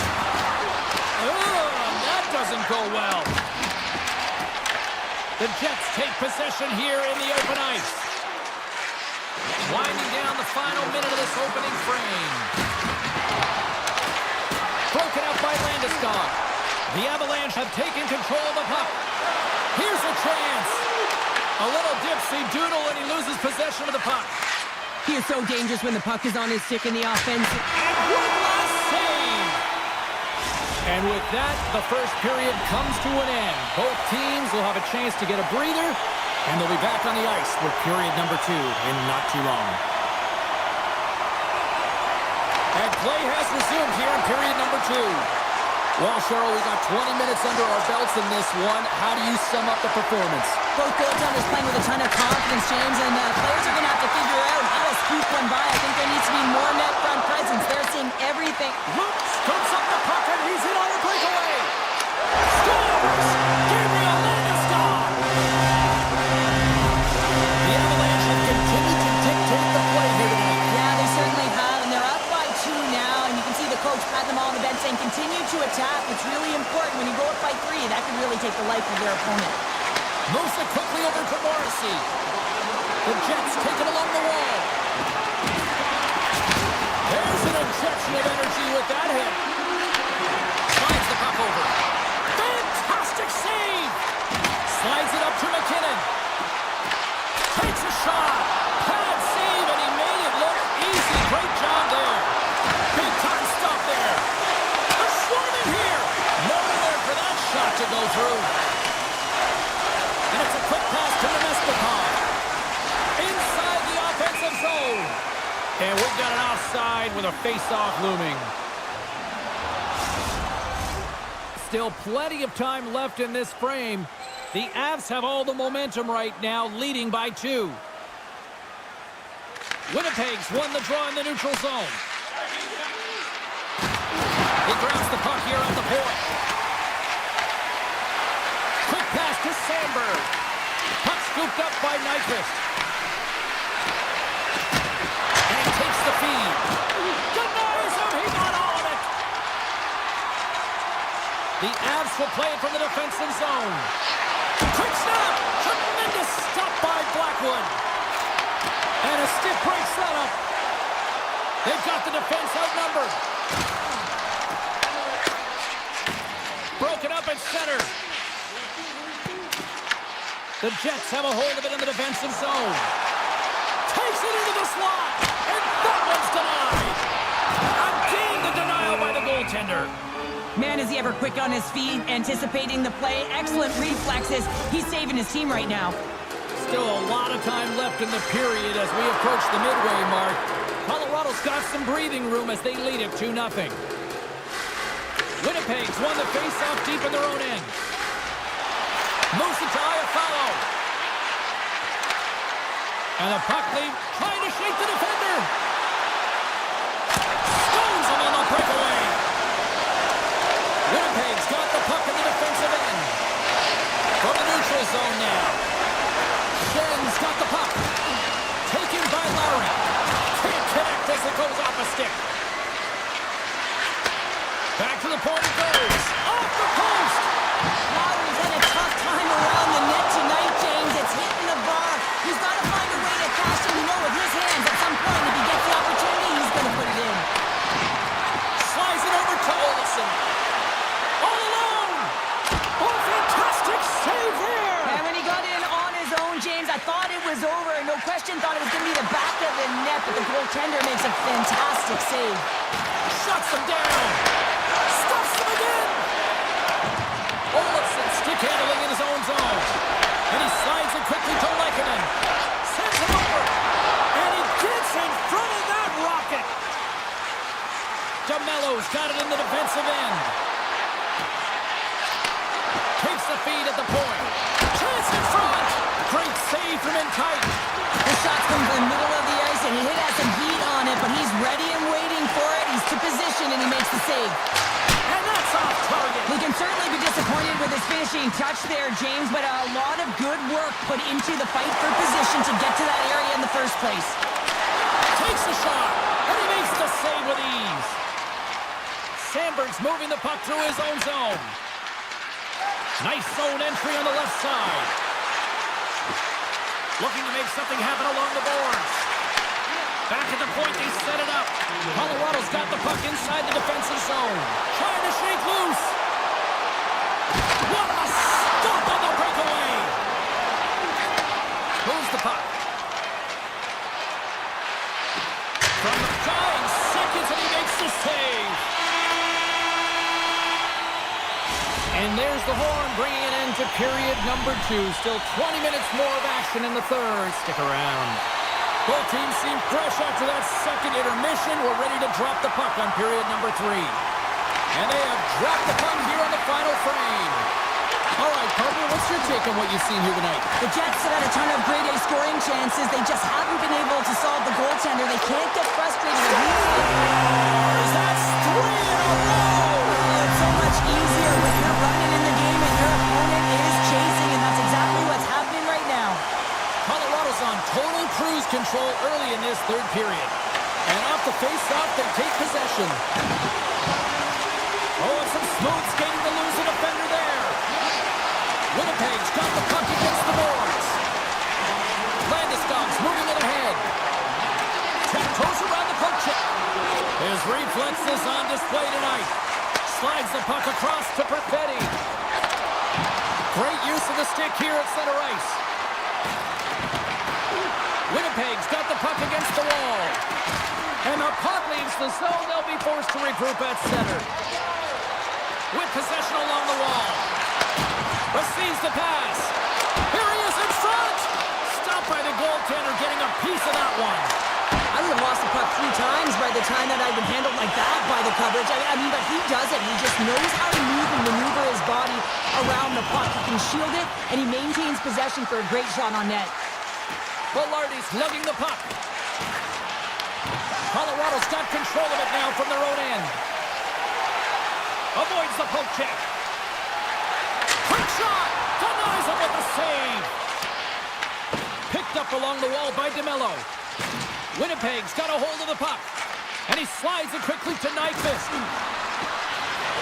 That doesn't go well. The Jets take possession here in the open ice. Winding down the final minute of this opening frame. Broken up by Landeskog. The Avalanche have taken control of the puck. Here's a chance. A little dipsy-doodle and he loses possession of the puck. He is so dangerous when the puck is on his stick in the offense. And one last save. And with that, the first period comes to an end. Both teams will have a chance to get a breather, and they'll be back on the ice with period number 2 in not too long. And play has resumed here in period number 2. Well, Cheryl, we got 20 minutes under our belts in this one. How do you sum up the performance? Both goaltenders playing with a ton of confidence, James, and players are going to have to figure out how to scoop one by. I think there needs to be more net front presence. They're seeing everything. Look, scoops up the puck, and he's in on the breakaway. Scores! Gabriel Landeskog! take the life of their opponent. Moves it quickly over to Morrissey. The Jets take it along the wall. There's an injection of energy with that hit. Slides the puck over. Fantastic save! Slides it up to McKinnon. Takes a shot. Pad save, and he made it look easy. Great job there. Big time stop there. A swarming here. Nowhere for that shot to go through. And it's a quick pass to Nemestikov. Inside the offensive zone. And we've got an offside with a face-off looming. Still plenty of time left in this frame. The Avs have all the momentum right now, leading by 2. Winnipeg's won the draw in the neutral zone. He grabs the puck here at the point. Quick pass to Sandberg. Puck scooped up by Nyquist. And he takes the feed. Denies him. He got all of it. The Avs will play it from the defensive zone. Quick snap. Tremendous stop by Blackwood. And a stiff break setup. They've got the defense outnumbered. Broken up at center. The Jets have a hold of it in the defensive zone. Takes it into the slot. And that one's denied. Again, the denial by the goaltender. Man, is he ever quick on his feet, anticipating the play. Excellent reflexes. He's saving his team right now. Still a lot of time left in the period as we approach the midway mark. Colorado's got some breathing room as they lead it 2-0. Winnipeg's won the face-off deep in their own end. Moves it to Iafallo. And a puck lead trying to shake the defender. Stones him on the breakaway. Winnipeg's got the puck in the defensive end. From the neutral zone now. Shen's got the puck. Taken by Lowry. Can't connect as it goes off a stick. Back to the point it goes. Off the post. Lowry's had a tough time around the net tonight, James. It's hitting the bar. He's got to find a way to cash in, with his hands. At some point, if he gets the opportunity, he's going to put it in. Slides it over to Olsen. All alone. Oh, fantastic save there. And when he got in on his own, James, I thought it was over. No question, thought it was going to be the back of the net, but the goaltender makes a fantastic save. Shuts him down. Stops him again. Olsen stick handling in his own zone. And he slides it quickly to Lehkonen. Sends him over. And he gets in front of that rocket. DeMello's got it in the defensive end. Takes the feed at the point. Chance in front. Great save from in tight. The shot's from the middle of the ice, and he has some heat on it, but he's ready and waiting for it. He's to position, and he makes the save. And that's off target. He can certainly be disappointed with his finishing touch there, James, but a lot of good work put into the fight for position to get to that area in the first place. Takes the shot, and he makes the save with ease. Sandberg's moving the puck through his own zone. Nice zone entry on the left side. Looking to make something happen along the boards. Back at the point, they set it up. Colorado's got the puck inside the defensive zone. Trying to shake loose. What a stop on the breakaway. Moves the puck. From the dying seconds, and he makes the save. And there's the horn, bringing an end to period number 2. Still 20 minutes more of action in the third. Stick around. Both teams seem fresh after that second intermission. We're ready to drop the puck on period number 3. And they have dropped the puck here on the final frame. All right, partner, what's your take on what you've seen here tonight? The Jets have had a ton of grade A scoring chances. They just haven't been able to solve the goaltender. They can't get frustrated. That's 3 in a row. It's so much easier when you're running in the game and your opponent is chasing, and that's exactly what's happening right now. Colorado's on total cruise control early in this third period. And off the face-off, they take possession. Oh, and some smooth skating to lose a defender there. got the puck against the boards. Landeskog's moving it ahead. Tiptoes around the poke check. His reflexes on display tonight. Slides the puck across to Perfetti. Great use of the stick here at center ice. Winnipeg's got the puck against the wall. And the puck leaves the zone. They'll be forced to regroup at center. With possession along the wall. Receives the pass. Here he is in front. Stopped by the goaltender, getting a piece of that one. I would have lost the puck 3 times by the time that I'd been handled like that by the coverage. I mean, but he does it. He just knows how to move and maneuver his body around the puck. He can shield it, and he maintains possession for a great shot on net. Velarde's lugging the puck. Colorado's got control of it now from their own end. Avoids the poke check. Quick shot! Denies him with the save! Picked up along the wall by DeMello. Winnipeg's got a hold of the puck. And he slides it quickly to Nyquist.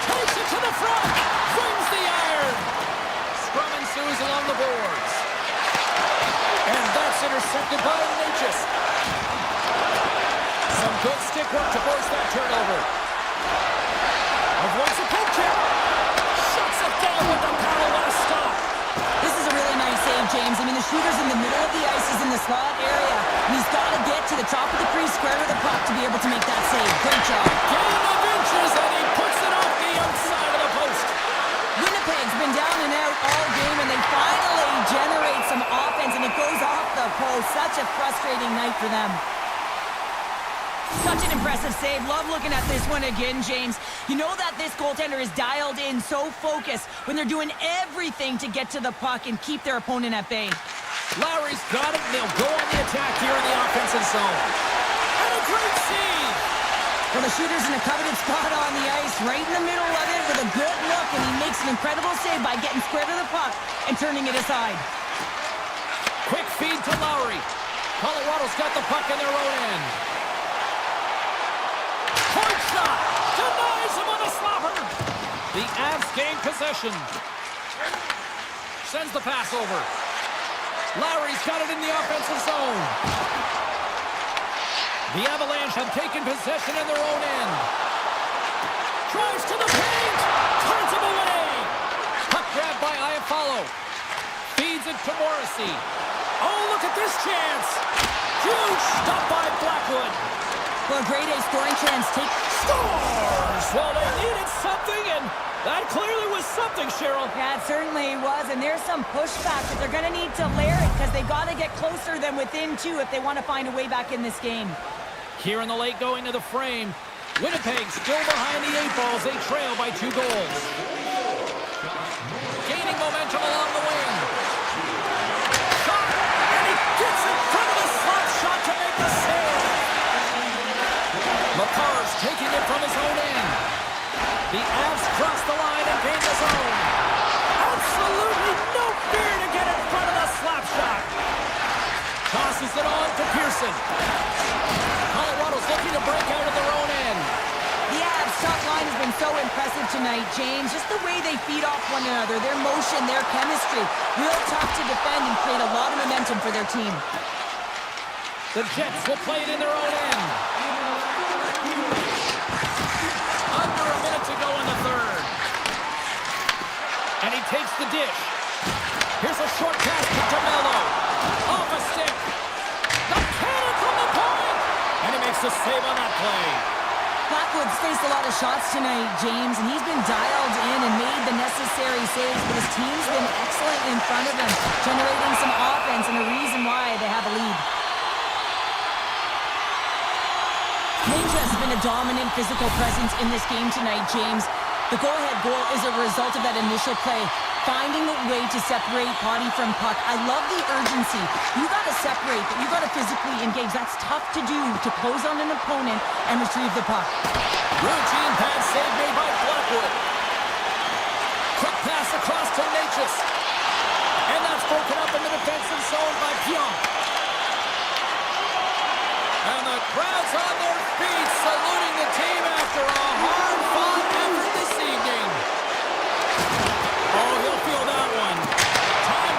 Takes it to the front! Wins the iron! Scrum ensues along the boards. And that's intercepted by Natchez. Some good stick work to force that turnover. Avoids the poke check. Shuts it down with the paddle. What a stop. This is a really nice save, James. I mean, the shooter's in the middle of the ice. He's in the slot area. And he's got to get to the top of the crease, square to the puck to be able to make that save. Great job. Gain of inches, and he puts it off the outside of the post. Winnipeg's been down and out all game, and they finally generate some offense, and it goes off the post. Such a frustrating night for them. Such an impressive save. Love looking at this one again, James. You know that this goaltender is dialed in, so focused when they're doing everything to get to the puck and keep their opponent at bay. Lowry's got it, and they'll go on the attack here in the offensive zone. And a great save! Well, the shooter's in a coveted spot on the ice, right in the middle of it with a good look, and he makes an incredible save by getting square to the puck and turning it aside. Quick feed to Lowry. Colorado's got the puck in their own end. Point shot! Denies him on the slapper! The Avs gain possession. Sends the pass over. Lowry's got it in the offensive zone. The Avalanche have taken possession in their own end. Drives to the paint! Turns him away! Puck grab by Iafallo. Feeds it to Morrissey. Oh, look at this chance! Huge stop by Blackwood. Well, a grade A scoring chance. Scores! Well, they needed something, and that clearly was something, Cheryl. Yeah, it certainly was, and there's some pushback that they're going to need to layer it because they've got to get closer than within 2 if they want to find a way back in this game. Here in the late going to the frame, Winnipeg still behind the 8 balls. They trail by 2 goals. Gaining momentum along the wing. Shot, and he gets in front of the slot shot to make the save. McCarr's taking it from his own end. The Avs cross the line and gain the zone. Absolutely no fear to get in front of the slap shot. Tosses it on to Pearson. Colorado's looking to break out of their own end. The Avs top line has been so impressive tonight, James. Just the way they feed off one another, their motion, their chemistry. Real tough to defend and create a lot of momentum for their team. The Jets will play it in their own end. Under a minute to go in the third. And he takes the dish. Here's a short pass to DeMello. Off a stick. The cannon from the point. And he makes the save on that play. Blackwood's faced a lot of shots tonight, James, and he's been dialed in and made the necessary saves, but his team's been excellent in front of him, generating some offense and a reason why they have a lead. Natchez has been a dominant physical presence in this game tonight, James. The go-ahead goal is a result of that initial play, finding a way to separate body from puck. I love the urgency. You got to separate, but you got to physically engage. That's tough to do, to close on an opponent and retrieve the puck. Routine pass save made by Blackwood. Quick pass across to Natchez. And that's broken up in the defensive zone by Pionk. And the crowd's on their feet, saluting the team after a hard-fought effort this evening. Oh, he'll feel that one. Time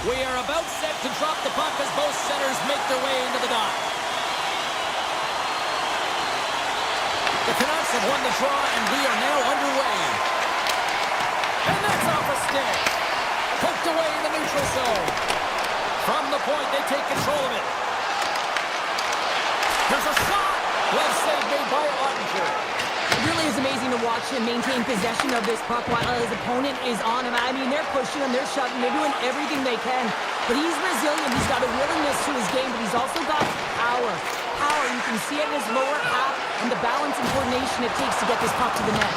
We are about set to drop the puck as both centers make their way into the dot. The Canucks have won the draw, and we are now underway. And that's off a stick. Poked away in the neutral zone. From the point, they take control of it. There's a shot. Glove save made by Ottinger. It really is amazing to watch him maintain possession of this puck while his opponent is on him. I mean, they're pushing him, they're shoving, they're doing everything they can. But he's resilient. He's got a willingness to his game, but he's also got power. Power, you can see it in his lower half and the balance and coordination it takes to get this puck to the net.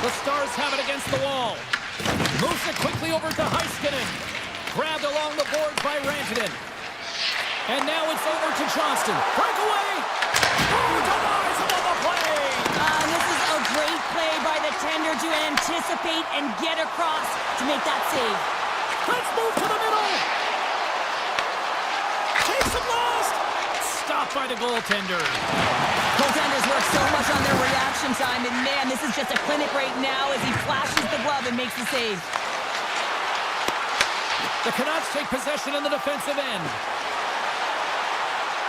The Stars have it against the wall. Moves it quickly over to Heiskanen. Grabbed along the boards by Rantanen. And now it's over to Johnston. Breakaway! Oh, denies him on the play! This is a great play by the tender to anticipate and get across to make that save. Let's move to the middle! Takes him last! Stopped by the goaltender. Goaltenders work so much on their reaction time, and man, this is just a clinic right now as he flashes the glove and makes the save. The Canucks take possession in the defensive end.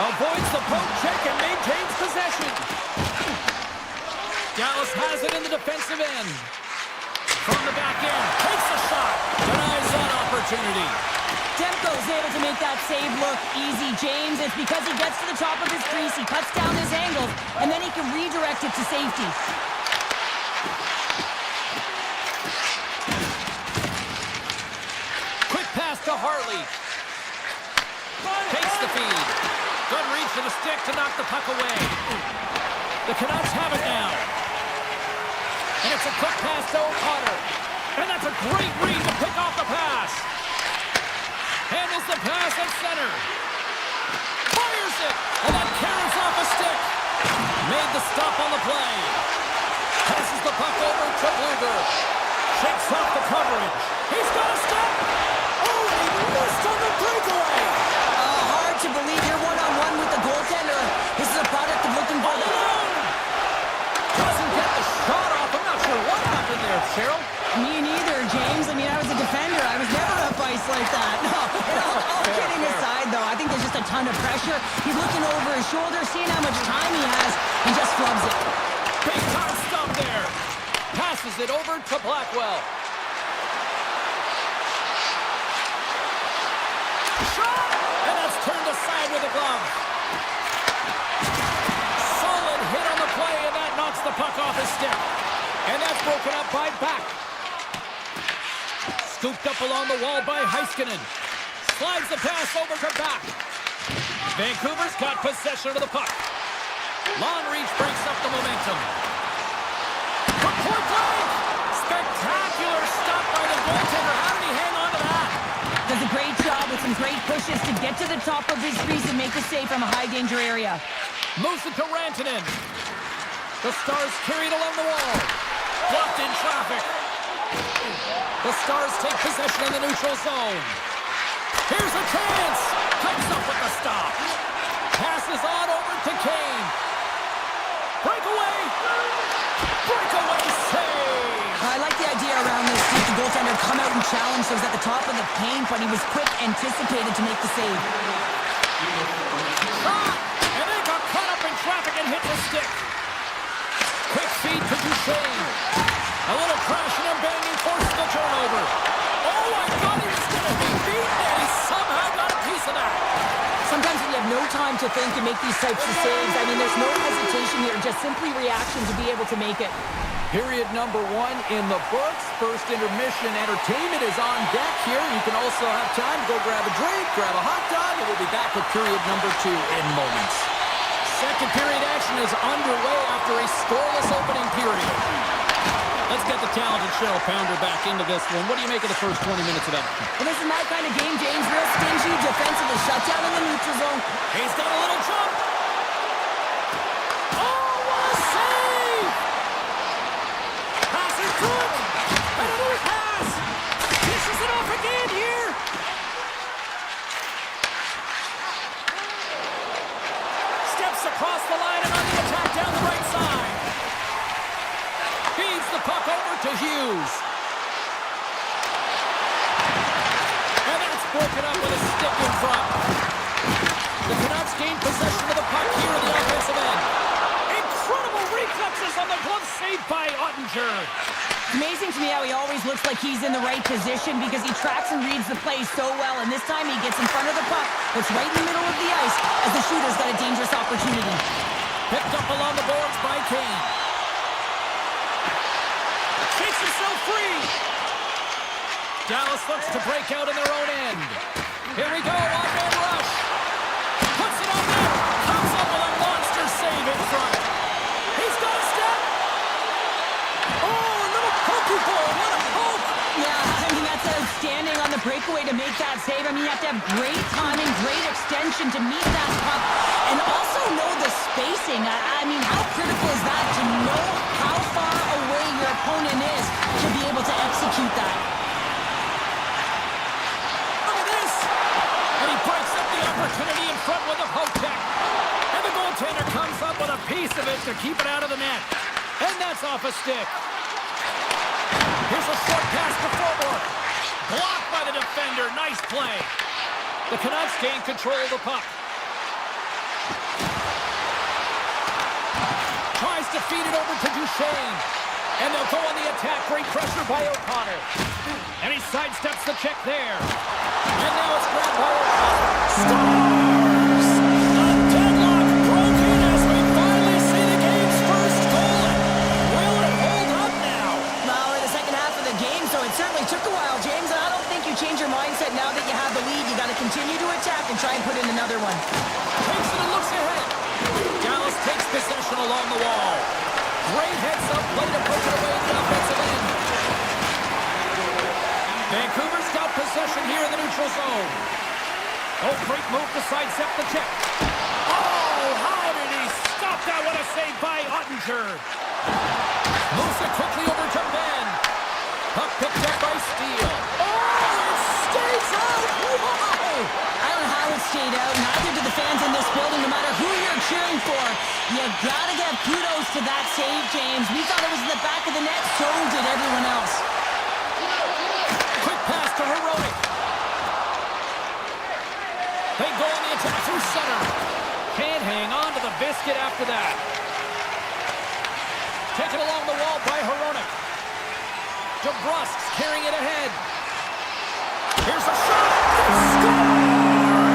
Avoids the poke check and maintains possession. Dallas has it in the defensive end. From the back end, takes a shot. Denies that opportunity. Demko's able to make that save look easy, James. It's because he gets to the top of his crease, he cuts down his angles, and then he can redirect it to safety. Quick pass to Harley. Takes the feed. Good reach to the stick to knock the puck away. The Canucks have it now. And it's a quick pass to O'Connor. And that's a great read to pick off the pass. Handles the pass at center. Fires it. And that carries off a stick. Made the stop on the play. Passes the puck over to Bluger. Shakes off the coverage. He's got a step. Oh, he missed on the breakaway. Hard to believe you're one-on-one with the goaltender. This is a product of looking for the... Doesn't get the shot off. I'm not sure what happened there, Cheryl. Me neither, James. I mean, I was a defender. I was never up ice like that. No, all kidding aside, though, I think there's just a ton of pressure. He's looking over his shoulder, seeing how much time he has, and just flubs it. Big time stop there. Passes it over to Blackwell. Shot! And that's turned aside with a glove. Solid hit on the play, and that knocks the puck off his stick. And that's broken up by Back. Scooped up along the wall by Heiskanen. Slides the pass over to Back. Vancouver's got possession of the puck. Long reach breaks up the momentum. From point blank! Spectacular stop by the goaltender. How did he hang on to that? Does a great job with some great pushes to get to the top of his crease and make the save from a high-danger area. Moves it to Rantanen. The Stars carried along the wall. Blocked in traffic. The Stars take possession in the neutral zone. Here's a chance. Comes up with the stop. Passes on over to Kane. Breakaway. Breakaway save. I like the idea around this. See the goaltender come out and challenge those at the top of the paint, but he was quick, anticipated to make the save. Shot. And they got caught up in traffic and hit the stick. Quick feed to Duchesne. A little crashing and banging forces the turnover. Oh, I thought he was going to be beaten, and he somehow got a piece of that. Sometimes when you have no time to think and make these types of saves, I mean, there's no hesitation here, just simply reaction to be able to make it. Period number 1 in the books. First intermission entertainment is on deck here. You can also have time to go grab a drink, grab a hot dog, and we'll be back with period number 2 in moments. Second period action is underway after a scoreless opening period. Let's get the talented Cheryl Pounder back into this one. What do you make of the first 20 minutes of action? Well, this is my kind of game, James. Real stingy, defensively shut down in the neutral zone. He's got a little jump. Oh, what a save! Passing through it. And a little pass. Dishes it off again here. Steps across the line and on the attack down the right side. Feeds the puck over to Hughes. And that's broken up with a stick in front. The Canucks gain possession of the puck here in the offensive end. Incredible reflexes on the glove save by Ottinger. Amazing to me how he always looks like he's in the right position because he tracks and reads the play so well, and this time he gets in front of the puck that's right in the middle of the ice as the shooter's got a dangerous opportunity. Picked up along the boards by Kane. Shakes himself free. Dallas looks to break out in their own end. Here we go, one-man rush. Puts it on net. Comes up with a monster save in front. He's got a step. Oh, a little pokeball. What a poke. Yeah, I mean, that's outstanding on the breakaway to make that save. I mean, you have to have great timing, great extension to meet that puck, and also know the spacing. I mean, how critical is that to know how far away your opponent is to be able to execute that? Look at this. And he breaks up the opportunity in front with a poke check. And the goaltender comes up with a piece of it to keep it out of the net. And that's off a stick. Here's a short pass to forward. Blocked by the defender. Nice play. The Canucks gain control of the puck. Tries to feed it over to Duchesne. And they'll go on the attack. Great pressure by O'Connor. And he sidesteps the check there. And now it's grabbed by O'Connor. Stars! The deadlock broken as we finally see the game's first goal. Will it hold up now? Well, we're in the second half of the game, so it certainly took a while, James, and I don't think you change your mindset now that you have the lead. You got to continue to attack and try and put in another one. Takes it and looks ahead. Dallas takes possession along the wall. Great heads-up play to poke it away at the offensive end. Vancouver's got possession here in the neutral zone. Oh, great move to sidestep the check. Oh, how did he stop that? What a save by Ottinger. Moves it quickly over to Ben. Puck picked up by Steele. Oh, it stays out. Whoa! I don't know how it stayed out. Neither do the fans in this building, no matter who you're cheering for. You gotta give kudos to that save, James. We thought it was in the back of the net, so did everyone else. Quick pass to Heroic. They go on the attack through center. Can't hang on to the biscuit after that. Taken along the wall by Heroic. DeBrusk's carrying it ahead. Here's a shot. Score!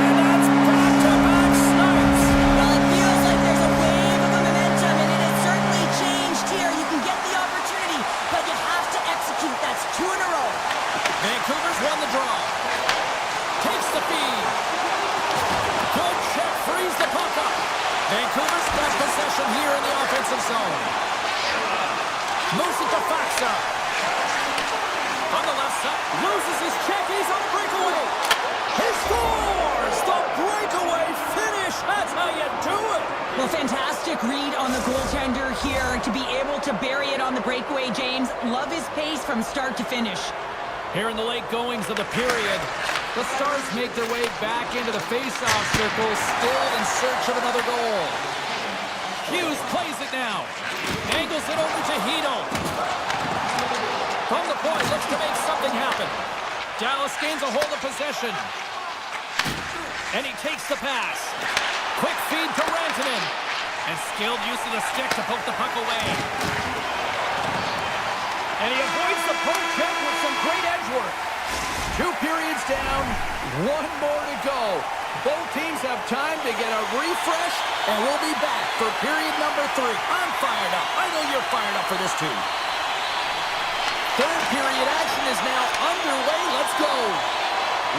And that's back-to-back snipes. Well, it feels like there's a wave of momentum, and it has certainly changed here. You can get the opportunity, but you have to execute. That's 2 in a row. Vancouver's won the draw. Takes the feed. Good check, frees the puck up. Vancouver's got possession here in the offensive zone. Moves it to Faxa. On the left side, loses his check. He's on the breakaway. He scores! The breakaway finish. That's how you do it. Well, fantastic read on the goaltender here to be able to bury it on the breakaway, James. Love his pace from start to finish. Here in the late goings of the period, the Stars make their way back into the face-off circle, still in search of another goal. Hughes plays it now. Angles it over to Hito. From the point, looks to make something happen. Dallas gains a hold of possession. And he takes the pass. Quick feed to Rantanen. And skilled use of the stick to poke the puck away. And he avoids the poke check with some great edge work. 2 periods down, 1 more to go. Both teams have time to get a refresh, and we'll be back for period number 3. I'm fired up. I know you're fired up for this too. Third period action is now underway. Let's go.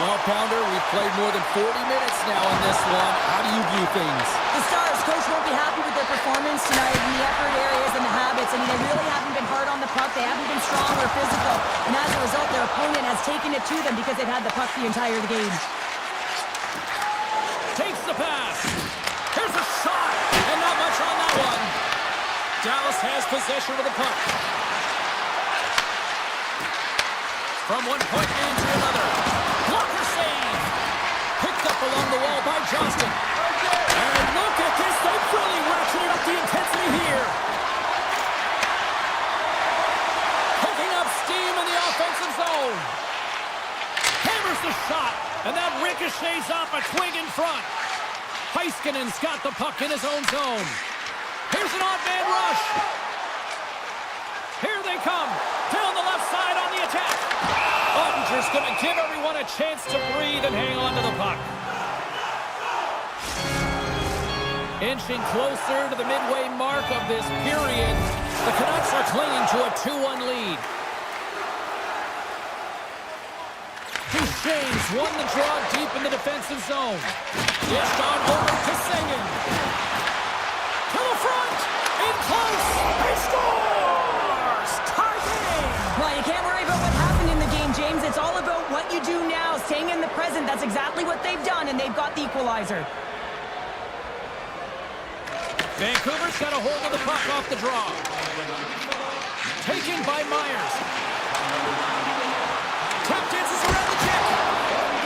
Well, Pounder, we've played more than 40 minutes now in this one. How do you view things? The Stars, coach, won't be happy with their performance tonight in the effort areas and the habits. I mean, they really haven't been hard on the puck. They haven't been strong or physical. And as a result, their opponent has taken it to them because they've had the puck the entire game. Takes the pass. Here's a shot. And not much on that one. Dallas has possession of the puck. From one point man to another. Blocker save. Picked up along the wall by Johnston. And look at this. They've really ratcheted up the intensity here. Picking up steam in the offensive zone. Hammers the shot. And that ricochets off a twig in front. Heiskanen's got the puck in his own zone. Here's an odd man rush. Here they come. Down the left side on the attack. Ottinger's going to give everyone a chance to breathe and hang on to the puck. Inching closer to the midway mark of this period, the Canucks are clinging to a 2-1 lead. Duchesne's won the draw deep in the defensive zone. Dished on over to Seguin. To the front. In close. He scores! Tie game! Well, you can't worry about what happened in the game, James. It's all about what you do now, staying in the present. That's exactly what they've done, and they've got the equalizer. Vancouver's got a hold of the puck off the draw. Taken by Myers. Tap dances around the kick.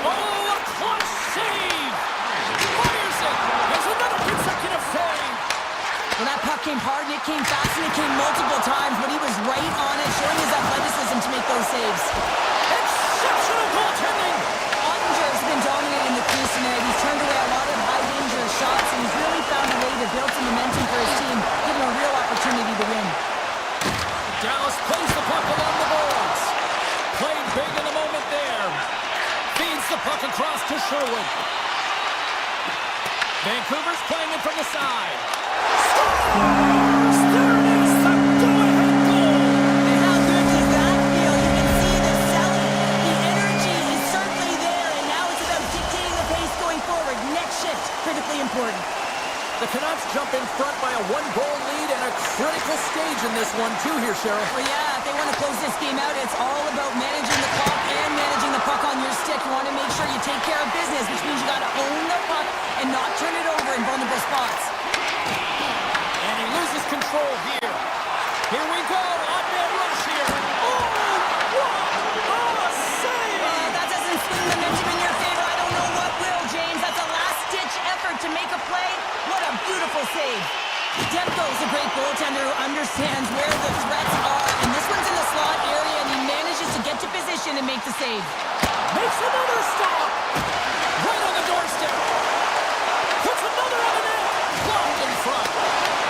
Oh, a clutch save! Fires it! There's another consecutive save! Well, that puck came hard, and it came fast, and it came multiple times, but he was right on it, showing his athleticism to make those saves. Exceptional goaltending! Ottinger's been dominating the crease tonight. He's turned away a lot of high-danger shots, and he's really found a way to build some momentum for his team, give him a real opportunity to win. Dallas plays the puck along the boards. Played big in the moment there. Feeds the puck across to Sherwood. Vancouver's playing it from the side. Scores! There it is, the go-ahead goal! And how good does that feel? You can see the selling. The energy is certainly there, and now it's about dictating the pace going forward. Next shift, critically important. The Canucks jump in front by a one-goal lead and a critical stage in this one, too, here, Cheryl. Well, yeah, if they want to close this game out, it's all about managing the clock and managing the puck on your stick. You want to make sure you take care of business, which means you got to own the puck and not turn it over in vulnerable spots. And he loses control here. Here we go. Odd-man rush here. Oh, what a save! That doesn't swing the momentum in your favor. I don't know what will, James. That's a last-ditch effort to make a play. What a beautiful save. Demko's a great goaltender who understands where the threats are, and this one's in the slot area, and he manages to get to position and make the save. Makes another stop. Right on the doorstep. Puts another on the net. Blocked in front.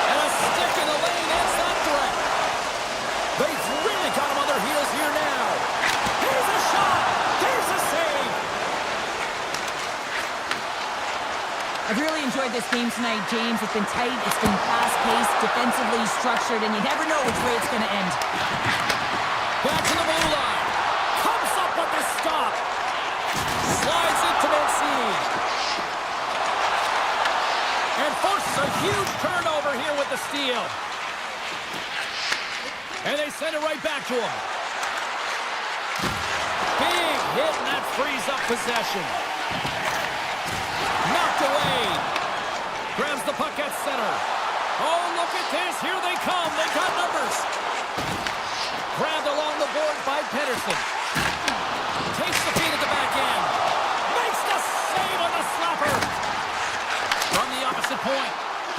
And a stick in the lane ends that threat. They've really got him on their heels here now. Here's a shot. There's a save. I've really enjoyed this game tonight, James. It's been tight, it's been fast-paced, defensively structured, and you never know which way it's going to end. Back to the blue line. Comes up with the stop. Slides it to Mancini. And forces a huge turnover here with the steal. And they send it right back to him. Big hit, and that frees up possession. Knocked away. Grabs the puck at center. Oh, look at this. Here they come. They got numbers. Grabbed along the board by Pedersen. Takes the feed at the back end. Makes the save on the slapper. From the opposite point.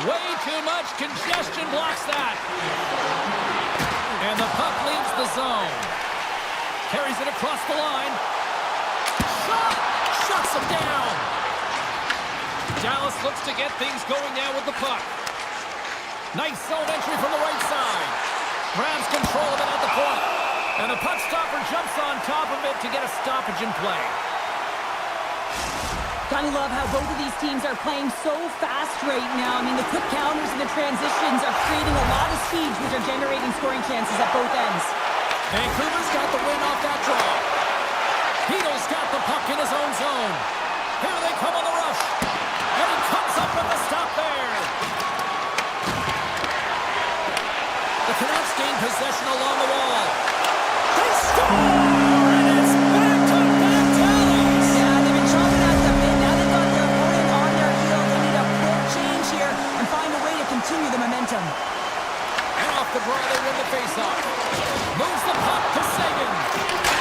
Way too much congestion blocks that. And the puck leaves the zone. Carries it across the line. Shot! Shuts him down. Dallas looks to get things going now with the puck. Nice zone entry from the right side. Grabs control of it at the point. And the puck stopper jumps on top of it to get a stoppage in play. Gotta love how both of these teams are playing so fast right now. I mean, the quick counters and the transitions are creating a lot of speeds, which are generating scoring chances at both ends. Vancouver's got the win off that draw. Hito's got the puck in his own zone. Here they come on the rush. And he comes up with a stop there. The Canucks gain possession along the wall. They score! And it's back-to-back tallies! Yeah, they've been chomping at the bit. Now they've got their opponent on their heel. They need a quick change here and find a way to continue the momentum. And off the draw, they win the faceoff. Moves the puck to Seguin.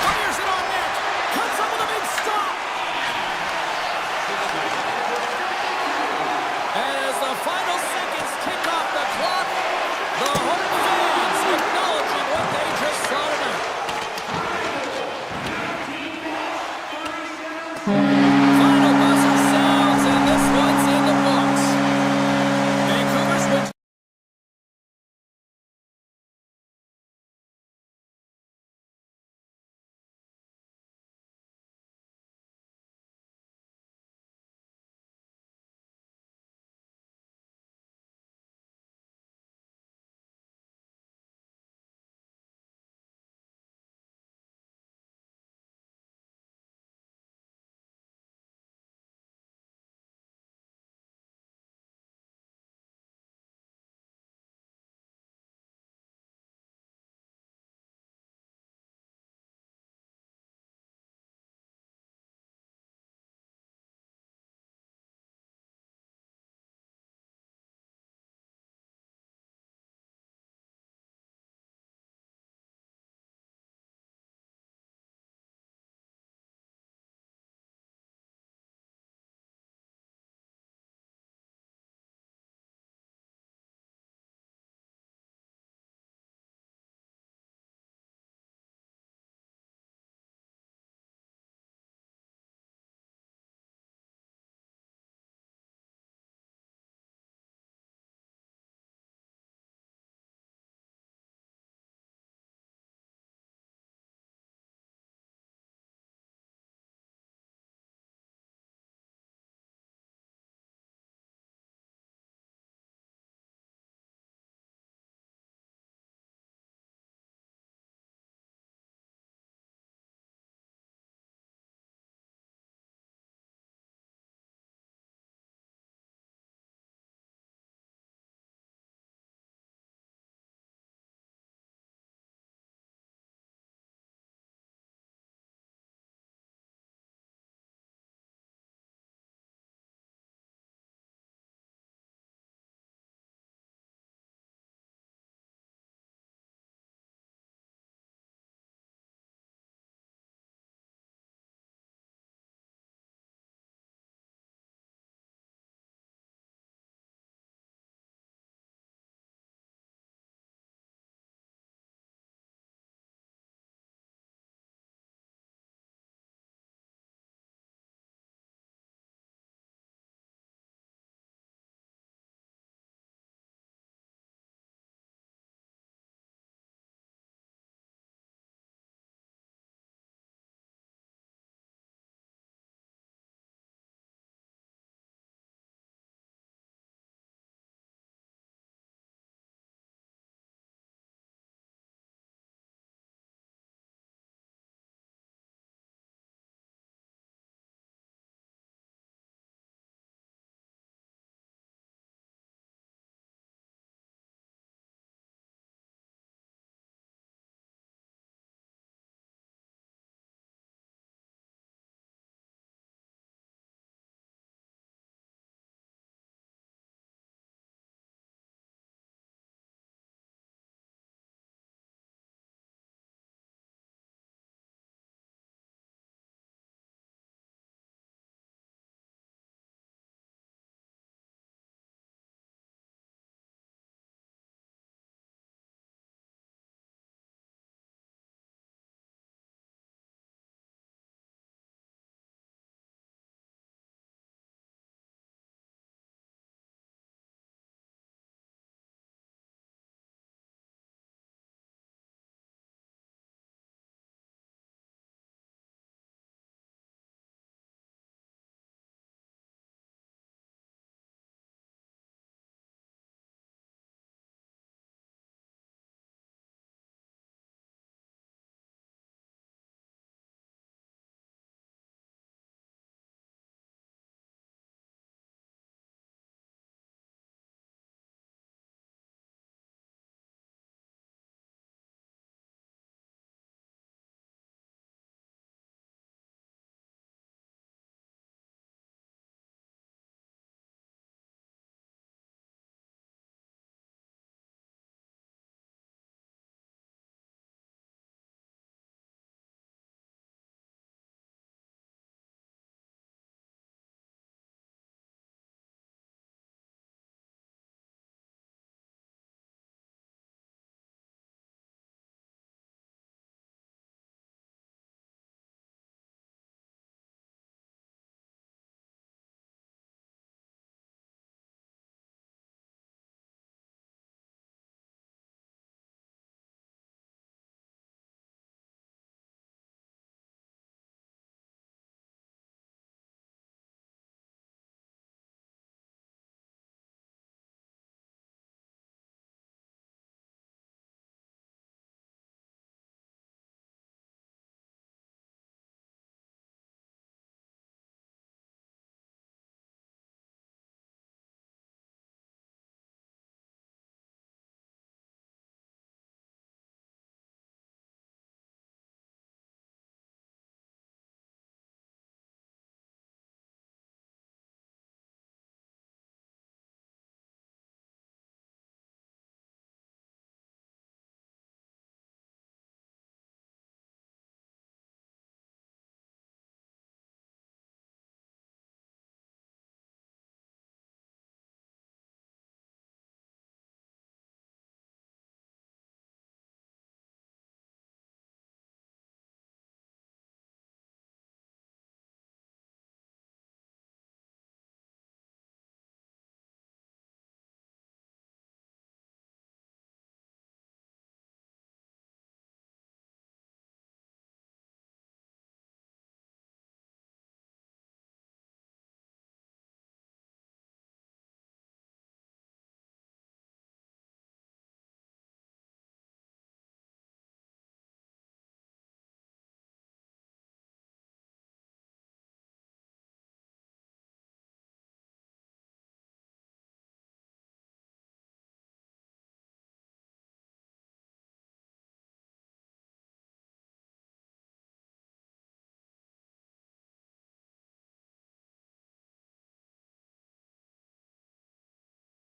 Fires it on net. Comes up with a big stop. And as the final seconds tick off the clock, the home fans acknowledging what they just saw tonight.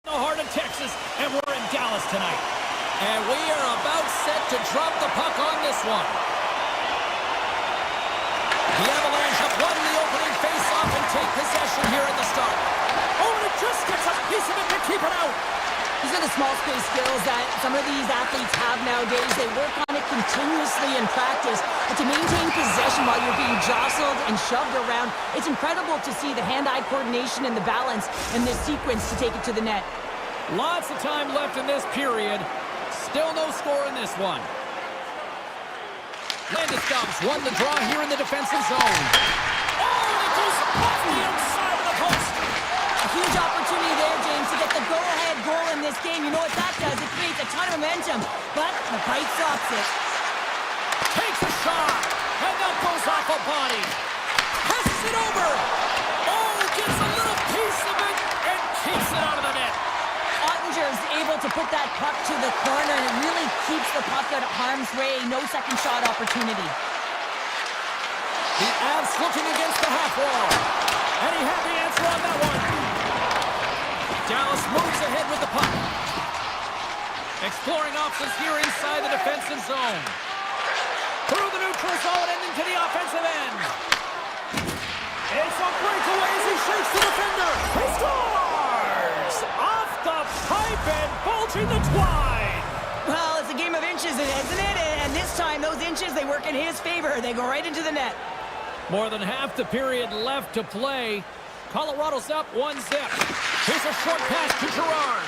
The heart of Texas, and we're in Dallas tonight. And we are about set to drop the puck on this one. The Avalanche have won the opening face-off and take possession here at the start. Oh, and it just gets a piece of it to keep it out. These are the small space skills that some of these athletes have nowadays. They work on it continuously in practice. But to maintain possession while you're being jostled and shoved around, it's incredible to see the hand-eye coordination and the balance in this sequence to take it to the net. Lots of time left in this period. Still no score in this one. Landeskog's won the draw here in the defensive zone. Oh, and it goes off the outside of the post. A huge opportunity there, James, to get the go-ahead goal in this game. You know what that does? It creates a ton of momentum, but the fight stops it. Takes a shot, and that goes off a body. Passes it over. Oh, gets a little piece of it, and keeps it out of the net. Ottinger is able to put that puck to the corner, and it really keeps the puck out of harm's way. No second shot opportunity. The Avs looking against the half wall. Any happy answer on that one? Dallas moves ahead with the puck. Exploring options here inside the defensive zone. Through the neutral zone and into the offensive end. It's a breakaway as he shakes the defender. He scores! Off the pipe and bulging the twine. Well, it's a game of inches, isn't it? And this time, those inches, they work in his favor. They go right into the net. More than half the period left to play. Colorado's up 1-0. Here's a short pass to Girard.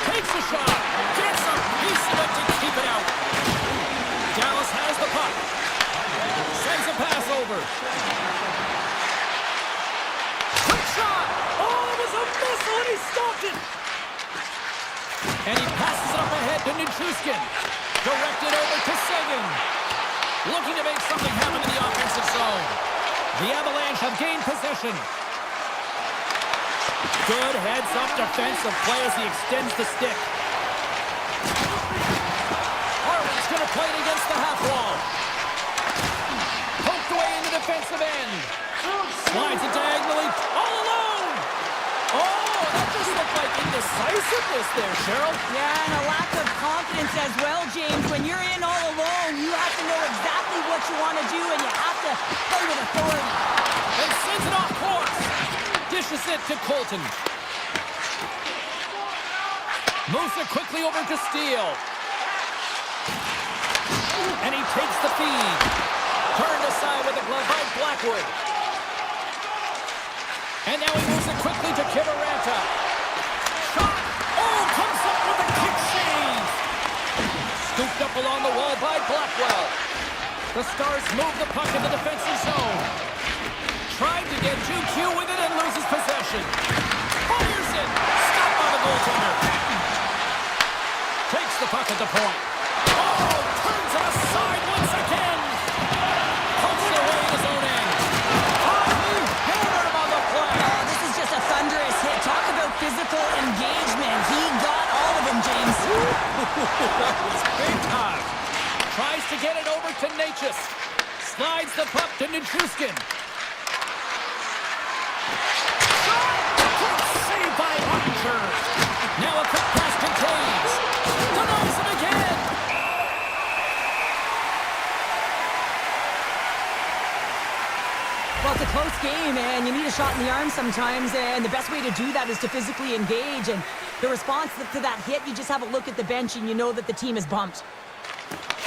Takes a shot. Gets a piece of it to keep it out. Dallas has the puck. Sends a pass over. Quick shot. Oh, it was a missile and he stopped it. And he passes it up ahead to Nichushkin. Directed over to Seguin. Looking to make something happen in the offensive zone. The Avalanche have gained possession. Good heads-up defensive play as he extends the stick. Harlan's going to play it against the half wall. Poked away in the defensive end. Slides it diagonally. All alone. Oh, that just looked like indecisiveness there, Cheryl. Yeah, and a lack of confidence as well, James. When you're in all alone, you have to know exactly what you want to do, and you have to play with authority. And sends it off course. Dishes it to Colton. Moves it quickly over to Steele. And he takes the feed. Turned aside with a glove by Blackwood. And now he moves it quickly to Kivaranta. Shot! Oh, comes up with a kick save! Scooped up along the wall by Blackwell. The Stars move the puck in the defensive zone. Tried to get 2Q with it and loses possession. Fires it! Stopped by the goaltender. Takes the puck at the point. Oh, turns it aside once again. Pokes it away in his own end. He hammered him on the play. Oh, this is just a thunderous hit. Talk about physical engagement. He got all of them, James. That was big time. Tries to get it over to Natchez. Slides the puck to Nichushkin. Saved by Ottinger. Now a quick pass to Taves. Denies him again. Well, it's a close game, and you need a shot in the arm sometimes, and the best way to do that is to physically engage. And the response to that hit, you just have a look at the bench, and you know that the team is bumped.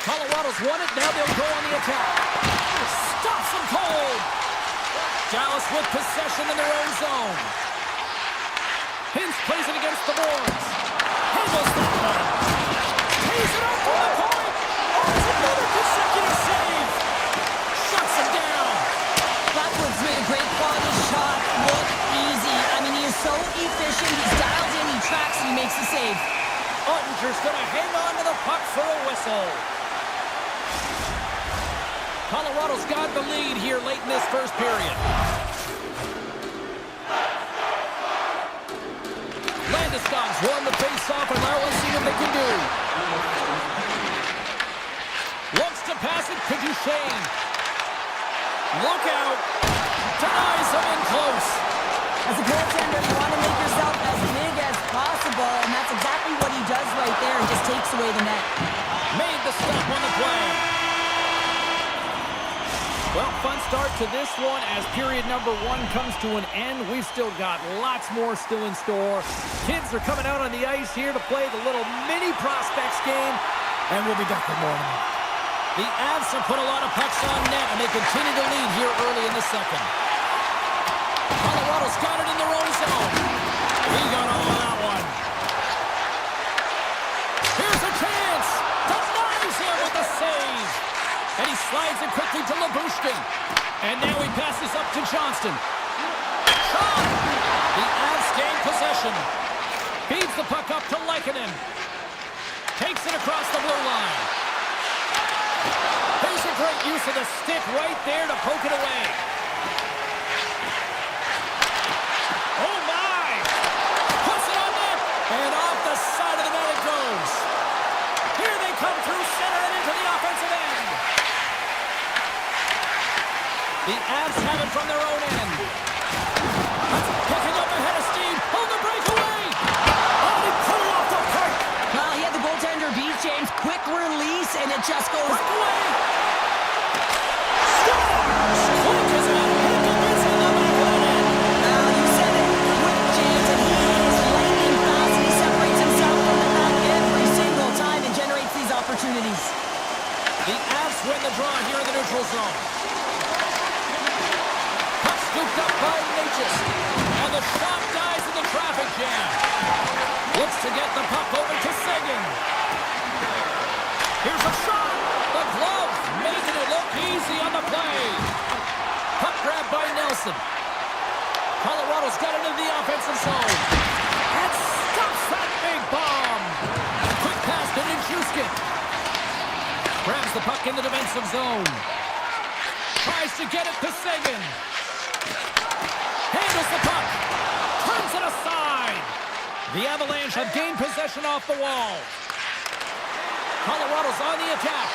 Colorado's won it. Now they'll go on the attack. Stops them cold. Dallas with possession in their own zone. Hintz plays it against the boards. Handles that one. Pays it up for the point. Oh, it's another consecutive save. Shuts him down. Blackwood's made a great quality shot. Look easy. I mean, he is so efficient. He's dialed in, he tracks, and he makes the save. Ottinger's going to hang on to the puck for a whistle. Colorado's got the lead here late in this first period. Landeskog's won the face-off, and now we'll see what they can do. Looks to pass it to Duchesne. Look out. Denies him in close. As a goaltender, you want to make yourself as big as possible, takes away the net. Made the stop on the play. Well, fun start to this one as period number 1 comes to an end. We've still got lots more still in store. Kids are coming out on the ice here to play the little mini prospects game, and we'll be back with more. The Avs have put a lot of pucks on net, and they continue to lead here early in the second. Colorado's got it in their own zone. He got all of that one. Here's a chance. Denies him with the save. And he slides it quickly to Labushkin. And now he passes up to Johnston. Shot! The Avs gain possession. Feeds the puck up to Lehkonen. Takes it across the blue line. There's a great use of the stick right there to poke it away. Oh my! Puts it on net! And off the side of the net it goes. Here they come through center and into the offensive end. The Avs have it from their own end. Picking up ahead of steam. On the breakaway! Oh, he put it off the puck! Well, he had the goaltender beat, James. Quick release, and it just goes... Breakaway! Scores! Quick as a heck of it's in the back of the net. You said it. Quick, James, and he is lightning fast, and he separates himself from the pack every single time and generates these opportunities. The Avs win the draw here in the neutral zone. Puck scooped up by Natchez. And the shot dies in the traffic jam. Looks to get the puck over to Seguin. Here's a shot. The glove making it look easy on the play. Puck grab by Nelson. Colorado's got it into the offensive zone. And stops that big bomb. Quick pass to Nichushkin. Grabs the puck in the defensive zone. Tries to get it to Seguin. Handles the puck. Turns it aside. The Avalanche have gained possession off the wall. Colorado's on the attack.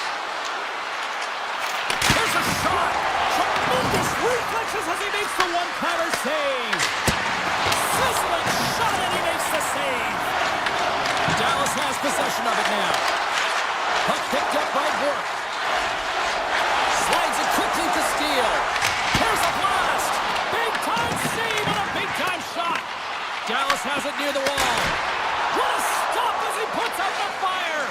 Here's a shot. Tremendous reflexes as he makes the one-timer save. Sizzling shot and he makes the save. Dallas has possession of it now. Puck picked up by Burke. Slides it quickly to Steele. Here's a blast. Big-time save and a big-time shot. Dallas has it near the wall. What a stop as he puts out the fire.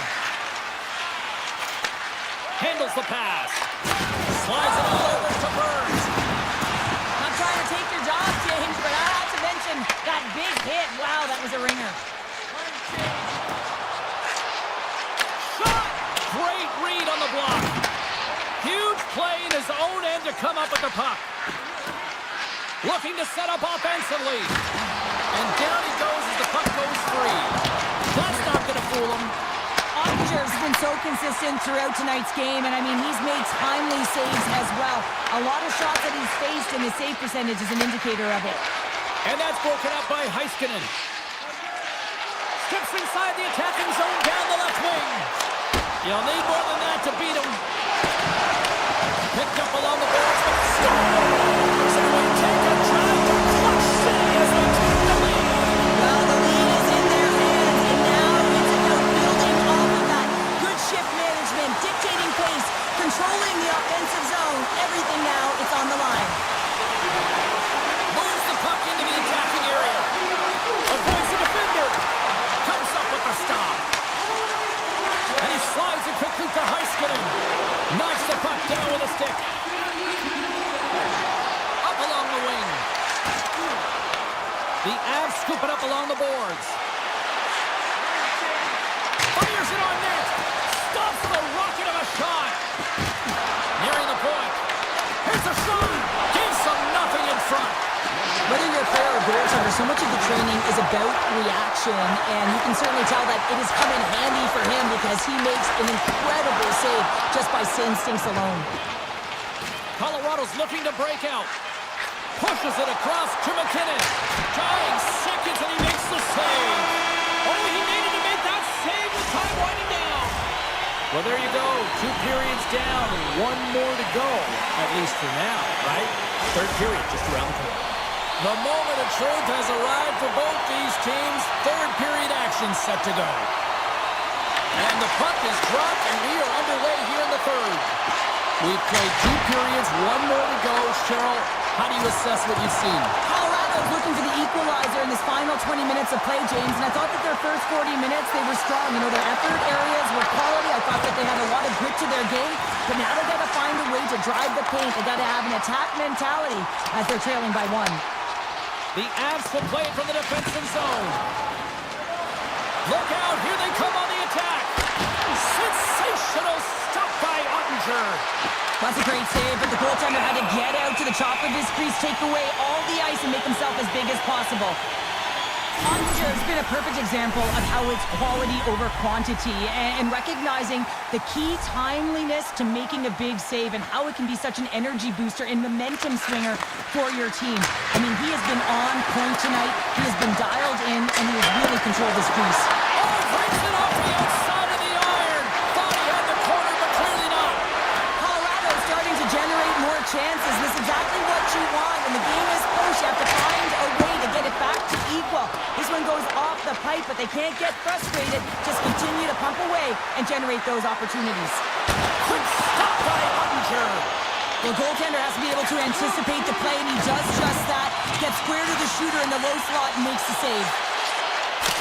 Handles the pass. Slides it all over to Burns. I'm trying to take your job, James, but I have to mention that big hit. Wow, that was a ringer. Shot! Great read on the block. Huge play in his own end to come up with the puck. Looking to set up offensively. And down he goes as the puck goes free. That's not going to fool him. Ottinger's been so consistent throughout tonight's game, and I mean, he's made timely saves as well. A lot of shots that he's faced, and his save percentage is an indicator of it. And that's broken up by Heiskanen. Steps inside the attacking zone down the left wing. You'll need more than that to beat him. Picked up along the boards, but scores! And we take a drive to Clutch City as we take the lead. Well, the lead is in their hands, and now it's about building off of that. Good shift management, dictating pace, controlling the offensive zone. Everything now, it's on the line. Moves the puck into the attacking area. Avoids the defender. Comes up with the stop. And he slides it quickly to Heiskanen. Knocks the puck down with a stick. Up along the wing. The Avs scoop it up along the boards. Fires it on net. Stops the rocket of a shot. Nearing the point. Here's a shot. Gives them nothing in front. Whether you're a player or goaltender, so much of the training is about reaction, and you can certainly tell that it has come in handy for him because he makes an incredible save just by instincts alone. Colorado's looking to break out. Pushes it across to McKinnon. Dying seconds and he makes the save. Oh, he needed to make that save with time winding down. Well, there you go. 2 periods down and 1 more to go. At least for now, right? Third period just around the corner. The moment of truth has arrived for both these teams. Third period action set to go. And the puck is dropped, and we are underway here in the third. We've played 2 periods, 1 more to go. Cheryl, how do you assess what you've seen? Colorado's looking for the equalizer in this final 20 minutes of play, James, and I thought that their first 40 minutes, they were strong. You know, their effort areas were quality. I thought that they had a lot of grit to their game, but now they've got to find a way to drive the paint. They've got to have an attack mentality as they're trailing by 1. The Avs will play it from the defensive zone. Look out, here they come on the attack. Sensational stop by Ottinger. That's a great save, but the goaltender had to get out to the top of his crease, take away all the ice, and make himself as big as possible. Ottinger has been a perfect example of how it's quality over quantity, and recognizing the key timeliness to making a big save and how it can be such an energy booster and momentum swinger for your team. I mean, he has been on point tonight. He has been dialed in, and he has really controlled his crease. Oh, breaks it off the outside of the iron. Thought he had the corner, but clearly not. Colorado is starting to generate more chances. This is exactly what you want. When the game is close, you have to find a way to get it back to equal. This one goes off the pipe, but they can't get frustrated. Just continue to pump away and generate those opportunities. Quick stop by Ottinger. The goaltender has to be able to anticipate the play, and he does just that. Gets square to the shooter in the low slot and makes the save.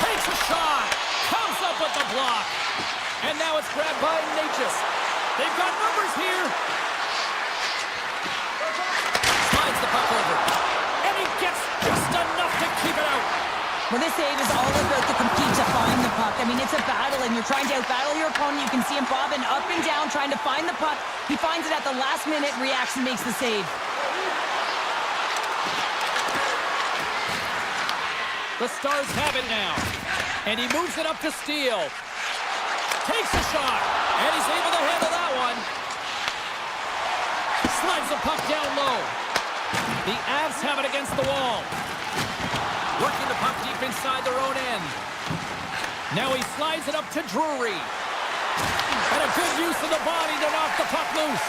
Takes a shot. Comes up with the block. And now it's grabbed by Natchez. They've got numbers here. Slides the puck over. And he gets just enough to keep it out. Well, this save is all about the compete to find the puck. I mean, it's a battle, and you're trying to outbattle your opponent. You can see him bobbing up and down, trying to find the puck. He finds it at the last minute, reacts, and makes the save. The Stars have it now. And he moves it up to Steele. Takes a shot. And he's able to handle that one. Slides the puck down low. The Avs have it against the wall. Working the puck deep inside their own end. Now he slides it up to Drury. And a good use of the body to knock the puck loose.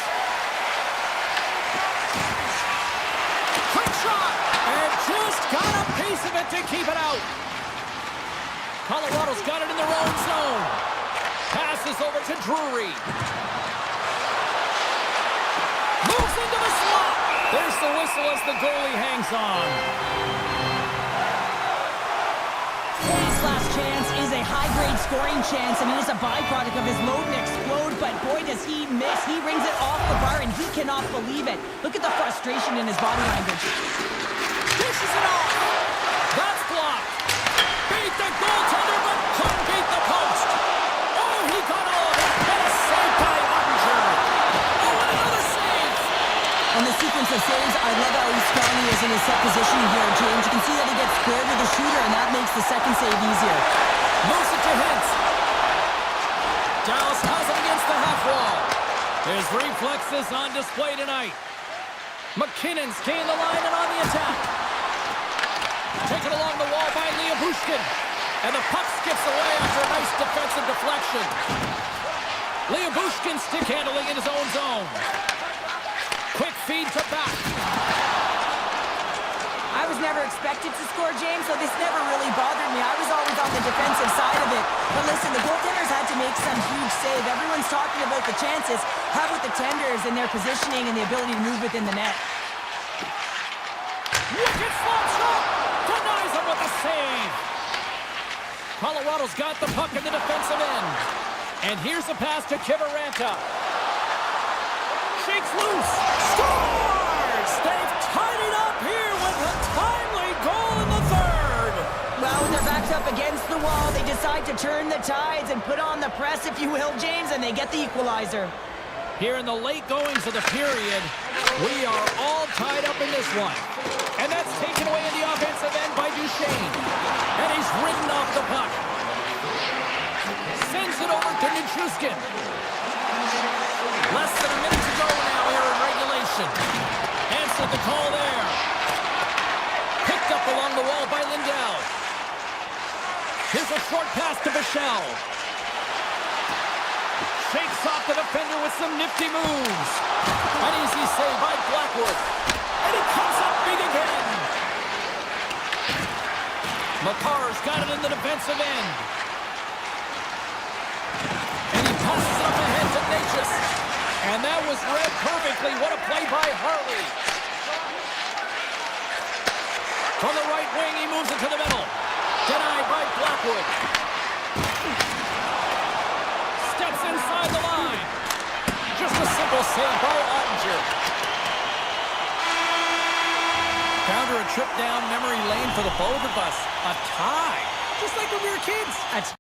Quick shot. And just got a piece of it to keep it out. Colorado's got it in their own zone. Passes over to Drury. Moves into the slot. There's the whistle as the goalie hangs on. His last chance is a high-grade scoring chance. I mean, it's a byproduct of his load and explode, but boy, does he miss. He rings it off the bar, and he cannot believe it. Look at the frustration in his body language. Dishes it off. That's blocked. Beat the goaltender, but couldn't beat the post. Oh, he got all of it. And a save by Ottinger. Oh, and another save. On the sequence of saves, I love how strong he is in his set positioning here, James. You can see that he gets square to the shooter, and that makes the second save easier. Moves it to Hintz. Dallas has it against the half wall. His reflexes on display tonight. McKinnon's gained the line and on the attack. Taken along the wall by Liabushkin. And the puck skips away after a nice defensive deflection. Liabushkin stick handling in his own zone. Quick feed to back. I was never expected to score, James, so this never really bothered me. I was always on the defensive side of it. But listen, the goaltenders had to make some huge save. Everyone's talking about the chances. How about the tenders and their positioning and the ability to move within the net? Wicked slap shot! Denies him with a save! Colorado's got the puck in the defensive end. And here's a pass to Kiviranta. Shakes loose. Scores! They've tied it up here with a timely goal in the third. Well, when they're backed up against the wall, they decide to turn the tides and put on the press, if you will, James, and they get the equalizer. Here in the late goings of the period, we are all tied up in this one. And that's taken away in the offensive end by Duchesne. And he's ridden off the puck. Sends it over to Nichushkin. Less than a minute to go now here in regulation. Answered the call there. Picked up along the wall by Lindell. Here's a short pass to Bichelle. Shakes off the defender with some nifty moves. An easy save by Blackwood. And he comes up big again. Makar's got it in the defensive end. And that was read perfectly. What a play by Harley. From the right wing, he moves into the middle. Denied by Blackwood. Steps inside the line. Just a simple save by Ottinger. Counter a trip down memory lane for the both of us. A tie. Just like when we were kids.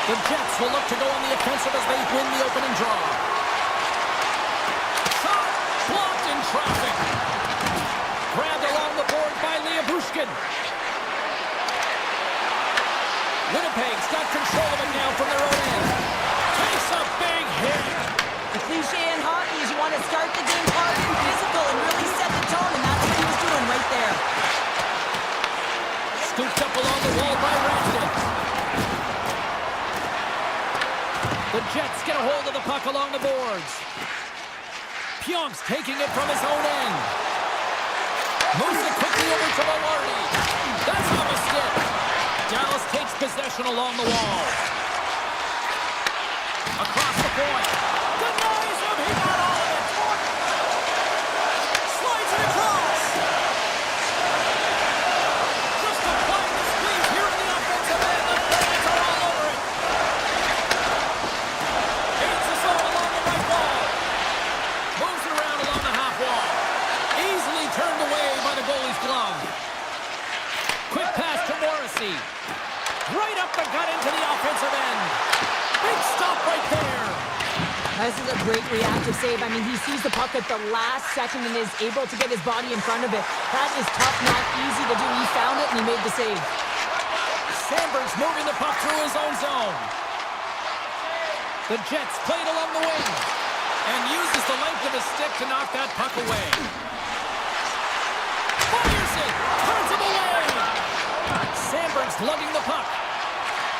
The Jets will look to go on the offensive as they win the opening draw. Shot blocked in traffic. Grabbed along the board by Bushkin. Winnipeg's got control of it now from their own end. Takes a big hit. The cliche in hockey is you want to start the game hard and physical and really set the tone, and that's what he was doing right there. Scooped up along the wall by Ratchet. The Jets get a hold of the puck along the boards. Pionk's taking it from his own end. Moves it quickly over to Velarde. That's off a stick. Dallas takes possession along the wall. Across the point. Denies him. He got all of it. Slides it across. Just applying the squeeze here in the offensive end. The fans are all over it. Gains the zone along the right wall. Moves it around along the half wall. Easily turned away by the goalie's glove. Quick pass to Morrissey. Right up the gut into the offensive end. Big stop right there. This is a great reactive save. I mean, he sees the puck at the last second and is able to get his body in front of it. That is tough, not easy to do. He found it and he made the save. Sandberg's moving the puck through his own zone. The Jets played along the wing and uses the length of his stick to knock that puck away. Fires it! Turns him away! Sandberg's lugging the puck.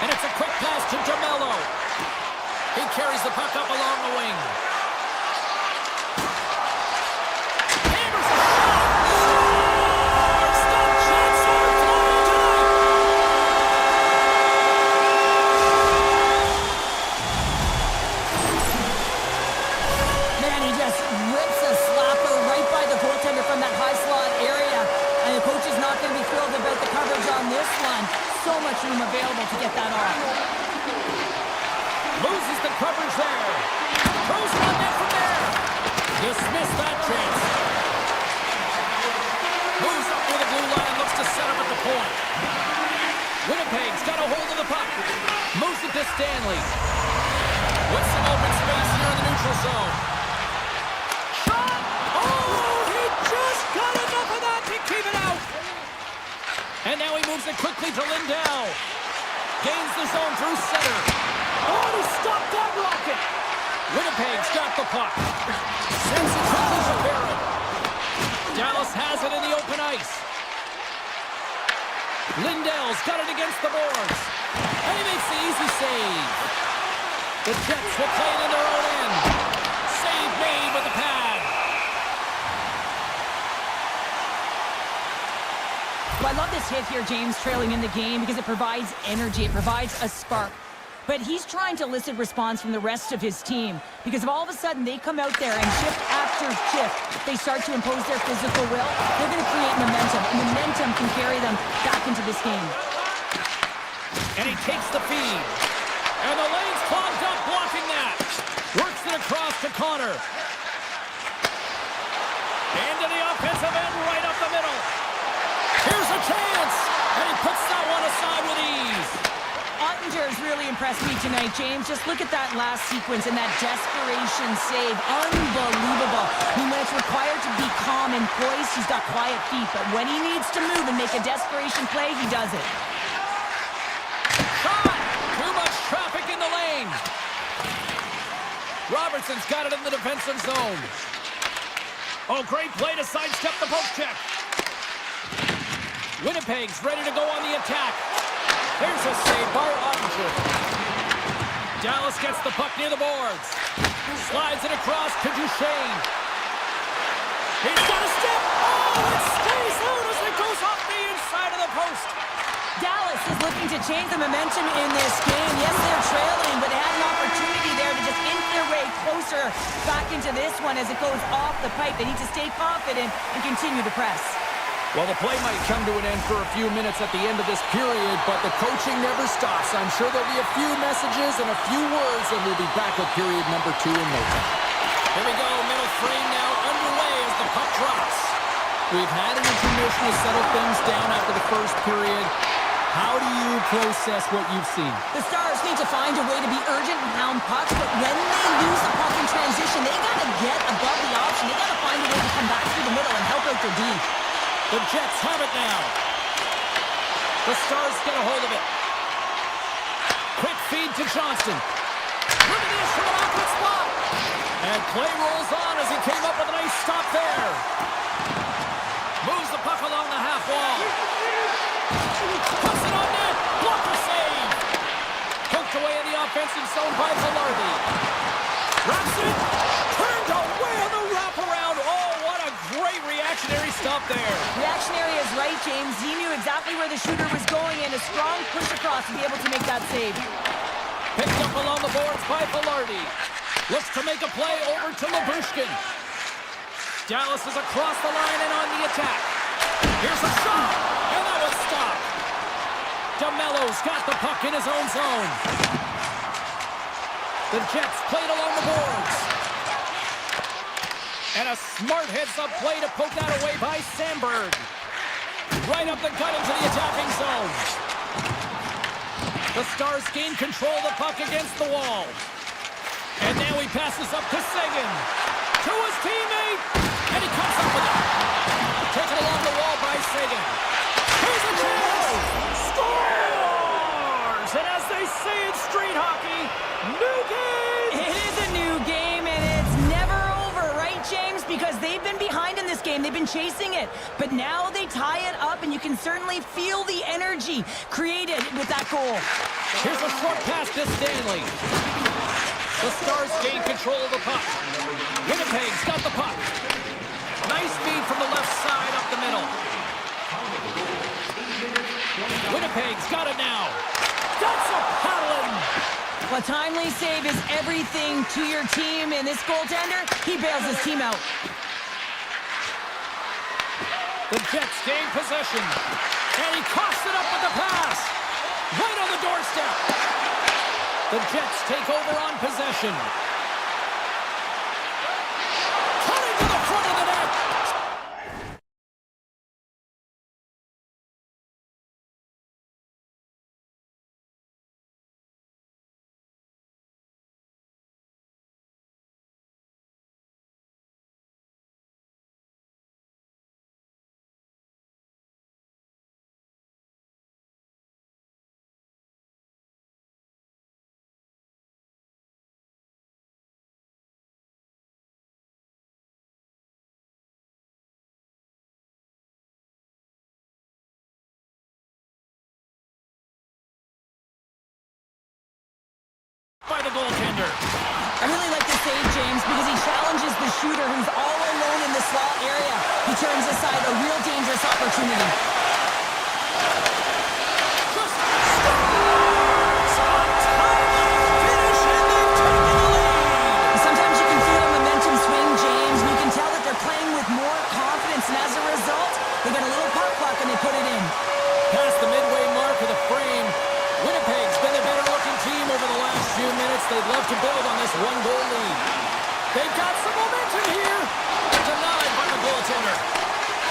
And it's a quick pass to Jamello. He carries the puck up along the wing. Hammers a shot! Stop chance overflowing tonight! Man, he just rips a slapper right by the goaltender from that high slot area. And the coach is not going to be thrilled about the coverage on this one. So much room available to get that off. Loses the coverage there. Throws one net from there. Dismissed that chance. Moves up near the blue line and looks to set up at the point. Winnipeg's got a hold of the puck. Moves it to Stanley. With some open space here in the neutral zone. Shot! Oh, he just got enough of that to keep it out. And now he moves it quickly to Lindell. Gains the zone through center. Oh, he stopped that rocket. Winnipeg's got the puck. Sends it quickly to Barrett. Dallas has it in the open ice. Lindell's got it against the boards. And he makes the easy save. The Jets will play it in their own end. Save made with the pad. Well, I love this hit here, James, trailing in the game because it provides energy. It provides a spark. But he's trying to elicit response from the rest of his team because if all of a sudden they come out there and shift after shift, they start to impose their physical will, they're going to create momentum, and momentum can carry them back into this game. And he takes the feed. And the lane's clogged up, blocking that. Works it across to Connor. Into the offensive end, right up the middle. Here's a chance. And he puts that one aside with ease. Ottinger's really impressed me tonight, James. Just look at that last sequence and that desperation save. Unbelievable. I mean, when it's required to be calm and poised, he's got quiet feet. But when he needs to move and make a desperation play, he does it. Shot! Too much traffic in the lane. Robertson's got it in the defensive zone. Oh, great play to sidestep the poke check. Winnipeg's ready to go on the attack. There's a save by Ottinger. Dallas gets the puck near the boards. Slides it across to Duchesne. He's got a step. Oh, it stays out as it goes off the inside of the post. Dallas is looking to change the momentum in this game. Yes, they're trailing, but they had an opportunity there to just inch their way closer back into this one as it goes off the pipe. They need to stay confident and continue to press. Well, the play might come to an end for a few minutes at the end of this period, but the coaching never stops. I'm sure there'll be a few messages and a few words, and we'll be back with period number 2 in no time. Here we go, middle frame now underway as the puck drops. We've had an intermission to settle things down after the first period. How do you process what you've seen? The Stars need to find a way to be urgent and hound pucks, but when they lose the puck in transition, they got to get above the option. They got to find a way to come back through the middle and help out their D. The Jets have it now. The Stars get a hold of it. Quick feed to Johnston. Look at this from an awkward spot. And play rolls on as he came up with a nice stop there. Moves the puck along the half wall. Puts it on net. Blocker save. Hooked away in the offensive zone by Velarde. Wraps it. Turned away on the wraparound. Oh, what a great reactionary stop there. Reactionary is right, James. He knew exactly where the shooter was going, and a strong push across to be able to make that save. Picked up along the boards by Velarde. Looks to make a play over to Labushkin. Dallas is across the line and on the attack. Here's a shot, and that was stopped. DeMello's got the puck in his own zone. The Jets played along the boards. And a smart heads-up play to poke that away by Sandberg. Right up the gut into the attacking zone. The Stars gain control of the puck against the wall. And now he passes up to Seguin. To his teammate. And he comes up with it. Taken along the wall by Seguin. Here's a chance. Scores! And as they say in street hockey, new game! It is a new game, and it's never over, right, James? Because they've been behind in this game. They've been chasing it. But now they tie it up, and you can certainly feel the energy created with that goal. Here's a short pass to Stanley. The Stars gain control of the puck. Winnipeg's got the puck. Nice feed from the left side up the middle. Winnipeg's got it now. That's a paddling. A timely save is everything to your team, and this goaltender, he bails his team out. The Jets gain possession. And he coughs it up with the pass. Right on the doorstep. The Jets take over on possession. Cutting to the front of the net. By the goaltender. I really like the save, James, because he challenges the shooter who's all alone in the slot area. He turns aside a real dangerous opportunity. Just scores! A timeout finish, and they've taken the lead. Sometimes you can feel a momentum swing, James, and you can tell that they're playing with more confidence, and as a result, they got a little puck luck and they put it in. Past the midway mark of the frame, Winnipeg's been the better-looking team over the last few minutes. They'd love to build on this one-goal lead. They've got some momentum here. Denied by the goaltender.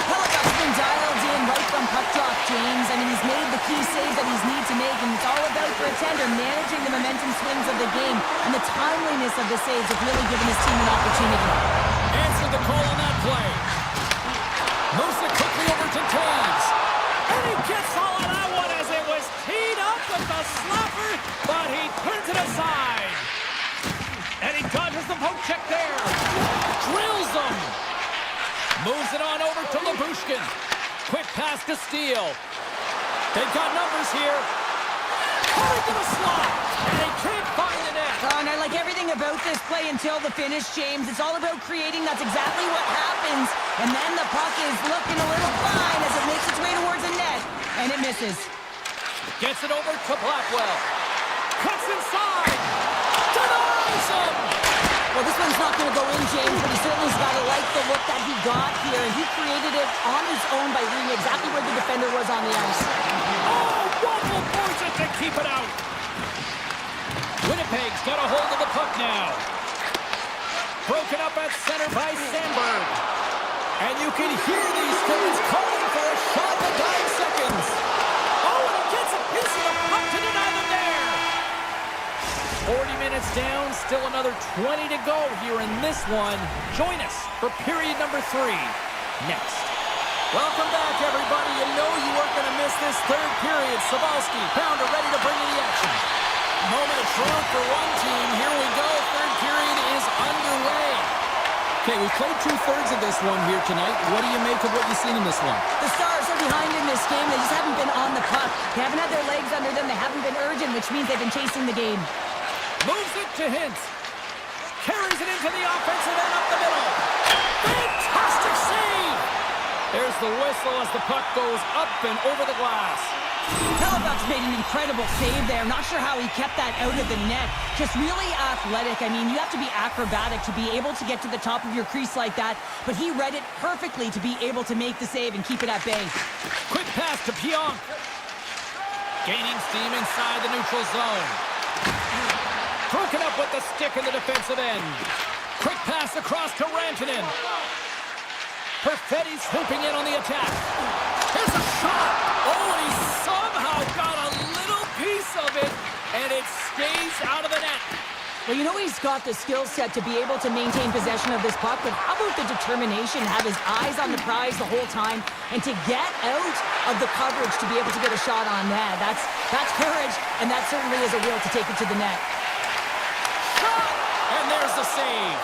Helicott's been dialed in right from puck drop, James. I mean, he's made the key saves that he's need to make, and it's all about for a tender managing the momentum swings of the game, and the timeliness of the saves have really given his team an opportunity. Answered the call on that play. Moves it quickly over to Toews. And he gets all of that one as it was teed up with the slapper, but he turns it aside. And he dodges the poke check there. Drills him. Moves it on over to Labushkin. Quick pass to Steele. They've got numbers here. Cutting to the slot. And he can't find the net. And I like everything about this play until the finish, James. It's all about creating. That's exactly what happens. And then the puck is looking a little fine as it makes its way towards the net. And it misses. Gets it over to Blackwell. Cuts inside. Denies him. Well, this one's not going to go in, James, but he certainly's got to like the look that he got here. He created it on his own by reading exactly where the defender was on the ice. Oh, Waffle forces it to keep it out. Winnipeg's got a hold of the puck now. Broken up at center by Sandberg. And you can hear these fans calling for a shot in the dying seconds. Oh, and he gets it 40 minutes down, still another 20 to go here in this one. Join us for period number 3 next. Welcome back, everybody. You know you weren't going to miss this third period. Sabalski, Pounder ready to bring you the action. Moment of truth for one team. Here we go. Third period is underway. Okay, we've played 2/3 of this one here tonight. What do you make of what you've seen in this one? The Stars are behind in this game. They just haven't been on the puck. They haven't had their legs under them. They haven't been urgent, which means they've been chasing the game. Moves it to Hintz. Carries it into the offensive end up the middle. Fantastic save! There's the whistle as the puck goes up and over the glass. Hellebuck's made an incredible save there. Not sure how he kept that out of the net. Just really athletic. I mean, you have to be acrobatic to be able to get to the top of your crease like that. But he read it perfectly to be able to make the save and keep it at bay. Quick pass to Pionk. Gaining steam inside the neutral zone. Broken up with the stick in the defensive end. Quick pass across to Rantanen. Perfetti's swooping in on the attack. Here's a shot. Oh, and he somehow got a little piece of it, and it stays out of the net. Well, you know he's got the skill set to be able to maintain possession of this puck, but how about the determination, have his eyes on the prize the whole time, and to get out of the coverage to be able to get a shot on net. That's courage, and that certainly is a will to take it to the net. Shot! And there's the save.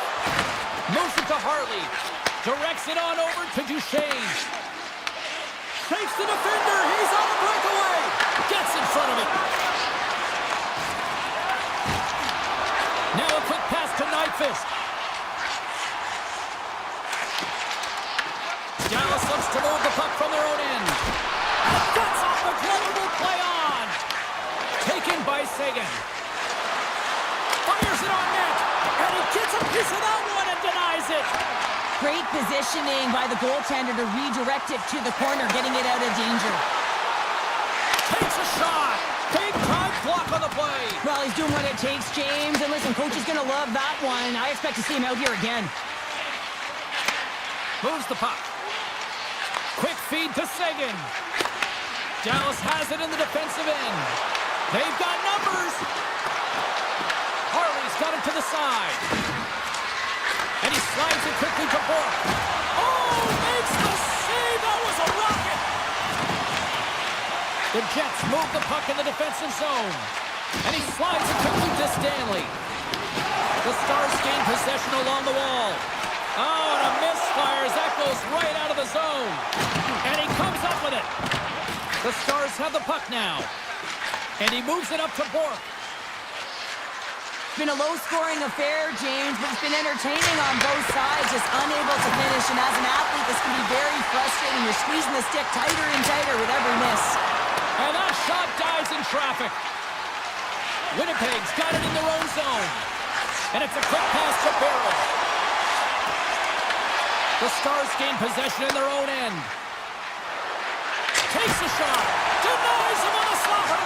Moves it to Hartley. Directs it on over to Duchesne. Takes the defender. He's on the breakaway. Gets in front of it. Now a quick pass to Nyquist. Dallas looks to move the puck from their own end. That's off the glove. Will play on. Taken by Sagan. Fires it on net. And he gets a piece of that one and denies it. Great positioning by the goaltender to redirect it to the corner, getting it out of danger. Takes a shot. Big time block on the play. Well, he's doing what it takes, James. And listen, coach is going to love that one. I expect to see him out here again. Moves the puck. Quick feed to Sagan. Dallas has it in the defensive end. They've got numbers. Harley's got it to the side. And he slides it quickly to Bork. Oh, makes the save. That was a rocket. The Jets move the puck in the defensive zone. And he slides it quickly to Stanley. The Stars gain possession along the wall. Oh, and a misfire as that goes right out of the zone. And he comes up with it. The Stars have the puck now. And he moves it up to Bork. It's been a low-scoring affair, James, but it's been entertaining on both sides, just unable to finish. And as an athlete, this can be very frustrating. You're squeezing the stick tighter and tighter with every miss. And that shot dies in traffic. Winnipeg's got it in their own zone. And it's a quick pass to Barrett. The Stars gain possession in their own end. Takes a shot. Denies him on a slapper.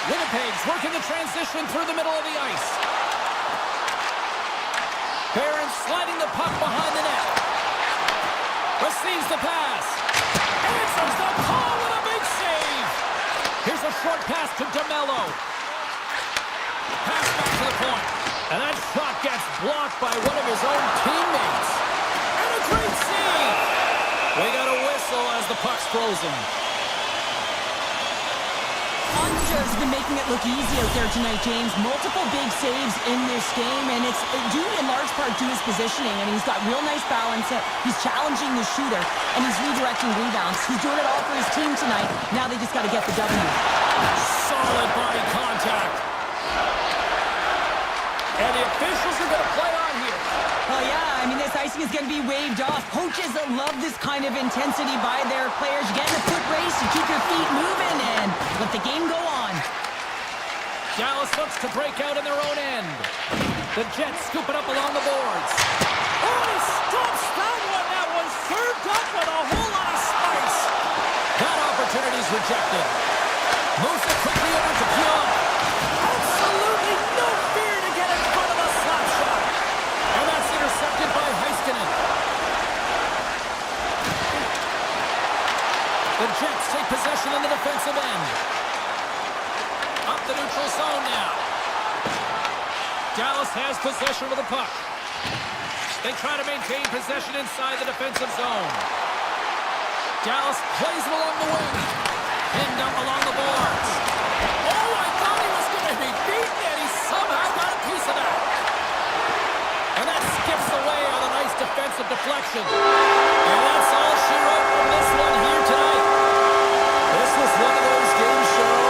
Winnipeg's working the transition through the middle of the ice. Barron sliding the puck behind the net. Receives the pass. Answers the call with a big save. Here's a short pass to DeMello. Pass back to the point. And that shot gets blocked by one of his own teammates. And a great save. We got a whistle as the puck's frozen. Onjar's been making it look easy out there tonight, James. Multiple big saves in this game, and it's due in large part to his positioning. I mean, he's got real nice balance. He's challenging the shooter, and he's redirecting rebounds. He's doing it all for his team tonight. Now they just got to get the W. Solid body contact. And the officials are going to play on here. Oh, yeah. I mean, this icing is going to be waved off. Coaches love this kind of intensity by their players. You get in a foot race, you keep your feet moving, and let the game go on. Dallas looks to break out in their own end. The Jets scoop it up along the boards. Oh, he stops that one. That was served up with a whole lot of spice. That opportunity's rejected. Moves it quickly over to Pionk. Absolutely no fear to get in front of a slap shot. And that's intercepted by Heiskanen. The Jets take possession in the defensive end. Up the neutral zone now. Dallas has possession of the puck. They try to maintain possession inside the defensive zone. Dallas plays it along the wing. Pinned up along the boards. Oh, I thought he was going to be beaten, and he somehow got a piece of that. And that skips away on a nice defensive deflection. And that's all she wrote from this one here tonight. This was one of those game shows.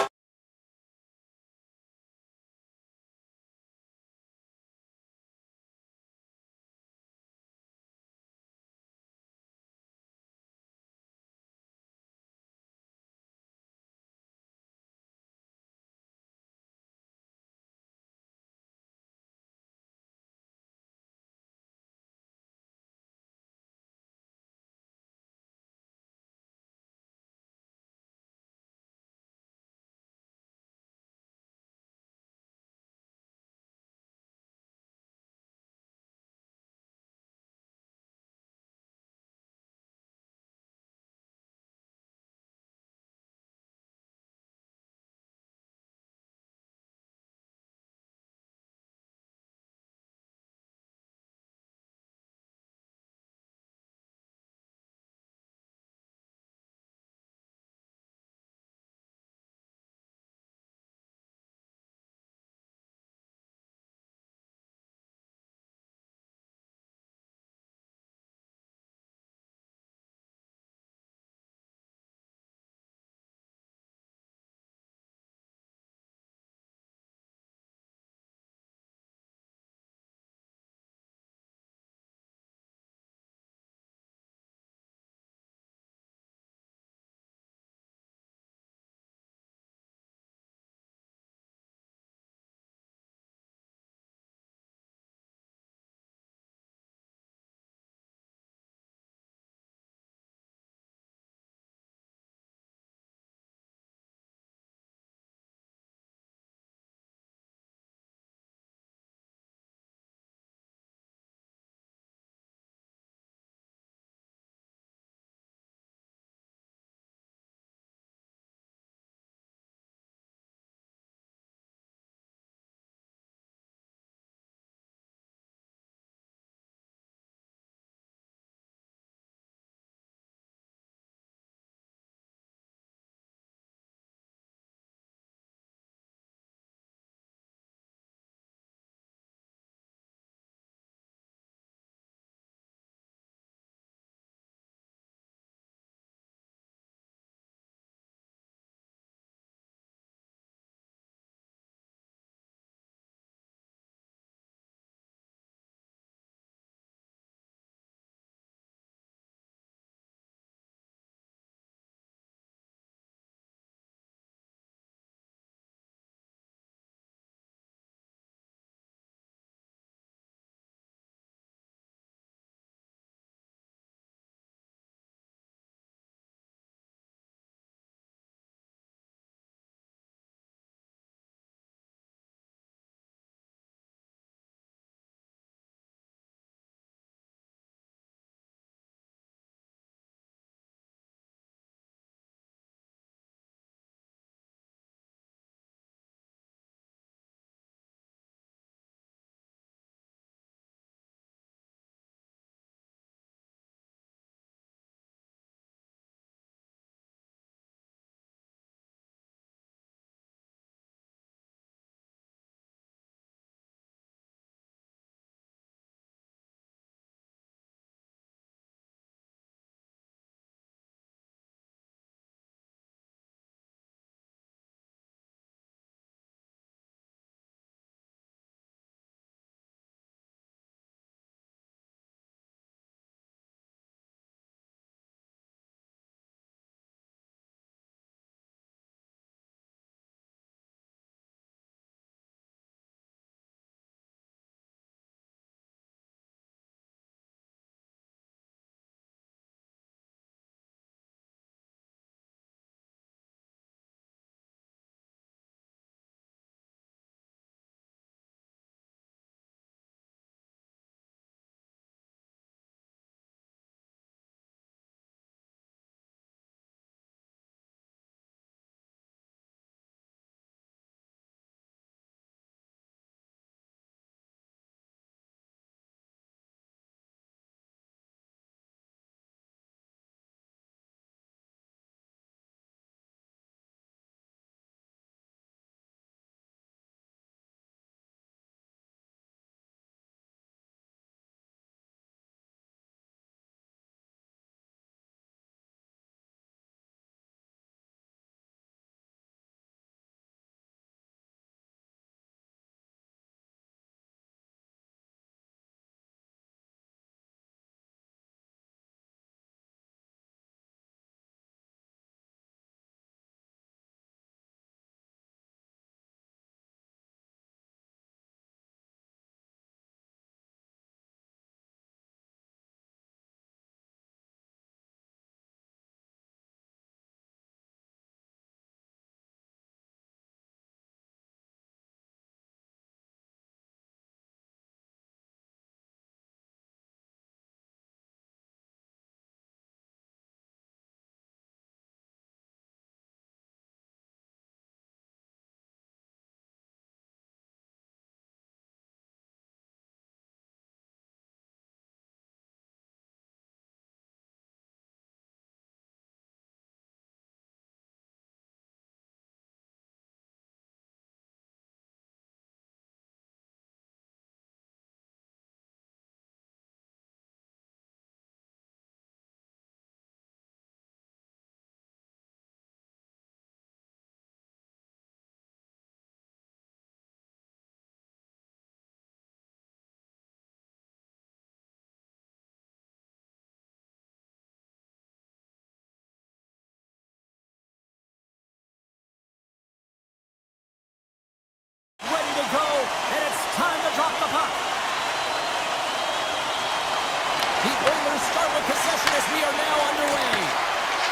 as we are now underway.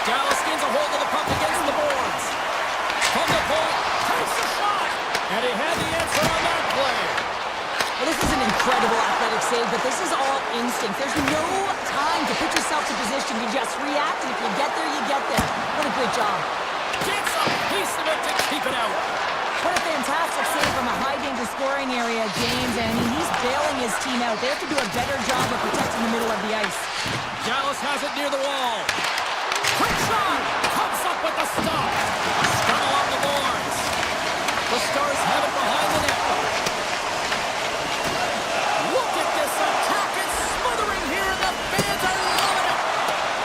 Dallas gains a hold of the puck against the boards. From the point, takes a shot. And he had the answer on that play. Well, this is an incredible athletic save, but this is all instinct. There's no time to put yourself to position. You just react, and if you get there, you get there. What a great job. Gets a piece of it to keep it out. What a fantastic save from a high-danger scoring area, James. And I mean, he's bailing his team out. They have to do a better job of protecting the middle of the ice. Dallas has it near the wall. Quick shot! Comes up with the stop. Spun along the boards. The Stars have it behind the net. Look at this attack. It's smothering here, and the fans are loving it.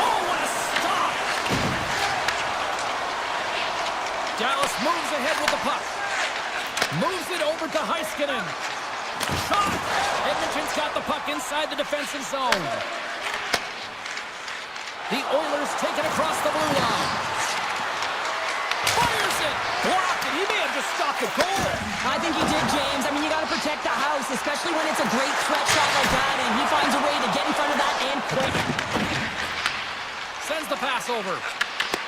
Oh, what a stop! Dallas moves ahead with the puck. Moves it over to Heiskanen. Shot! Edmonton's got the puck inside the defensive zone. The Oilers take it across the blue line. Fires it! Blocked it! He may have just stopped the goal. I think he did, James. I mean, you got to protect the house, especially when it's a great threat shot like that, and he finds a way to get in front of that and quick. Sends the pass over.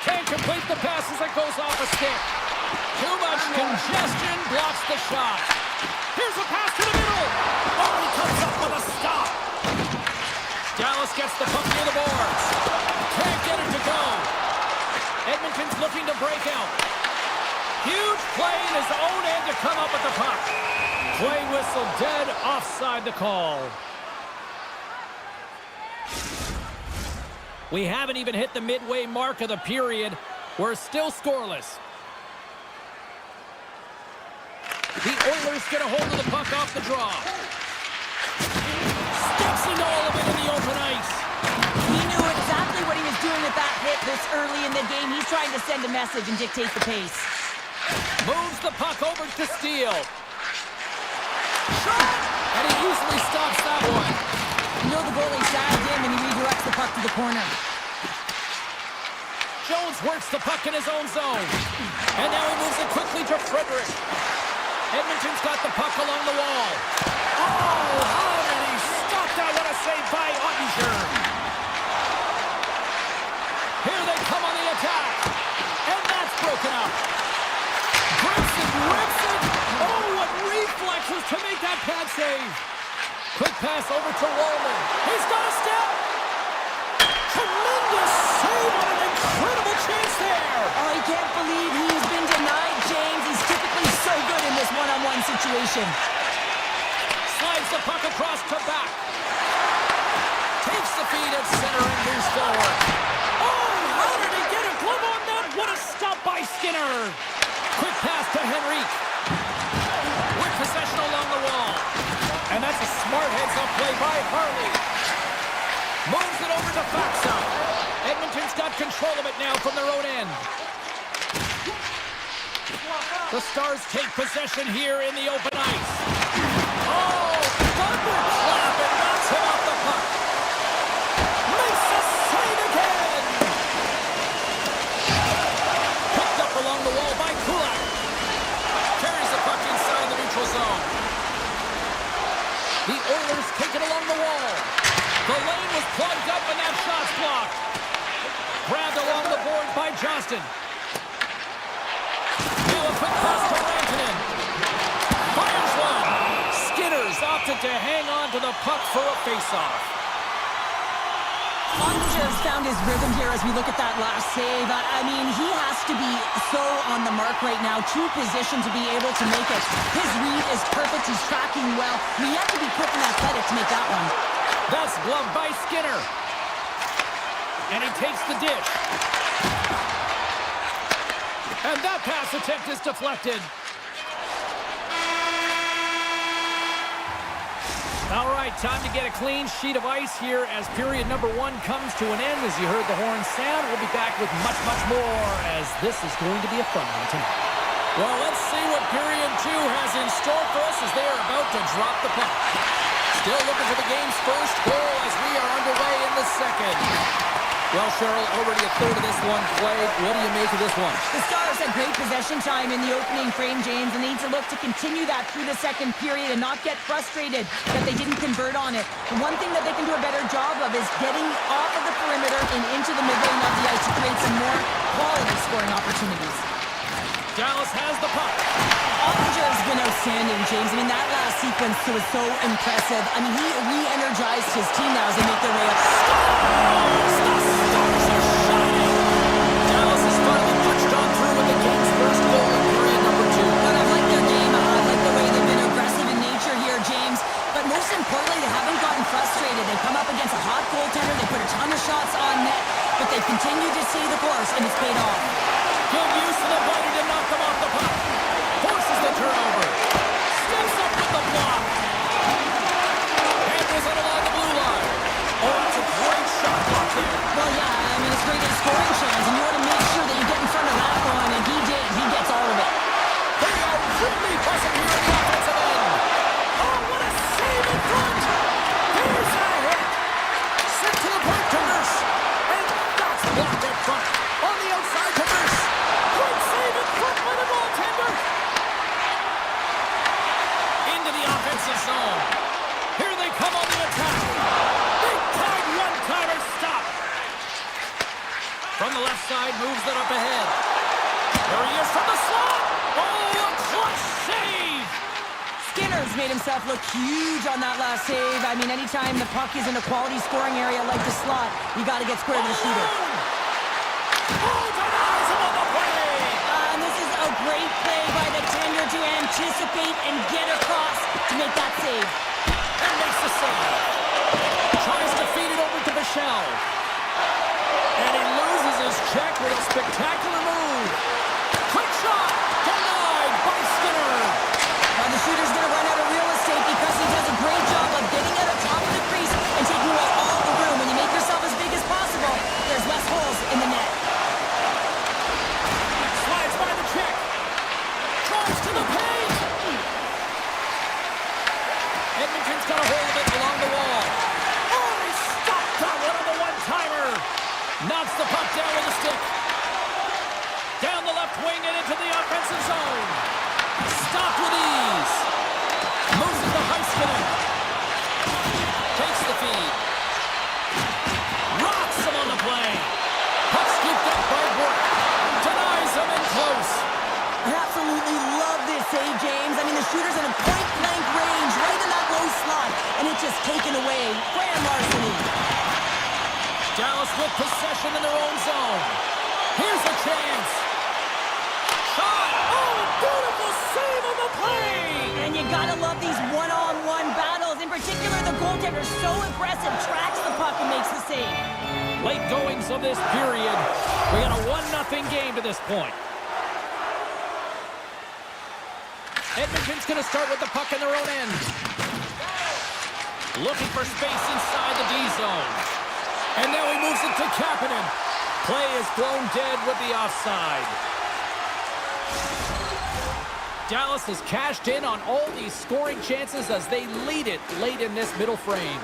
Can't complete the pass as it goes off a stick. Too much congestion blocks the shot. Here's a pass to the middle. Oh, he comes up with a stop. Dallas gets the puck near the boards. Can't get it to go. Edmonton's looking to break out. Huge play in his own end to come up with the puck. Play whistle dead, offside the call. We haven't even hit the midway mark of the period. We're still scoreless. The Oilers get a hold of the puck off the draw. Steps into all of it in the open ice. He knew exactly what he was doing with that hit this early in the game. He's trying to send a message and dictate the pace. Moves the puck over to Steele. Shot! And he easily stops that one. You know the goalie sagged him and he redirects the puck to the corner. Jones works the puck in his own zone. And now he moves it quickly to Frederick. Edmonton's got the puck along the wall. Oh, how did he stop that? What a save by Ottinger. Here they come on the attack. And that's broken up. Grips it, rips it. Oh, what reflexes to make that pad save. Quick pass over to Roman. He's got a step. Tremendous save on an incredible chance there. Oh, he can't believe he's been denied, James. He's typically so good in this one-on-one situation. Slides the puck across to back. Takes the feed at center and moves forward. Oh, how did he get a glove on that? What a stop by Skinner. Quick pass to Henrique. With possession along the wall. And that's a smart heads-up play by Harley. Moves it over to Faxa. Edmonton's got control of it now from their own end. The Stars take possession here in the open ice. Oh, thunderclap, and knocks him off the puck. Makes the save again. Picked up along the wall by Kulak. Carries the puck inside the neutral zone. The Oilers take it along the wall. The lane was plugged up and that shot's blocked. Grabbed along the board by Johnston. Now a quick pass to Rantanen. Fires one. Skinner's opted to hang on to the puck for a face-off. Ottinger's found his rhythm here as we look at that last save. I mean, he has to be so on the mark right now. True position to be able to make it. His read is perfect. He's tracking well. You have to be quick and athletic to make that one. That's gloved by Skinner. And he takes the dish. And that pass attempt is deflected. All right, time to get a clean sheet of ice here as period number 1 comes to an end. As you heard the horn sound, we'll be back with much, much more as this is going to be a fun one tonight. Well, let's see what period 2 has in store for us as they are about to drop the puck. Still looking for the game's first goal as we are underway in the second. Well, Cheryl, already a third of this one played. What do you make of this one? The Stars had great possession time in the opening frame, James, and they need to look to continue that through the second period and not get frustrated that they didn't convert on it. The one thing that they can do a better job of is getting off of the perimeter and into the mid-lane of the ice to create some more quality scoring opportunities. Dallas has the puck. Ottinger has been outstanding, James. I mean, that last sequence was so impressive. I mean, he re-energized his team now as they make their way up. Dallas has finally punched on through with the game's first goal in period number 2. And I like their game. I like the way they've been aggressive in nature here, James. But most importantly, they haven't gotten frustrated. They come up against a hot goaltender. They put a ton of shots on net. But they continue to stay the course, and it's paid off. Good use of the body to knock them off the puck. Forces the turnover. Steps up with the block. Handles it along the blue line. Oh, it's a great shot block there. Well, yeah, I mean, it's great at scoring chance, and you want to make sure that you get in front of that one, and he did. He gets all of it. They are really buzzing here in the offensive end. Oh, what a save in front. Here's a hit. Sent to the point to Nurse. And that's blocked in front. On the outside to Nurse. Great save in front by the goaltender. Into the offensive zone. Here they come on the attack. Big time one-timer stop. From the left side, moves it up ahead. There he is from the slot. Oh, a clutch save. Skinner's made himself look huge on that last save. I mean, anytime the puck is in a quality scoring area like the slot, you got to get square to the shooter. Oh, denies him on the play. And this is a great play by the tender to anticipate and get across to make that save. And makes the save. Tries to feed it over to Michelle. And he loses his check with a spectacular move. Quick shot. Denied by Skinner. Now the shooter's going to run out of real estate because he does a great job of getting out of top of the crease and taking away all the room. When you make yourself as big as possible, there's less holes in the net. Slides by the check. Tries to the paint. Edmonton's got a hold of it along the wall. Oh, he stopped that one on the one-timer. Knocks the puck down with a stick. Down the left wing and into the offensive zone. Stopped with ease. Moves it to Heiskanen. Takes the feed. Rocks him on the play. Puck scooped up by Burke. Denies him in close. I absolutely love this save, James. I mean, the shooter's in a point-blank range right in that low slot, and it's just taken away. Grand larceny. Dallas with possession in their own zone. Here's a chance. Shot! Oh, beautiful save on the play! And you gotta love these one-on-one battles. In particular, the goaltender's so impressive, tracks the puck and makes the save. Late goings of this period. We got a 1-0 game to this point. Edmonton's going to start with the puck in their own end. Looking for space inside the D zone. And now he moves it to Kapanen. Play is blown dead with the offside. Dallas has cashed in on all these scoring chances as they lead it late in this middle frame.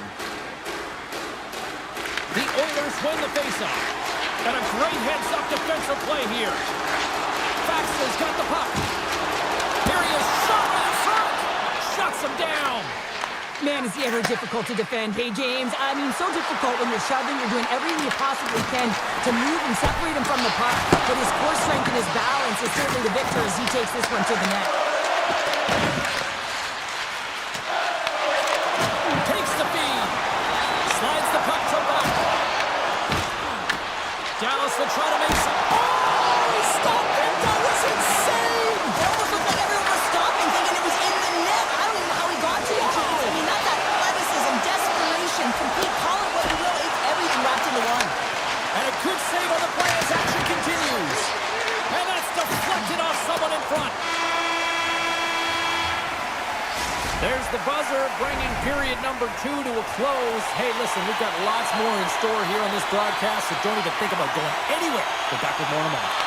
The Oilers win the faceoff. And a great heads-up defensive play here. Faxter's got the puck. Here he is, shot in front. Shuts him down. Man, is he ever difficult to defend. Hey, James, I mean, so difficult when you're shoving. You're doing everything you possibly can to move and separate him from the puck. But his core strength and his balance is certainly the victor as he takes this one to the net. Takes the feed. Slides the puck to Buck. Dallas will try to make some... Oh, he stopped him. That was insane. It almost looked like everyone was stopping, thinking it was in the net. I don't even know how he got to it, James. I mean, that's athleticism, desperation, complete, call it what you will. It's everything wrapped into one. And a good save on the play as action continues. And that's deflected off someone in front. There's the buzzer, bringing period number 2 to a close. Hey, listen, we've got lots more in store here on this broadcast, so don't even think about going anywhere. We're back with more in a moment.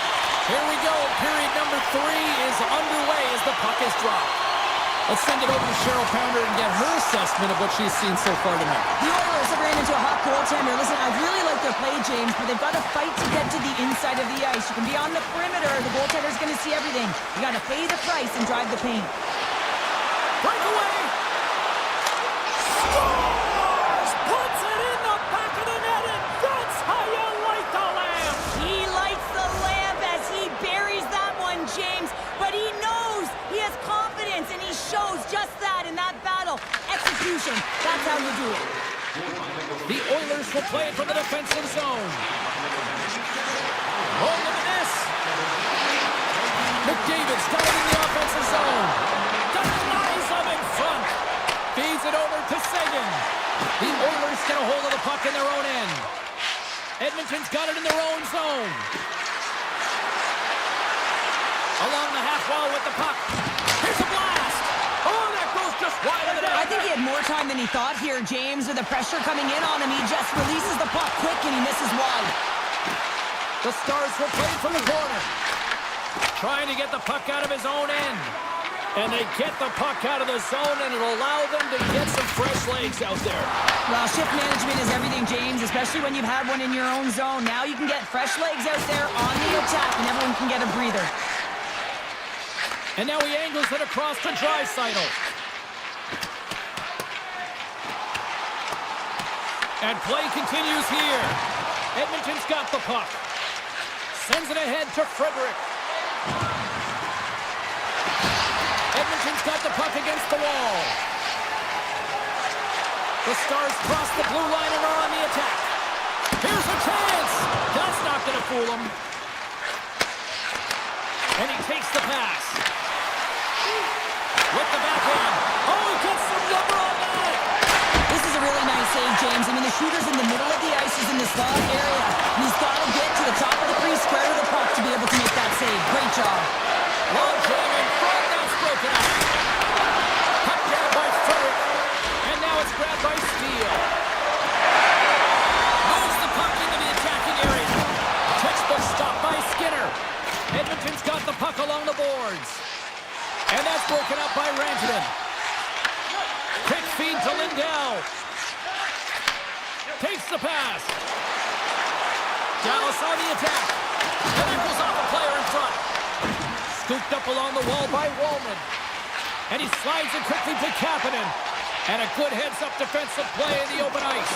Here we go. Period number 3 is underway as the puck is dropped. Let's send it over to Cheryl Pounder and get her assessment of what she's seen so far tonight. The Oilers have ran into a hot goaltender. Listen, I really like their play, James, but they've got to fight to get to the inside of the ice. You can be on the perimeter. The goaltender's going to see everything. You got to pay the price and drive the paint. Breakaway! Scores! Puts it in the back of the net, and that's how you light the lamp! He lights the lamp as he buries that one, James, but he knows he has confidence, and he shows just that in that battle. Execution, that's how you do it. The Oilers will play it from the defensive zone. Oh, look at this! McDavid's got it in the offensive zone. Denies him in front. Feeds it over to Sagan. The Oilers get a hold of the puck in their own end. Edmonton's got it in their own zone. Along the half wall with the puck. Here's a blast. Oh, that goes just wide of the net. I think he had more time than he thought here, James. With the pressure coming in on him, he just releases the puck quick and he misses wide. The Stars will play from the corner. Trying to get the puck out of his own end. And they get the puck out of the zone, and it'll allow them to get some fresh legs out there. Well, shift management is everything, James, especially when you've had one in your own zone. Now you can get fresh legs out there on the attack, and everyone can get a breather. And now he angles it across to Draisaitl. And play continues here. Edmonton's got the puck. Sends it ahead to Frederick. Edmonton's got the puck against the wall. The Stars cross the blue line and are on the attack. Here's a chance. That's not going to fool him. And he takes the pass. With the backhand. Oh, he gets some rubber on that. This is a really nice save, James. I mean, the shooter's in the middle of the ice. He's in the slot area. And he's got to get to the top of the crease, square to the puck to be able to make that save. Great job. Long jam in front. That's broken up. Puck grabbed by Frederick. And now it's grabbed by Steele. Moves the puck into the attacking area. Textbook stop by Skinner. Edmonton's got the puck along the boards. And that's broken up by Rantanen. Quick feed to Lindell. Takes the pass. Dallas on the attack. And that goes off a player in front. Scooped up along the wall by Wallman. And he slides it quickly to Kapanen. And a good heads-up defensive play in the open ice.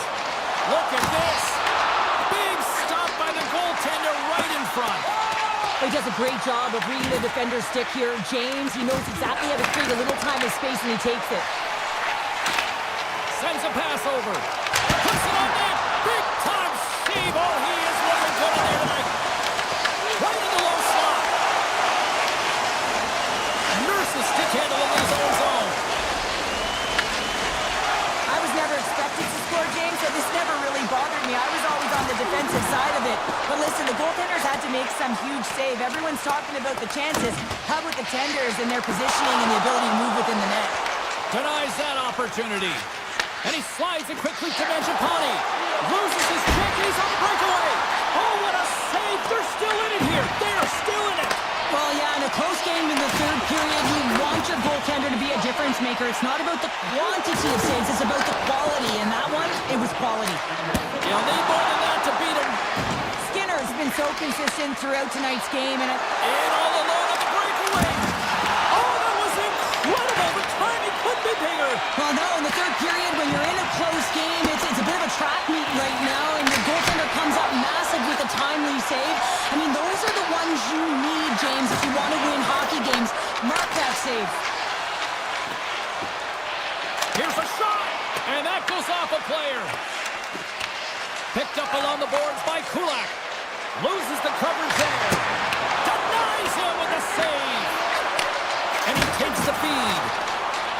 Look at this. Big stop by the goaltender right in front. He does a great job of reading the defender's stick here. James, he knows exactly how to create a little time and space, and he takes it. Sends a pass over. Puts it on net. Big time save. Oh, he is looking good in there tonight. Right in the low slot. Nurses stick handle in his own zone. I was never expected to score, James, so this never really bothered me. I was always on the defensive side of it. But listen, the goaltenders had to make some huge save. Everyone's talking about the chances. How about the tenders and their positioning and the ability to move within the net? Denies that opportunity. And he slides it quickly to Mangiapane. Loses his check, and he's on the breakaway. Oh, what a save. They're still in it here. They are still in it. Well, yeah, in a close game in the third period, you want your goaltender to be a difference maker. It's not about the quantity of saves, it's about the quality. And that one, it was quality. You'll need more than that to beat him. Skinner's been so consistent throughout tonight's game, and And all alone on the breakaway. Oh, that was incredible. The timing couldn't be bigger. well, no, in the third period, when you're in a close game, it's a bit of a track meet right now, and your goaltender comes up massive with a timely save. I mean, those are the ones you need, James, if you want to win hockey games. Mark that save. Here's a shot. And that goes off a player. Picked up along the boards by Kulak. Loses the coverage there. Denies him with the save. And he takes the feed.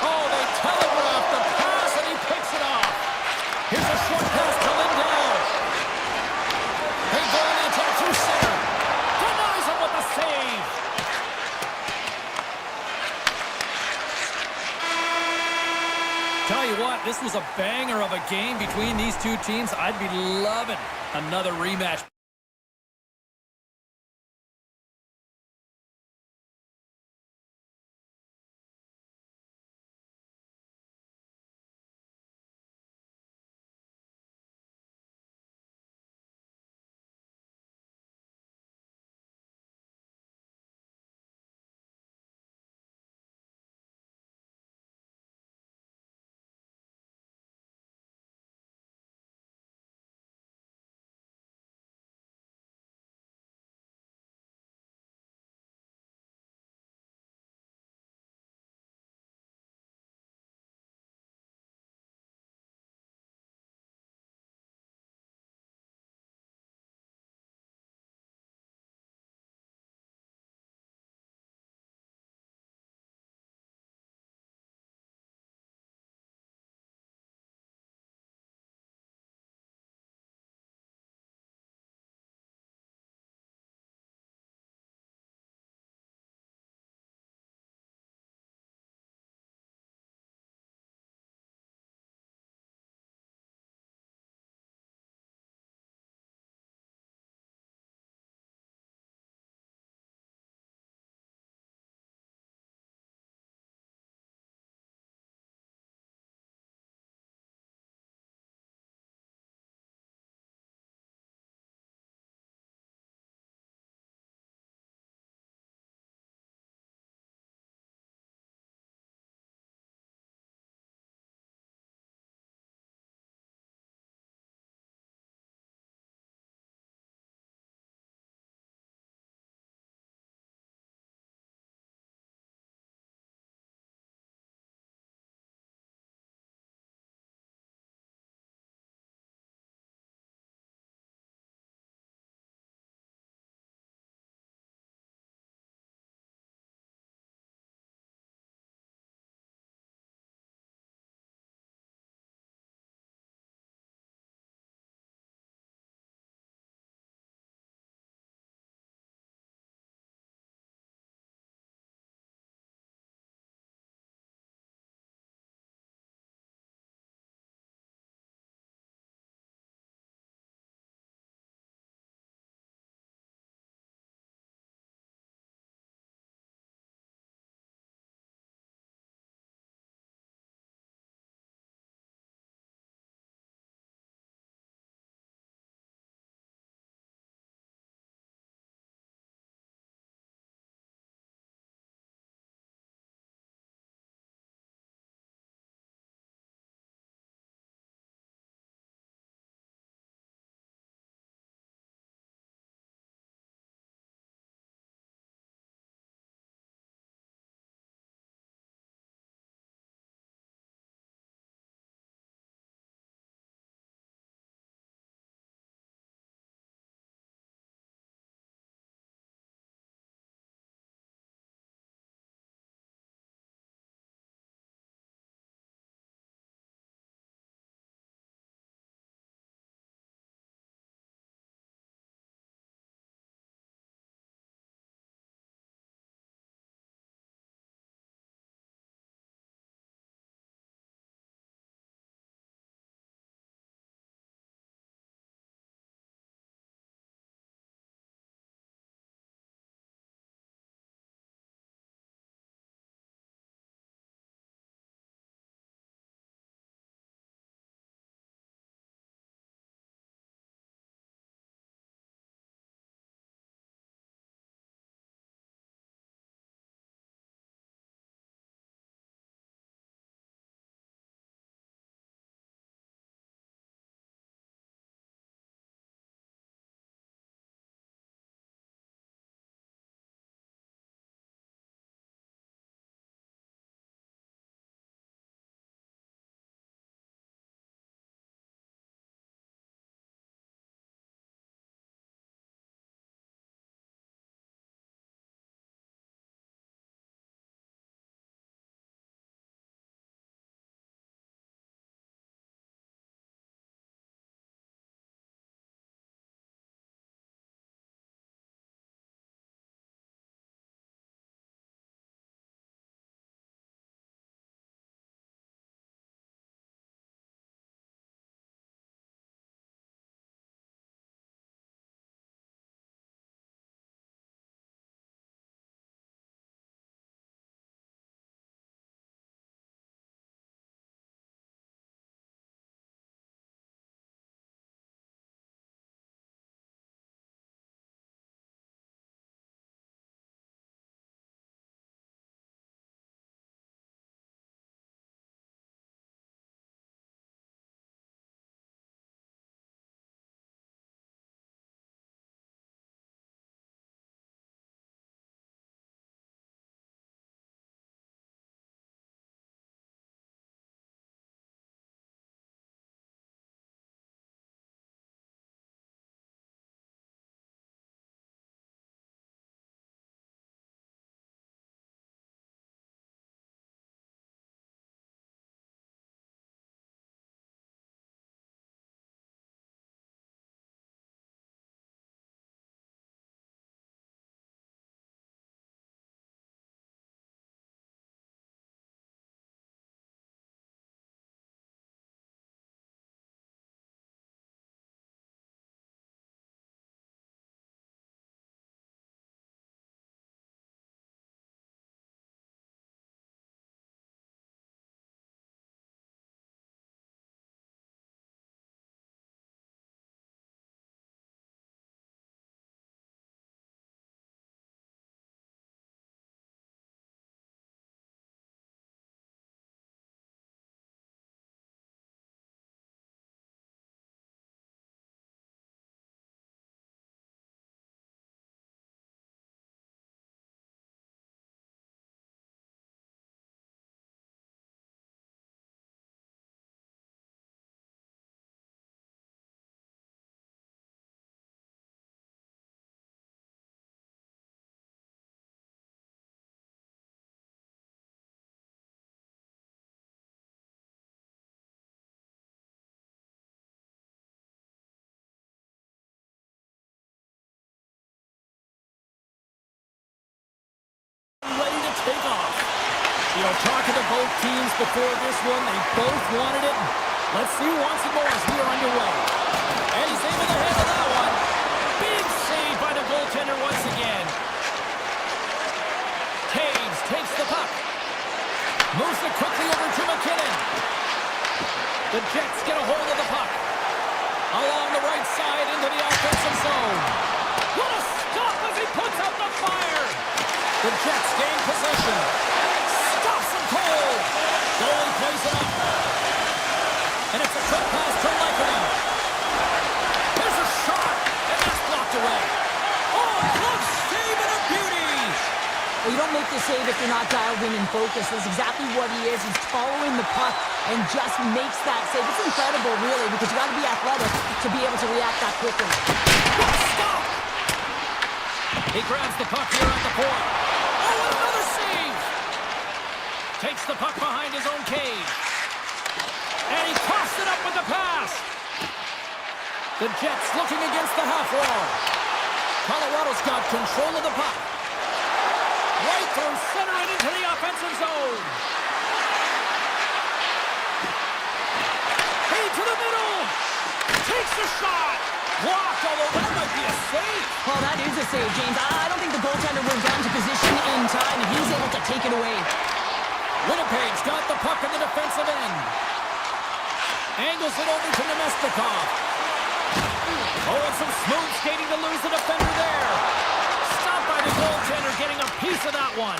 Oh, they telegraph the pass, and he picks it off. Here's a short pass to Lindell. They go on the attack through center. Denies him with the save. Tell you what, this was a banger of a game between these two teams. I'd be loving another rematch. You know, talking to both teams before this one, they both wanted it. Let's see who wants it more as we are underway. And he's able to handle that one. Big save by the goaltender once again. Taves takes the puck. Moves it quickly over to McKinnon. The Jets get a hold of the puck. Along the right side into the offensive zone. What a stop as he puts out the fire. The Jets gain possession. Stops him cold. Goalie plays it up. And it's a quick pass to Lekanen. There's a shot. And that's blocked away. Oh, close save and a beauty. Well, you don't make the save if you're not dialed in and focused. That's exactly what he is. He's following the puck and just makes that save. It's incredible, really, because you got to be athletic to be able to react that quickly. What a stop! He grabs the puck here at the point. Oh, and another save! Takes the puck behind his own cage. And he coughs it up with the pass. The Jets looking against the half wall. Colorado's got control of the puck. Right through center and into the offensive zone. To the middle! Takes the shot! Blocked, although that might be a save. Well, that is a save, James. I don't think the goaltender went down to position in time, and he was able to take it away. Winnipeg's got the puck in the defensive end. Angles it over to Nemestikov. Oh, and some smooth skating to lose the defender there. Stopped by the goaltender, getting a piece of that one.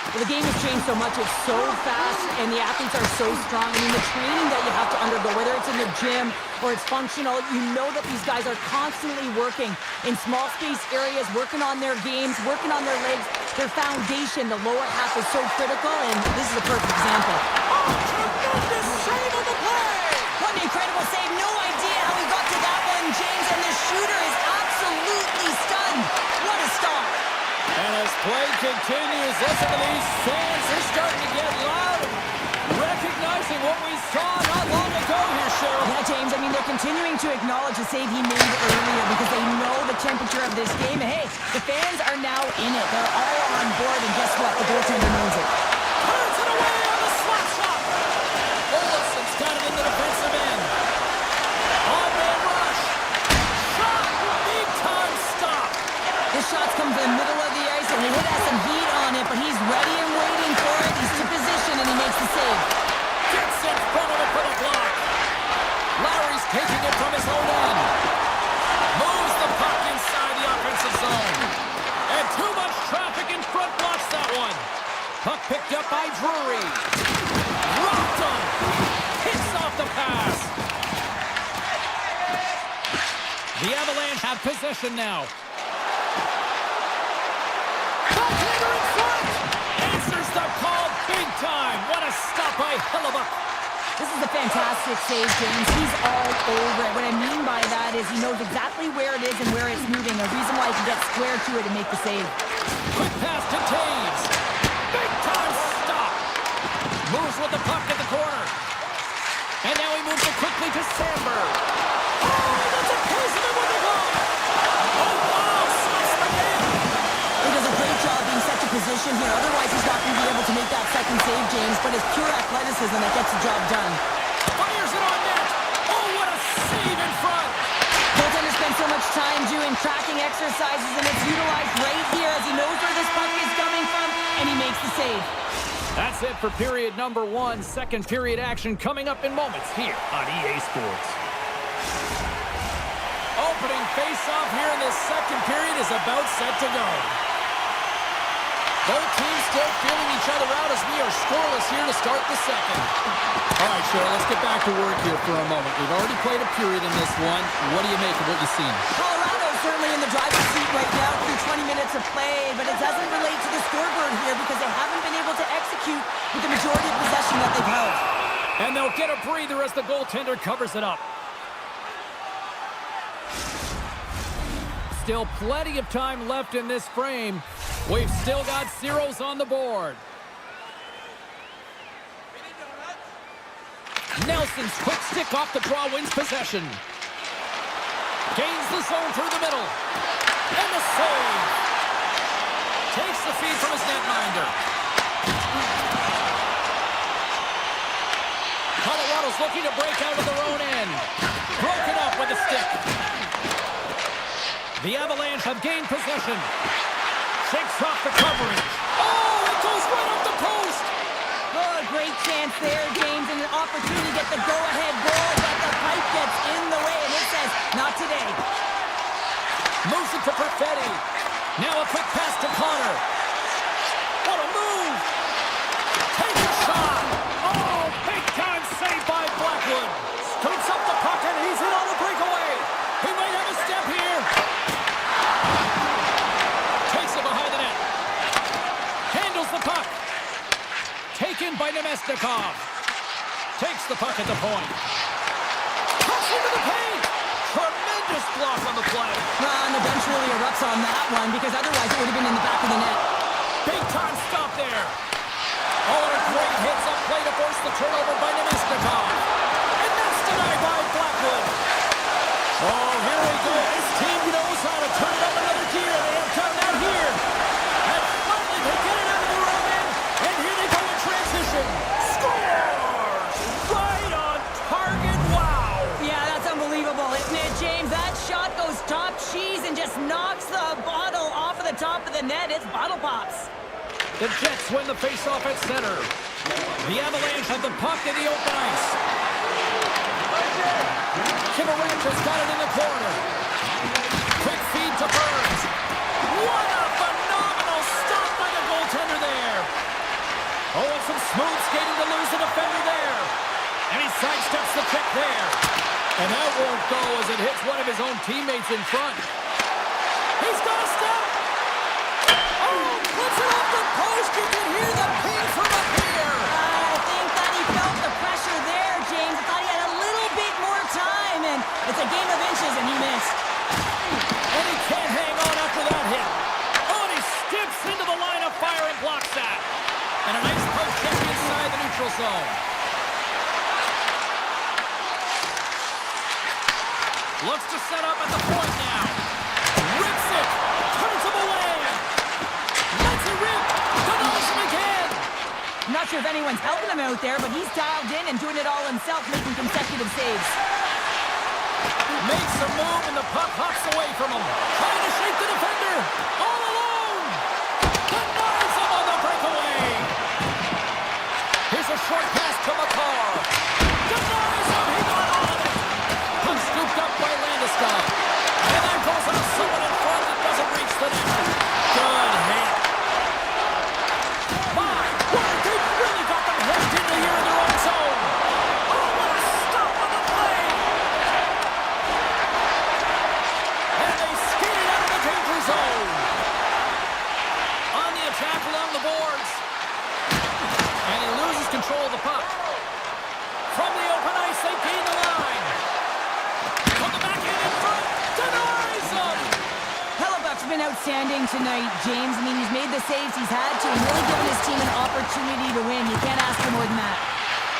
Well, the game has changed so much. It's so fast, and the athletes are so strong. I mean, the training that you have to undergo, whether it's in the gym or it's functional, you know that these guys are constantly working in small space areas, working on their games, working on their legs. Their foundation, the lower half, is so critical, and this is a perfect example. Oh, tremendous save on the play! What an incredible save. No idea how he got to that one, James, and the shooter is absolutely stunned. What a stop. And as play continues, listen to these fans. They're starting to get loud, recognizing what we saw not long ago here, Cheryl. Yeah, James, I mean, they're continuing to acknowledge the save he made earlier because they know the temperature of this game. And hey, the fans are now in it. They're all on board, and guess what? The goaltender knows it. Turns it away on the slap shot. Olafson's got it in the defensive end. On-man rush. Shot. Big time stop. This shot's come to the middle of the ice, and he has some heat on it, but he's ready and waiting for it. He's to position, and he makes the save. Gets in front of it for the block. Lowry's taking it from his own end. Moves the puck inside the offensive zone. And too much traffic in front blocks that one. Puck picked up by Drury. Rocked him. Hits off the pass. The Avalanche have possession now. Goaltender in front. Answers the call big time. What a stop by Hellebuyck. This is a fantastic save, James. He's all over it. What I mean by that is he knows exactly where it is and where it's moving. A reason why he can get square to it and make the save. Quick pass to Taves. Big time stop. Moves with the puck at the corner. And now he moves it quickly to Sandberg. Oh, that's a piece of it with the goal. Oh, wow, stops the game. He does a great job being set to position here. Otherwise, he's not going to be able to make that second save, James. But it's pure athleticism that gets the job done. Fires it on net. Oh, what a save in front. Goaltender spends so much time doing tracking exercises, and it's utilized right here as he knows where this puck is coming from, and he makes the save. That's it for period number one. Second period action coming up in moments here on EA Sports. Opening face-off here in this second period is about set to go. Both teams still feeling each other out as we are scoreless here to start the second. All right, Cheryl, let's get back to work here for a moment. We've already played a period in this one. What do you make of what you've seen? Colorado's certainly in the driver's seat right now through 20 minutes of play, but it doesn't relate to the scoreboard here because they haven't been able to execute with the majority of possession that they've held. And they'll get a breather as the goaltender covers it up. Still plenty of time left in this frame. We've still got zeros on the board. Nelson's quick stick off the draw wins possession. Gains the zone through the middle. And the save. Takes the feed from his netminder. Capitals looking to break out of their own end. Broken up with a stick. The Avalanche have gained possession. Shakes off the coverage. Oh, it goes right up the post. Oh, great chance there, James, and an opportunity to get the go-ahead goal, but the pipe gets in the way, and it says, not today. Moves it to Perfetti. Now a quick pass to Connor. What a move! Take a shot! Oh, big time save by Blackwood. Scoops up the puck and he's in on the breakaway. He might have a step here. Takes it behind the net. Handles the puck. Taken by Nemesnikov. Takes the puck at the point. Cuts into the paint. Tremendous block on the play. And the bench really erupts on that one, because otherwise it would have been in the back of the net. Big time stop there. Oh, and a great hits up play to force the turnover by Nemesnikov. And that's denied by Blackwood. Oh, here we go. This team knows how to turn it up another gear. They have done that here. And finally they get it out of the own end. And here they go in transition. Scores! Right on target. Wow. Yeah, that's unbelievable, isn't it, James? That shot goes top cheese and just knocks the bottle off of the top of the net. It's bottle pops. The Jets win the faceoff at center. The Avalanche have the puck in the open ice. Kivarich has got it in the corner. Quick feed to Burns. What a phenomenal stop by the goaltender there. Oh, and some smooth skating to lose the defender there. And he sidesteps the check there. And that won't go as it hits one of his own teammates in front. He's got a step. Oh, puts it off the post. You can hear the ping from up here. I think that he felt the pressure there, James. I thought he had a little bit more time, and it's a game of inches, and he missed. And he can't hang on after that hit. Oh, and he skips into the line of fire and blocks that. And a nice poke check inside the neutral zone. Looks to set up at the point now. Rips it. Turns him away. Lets it rip. Denies him again. I'm not sure if anyone's helping him out there, but he's dialed in and doing it all himself, making consecutive saves. Makes a move and the puck hops away from him. Trying to shake the defender. All alone. Denies him on the breakaway. Here's a short pass to McCarr. Denies him. He got on it. Puck scooped up by Landeskog. And that goes on someone in front that doesn't reach the net. Good hit. My word, they really got them hedged into here in their own zone. Oh, what a stop on the play. And they skated out of the danger zone. On the attack along the boards. And he loses control of the puck. From the open ice, they gain the line. From the backhand in front, denies them. Hellebuck's been outstanding tonight, James. I mean, he's made the saves he's had to and really given his team an opportunity to win. You can't ask for more than that.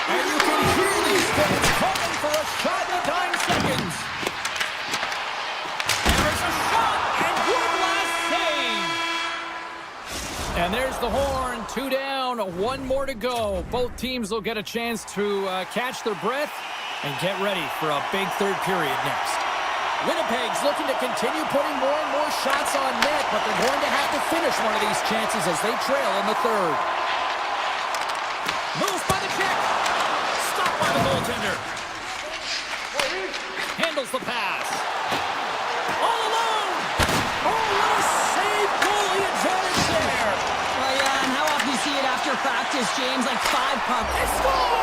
And you can hear these fans calling for a shot in the dying seconds. There's a shot, and good last save. And there's the horn, 2 down, 1 more to go. Both teams will get a chance to catch their breath and get ready for a big third period next. Winnipeg's looking to continue putting more and more shots on net, but they're going to have to finish one of these chances as they trail in the third. Moves by the check. Stopped by the goaltender. Handles the pass. All alone. Oh, what a save goalie advantage there. Well, yeah, and how often do you see it after practice, James? Like 5 pucks. They score!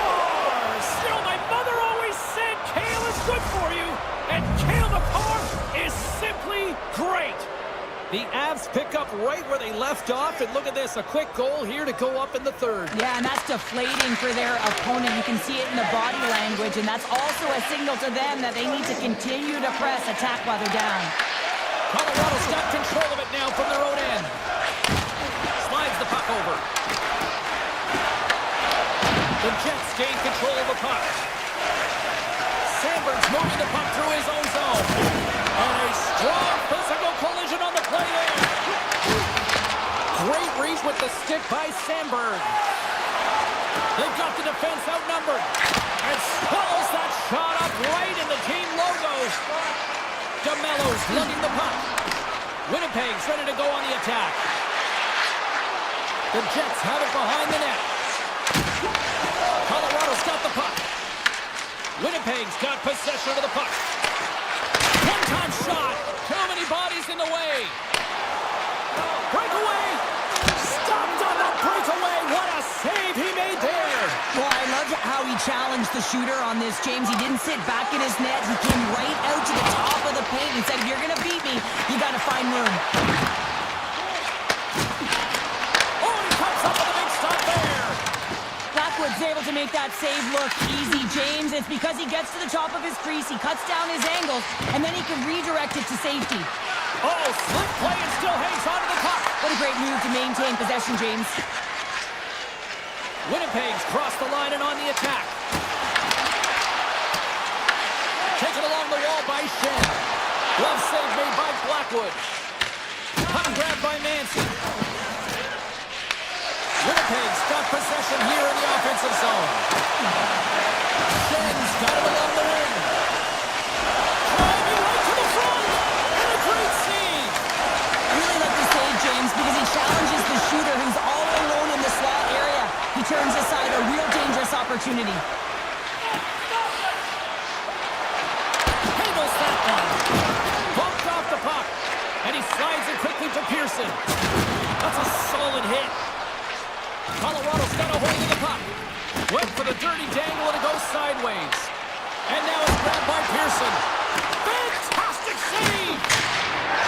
Still, my mother always said kale is good for you, and kale McCarr is simply great. The Avs pick up right where they left off, and look at this, a quick goal here to go up in the third. Yeah, and that's deflating for their opponent. You can see it in the body language, and that's also a signal to them that they need to continue to press, attack while they're down. Colorado's got control of it now from their own end. Slides the puck over. The Jets gain control of the puck. Sandberg's moving the puck through his own zone. And a strong physical collision on the play there. Great reach with the stick by Sandberg. They've got the defense outnumbered. And right in the team logo. DeMello's lugging the puck. Winnipeg's ready to go on the attack. The Jets have it behind the net. Colorado's got the puck. Winnipeg's got possession of the puck. One-time shot. Too many bodies in the way. Breakaway. Stopped on the breakaway. What a save he made there. Well, I loved how he challenged the shooter on this, James. He didn't sit back in his net. He came right out to the top of the paint and said, if you're going to beat me, you got to find room. Oh, he comes up with a big stop there. Blackwood's able to make that save look easy, James. It's because he gets to the top of his crease, he cuts down his angles, and then he can redirect it to safety. Oh, slick play and still hangs onto the puck. What a great move to maintain possession, James. Winnipeg's crossed the line and on the attack. Taken along the wall by Shen. Glove save made by Blackwood. Puck grab by Manson. Winnipeg's got possession here in the offensive zone. Shen's got it along the wing. Driving right to the front. And a great save. I really like the save, James, because he challenges the shooter who's all alone in the slot area. He turns aside a real dangerous opportunity. Handles that one. Bumped off the puck. And he slides it quickly to Pearson. That's a solid hit. Colorado's got a hold of the puck. Went for the dirty dangle and it goes sideways. And now it's grabbed by Pearson. Fantastic save!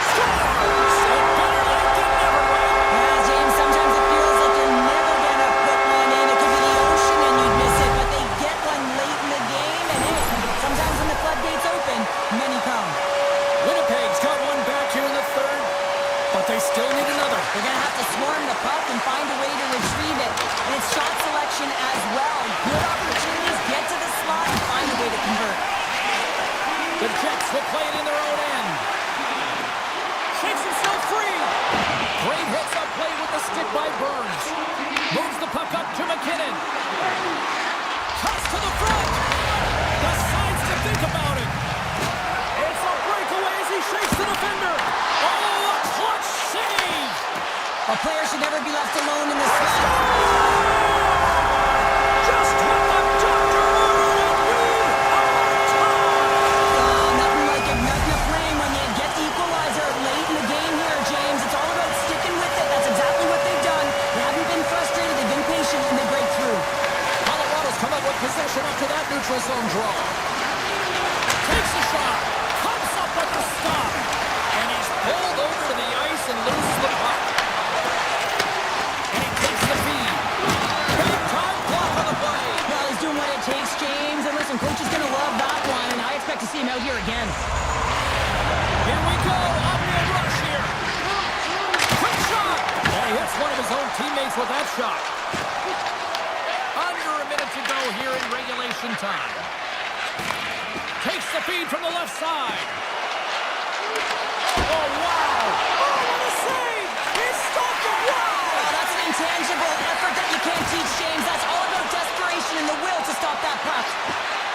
Scores! And better late than never, right? Yeah, James, sometimes it feels like you're never going to put one in. It could be the ocean and you'd miss it, but they get one late in the game, and sometimes when the floodgates open, many come. Winnipeg's got one back here in the third, but they still need another. They're going to have to swarm the puck and find a way to retrieve it. And it's shot selection as well. Good opportunities, get to the slot and find a way to convert. The Jets will play it in their own end. Shakes himself free. Great hits up play with the stick by Burns. Moves the puck up to McKinnon. Cuts to the front. Decides to think about it. It's a breakaway as he shakes the defender. Oh, a clutch save. A player should never be left alone in the slot. Just what the doctor ordered, and we are tied. Nothing like igniting a flame when you get the equalizer late in the game here, James. It's all about sticking with it. That's exactly what they've done. They haven't been frustrated. They've been patient, and they break through. Colorado's come up with possession after that neutral zone draw. Takes a shot. Comes up with the stop. And he's pulled over to the ice and loses the puck. And he takes the feed. Big time block on the play. Well, he's doing what it takes, James. And listen, coach is going to love that one, and I expect to see him out here again. Here we go. Upfield rush here. Quick shot. And he hits one of his own teammates with that shot. Under a minute to go here in regulation time. Takes the feed from the left side. Oh, wow. Oh, what a save. He stopped it. Wow. Well, that's an intangible effort that you can't teach, James. That's all about desperation and the will to stop that puck.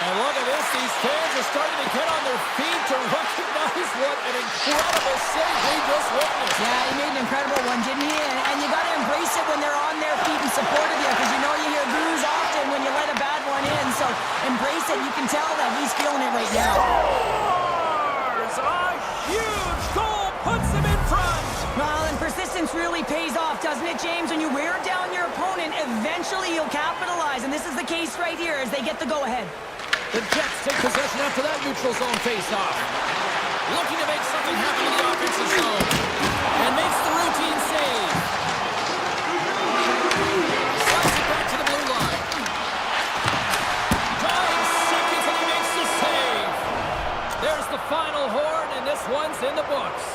And look at this. These fans are starting to get on their feet to recognize what an incredible save they just witnessed. Yeah, he made an incredible one, didn't he? And you got to embrace it when they're on their feet in support of you, because you know you hear boos often when you let a bad one in. So embrace it. You can tell that he's feeling it right now. Scores! A huge goal puts them in front. Well, and persistence really pays off, doesn't it, James? When you wear down your opponent, eventually you'll capitalize. And this is the case right here as they get the go-ahead. The Jets take possession after that neutral zone face-off. Looking to make something happen in the offensive zone. And makes the routine save. Slides it back to the blue line. 9 seconds and he makes the save. There's the final horn, and this one's in the books.